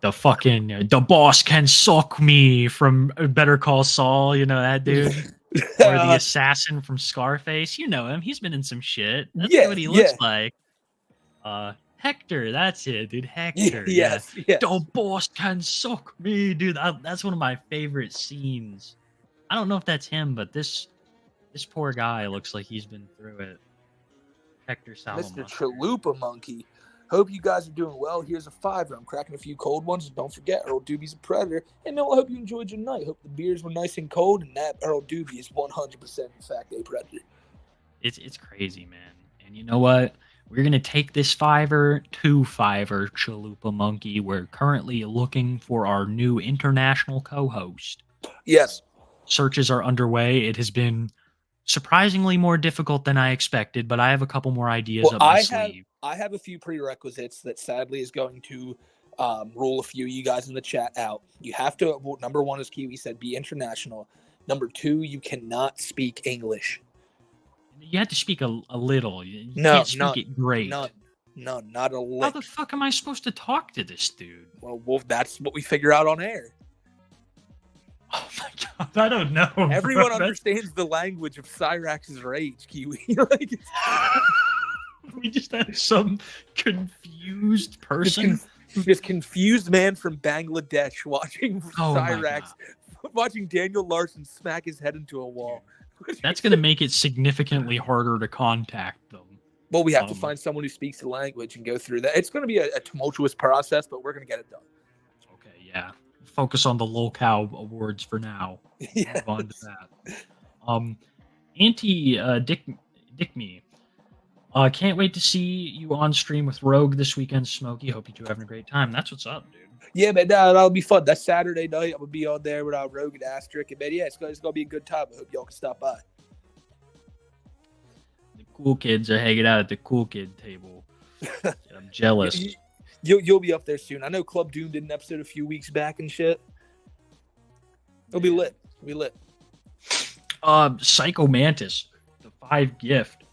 fucking the boss can suck me from Better Call Saul. You know that dude, or the assassin from Scarface. You know him. He's been in some shit. That's what he looks like. Hector, that's it, dude. Hector. Yes. The boss can suck me, dude. That's one of my favorite scenes. I don't know if that's him, but this poor guy looks like he's been through it. Hector Salamanca. Mr. Chalupa Monkey. Hope you guys are doing well. Here's a $5. I'm cracking a few cold ones. Don't forget, Earl Doobie's a predator. And I hope you enjoyed your night. Hope the beers were nice and cold, and that Earl Doobie is 100% in fact a predator. It's crazy, man. And you know what? We're going to take this $5 to $5 Chalupa Monkey. We're currently looking for our new international co-host. Yes. Searches are underway. It has been surprisingly more difficult than I expected, but I have a couple more ideas up my sleeve. I have a few prerequisites that sadly is going to rule a few of you guys in the chat out. You have to, number one, as Kiwi said, be international. Number two, you cannot speak English. You have to speak a little. You No, can't speak it great. None, not a lick. How the fuck am I supposed to talk to this dude? Well, that's what we figure out on air. Oh my god, I don't know. Everyone understands the language of Cyrax's rage, Kiwi. We just have some confused person. This confused man from Bangladesh watching Cyrax, watching Daniel Larson smack his head into a wall. That's going to make it significantly harder to contact them. Well, we have to find someone who speaks the language and go through that. It's going to be a tumultuous process, but we're going to get it done. Okay, yeah. Focus on the lolcow awards for now. Yes. Move on to that. Dick me. Can't wait to see you on stream with Rogue this weekend, Smokey. Hope you two are having a great time. That's what's up, dude. Yeah, man, that'll be fun. That's Saturday night. I'm gonna be on there with Rogue and Asterisk, and man, yeah, it's gonna be a good time. I hope y'all can stop by. The cool kids are hanging out at the cool kid table. I'm jealous. You'll be up there soon. I know Club Doom did an episode a few weeks back and shit. It'll be lit. It'll be lit. Psycho Mantis, the 5 gift.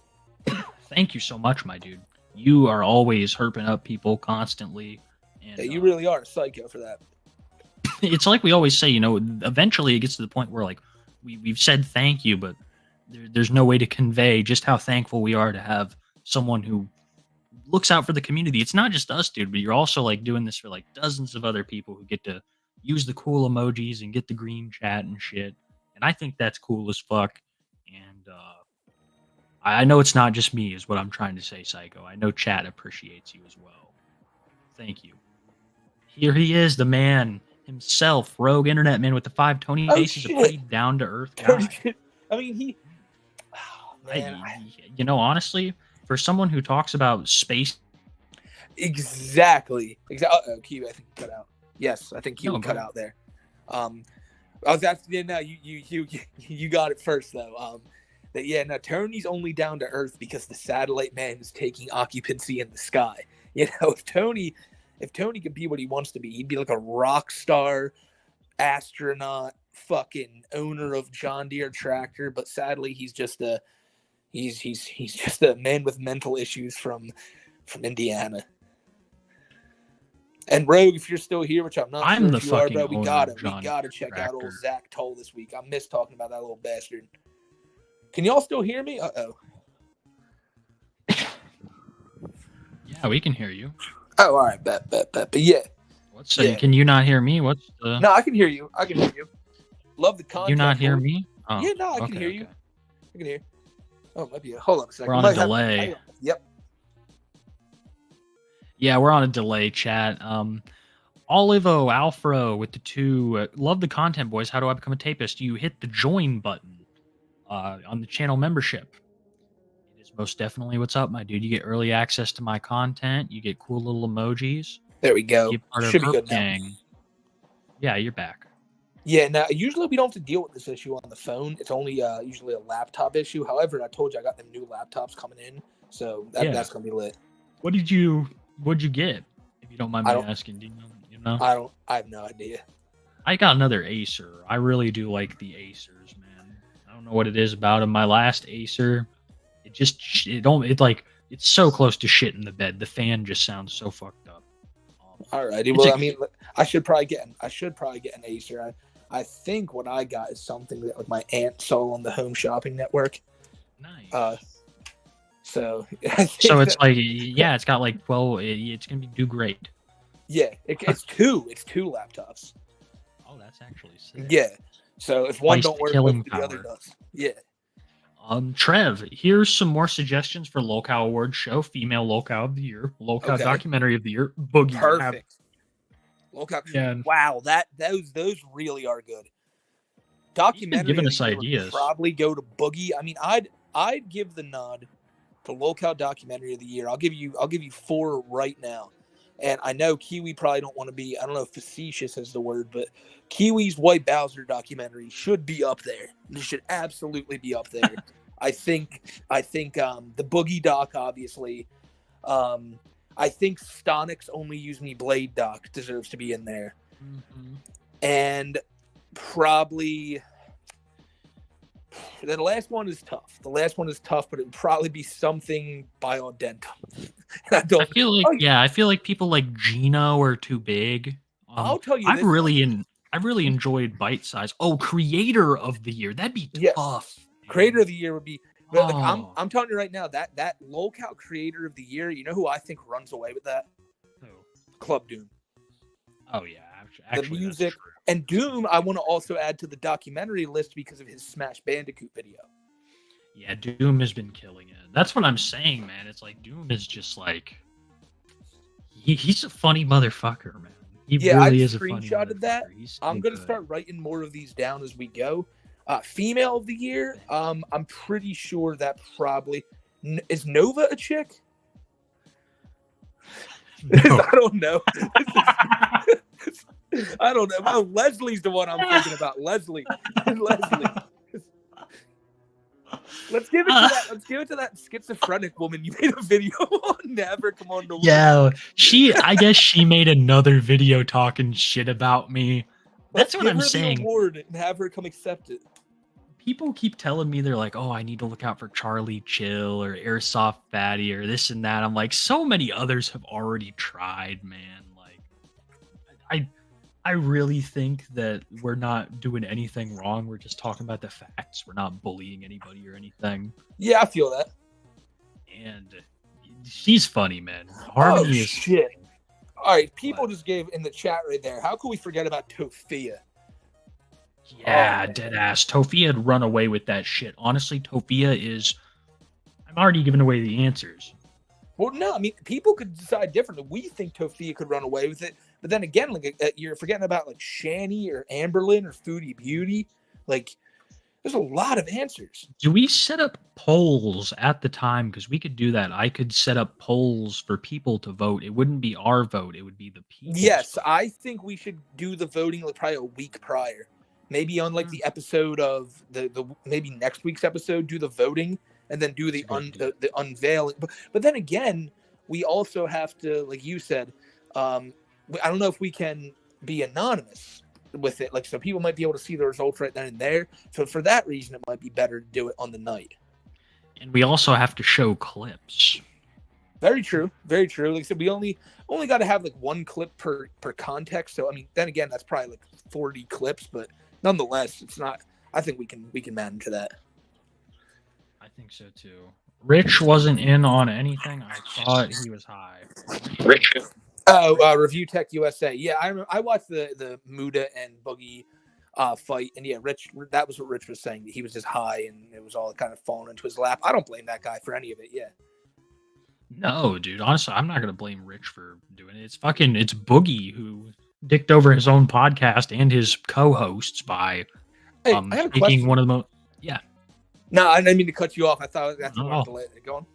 Thank you so much, my dude. You are always herping up people constantly. And, yeah, you really are a psycho for that. It's like we always say, you know, eventually it gets to the point where, like, we've said thank you, but there's no way to convey just how thankful we are to have someone who looks out for the community. It's not just us, dude, but you're also, like, doing this for, like, dozens of other people who get to use the cool emojis and get the green chat and shit. And I think that's cool as fuck. And I know it's not just me, is what I'm trying to say, Psycho. I know chat appreciates you as well. Thank you. Here he is, the man himself, Rogue Internet Man with the 5. Tony Ace is a pretty down-to-earth guy. I mean, you know, honestly, for someone who talks about space... Exactly. Uh-oh, Kiwi, I think you cut out. Yes, I think Kiwi cut out there. I was asking, no, you got it first, though. Tony's only down to Earth because the satellite man is taking occupancy in the sky. You know, if Tony could be what he wants to be, he'd be like a rock star, astronaut, fucking owner of John Deere tractor, but sadly he's just a man with mental issues from Indiana. And Rogue, if you're still here, which I'm not I'm sure the if you are, fucking bro, we owner of gotta John check out old Tractor. Zach Toll this week. I miss talking about that little bastard. Can y'all still hear me? Uh-oh. Yeah, we can hear you. Oh, all right, bet. But yeah. What's Can you not hear me? What's the? No, I can hear you. Love the content. You not hear boy. me? Oh, Yeah, no, I can okay, hear you. okay. I can hear. Oh, might be. Hold on a second. We're on a delay. Yep. Yeah, we're on a delay, chat. Olivo Alfro with the 2. Love the content, boys. How do I become a tapist? You hit the join button on the channel membership. It is most definitely what's up, my dude. You get early access to my content. You get cool little emojis. There we go. You're part Should of be Herp good now. Gang. Yeah, you're back. Yeah, now usually we don't have to deal with this issue on the phone. It's only usually a laptop issue. However, I told you I got them new laptops coming in, so that's gonna be lit. What'd you get? If you don't mind me asking, do you know? I have no idea. I got another Acer. I really do like the Acers, man. I don't know what it is about them. My last Acer, it's so close to shit in the bed. The fan just sounds so fucked up. Alrighty. Well, I mean, I should probably get an Acer. I think what I got is something that like my aunt saw on the Home Shopping Network. Nice. So it's like, yeah, it's got like 12. It's gonna do great. Yeah, it's two laptops. Oh, that's actually sick. Yeah. So if one Twice don't the work, killing the other power. does. Yeah. Trev, here's some more suggestions for Locale Award Show, Female Locale of the Year, Locale Okay. Documentary of the Year, Boogie. Perfect. Locale. Yeah. Wow, those really are good. Documentary giving of us the year would ideas. Probably go to Boogie. I mean, I'd give the nod to Locale Documentary of the Year. I'll give you 4 right now. And I know Kiwi probably don't want to be, I don't know if facetious is the word, but Kiwi's White Bowser documentary should be up there. It should absolutely be up there. I think the Boogie doc, obviously. I think Stonic's Only Use Me Blade doc deserves to be in there. Mm-hmm. And probably the last one is tough. But it would probably be something by Audentum. I feel like people like Gino are too big. I'll tell you, I've really enjoyed Bite Size. Oh, Creator of the Year, that'd be tough. Creator of the Year would be. But like, I'm telling you right now, that Locale Creator of the Year, you know who I think runs away with that? Who? Club Doom. Oh yeah, actually, the music and Doom. I want to also add to the documentary list because of his Smash Bandicoot video. Yeah, Doom has been killing it. That's what I'm saying, man. It's like Doom is just like he's a funny motherfucker, man. He really is a funny motherfucker. Screenshotted that. I'm gonna start writing more of these down as we go. Female of the Year. I'm pretty sure that probably is Nova a chick. No. I don't know. I don't know. Well, Leslie's the one I'm thinking about. Leslie. Let's give it to that. Let's give it to that schizophrenic woman you made a video on. Never come on to. Yeah, I guess she made another video talking shit about me. That's what I'm saying. The award and have her come accept it. People keep telling me they're like, "Oh, I need to look out for Charlie Chill or Airsoft Fatty or this and that." I'm like, so many others have already tried, man. Like, I really think that we're not doing anything wrong. We're just talking about the facts. We're not bullying anybody or anything. Yeah, I feel that. And she's funny, man. Harmony is shit. All right, people just gave in the chat right there. How could we forget about Tofia? Yeah, dead ass. Tofia had run away with that shit. Honestly, Tofia is. I'm already giving away the answers. Well, no, I mean, people could decide differently. We think Tofia could run away with it, but then again, like you're forgetting about like Shani or Amberlyn or Foodie Beauty. Like, there's a lot of answers. Do we set up polls at the time? Because we could do that. I could set up polls for people to vote. It wouldn't be our vote. It would be the people. Yes, I think we should do the voting like probably a week prior. Maybe on like the episode of the maybe next week's episode, do the voting and then do the unveiling. But then again, we also have to, like you said, I don't know if we can be anonymous. with it. Like, so people might be able to see the results right then and there. So for that reason, it might be better to do it on the night. And we also have to show clips. Very true. Very true. Like I said, we only got to have like one clip per context. So I mean, then again, that's probably like 40 clips, but nonetheless, it's not. I think we can manage that. I think so too. Rich wasn't in on anything. I thought he was high. Rich. Review Tech USA. Yeah, I watched the Muda and Boogie fight, and yeah, Rich. That was what Rich was saying. He was just high, and it was all kind of falling into his lap. I don't blame that guy for any of it. Yeah. No, dude. Honestly, I'm not gonna blame Rich for doing it. It's Boogie who dicked over his own podcast and his co-hosts by I have a taking question. one of the most. Yeah. No, I didn't mean to cut you off. I thought that's what I wanted to let it go on.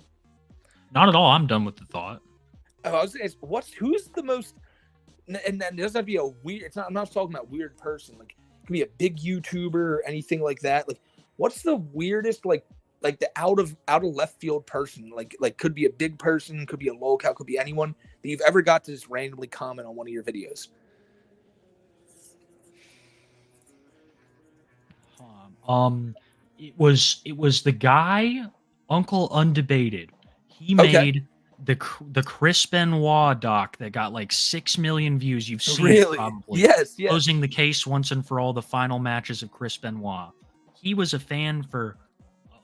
Not at all. I'm done with the thought. I was gonna ask, who's the most, and that doesn't have to be a weird. It's not. I'm not talking about weird person. Like, it can be a big YouTuber or anything like that. Like, what's the weirdest like the out of left field person? Like could be a big person, could be a lolcow, could be anyone that you've ever got to just randomly comment on one of your videos. It was the guy, Uncle Undebated. He made the Chris Benoit doc that got like 6 million views. You've seen it probably. Yes. Closing the case once and for all, the final matches of Chris Benoit. He was a fan for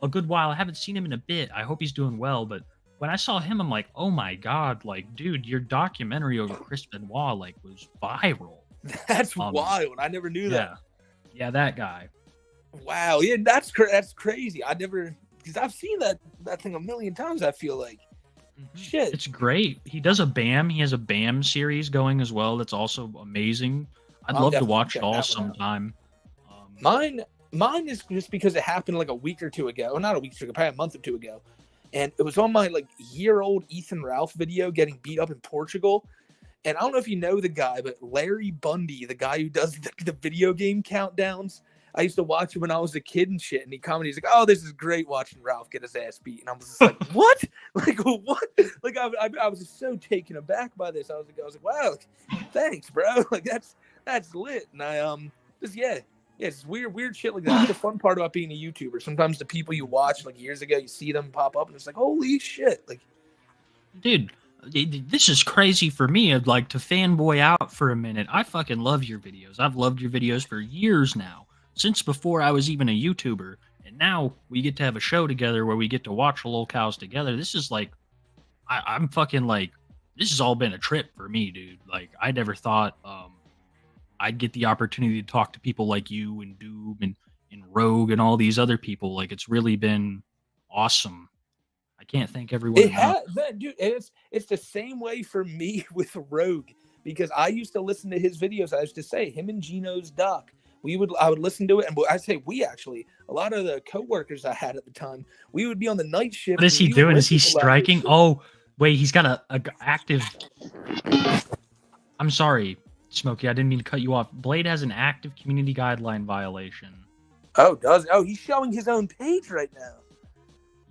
a good while. I haven't seen him in a bit. I hope he's doing well. But when I saw him, I'm like, oh my God, like, dude, your documentary over Chris Benoit like was viral. That's wild. I never knew that. Yeah, that guy. Wow. Yeah, that's crazy. Because I've seen that thing a million times, I feel like. Shit. It's great. He does a BAM. He has a BAM series going as well. That's also amazing. I'd love to watch it all sometime. Mine is just because it happened like a week or two ago. Well, not a week or two ago, probably a month or two ago. And it was on my like year-old Ethan Ralph video getting beat up in Portugal. And I don't know if you know the guy, but Larry Bundy, the guy who does the video game countdowns, I used to watch him when I was a kid and shit. And he commented, he's like, "Oh, this is great watching Ralph get his ass beat." And I was just like, "What? Like what?" Like I was just so taken aback by this. I was like, "Wow, thanks, bro." Like that's lit. And I it's weird shit like that. That's the fun part about being a YouTuber. Sometimes the people you watch like years ago, you see them pop up, and it's like, holy shit! Like, dude, this is crazy for me. I'd like to fanboy out for a minute. I fucking love your videos. I've loved your videos for years now. Since before I was even a YouTuber, and now we get to have a show together where we get to watch the Lol Cows together. This is like, I'm fucking like, this has all been a trip for me, dude. Like, I never thought I'd get the opportunity to talk to people like you and Doob and Rogue and all these other people. Like, it's really been awesome. I can't thank everyone enough. Dude, it's the same way for me with Rogue, because I used to listen to his videos. I used to say him and Gino's doc. I would listen to it, and I say we actually, a lot of the coworkers I had at the time, we would be on the night shift. What is he doing? Is he striking? Oh, wait, he's got a active. I'm sorry, Smokey. I didn't mean to cut you off. Blade has an active community guideline violation. Oh, he's showing his own page right now.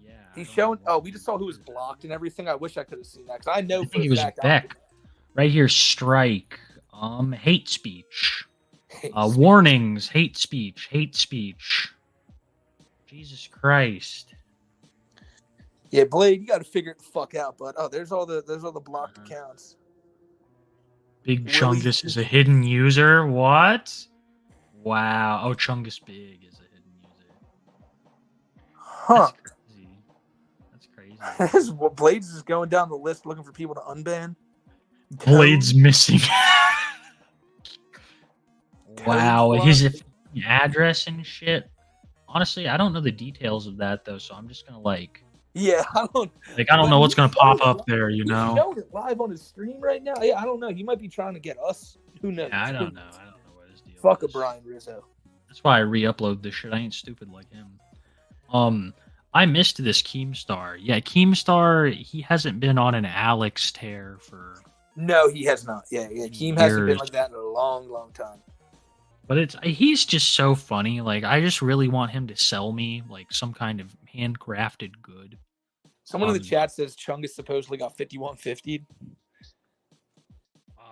Yeah, he's showing. Oh, we just saw who was blocked and everything. I wish I could have seen that because I know. I think he was Beck. Right here, strike. Hate speech. Warnings, hate speech. Jesus Christ. Yeah, Blade, you got to figure it the fuck out, bud. Oh, there's all the blocked accounts. Big Chungus is a hidden user. What? Wow. Oh, Chungus Big is a hidden user. Huh. That's crazy. Blade's just going down the list looking for people to unban. Blade's missing. Wow, his address and shit. Honestly, I don't know the details of that though, so I'm just gonna like. Yeah, I don't know what's gonna pop up there. You know, he's showing it live on his stream right now. Yeah, I don't know. He might be trying to get us. Who knows? Yeah, I don't know what his deal. Fuck a Brian Rizzo. That's why I re-upload this shit. I ain't stupid like him. I missed this Keemstar. Yeah, Keemstar. He hasn't been on an Alex tear for. No, he has not. Yeah. Keem hasn't been like that in a long, long time. But he's just so funny. Like, I just really want him to sell me like some kind of handcrafted good. Someone in the chat says Chungus supposedly got 5150'd.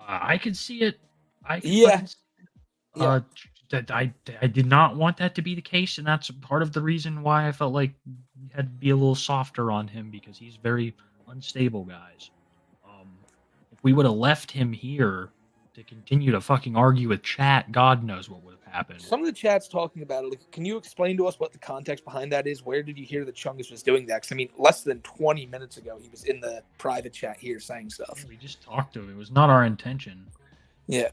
I could see it. Yeah. Yeah. That I did not want that to be the case, and that's part of the reason why I felt like we had to be a little softer on him because he's very unstable, guys. If we would have left him here to continue to fucking argue with chat, God knows what would have happened. Some of the chat's talking about it. Like, can you explain to us what the context behind that is? Where did you hear that Chungus was doing that? Because I mean, less than 20 minutes ago, he was in the private chat here saying stuff. We just talked to him. It was not our intention. Yeah.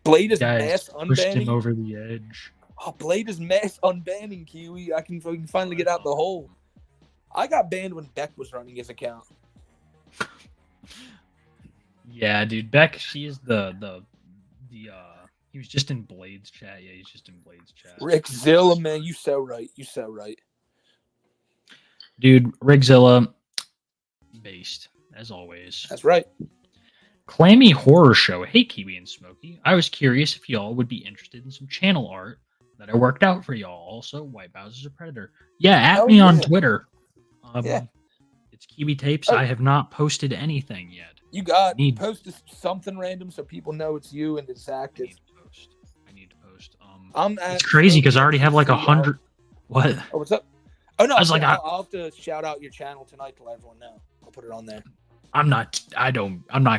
Blade is Guys mass pushed him unbanning. over the edge. Oh, Blade is mass unbanning, Kiwi. I can finally get out the hole. I got banned when Beck was running his account. Yeah, dude. Beck, she is the he was just in Blade's chat. Yeah, he's just in Blade's chat. Rick Zilla, man, you so right. You so right. Dude, Rigzilla, based, as always. That's right. Clammy Horror Show. Hey, Kiwi and Smokey. I was curious if y'all would be interested in some channel art that I worked out for y'all. Also, White Bowser's a Predator. Yeah, at me on Twitter. Yeah. It's Kiwi Tapes. Oh. I have not posted anything yet. You got post something random so people know it's you and it's active. I need to post. It's crazy because I already have like 100. What? Oh, what's up? Oh no, I was like, I'll have to shout out your channel tonight to let everyone know. I'll put it on there. I'm not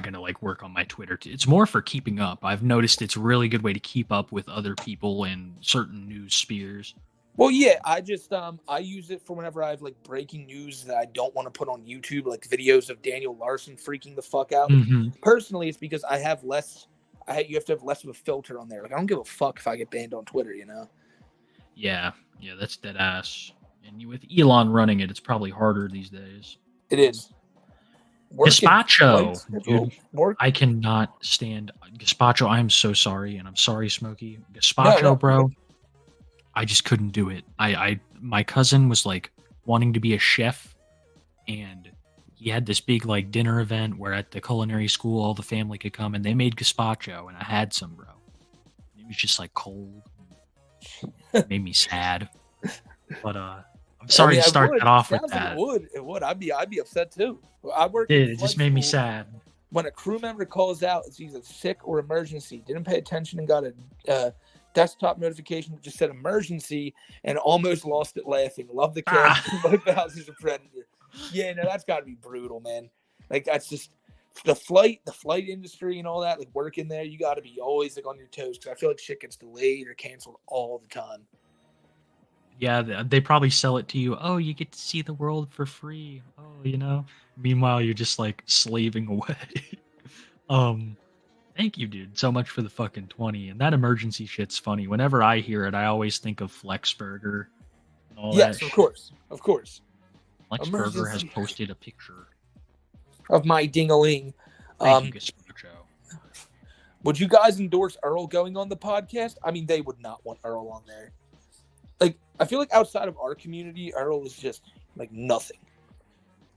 gonna like work on my Twitter. It's more for keeping up. I've noticed it's a really good way to keep up with other people in certain news spheres. Well, yeah, I just I use it for whenever I have like breaking news that I don't want to put on YouTube, like videos of Daniel Larson freaking the fuck out. Personally, it's because I have less. You have to have less of a filter on there. Like I don't give a fuck if I get banned on Twitter, you know. Yeah, that's dead ass. And with Elon running it, it's probably harder these days. It is. Gazpacho, dude, I cannot stand Gazpacho. I am so sorry, and I'm sorry, Smokey. Gazpacho, bro. I just couldn't do it. My cousin was like wanting to be a chef, and he had this big like dinner event where at the culinary school all the family could come, and they made gazpacho, and I had some, bro. It was just like cold. It made me sad. But I'm sorry to start that off with that. It would. I'd be upset too. I work. It just made me sad. When a crew member calls out, it's either sick or emergency. Didn't pay attention and got a desktop notification that just said emergency and almost lost it laughing. Love the character. White Bowser's a Predator. Yeah, no, that's got to be brutal, man. Like that's just the flight industry and all that. Like working there, you got to be always like on your toes because I feel like shit gets delayed or canceled all the time. Yeah, they probably sell it to you. Oh, you get to see the world for free. Oh, you know. Meanwhile, you're just like slaving away. Thank you, dude, so much for the fucking 20. And that emergency shit's funny. Whenever I hear it, I always think of Flexburger. And all yes, that of course, of course. Flexburger has posted a picture of my ding-a-ling. Thank you, Gazpacho. Would you guys endorse Earl going on the podcast? I mean, they would not want Earl on there. Like, I feel like outside of our community, Earl is just like nothing.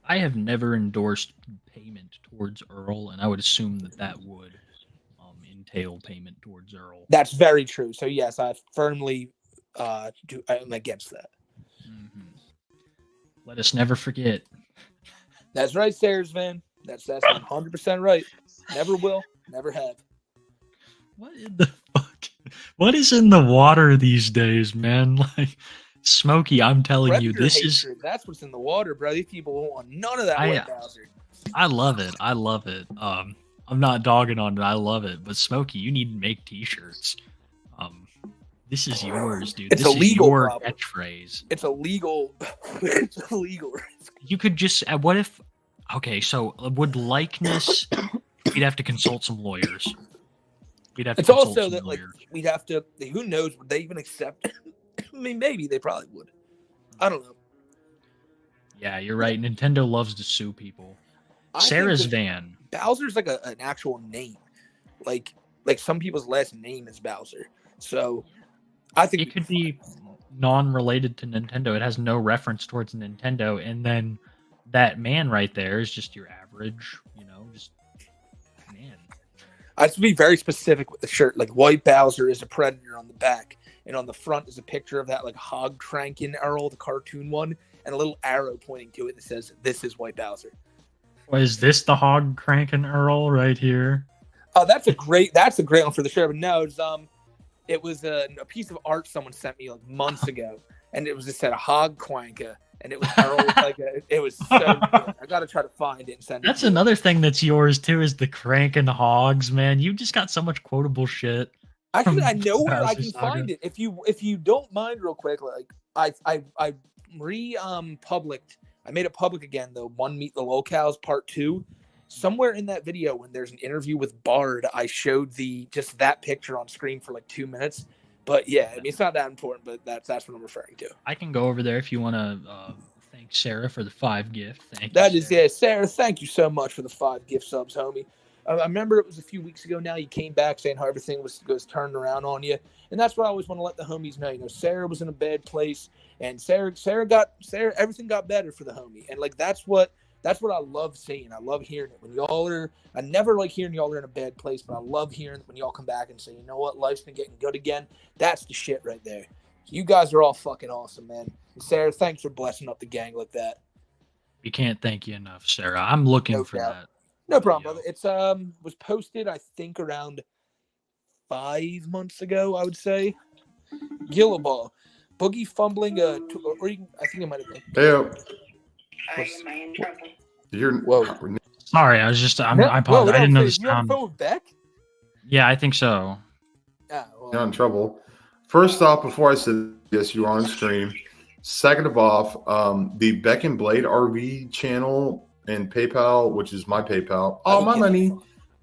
I have never endorsed payment towards Earl, and I would assume that would entail payment towards Earl. That's very true. So yes, I firmly I'm against that. Let us never forget. That's right, Sayers Van. That's 100% right. Never will, never have. What in the fuck? What is in the water these days, man? Like, Smokey, I'm telling you, this hatred. That's what's in the water, bro. These people don't want none of that White Bowser. I love it. I'm not dogging on it. I love it. But Smokey, you need to make t-shirts. This is yours, dude. It's this illegal. Is your catchphrase. It's illegal. It's illegal. You could just. What if? Okay, so would likeness? We'd have to consult some lawyers. We'd have to. It's also that lawyers. Like we'd have to. Who knows? Would they even accept? I mean, maybe they probably would. I don't know. Yeah, you're right. Nintendo loves to sue people. Sarah's Van. Bowser's like an actual name. Like some people's last name is Bowser. So I think it could be non-related to Nintendo. It has no reference towards Nintendo. And then that man right there is just your average, just man. I have to be very specific with the shirt. Like White Bowser is a Predator on the back. And on the front is a picture of that like hog cranking Earl, the cartoon one, and a little arrow pointing to it that says, "This is White Bowser." Is this the hog cranking Earl right here? Oh, that's a great one for the shirt. But no, it's It was a piece of art someone sent me like months ago, and it was just said hog quanka, and it was Earl, like it was so good. I gotta try to find it and send it. That's to you. another thing that's yours too, is the cranking hogs, man. You just got so much quotable shit. Actually, from I know where I Bowser can Saga. find it. If you don't mind, real quick, like I publicked. I made it public again though. One Meet the Locals Part 2. Somewhere in that video, when there's an interview with Bard, I showed just that picture on screen for like 2 minutes. But yeah, I mean, it's not that important, but that's what I'm referring to. I can go over there if you want to thank Sarah for the 5 gift. Thank That you, is, Sarah. yeah, Sarah, thank you so much for the 5 gift subs, homie. I remember it was a few weeks ago now. You came back saying how everything was turned around on you. And that's what I always want to let the homies know. You know, Sarah was in a bad place, and Sarah, everything got better for the homie. And like, that's what I love seeing. I love hearing it when y'all are. I never like hearing y'all are in a bad place, but I love hearing it when y'all come back and say, you know what, life's been getting good again. That's the shit right there. So you guys are all fucking awesome, man. And Sarah, thanks for blessing up the gang like that. We can't thank you enough, Sarah. I'm looking No for doubt. that. No problem, brother. It's was posted, I think, around 5 months ago, I would say. Gillaball. Boogie fumbling I think it might have been. Whoa. Sorry, I was just I apologize. Whoa, I didn't know the you on sound. the phone with Beck? Yeah, I think so. You're in trouble. First off, before I said yes, you are on screen. Second of all, the Beck and Blade RV channel and PayPal, which is my PayPal, all my money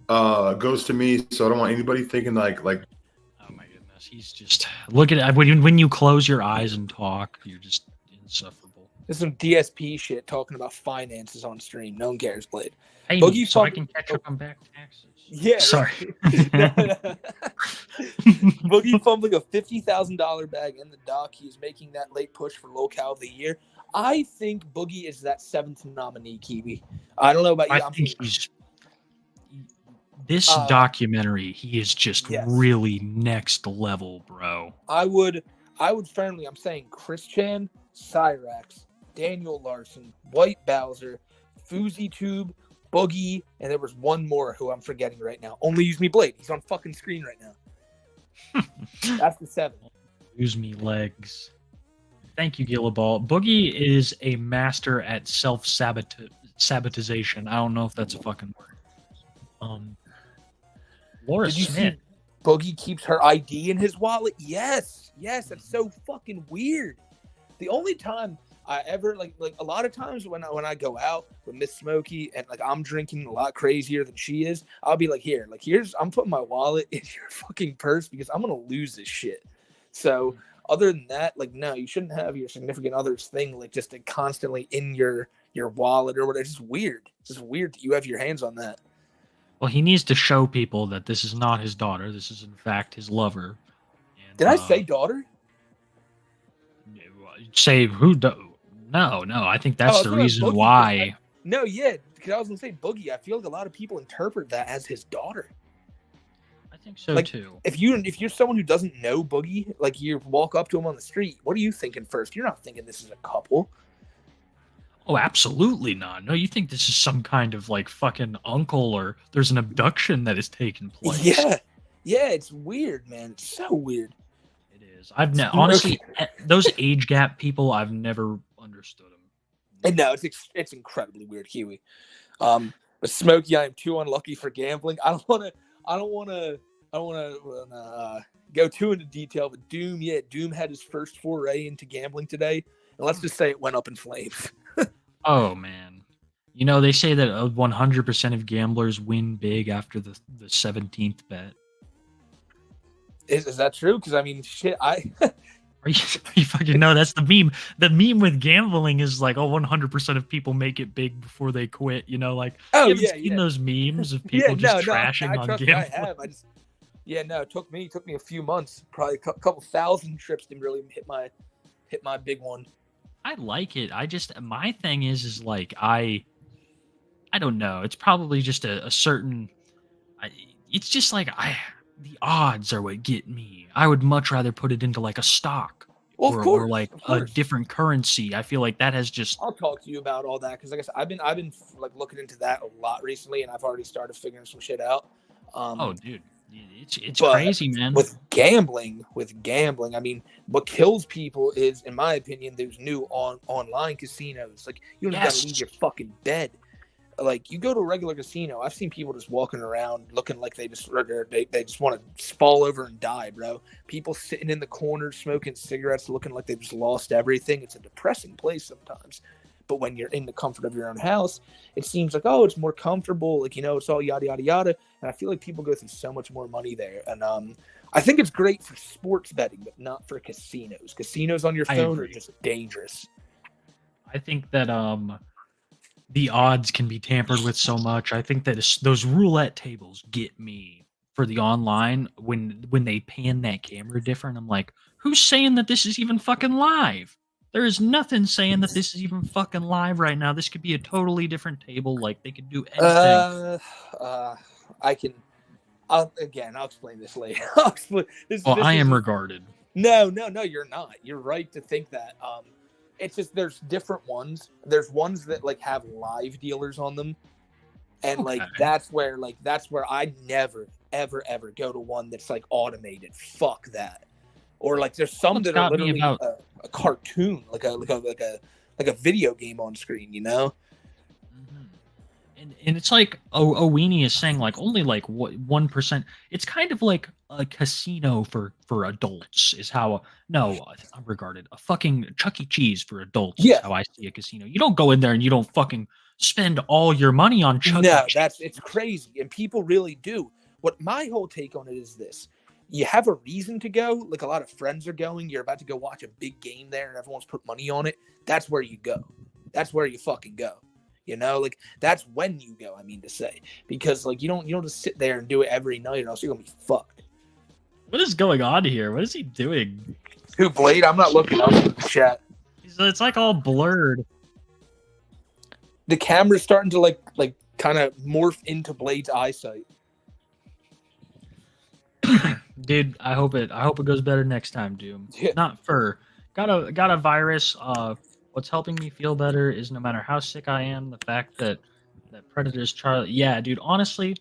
goes to me. So I don't want anybody thinking like. Oh my goodness, he's just look at when you close your eyes and talk, you're just insufferable. There's some DSP shit talking about finances on stream. No one cares, Blade. Hey, Boogie so I fumble- can catch up on back taxes. Yeah. Sorry. Boogie fumbling a $50,000 bag in the dock. He is making that late push for Locale of the Year. I think Boogie is that 7th nominee, Kiwi. I don't know about you. I think he's this documentary. He is just really next level, bro. I would firmly. I'm saying Chris Chan, Cyrax, Daniel Larson, White Bowser, Fousey Tube, Boogie, and there was one more who I'm forgetting right now. Only Use Me Blade. He's on fucking screen right now. That's the 7. Use Me Legs. Thank you, Gillaball. Boogie is a master at sabotization. I don't know if that's a fucking word. Laura Did you Smith. see Boogie keeps her ID in his wallet? Yes, that's so fucking weird. The only time I ever like a lot of times when I go out with Miss Smokey and like I'm drinking a lot crazier than she is, I'll be like, here's I'm putting my wallet in your fucking purse because I'm gonna lose this shit. So other than that, like, no, you shouldn't have your significant other's thing like just constantly in your wallet or whatever. It's just weird. It's just weird that you have your hands on that. Well, he needs to show people that this is not his daughter. This is in fact his lover. And, Did I say daughter? Say who? No. I think that's the reason why. No, yeah, because I was gonna say Boogie. I feel like a lot of people interpret that as his daughter. I think so like, too. If you're someone who doesn't know Boogie, like you walk up to him on the street, what are you thinking first? You're not thinking this is a couple. Oh, absolutely not. No, you think this is some kind of like fucking uncle or there's an abduction that is taking place. Yeah, it's weird, man. It's so weird. It is. Honestly, those age gap people, I've never understood them. And no, it's incredibly weird, Kiwi. But Smokey, I am too unlucky for gambling. I don't want to go too into detail, but Doom had his first foray into gambling today, and let's just say it went up in flames. Oh man, you know they say that 100% of gamblers win big after the 17th bet. Is that true? Because I mean, shit, Are you fucking no? That's the meme. The meme with gambling is like, 100% of people make it big before they quit. You know, like seen those memes of people trashing on gambling. I have. It took me a few months, probably a couple thousand trips to really hit my big one. I like it. My thing is like I don't know. It's probably just a certain. It's just like the odds are what get me. I would much rather put it into like a stock or like a different currency. I feel like that has just. I'll talk to you about all that because I guess I've been like looking into that a lot recently, and I've already started figuring some shit out. Dude, it's crazy, man. With gambling. I mean, what kills people is, in my opinion, those new online casinos. Like, you don't even gotta leave your fucking bed. Like, you go to a regular casino, I've seen people just walking around looking like they just want to fall over and die, bro. People sitting in the corner smoking cigarettes, looking like they've just lost everything. It's a depressing place sometimes. But when you're in the comfort of your own house, it seems like, oh, it's more comfortable. Like, it's all yada, yada, yada. And I feel like people go through so much more money there. And I think it's great for sports betting, but not for casinos. Casinos on your phone are just dangerous. I think that the odds can be tampered with so much. I think that those roulette tables get me for the online when they pan that camera different. I'm like, who's saying that this is even fucking live? There is nothing saying that this is even fucking live right now. This could be a totally different table. Like, they could do anything. I'll explain this later. I am regarded. No, you're not. You're right to think that. It's just there's different ones. There's ones that like have live dealers on them, and like that's where I never ever go to one that's like automated. Fuck that. Or like there's some that are literally a cartoon, like a video game on screen, And it's like Owini is saying, like, only like 1%. It's kind of like a casino for adults is how I'm regarded. A fucking Chuck E. Cheese for adults is how I see a casino. You don't go in there and you don't fucking spend all your money on Chuck E. Cheese. It's crazy, and people really do. What my whole take on it is this: you have a reason to go. Like, a lot of friends are going. You're about to go watch a big game there, and everyone's put money on it. That's where you go. That's where you fucking go. Like, that's when you go, I mean to say. Because, like, you don't just sit there and do it every night, or else you're going to be fucked. What is going on here? What is he doing? Who, Blade? I'm not looking up in the chat. It's, like, all blurred. The camera's starting to, like kind of morph into Blade's eyesight. Dude, I hope it goes better next time, Doom. Yeah. Not fur. Got a virus. What's helping me feel better is no matter how sick I am, the fact that Predator's Charlie. Yeah, dude, honestly,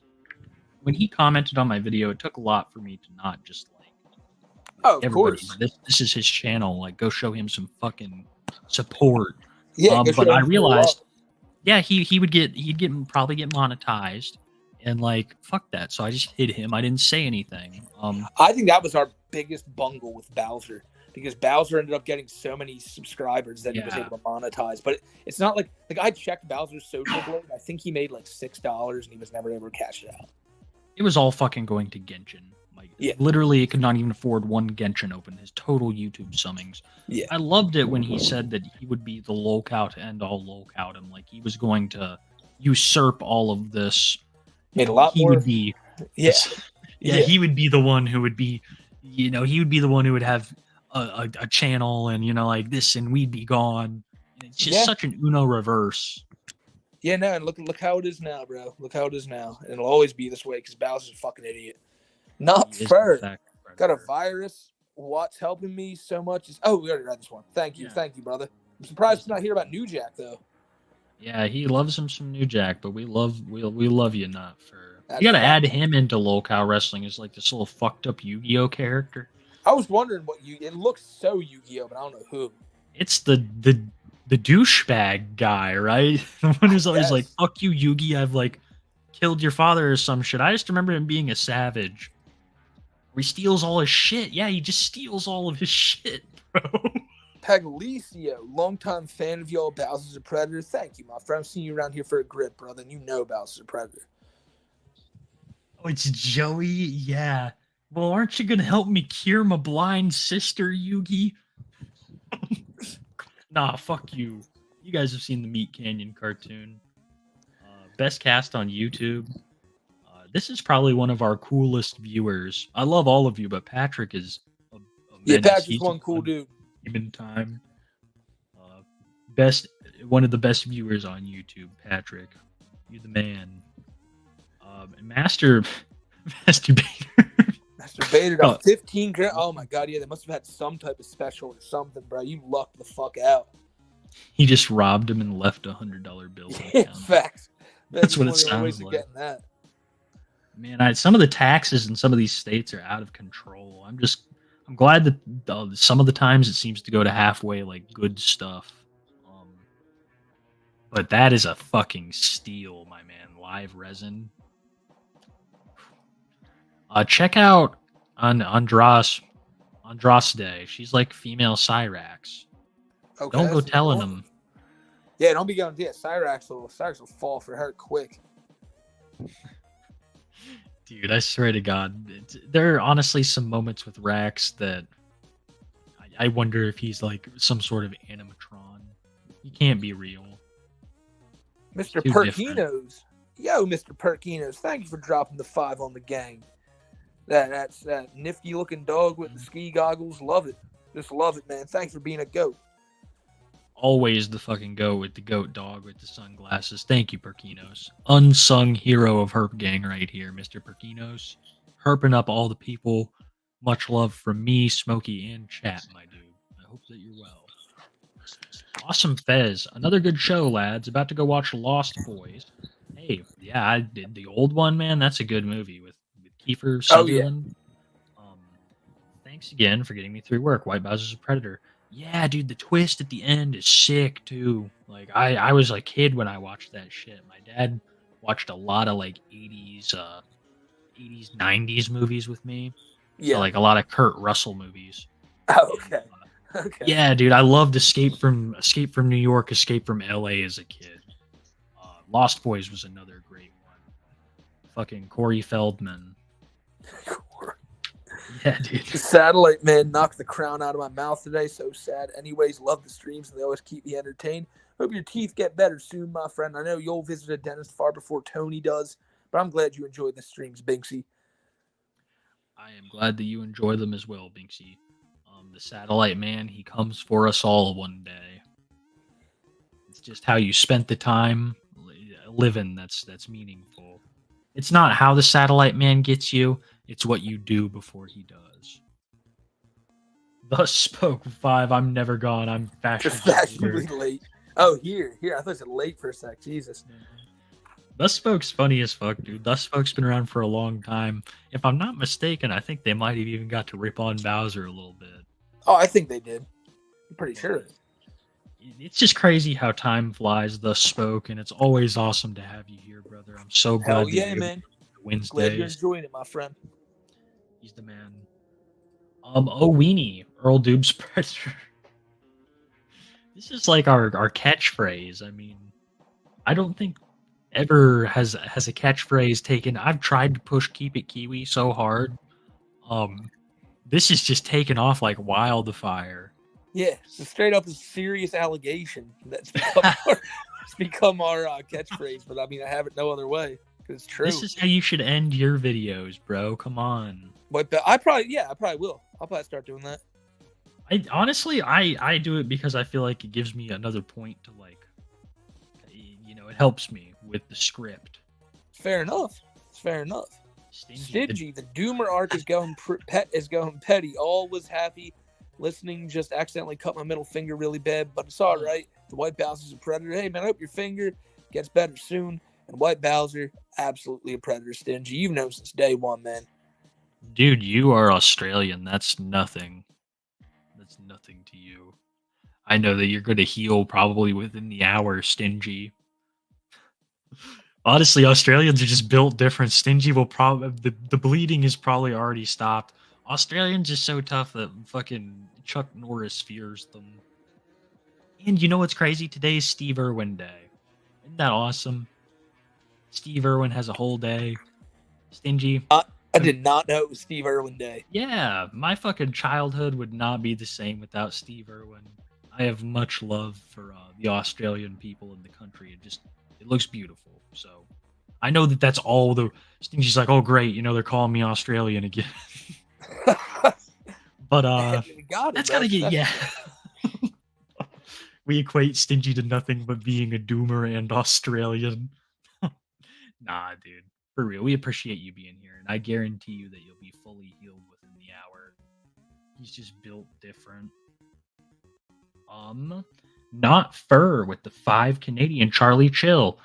when he commented on my video, it took a lot for me to not just like, oh, of course, this is his channel. Like, go show him some fucking support. Yeah, but I realized, he'd probably get monetized, and like, fuck that. So I just hid him. I didn't say anything. I think that was our biggest bungle with Bowser. Because Bowser ended up getting so many subscribers that he was able to monetize. But it's not like I checked Bowser's social blade. I think he made like $6 and he was never able to cash it out. It was all fucking going to Genshin. Like, literally, it could not even afford one Genshin open. His total YouTube summings. Yeah, I loved it when he said that he would be the lolcow to end all lolcow. And like, he was going to usurp all of this. Made a lot he more. Would be, he would be the one who would be, he would be the one who would have a channel and like this, and we'd be gone. It's just such an Uno reverse. Yeah, no, and look how it is now, bro. Look how it is now, and it'll always be this way because Bowser's a fucking idiot. Not fair. Got a virus. What's helping me so much is we already read this one. Thank you, brother. I'm surprised to not hear about New Jack though. Yeah, he loves him some New Jack, but we love you not for. You got to add him into lolcow wrestling as like this little fucked up Yu-Gi-Oh character. I was wondering it looks so Yu-Gi-Oh, but I don't know who. It's the douchebag guy, right? The one who's always like, fuck you, Yugi, I've like killed your father or some shit. I just remember him being a savage. He steals all his shit. Yeah, he just steals all of his shit, bro. Paglicio, longtime fan of y'all, Bowser's a Predator. Thank you, my friend. I've seen you around here for a grip, brother, and you know Bowser's a Predator. Oh, it's Joey? Yeah. Well, aren't you going to help me cure my blind sister, Yugi? Nah, fuck you. You guys have seen the Meat Canyon cartoon. Best cast on YouTube. This is probably one of our coolest viewers. I love all of you, but Patrick is a menace. Patrick's one cool dude. In time. One of the best viewers on YouTube, Patrick. You're the man. Masturbator. Masturbator got 15 grand. Oh my god, yeah, they must have had some type of special or something, bro. You lucked the fuck out. He just robbed him and left $100 bill. Facts. That's what it sounds like. Getting that. Man, some of the taxes in some of these states are out of control. I'm glad that some of the times it seems to go to halfway like good stuff. But that is a fucking steal, my man. Live resin. Check out on Andraste. She's like female Cyrax. Okay, Don't go that's telling cool. them. Yeah, don't be going. Yeah, Cyrax will fall for her quick. Dude, I swear to God, there are honestly some moments with Rax that I wonder if he's like some sort of animatron. He can't be real. Mr. Too different. Perkinos. Yo, Mr. Perkinos, thank you for dropping the 5 on the gang. That's that nifty looking dog with the ski goggles. Love it. Just love it, man. Thanks for being a goat. Always the fucking goat with the goat dog with the sunglasses. Thank you, Perkinos. Unsung hero of Herp Gang right here, Mr. Perkinos. Herping up all the people. Much love from me, Smokey, and chat, my dude. I hope that you're well. Awesome Fez. Another good show, lads. About to go watch Lost Boys. Hey, yeah, I did the old one, man. That's a good movie with Kiefer Sutherland. Thanks again for getting me through work. White Bowser's a Predator. Yeah, dude, the twist at the end is sick too. Like I was a kid when I watched that shit. My dad watched a lot of like 80s 90s movies with me. Yeah. So, like a lot of Kurt Russell movies. Oh, okay. Okay. Yeah, dude, I loved Escape from New York, Escape from LA as a kid. Lost Boys was another great one. Fucking Corey Feldman. Yeah, dude. The Satellite Man knocked the crown out of my mouth today. So sad. Anyways, love the streams and they always keep me entertained. Hope your teeth get better soon, my friend. I know you'll visit a dentist far before Tony does, but I'm glad you enjoyed the streams, Binksy. I am glad that you enjoy them as well, Binksy. The Satellite Man, he comes for us all one day. It's just how you spent the time living that's meaningful. It's not how the Satellite Man gets you, it's what you do before he does. Thus spoke 5. I'm never gone. I'm fashionably late. Oh, here. I thought it said late for a sec. Jesus. Thus spoke's funny as fuck, dude. Thus spoke's been around for a long time. If I'm not mistaken, I think they might have even got to rip on Bowser a little bit. Oh, I think they did. I'm pretty sure. It's just crazy how time flies. Thus spoke, and it's always awesome to have you here, brother. I'm so glad. Hell yeah, man. Wednesdays. Glad you're enjoying it, my friend. He's the man. Oh, Weenie, Earl Doob's Predator. This is like our catchphrase. I mean, I don't think ever has a catchphrase taken. I've tried to push Keep It Kiwi so hard. This is just taken off like wildfire. Yeah, it's straight up a serious allegation that's become our catchphrase. But I mean, I have it no other way because it's true. This is how you should end your videos, bro. Come on. But I probably will. I'll probably start doing that. I honestly do it because I feel like it gives me another point to like, it helps me with the script. Fair enough. It's fair enough. Stingy, the Doomer arc is going petty. All was happy. Listening, just accidentally cut my middle finger really bad, but it's all right. The White Bowser's a predator. Hey man, I hope your finger gets better soon. And White Bowser, absolutely a predator. Stingy, you've known since day one, man. Dude, you are Australian. That's nothing. That's nothing to you. I know that you're going to heal probably within the hour, Stingy. Honestly, Australians are just built different. Stingy will probably... The bleeding is probably already stopped. Australians are so tough that fucking Chuck Norris fears them. And you know what's crazy? Today is Steve Irwin Day. Isn't that awesome? Steve Irwin has a whole day. Stingy. I did not know it was Steve Irwin Day. Yeah, my fucking childhood would not be the same without Steve Irwin. I have much love for the Australian people in the country. It looks beautiful. So I know that's all the Stingy's like, oh great, they're calling me Australian again. But that's gotta get We equate Stingy to nothing but being a doomer and Australian. Nah, dude. For real, we appreciate you being here, and I guarantee you that you'll be fully healed within the hour. He's just built different. Not Fur with the 5 Canadian. Charlie Chill.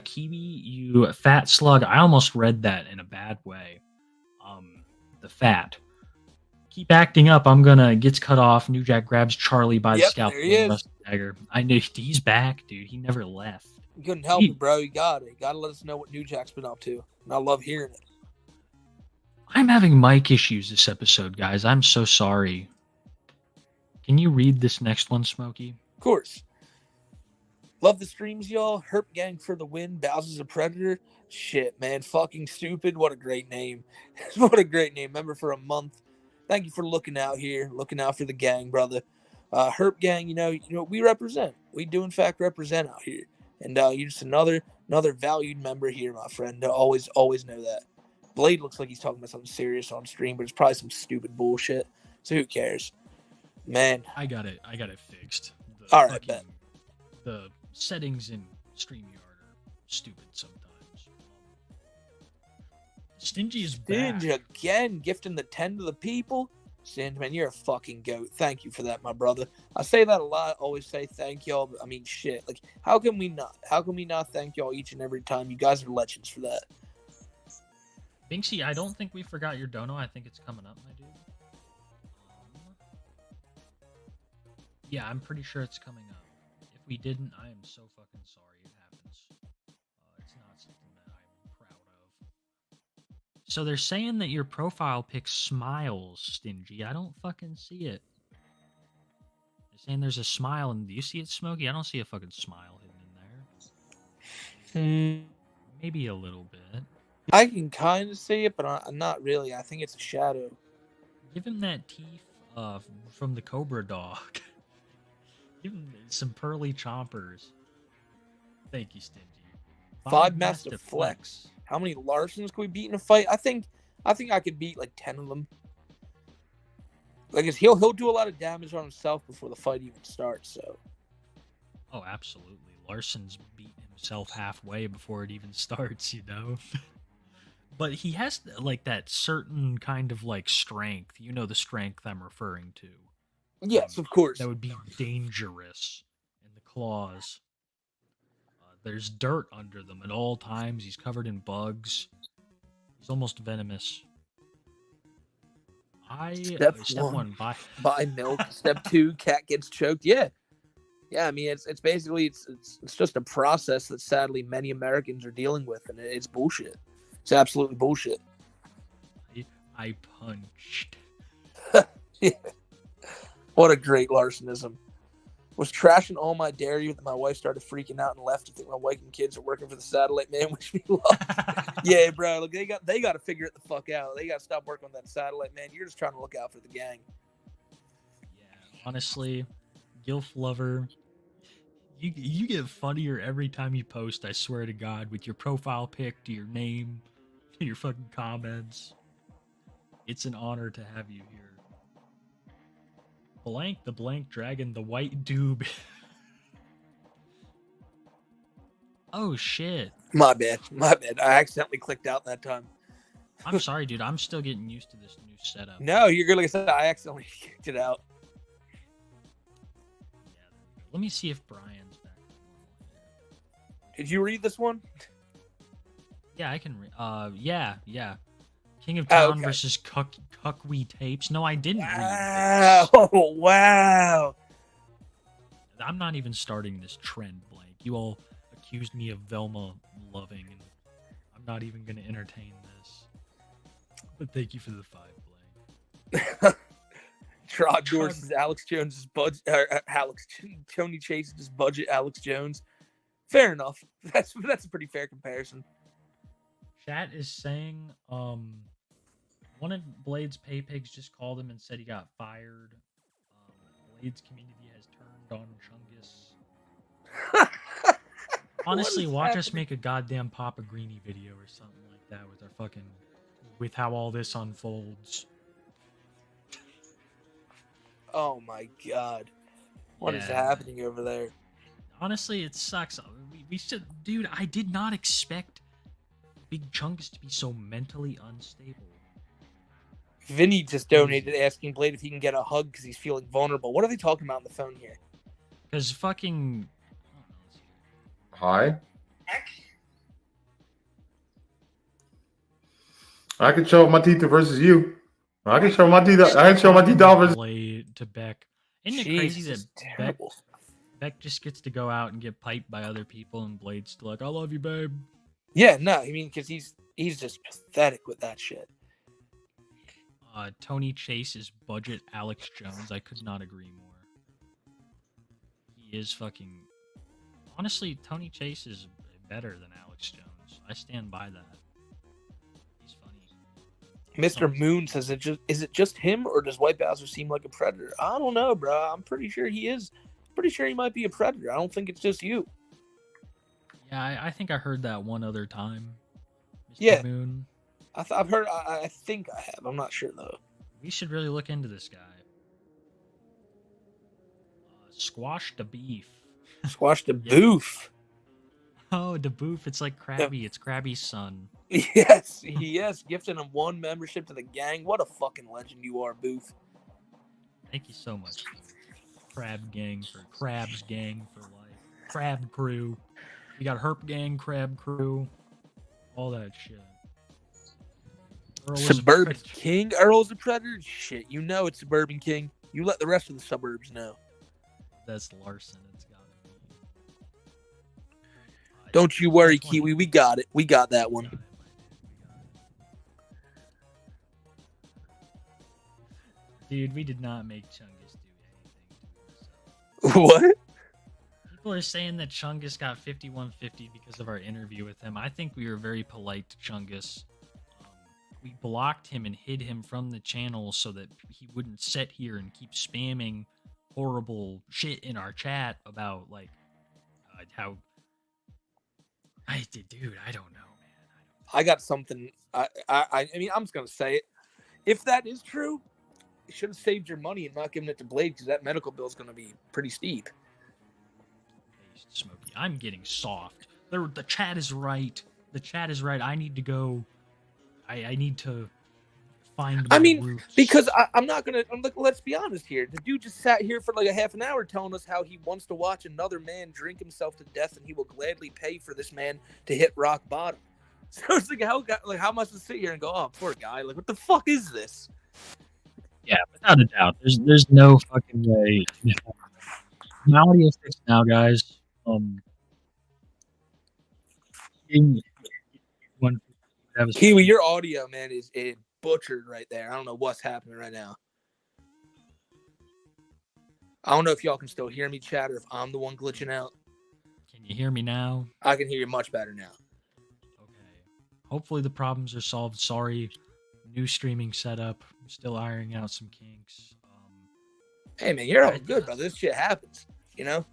Kiwi, you fat slug. I almost read that in a bad way. The fat. Keep acting up. I'm gonna gets cut off. New Jack grabs Charlie by the Yep, scalp. there he is. Rusty dagger. I knew he's back, dude. He never left. You couldn't help it, bro. You got it. You got to let us know what New Jack's been up to. And I love hearing it. I'm having mic issues this episode, guys. I'm so sorry. Can you read this next one, Smokey? Of course. Love the streams, y'all. Herp Gang for the win. Bowser's a predator. Shit, man. Fucking stupid. What a great name. What a great name. Member for a month. Thank you for looking out here. Looking out for the gang, brother. Herp Gang, you know, we represent. We do, in fact, represent out here. And you're just another valued member here, my friend. Always know that. Blade looks like he's talking about something serious on stream, but it's probably some stupid bullshit. So who cares? Man. I got it fixed. All right, bet. The settings in StreamYard are stupid sometimes. Stingy is back. Stingy again, gifting the 10 to the people. Stingy, man, you're a fucking goat. Thank you for that, my brother. I say that a lot. Always say thank y'all. But I mean, shit. Like, how can we not? How can we not thank y'all each and every time? You guys are legends for that. Binksy, I don't think we forgot your dono. I think it's coming up, my dude. Yeah, I'm pretty sure it's coming up. If we didn't, I am so fucking sorry. It happens. It's not something that I'm proud of. So they're saying that your profile pic smiles, Stingy. I don't fucking see it. They're saying there's a smile, and do you see it, Smokey? I don't see a fucking smile hidden in there. Maybe a little bit. I can kind of see it, but I'm not really. I think it's a shadow. Give him that teeth from the Cobra Dog. Give him some pearly chompers. Thank you, Stingy. Five Master Flex. How many Larsons can we beat in a fight? I think I could beat like 10 of them. Like he'll do a lot of damage on himself before the fight even starts. So. Oh, absolutely. Larson's beat himself halfway before it even starts. You know. But he has like that certain kind of like strength. You know the strength I'm referring to. Yes, of course. That would be dangerous in the claws. There's dirt under them at all times. He's covered in bugs. He's almost venomous. Step one, buy milk. Step 2, cat gets choked. Yeah. I mean, it's basically it's just a process that sadly many Americans are dealing with, and it's bullshit. It's absolutely bullshit. I punched. Yeah. What a great Larsonism. Was trashing all my dairy that my wife started freaking out and left to think my wife and kids are working for the satellite man. Wish me luck. Yeah, bro. Look, they got to figure it the fuck out. They got to stop working on that satellite man. You're just trying to look out for the gang. Yeah, honestly, Gilf Lover, you get funnier every time you post. I swear to God, with your profile pic, to your name, to your fucking comments. It's an honor to have you here. Blank, the blank dragon, the white doob. Oh, shit. My bad. I accidentally clicked out that time. I'm sorry, dude. I'm still getting used to this new setup. No, you're good. Like I said, I accidentally kicked it out. Yeah, let me see if Brian's back. Did you read this one? Yeah, I can read. Yeah. King of Town versus Cuckwee Tapes. No, I didn't read this. Oh, wow. I'm not even starting this trend, Blank. You all accused me of Velma loving, and I'm not even going to entertain this. But thank you for the 5, Blank. Trod Doors is Alex Jones's budget. Tony Chase is budget. Alex Jones. Fair enough. That's a pretty fair comparison. Chat is saying, one of Blade's pay pigs just called him and said he got fired. Blade's community has turned on Chungus. Honestly, watch us make a goddamn Papa Greenie video or something like that with how all this unfolds. Oh my God. What is happening over there? Honestly, it sucks. We should, dude, I did not expect Big Chungus to be so mentally unstable. Vinny just donated asking Blade if he can get a hug because he's feeling vulnerable. What are they talking about on the phone here? Because fucking... Hi? I can show my teeth versus you. I can show my teeth. I can show my teeth off versus Blade to Beck. Isn't it crazy that Beck just gets to go out and get piped by other people, and Blade's still like, "I love you, babe." Yeah, no, I mean, because he's just pathetic with that shit. Tony Chase is budget Alex Jones. I could not agree more. He is fucking. Honestly, Tony Chase is better than Alex Jones. I stand by that. He's funny. Mr. Moon says, is it just him, or does White Bowser seem like a predator? I don't know, bro. I'm pretty sure he is. Pretty sure he might be a predator. I don't think it's just you. Yeah, I think I heard that one other time. Mr. Yeah. Moon. I've heard. I think I have. I'm not sure though. We should really look into this guy. Squash the beef. Squash the boof. Oh, the boof. It's like Krabby. It's Krabby's son. Yes, gifting him 1 membership to the gang. What a fucking legend you are, Boof. Thank you so much. Crabs gang for life. Crab crew. You got Herp gang, crab crew, all that shit. Suburban King? Earl's a predator? Shit, you know it's Suburban King. You let the rest of the suburbs know. That's Larson. It's gotta be. Don't you worry, Kiwi. We got it. We got that one. Dude, we did not make Chungus do anything. What? People are saying that Chungus got 5150 because of our interview with him. I think we were very polite to Chungus. We blocked him and hid him from the channel so that he wouldn't sit here and keep spamming horrible shit in our chat about like how. Dude, I don't know, man. I got something. I mean, I'm just gonna say it. If that is true, you should have saved your money and not given it to Blade, because that medical bill is gonna be pretty steep. Smokey, I'm getting soft. The chat is right. The chat is right. I need to go. I need to find my roots. Because I'm not gonna. Let's be honest here. The dude just sat here for like a half an hour telling us how he wants to watch another man drink himself to death, and he will gladly pay for this man to hit rock bottom. So it's like, how am I supposed to sit here and go, "Oh, poor guy. Like, what the fuck is this?" Yeah, without a doubt. There's no fucking way. My audio fixed now, guys. Kiwi, your audio, man, is butchered right there. I don't know what's happening right now. I don't know if y'all can still hear me, chat, or if I'm the one glitching out. Can you hear me now? I can hear you much better now. Okay. Hopefully the problems are solved. Sorry. New streaming setup. I'm still ironing out some kinks. Hey, man, you're all good, brother. This shit happens, you know?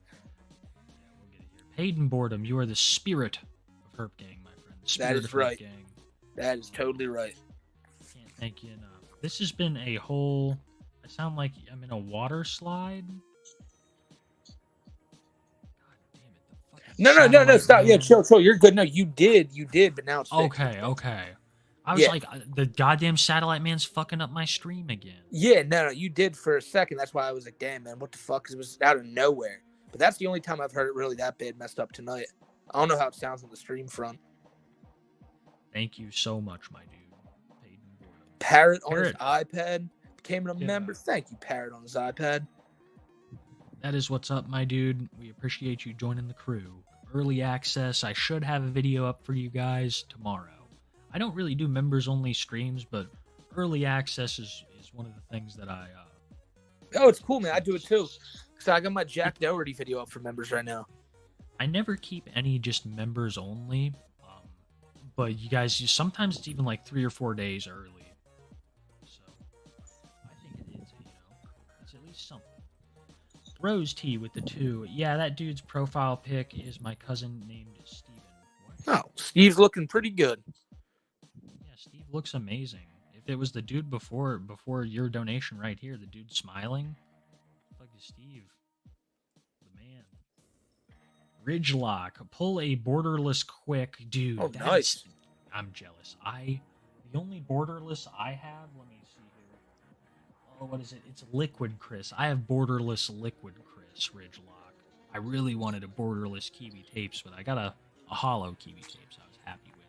Hayden Boredom, you are the spirit of Herp Gang, my friend. That is right. Gang. That is totally right. Can't thank you enough. This has been a whole... I sound like I'm in a water slide. No, stop. Yeah, chill. You're good. No, you did, but now it's fixed. Okay. I was like, the goddamn satellite man's fucking up my stream again. Yeah, no, you did for a second. That's why I was like, damn, man, what the fuck? Because it was out of nowhere. But that's the only time I've heard it really that bad messed up tonight. I don't know how it sounds on the stream front. Thank you so much, my dude. Parrot on his iPad became a member. Thank you, Parrot on his iPad. That is what's up, my dude. We appreciate you joining the crew. Early access. I should have a video up for you guys tomorrow. I don't really do members-only streams, but early access is one of the things that I... Oh, it's cool, man. I do it too. So I got my Jack Doherty video up for members right now. I never keep any just members only, but you guys, sometimes it's even like 3 or 4 days early. So I think it is, it's at least something. Rose T with the 2. Yeah, that dude's profile pic is my cousin named Steven. What? Oh, Steve's looking pretty good. Yeah, Steve looks amazing. If it was the dude before your donation right here, the dude smiling, fuck is Steve. Ridgelock, pull a borderless quick, dude. Oh, nice. I'm jealous. The only borderless I have, let me see here. Oh, what is it? It's Liquid Chris. I have borderless Liquid Chris Ridgelock. I really wanted a borderless Kiwi Tapes, but I got a hollow Kiwi Tapes I was happy with.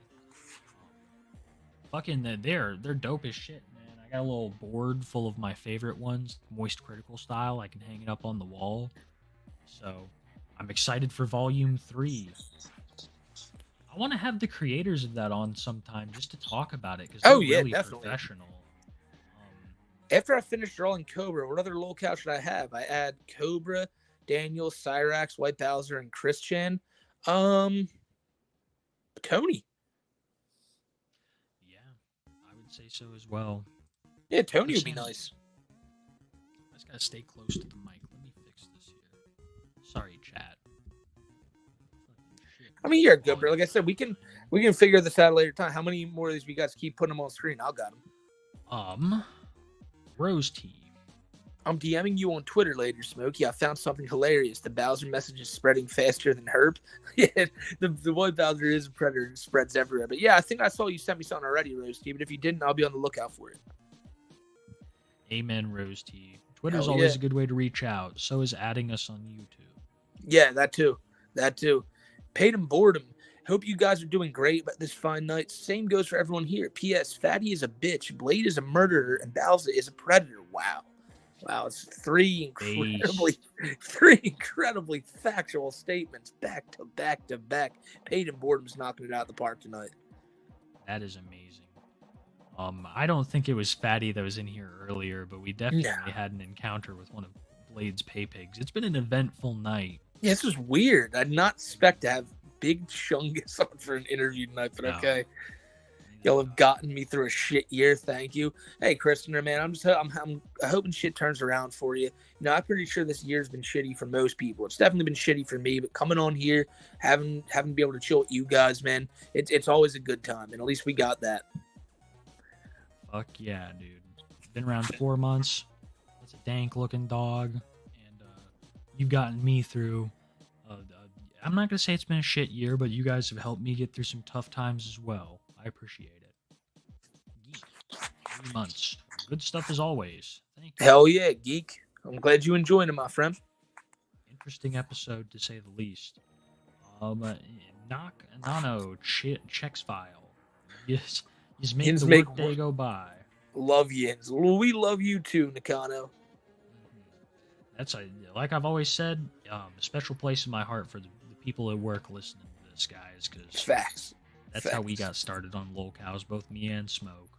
fucking they're dope as shit, man. I got a little board full of my favorite ones, Moist Critical style. I can hang it up on the wall. So I'm excited for Volume 3. I want to have the creators of that on sometime just to talk about it because they're really definitely. professional. After I finish drawing Cobra, what other lolcow should I have? I add Cobra, Daniel, Cyrax, White Bowser, and Christian. Tony. Yeah, I would say so as well. Yeah, Tony would be nice. I just gotta stay close to the mic. Let me fix this here. Sorry, chat. I mean, you're good, bro. Like I said, we can figure this out later time. How many more of these we guys keep putting them on screen? I'll got them. Rose Tea. I'm DMing you on Twitter later, Smokey. I found something hilarious. The Bowser message is spreading faster than Herb. Yeah, the White Bowser is a predator and spreads everywhere. But yeah, I think I saw you sent me something already, Rose Tea. But if you didn't, I'll be on the lookout for it. Amen, Rose Tea. Twitter's always a good way to reach out. So is adding us on YouTube. Yeah, that too. Paid and boredom. Hope you guys are doing great about this fine night. Same goes for everyone here. P.S. Fatty is a bitch. Blade is a murderer. And Bowser is a predator. Wow. It's three incredibly factual statements back to back to back. Paid and boredom's knocking it out of the park tonight. That is amazing. I don't think it was Fatty that was in here earlier, but we definitely had an encounter with one of Blade's pay pigs. It's been an eventful night. Yeah, this is weird. I did not expect to have Big Chungus on for an interview tonight, but okay. Y'all have gotten me through a shit year. Thank you. Hey, Christopher, man, I'm hoping shit turns around for you. I'm pretty sure this year's been shitty for most people. It's definitely been shitty for me, but coming on here, having to be able to chill with you guys, man, it's always a good time, and at least we got that. Fuck yeah, dude. Been around 4 months. It's a dank looking dog, and you've gotten me through. I'm not gonna say it's been a shit year, but you guys have helped me get through some tough times as well. I appreciate it. Geek. 3 months. Good stuff as always. Thank you. Hell yeah, Geek. I'm glad you enjoyed it, my friend. Interesting episode, to say the least. Nano checks file. Yes, make the work day go by. Love Yins. We love you too, Nakano. That's like I've always said, a special place in my heart for the people at work listening to this, guys, because facts. That's how we got started on lolcows, both me and Smoke.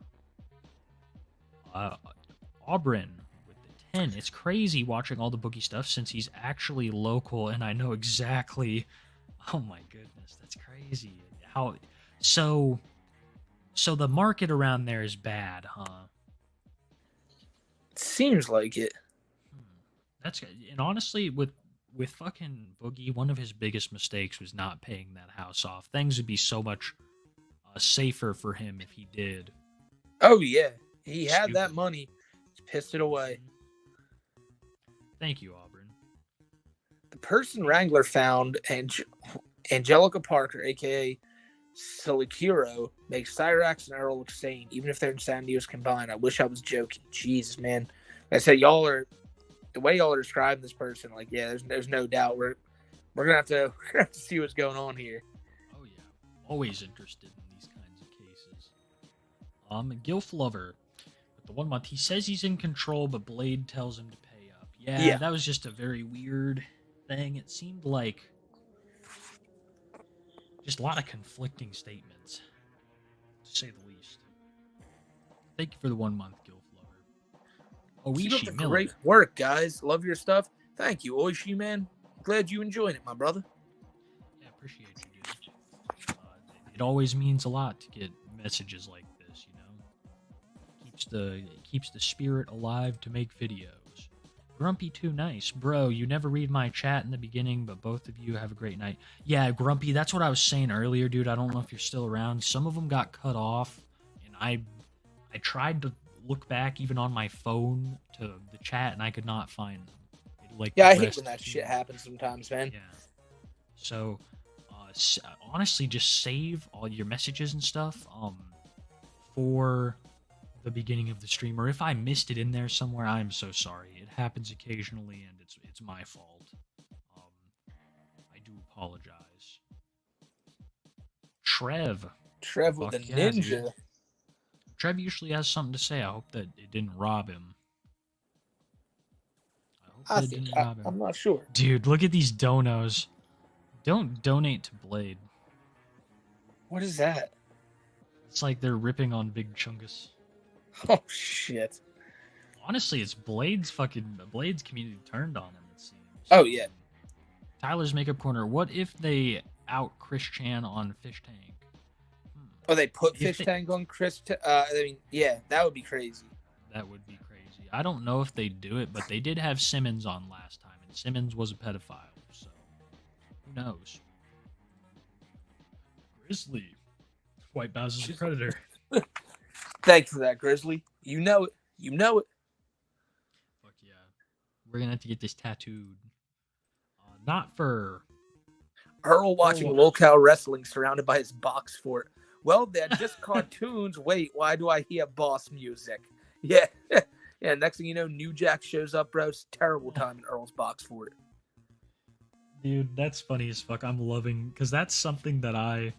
Aubryn with the 10. It's crazy watching all the Boogie stuff since he's actually local and I know exactly. Oh my goodness, that's crazy. How so the market around there is bad, huh? Seems like it. And honestly, with fucking Boogie, one of his biggest mistakes was not paying that house off. Things would be so much safer for him if he did. Oh yeah, he had that money, just pissed it away. Thank you, Aubryn. The person Wrangler found Angelica Parker, aka Silikuro, makes Cyrax and Earl look sane, even if their insanity was combined. I wish I was joking. Jesus, man. Like I said, the way y'all are describing this person, like, yeah, there's no doubt we're gonna have to see what's going on here. Oh yeah, always interested in these kinds of cases. Gilf Lover, with the 1 month, he says he's in control, but Blade tells him to pay up. Yeah, that was just a very weird thing. It seemed like just a lot of conflicting statements, to say the least. Thank you for the 1 month, Gilf. Keep up the great work, guys. Love your stuff. Thank you, Oishi, man. Glad you enjoyed it, my brother. Yeah, appreciate you, dude. It always means a lot to get messages like this, Keeps the spirit alive to make videos. Grumpy too nice. Bro, you never read my chat in the beginning, but both of you have a great night. Yeah, Grumpy, that's what I was saying earlier, dude. I don't know if you're still around. Some of them got cut off, and I tried to look back even on my phone to the chat and I could not find them. I hate when that shit happens sometimes, man. Yeah. So honestly, just save all your messages and stuff for the beginning of the stream, or if I missed it in there somewhere, I'm so sorry. It happens occasionally and it's my fault. I do apologize. Trev with the ninja. Trev usually has something to say. I hope that it didn't rob him. I hope that it didn't rob him. I'm not sure. Dude, look at these donos. Don't donate to Blade. What is that? It's like they're ripping on Big Chungus. Oh shit. Honestly, it's Blade's community turned on him, it seems. Oh yeah. Tyler's Makeup Corner. What if they out Chris Chan on Fish Tank? Oh, they put Fish Tank on Chris. I mean, yeah, that would be crazy. That would be crazy. I don't know if they do it, but they did have Simmons on last time, and Simmons was a pedophile, so who knows? Grizzly. White Bowser's a predator. Thanks for that, Grizzly. You know it. You know it. Fuck yeah. We're gonna have to get this tattooed. Not for Earl watching locale wrestling surrounded by his box fort. Well, they're just cartoons. Wait, why do I hear boss music? Yeah. Yeah, next thing you know, New Jack shows up, bro. It's a terrible time in Earl's box fort. Dude, that's funny as fuck. I'm loving, because that's something that I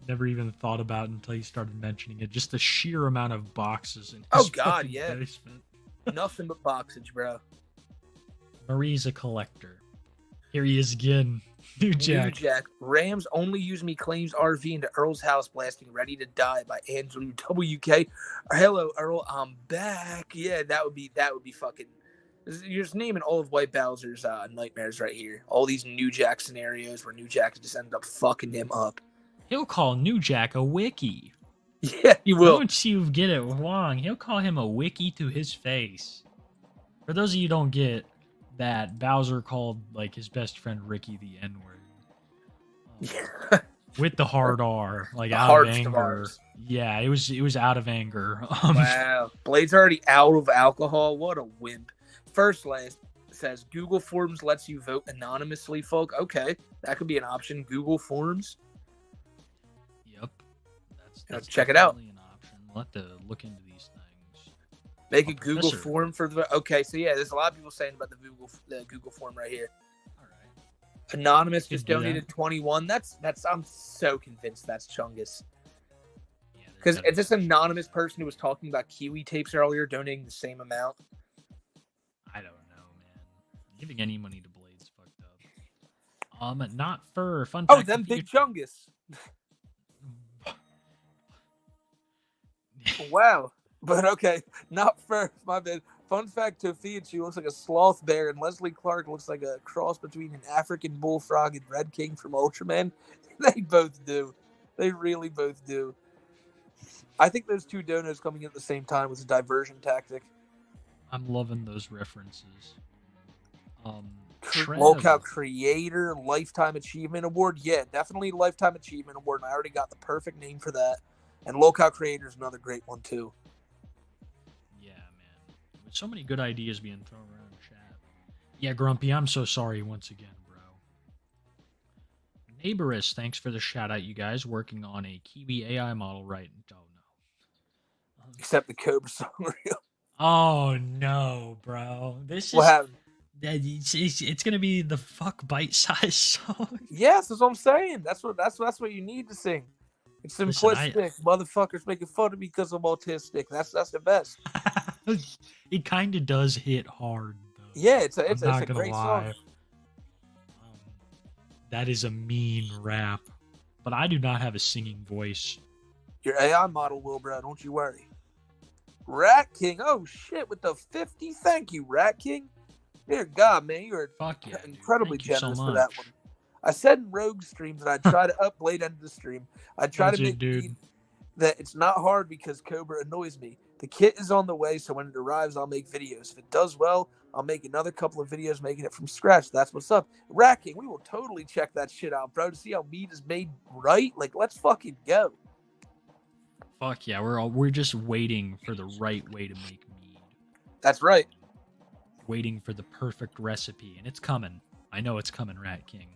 never even thought about until you started mentioning it. Just the sheer amount of boxes in his God, fucking yeah. basement. Nothing but boxage, bro. Marie's a collector. Here he is again. New Jack. New Jack. Rams only use me claims RV into Earl's house blasting Ready to Die by Angela WK. Hello, Earl. I'm back. Yeah, that would be fucking. You're just naming all of White Bowser's nightmares right here. All these New Jack scenarios where New Jack just ended up fucking him up. He'll call New Jack a wiki. Yeah, he will. Don't you get it wrong. He'll call him a wiki to his face. For those of you who don't get that, Bowser called like his best friend Ricky the N-word. With the hard R, like out of anger. Yeah, it was out of anger. Wow. Blade's already out of alcohol. What a wimp. First last says Google Forms lets you vote anonymously, folk. Okay, that could be an option. Google Forms. Yep. That's check it out. An option. We'll have to look into these things. Make a Google form for the. Okay, so yeah, there's a lot of people saying about the Google form right here. All right. Anonymous just donated 21. That's. I'm so convinced that's Chungus. Because it's this anonymous person who was talking about Kiwi tapes earlier donating the same amount. I don't know, man. Giving any money to Blade's fucked up. Not for fun. Oh, then Big Chungus. Wow. But okay, not first. My bad. Fun fact: Tofiachi looks like a sloth bear, and Leslie Clark looks like a cross between an African bullfrog and Red King from Ultraman. They both do. They really both do. I think those two donos coming in at the same time was a diversion tactic. I'm loving those references. Locale Creator Lifetime Achievement Award. Yeah, definitely Lifetime Achievement Award. And I already got the perfect name for that. And Locale Creator is another great one too. With so many good ideas being thrown around in chat. Yeah, Grumpy, I'm so sorry once again, bro. Neighborus, thanks for the shout out, you guys. Working on a Kiwi AI model right. Oh, no. Except the Cobra song reel. Oh, no, bro. This what is... happened? It's going to be the fuck bite-sized song. Yes, that's what I'm saying. That's what you need to sing. It's simplistic. Listen, Motherfuckers making fun of me because I'm autistic. That's the best. It kind of does hit hard, though. Yeah, it's a great lie. song. That is a mean rap. But I do not have a singing voice. Your AI model will, bro. Don't you worry. Rat King. Oh, shit. With the 50. Thank you, Rat King. Dear God, man. You are incredibly generous for that one. I said in Rogue streams that I try to up Blade end of the stream. I try to make that it's not hard because Cobra annoys me. The kit is on the way, so when it arrives, I'll make videos. If it does well, I'll make another couple of videos making it from scratch. That's what's up. Racking, we will totally check that shit out, bro, to see how meat is made right. Like, let's fucking go. Fuck yeah, we're just waiting for the right way to make mead. That's right. Waiting for the perfect recipe, and it's coming. I know it's coming, Rat King.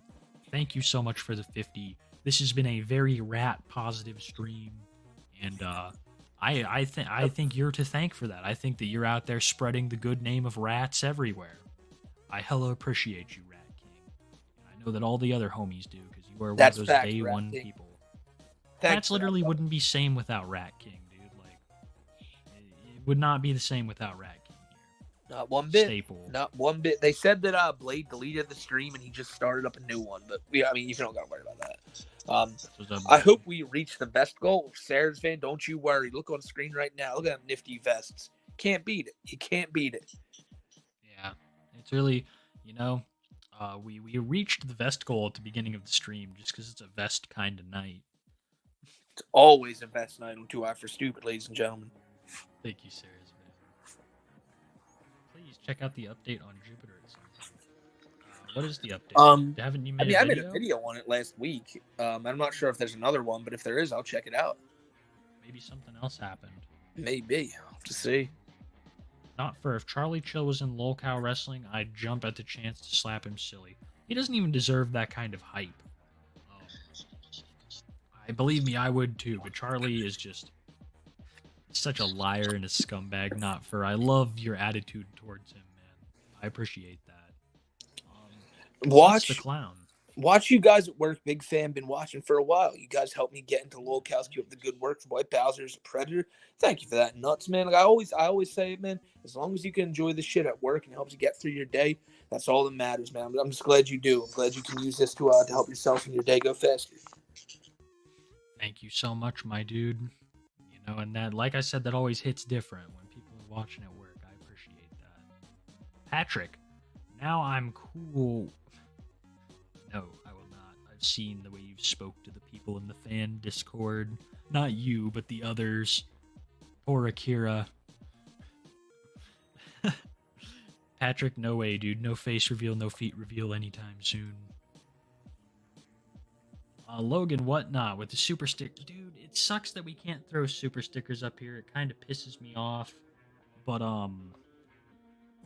Thank you so much for the 50. This has been a very rat positive stream, and I think you're to thank for that. I think that you're out there spreading the good name of rats everywhere. I hella appreciate you, Rat King. And I know that all the other homies do, because you are one of those day one people. Rats literally wouldn't be same without Rat King, dude. Like, would not be the same without Rat King here. Not one bit. Staple. Not one bit. They said that Blade deleted the stream and he just started up a new one. But I mean, you don't gotta worry about that. I hope we reach the vest goal. Sarah's fan, don't you worry. Look on the screen right now. Look at them nifty vests. Can't beat it. You can't beat it. Yeah, it's really, we reached the vest goal at the beginning of the stream just because it's a vest kind of night. It's always a vest night on 2 Eye for Stupid, ladies and gentlemen. Thank you, Sarah's fan. Please check out the update on Jupiter. At some point. What is the update? Haven't you made I made a video on it last week. I'm not sure if there's another one, but if there is, I'll check it out. Maybe something else happened. Maybe. I'll have to see. Not for if Charlie Chill was in LOL Wrestling, I'd jump at the chance to slap him silly. He doesn't even deserve that kind of hype. I believe me, I would too, but Charlie is just such a liar and a scumbag. Not for. I love your attitude towards him, man. I appreciate that. Watch the clown. Watch you guys at work. Big fan. Been watching for a while. You guys helped me get into locales. Keep up the good work. White Bowser's a Predator. Thank you for that, nuts, man. Like I always say, man. As long as you can enjoy the shit at work and it helps you get through your day, that's all that matters, man. I'm just glad you do. I'm glad you can use this to help yourself and your day go faster. Thank you so much, my dude. And that, like I said, that always hits different when people are watching at work. I appreciate that. Patrick, now I'm cool. No, I will not. I've seen the way you spoke to the people in the fan Discord. Not you, but the others. Poor Akira. Patrick, no way, dude. No face reveal, no feet reveal anytime soon. Logan, whatnot with the super stick. Dude, it sucks that we can't throw super stickers up here. It kind of pisses me off. But,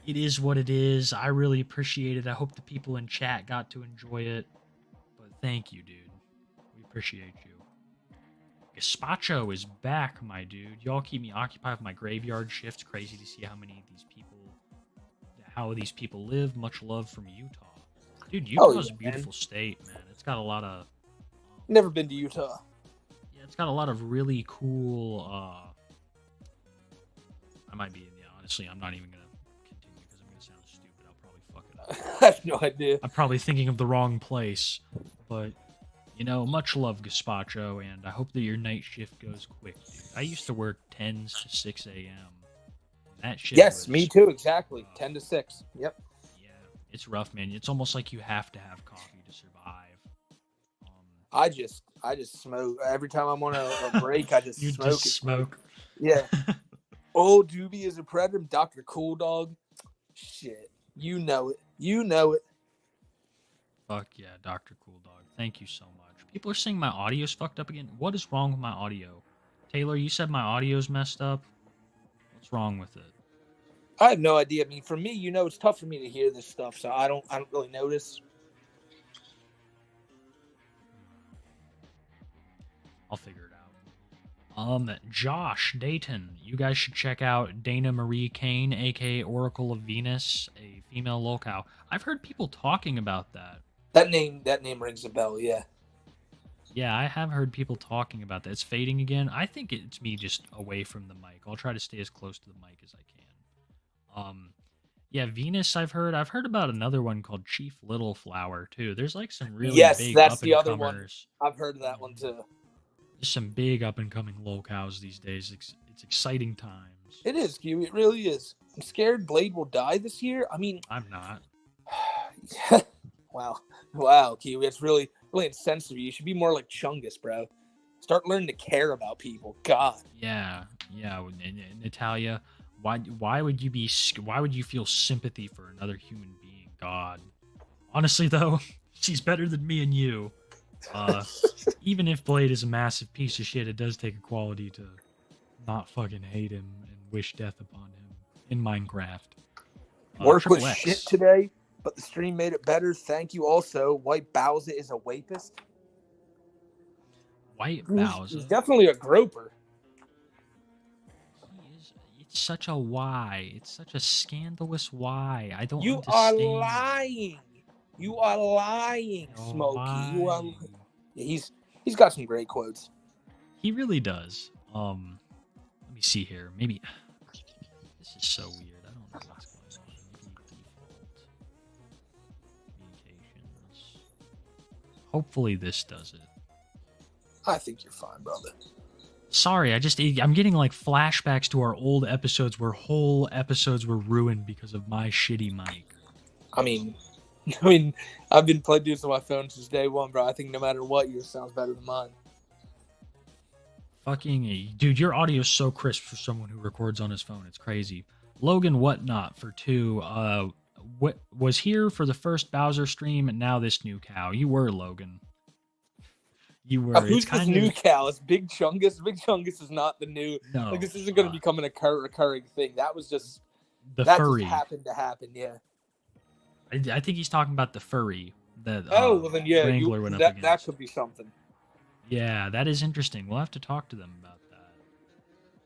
it is what it is. I really appreciate it. I hope the people in chat got to enjoy it. But thank you, dude. We appreciate you. Gazpacho is back, my dude. Y'all keep me occupied with my graveyard shifts. Crazy to see how these people live. Much love from Utah. Dude, Utah's a beautiful state, man. It's got a lot of... Never been to Utah. Yeah, it's got a lot of really cool... I might be... Yeah, honestly, I'm not even going to continue because I'm going to sound stupid. I'll probably fuck it up. I have no idea. I'm probably thinking of the wrong place. But, much love, Gazpacho, and I hope that your night shift goes quick, dude. I used to work 10s to 6 a.m. That shit Yes, me too, exactly. 10 to 6. Yep. Yeah, it's rough, man. It's almost like you have to have coffee to survive. I just smoke. Every time I'm on a break, I just you smoke. Just smoke. Yeah. Old Doobie is a Predator. Dr. Cool Dog. Shit. You know it. You know it. Fuck yeah, Dr. Cool Dog. Thank you so much. People are saying my audio's fucked up again. What is wrong with my audio? Taylor, you said my audio's messed up. What's wrong with it? I have no idea. I mean, for me, it's tough for me to hear this stuff, so I don't really notice. I'll figure it out. Josh Dayton, you guys should check out Dana Marie Kane, aka Oracle of Venus, a female locale. I've heard people talking about that. That name rings a bell, yeah. Yeah, I have heard people talking about that. It's fading again. I think it's me just away from the mic. I'll try to stay as close to the mic as I can. Yeah, Venus, I've heard about another one called Chief Little Flower, too. There's like some really big that's the other one. I've heard of that one, too. There's some big up-and-coming locales these days. It's exciting times. It is, Q. It really is. I'm scared Blade will die this year. I mean... I'm not. Wow, Kiwi. It's really insensitive. You should be more like Chungus, bro. Start learning to care about people. God. Yeah. Natalia, why would you feel sympathy for another human being? God. Honestly, though, she's better than me and you. Even if Blade is a massive piece of shit, it does take a quality to not fucking hate him and wish death upon him in Minecraft. Work was shit today, but the stream made it better. Thank you. Also, White Bowser is a wapist. White Bowser? He's definitely a groper. It's such a why. It's such a scandalous why. I don't You understand. are lying. You are lying, Smokey. You are... Yeah, he's got some great quotes. He really does. Let me see here. Maybe This is so weird. I don't know what's going on. Maybe default communications. Hopefully this does it. I think you're fine, brother. Sorry, I'm getting like flashbacks to our old episodes where whole episodes were ruined because of my shitty mic. I mean, I've been playing this on my phone since day one, bro. I think no matter what, yours sounds better than mine. Fucking dude, your audio is so crisp for someone who records on his phone. It's crazy. Logan Whatnot for 2. What was here for the first Bowser stream, and now this new cow. You were Logan. You were. Who's this new cow? It's Big Chungus. Big Chungus is not the new. No, like this isn't going to become an recurring thing. That was just the that furry. just happened to happen. Yeah. I think he's talking about the furry. That well then yeah, Wrangler went up that against. could be something. Yeah, that is interesting. We'll have to talk to them about that.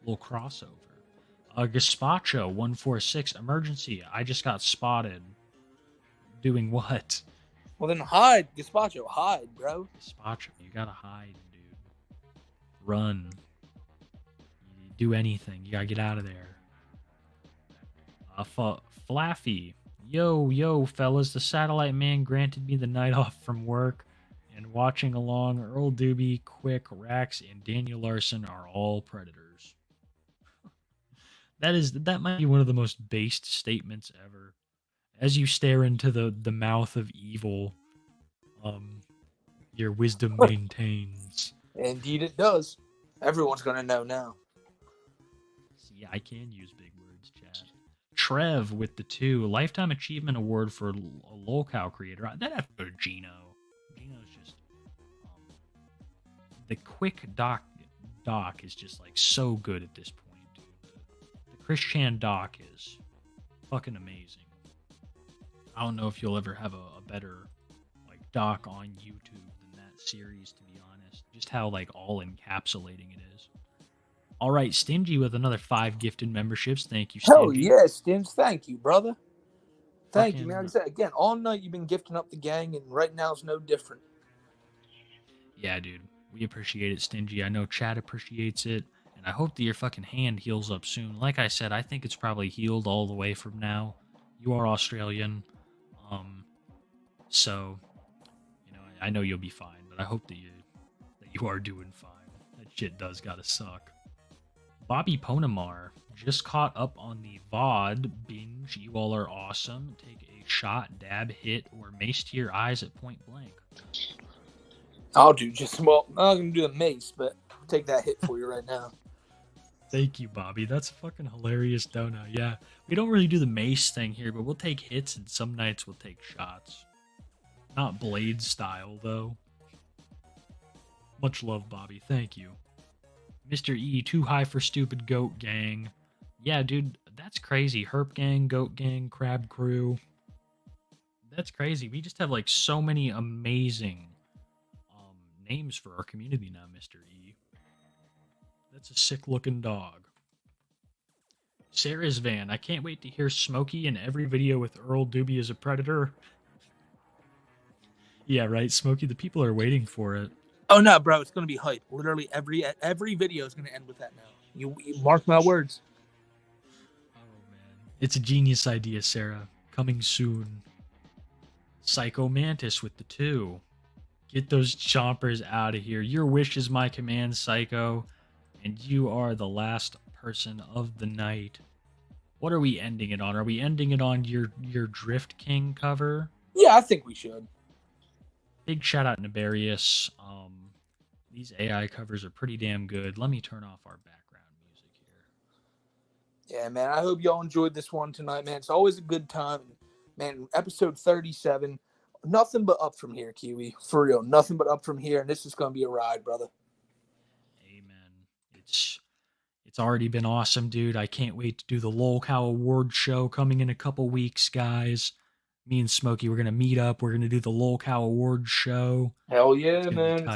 Little crossover. Gazpacho 146 emergency. I just got spotted. Doing what? Well then hide, Gazpacho, hide, bro. Gazpacho, you gotta hide, dude. Run. You do anything. You gotta get out of there. Flaffy. Yo, fellas, the satellite man granted me the night off from work, and watching along, Earl Doobie, Quick, Rax, and Daniel Larson are all predators. That might be one of the most based statements ever. As you stare into the mouth of evil, your wisdom maintains. Indeed it does. Everyone's gonna know now. See, I can use big words, chat. Trev with the 2. Lifetime Achievement Award for a lolcow creator. That have to go to Gino. Gino's just... the quick doc is just like so good at this point, dude. The Chris Chan doc is fucking amazing. I don't know if you'll ever have a better like doc on YouTube than that series, to be honest. Just how like all encapsulating it is. All right, Stingy with another 5 gifted memberships. Thank you, Stingy. Hell yeah, Stins. Thank you, brother. Thank you, man. Like I said, again, all night you've been gifting up the gang, and right now it's no different. Yeah, dude. We appreciate it, Stingy. I know Chad appreciates it, and I hope that your fucking hand heals up soon. Like I said, I think it's probably healed all the way from now. You are Australian. So, you know, I know you'll be fine, but I hope that you are doing fine. That shit does gotta suck. Bobby Ponamar just caught up on the VOD binge. You all are awesome. Take a shot, dab, hit, or mace to your eyes at point blank. I'll do I'm not gonna do the mace, but I'll take that hit for you right now. Thank you, Bobby. That's fucking hilarious dono. Yeah, we don't really do the mace thing here, but we'll take hits, and some nights we'll take shots. Not blade style, though. Much love, Bobby. Thank you. Mr. E, too high for stupid goat gang. Yeah, dude, that's crazy. Herp gang, goat gang, crab crew. That's crazy. We just have, like, so many amazing names for our community now, Mr. E. That's a sick-looking dog. Sarah's Van. I can't wait to hear Smokey in every video with Earl Doobie as a predator. Yeah, right, Smokey. The people are waiting for it. Oh no, bro, it's gonna be hype. Literally every video is gonna end with that now. You mark my words. Oh man, it's a genius idea, Sarah. Coming soon. Psycho Mantis with the 2. Get those chompers out of here. Your wish is my command, Psycho, and you are the last person of the night. What are we ending it on? Are we ending it on your Drift King cover? Yeah, I think we should. Big shout out Nibarius. These AI covers are pretty damn good. Let me turn off our background music here. Yeah, man. I hope y'all enjoyed this one tonight, man. It's always a good time. Man, episode 37. Nothing but up from here, Kiwi. For real. Nothing but up from here. And this is going to be a ride, brother. Amen. It's already been awesome, dude. I can't wait to do the lolcow award show coming in a couple weeks, guys. Me and Smokey, we're going to meet up. We're going to do the lolcow award show. Hell yeah, man.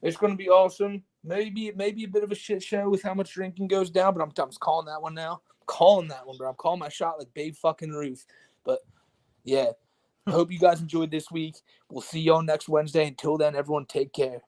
It's gonna be awesome. Maybe a bit of a shit show with how much drinking goes down, but I'm just calling that one now. I'm calling that one, bro. I'm calling my shot like Babe fucking Ruth. But yeah, I hope you guys enjoyed this week. We'll see y'all next Wednesday. Until then, everyone take care.